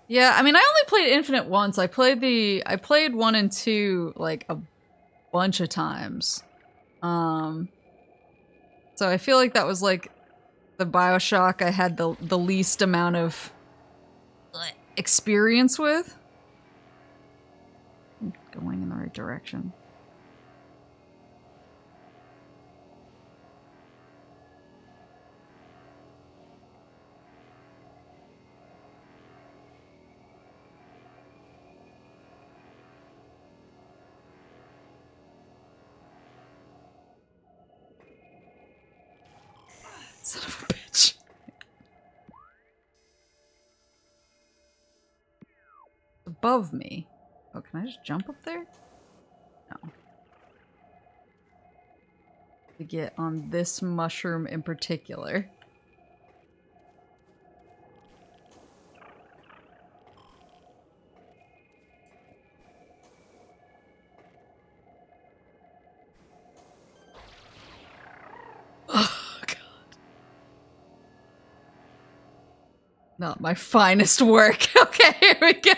Yeah, I mean, I only played Infinite once. I played 1 and 2 like a bunch of times. So I feel like that was like the BioShock I had the least amount of experience with. I'm going in the right direction. Son of a bitch. Above me. Oh, can I just jump up there? No. To get on this mushroom in particular. Not my finest work. Okay, here we go.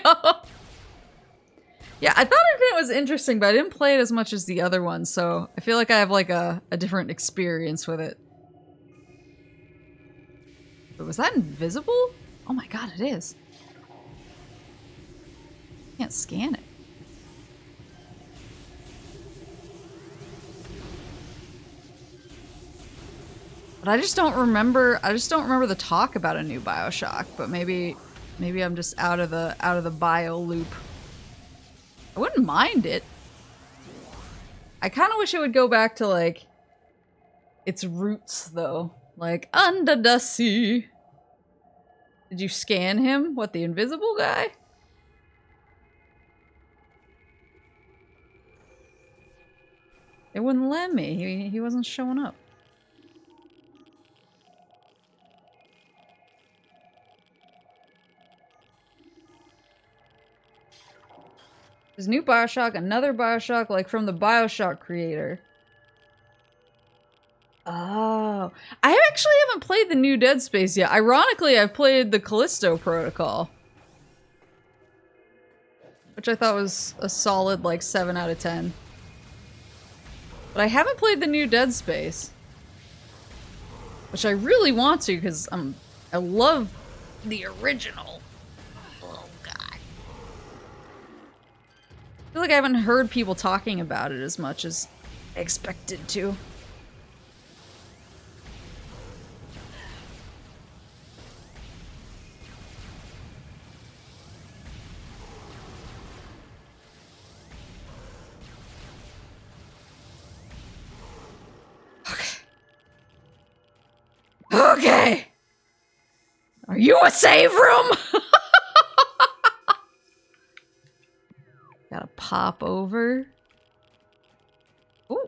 Yeah, I thought Infinite was interesting, but I didn't play it as much as the other ones, so I feel like I have like a different experience with it. But was that invisible? Oh my god, it is. Can't scan it. But I just don't remember the talk about a new BioShock, but maybe I'm just out of the bio loop. I wouldn't mind it. I kind of wish it would go back to like its roots though, like under the sea. Did you scan him? What, the invisible guy? It wouldn't let me. He wasn't showing up. There's new Bioshock, another Bioshock, like from the Bioshock creator. Oh. I actually haven't played the new Dead Space yet. Ironically, I've played the Callisto Protocol. Which I thought was a solid, like, 7 out of 10. But I haven't played the new Dead Space. Which I really want to, because I love the original. Oh, God. I feel like I haven't heard people talking about it as much as I expected to. Okay. Are you a save room? Gotta pop over. Ooh.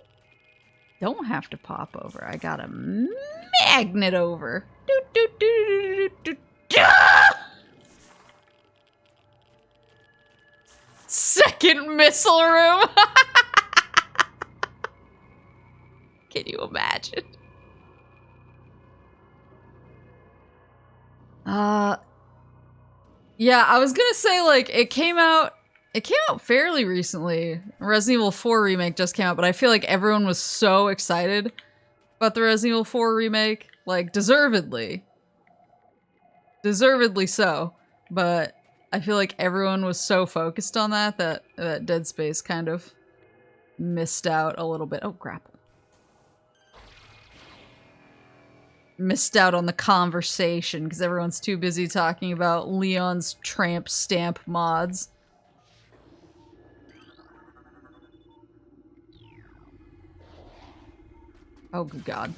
Don't have to pop over. I got a magnet over. Second missile room. Can you imagine? Yeah, I was gonna say, like, it came out fairly recently. Resident Evil 4 remake just came out, but I feel like everyone was so excited about the Resident Evil 4 remake. Like, deservedly. Deservedly so. But I feel like everyone was so focused on that Dead Space kind of missed out a little bit. Oh, Grapple. Missed out on the conversation because everyone's too busy talking about Leon's tramp stamp mods. Oh, good God.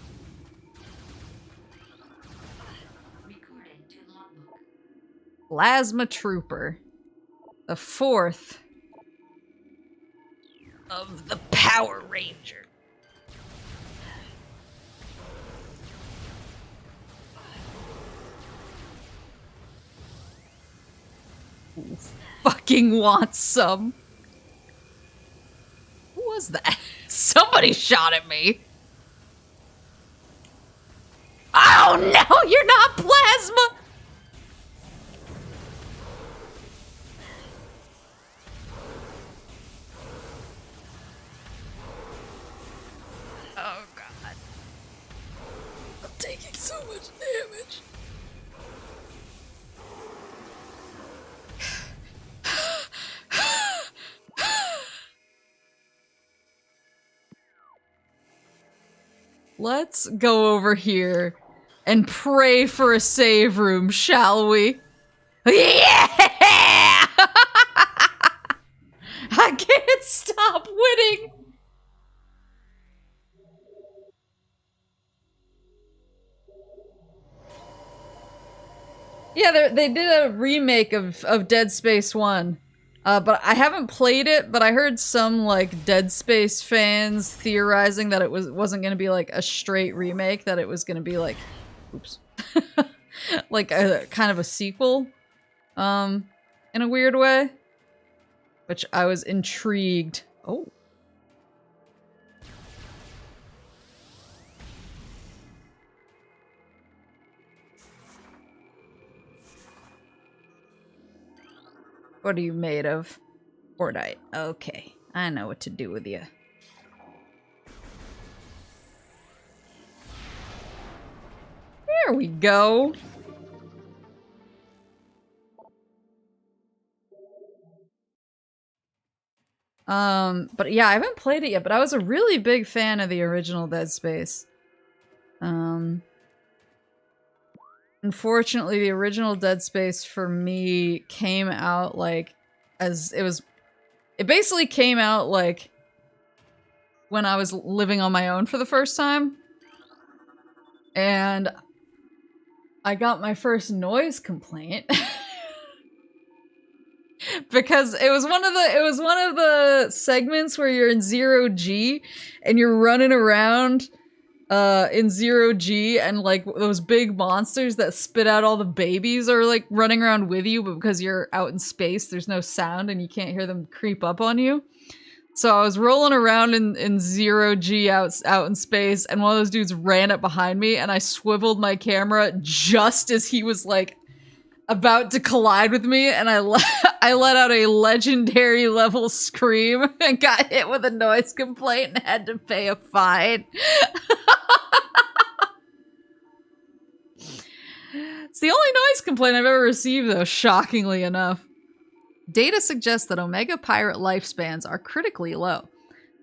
Plasma Trooper. The 4th of the Power Ranger. Who fucking wants some? Who was that? Somebody shot at me. Oh no, you're not plasma! Oh God. I'm taking so much damage. Let's go over here and pray for a save room, shall we? Yeah! I can't stop winning! Yeah, they did a remake of Dead Space 1. But I haven't played it, but I heard some, like, Dead Space fans theorizing that it wasn't gonna be, like, a straight remake, that it was gonna be, like... Oops. Like, a kind of a sequel. In a weird way. Which I was intrigued. Oh. What are you made of? Cordite. Okay. I know what to do with you. There we go. But yeah, I haven't played it yet, but I was a really big fan of the original Dead Space. Unfortunately, the original Dead Space for me came out like it basically came out like when I was living on my own for the first time. And I got my first noise complaint. Because it was one of the segments where you're in 0G and you're running around in 0G, and like those big monsters that spit out all the babies are like running around with you, but because you're out in space there's no sound and you can't hear them creep up on you. So I was rolling around in 0G out in space, and one of those dudes ran up behind me, and I swiveled my camera just as he was like about to collide with me, and I let out a legendary level scream and got hit with a noise complaint and had to pay a fine. It's the only noise complaint I've ever received, though, shockingly enough. Data suggests that Omega Pirate lifespans are critically low.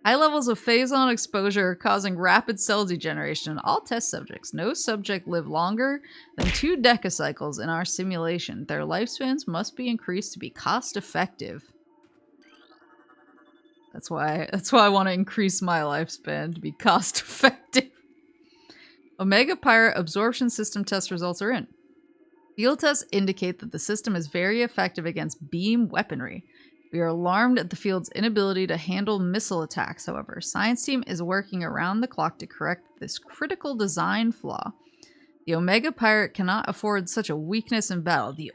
High levels of Phazon exposure are causing rapid cell degeneration in all test subjects. No subject lived longer than 2 decacycles in our simulation. Their lifespans must be increased to be cost effective. That's why I want to increase my lifespan to be cost effective. Omega Pirate absorption system test results are in. Field tests indicate that the system is very effective against beam weaponry. We are alarmed at the field's inability to handle missile attacks, however. Science team is working around the clock to correct this critical design flaw. The Omega Pirate cannot afford such a weakness in battle. The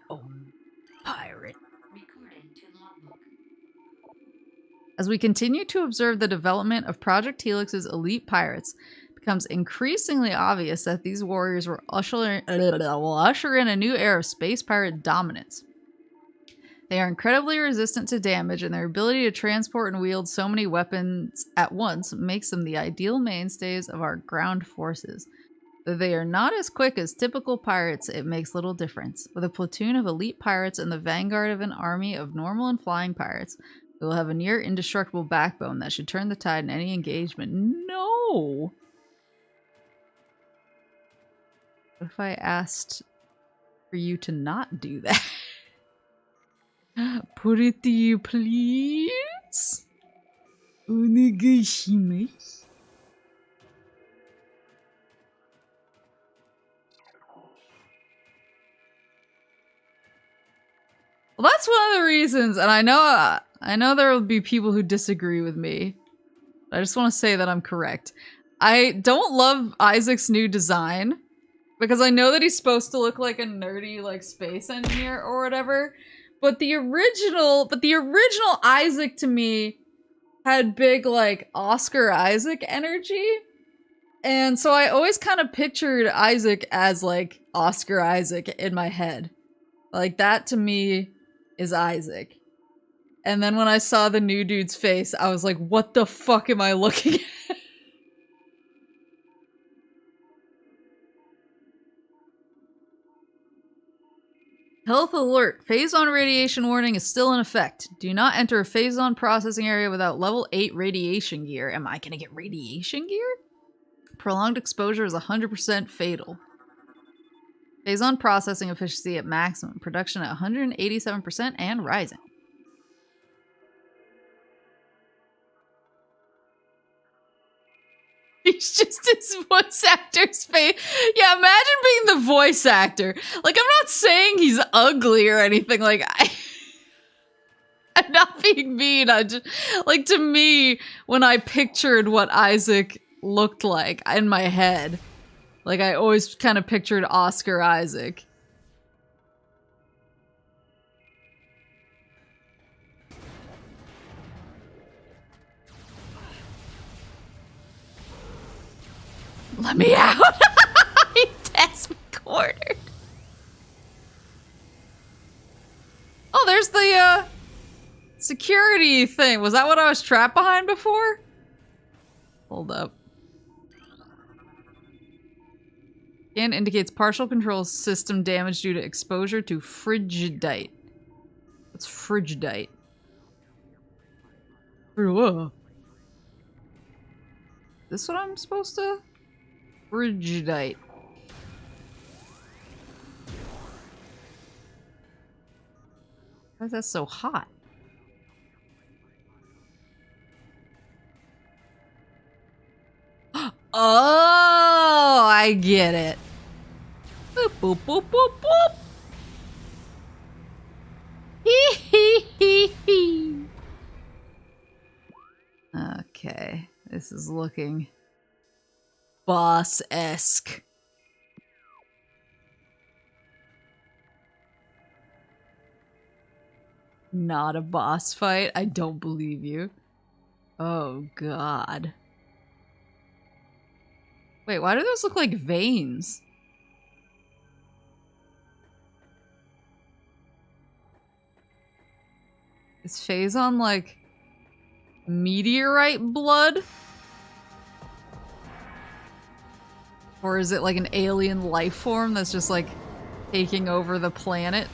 Pirate. Recording to logbook. As we continue to observe the development of Project Helix's elite pirates, it becomes increasingly obvious that these warriors will usher in a new era of space pirate dominance. They are incredibly resistant to damage, and their ability to transport and wield so many weapons at once makes them the ideal mainstays of our ground forces. Though they are not as quick as typical pirates, it makes little difference. With a platoon of elite pirates and the vanguard of an army of normal and flying pirates, we will have a near indestructible backbone that should turn the tide in any engagement. No! What if I asked for you to not do that? Pretty please? Onegaishimasu. Well, that's one of the reasons, and I know there will be people who disagree with me. I just want to say that I'm correct. I don't love Isaac's new design because I know that he's supposed to look like a nerdy like space engineer or whatever. But the original Isaac to me had big like Oscar Isaac energy. And so I always kind of pictured Isaac as like Oscar Isaac in my head. Like that to me is Isaac. And then when I saw the new dude's face, I was like, what the fuck am I looking at? Health alert. Phazon radiation warning is still in effect. Do not enter a Phazon processing area without level 8 radiation gear. Am I gonna get radiation gear? Prolonged exposure is 100% fatal. Phazon processing efficiency at maximum. Production at 187% and rising. He's just his voice actor's face. Yeah, imagine being the voice actor. Like, I'm not saying he's ugly or anything. Like, I'm not being mean. I just, like, to me, when I pictured what Isaac looked like in my head, like, I always kind of pictured Oscar Isaac. Let me out! He has me cornered. Oh, there's the, security thing. Was that what I was trapped behind before? Hold up. Scan indicates partial control system damage due to exposure to frigidite. What's frigidite? Whoa. This what I'm supposed to? Frigidite. Why is that so hot? Oh, I get it. Boop. Boop, boop, boop, boop. Hee hee hee hee. Okay, this is looking boss-esque. Not a boss fight? I don't believe you. Oh god. Wait, why do those look like veins? Is Phazon like meteorite blood? Or is it like an alien life form that's just like taking over the planet?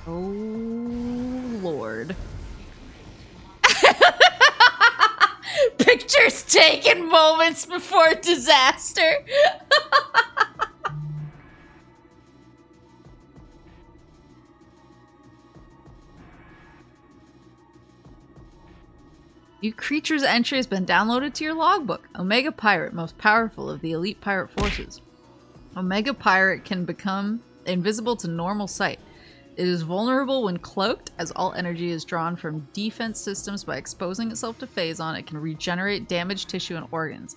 Oh, Lord. Pictures taken moments before disaster. New creature's entry has been downloaded to your logbook. Omega Pirate, most powerful of the elite pirate forces. Omega Pirate can become invisible to normal sight. It is vulnerable when cloaked, as all energy is drawn from defense systems. By exposing itself to Phazon, it can regenerate damaged tissue and organs.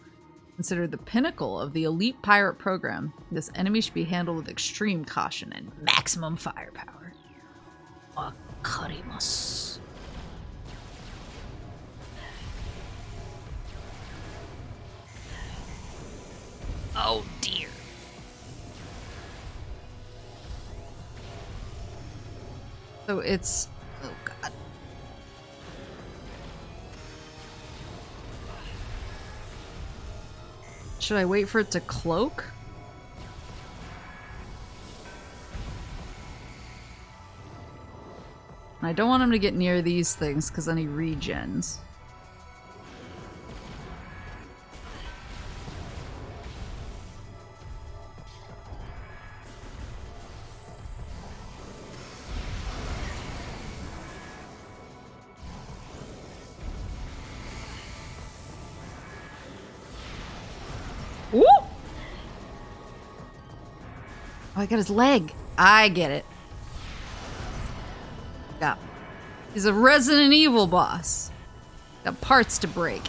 Considered the pinnacle of the elite pirate program, this enemy should be handled with extreme caution and maximum firepower. Wakarimasu. Oh dear. So it's... oh god. Should I wait for it to cloak? I don't want him to get near these things because then he regens. Ooh! Oh, I got his leg. I get it. Yeah. He's a Resident Evil boss. Got parts to break.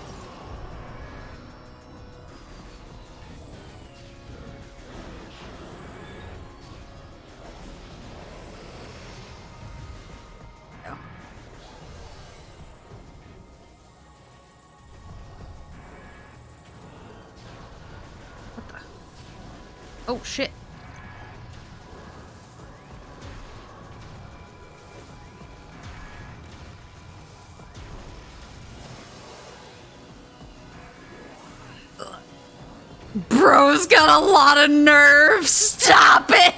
Oh. What the? Oh, shit. Bro's got a lot of nerve. Stop it!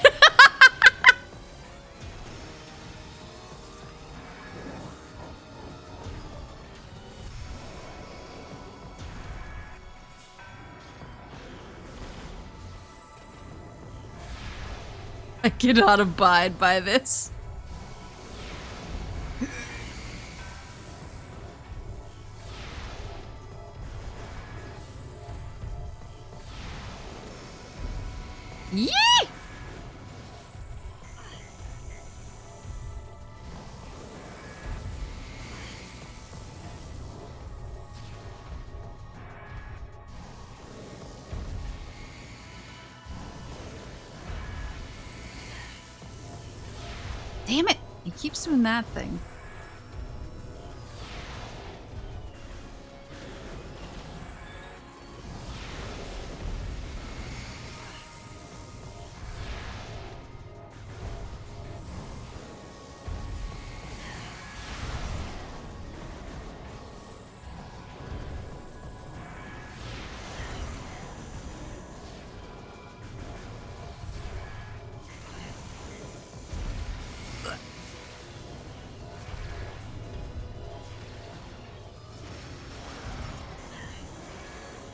I cannot abide by this. Yee! Damn it! He keeps doing that thing.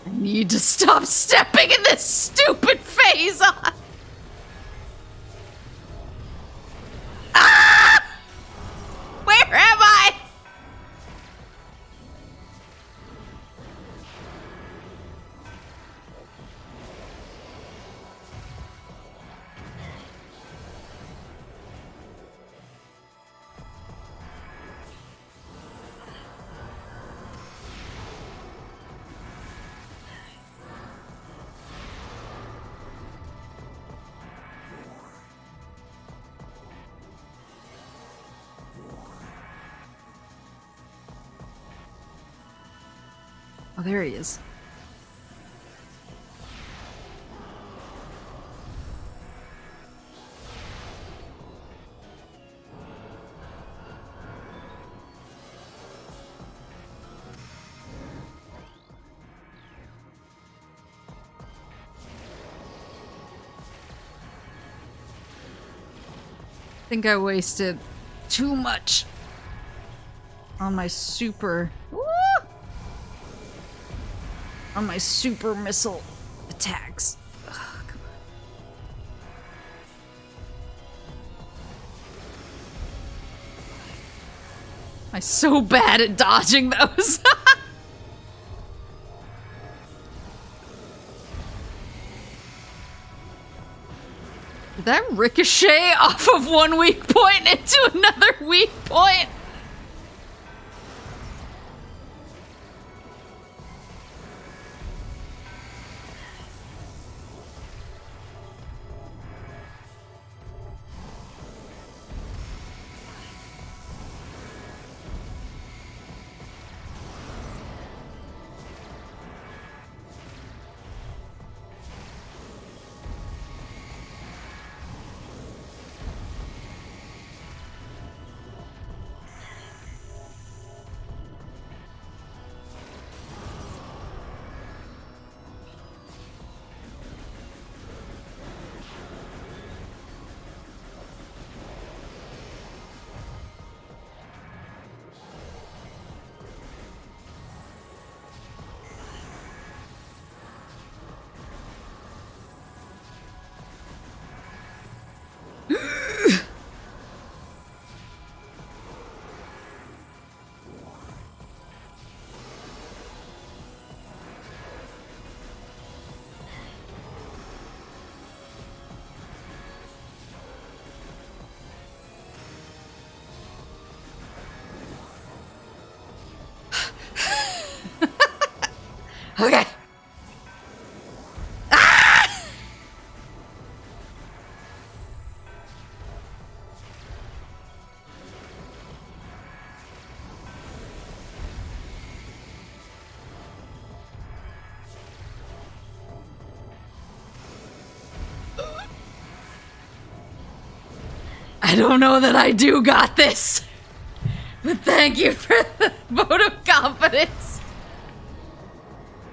I need to stop stepping in this stupid Phazon! Ah! Where am I? Oh, there he is. I think I wasted too much on my super... Woo! On my super missile attacks. Ugh, come on. I'm so bad at dodging those. Did that ricochet off of one weak point into another weak point? Okay. Ah! I don't know that I do got this, but thank you for the vote of confidence.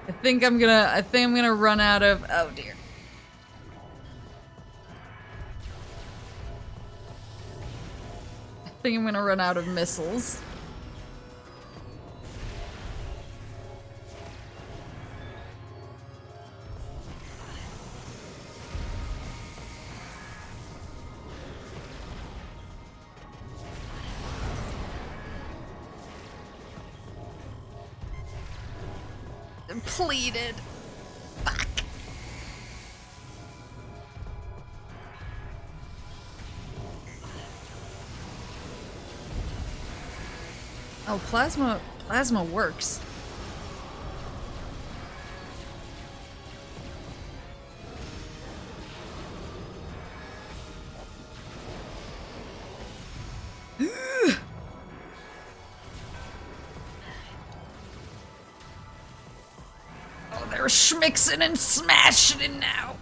I think I'm gonna run out of, oh dear. I think I'm gonna run out of missiles. Depleted. Fuck. Oh, plasma works. Oh, they're schmixing and smashing it now.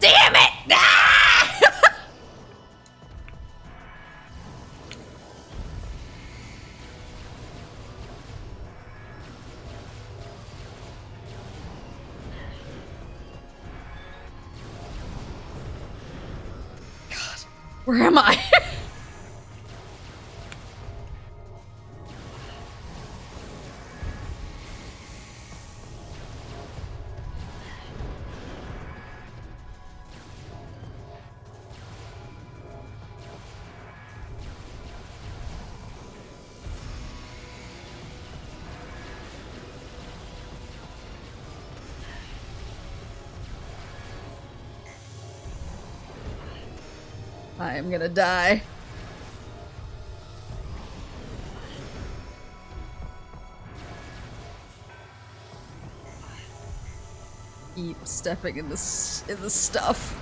Damn it! Ah! God, where am I? I am gonna die. Keep stepping in the stuff.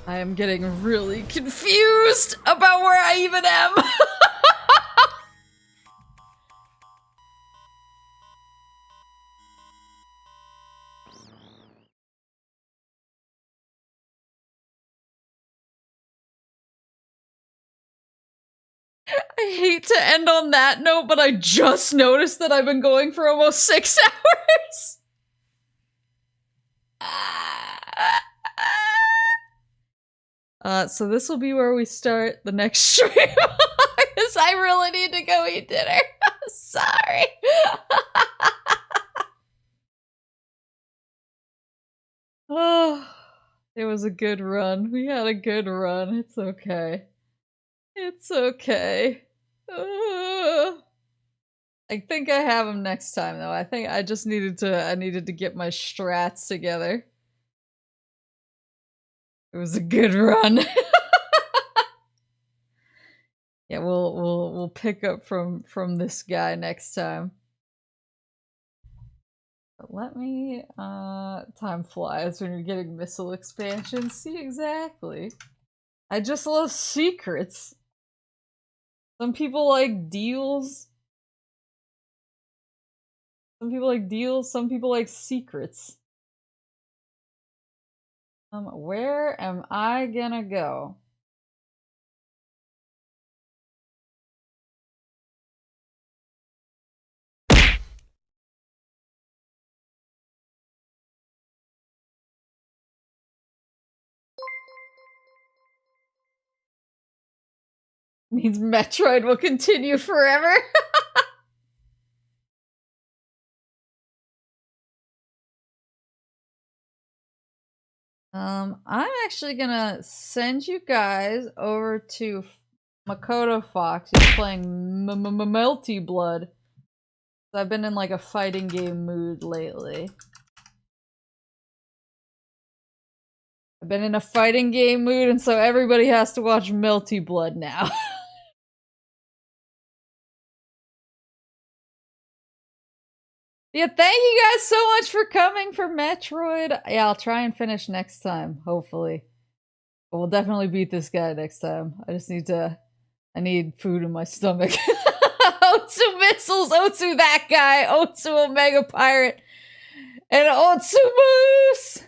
I am getting really confused about where I even am. I hate to end on that note, but I just noticed that I've been going for almost 6 hours. So this will be where we start the next stream. Because I really need to go eat dinner. Sorry. Oh, it was a good run. We had a good run. It's okay. It's okay. I think I have him next time though. I think I just needed to get my strats together. It was a good run. Yeah, we'll pick up from this guy next time. But let me time flies when you're getting missile expansions. See, exactly. I just love secrets. Some people like deals. Some people like deals, some people like secrets. Where am I gonna go? Means Metroid will continue forever. I'm actually gonna send you guys over to Makoto Fox. He's playing Melty Blood. I've been in like a fighting game mood lately. I've been in a fighting game mood, and so everybody has to watch Melty Blood now. Yeah, thank you guys so much for coming for Metroid. Yeah, I'll try and finish next time, hopefully. But we'll definitely beat this guy next time. I need food in my stomach. Otsu missiles, Otsu that guy, Otsu Omega Pirate, and Otsu Moose!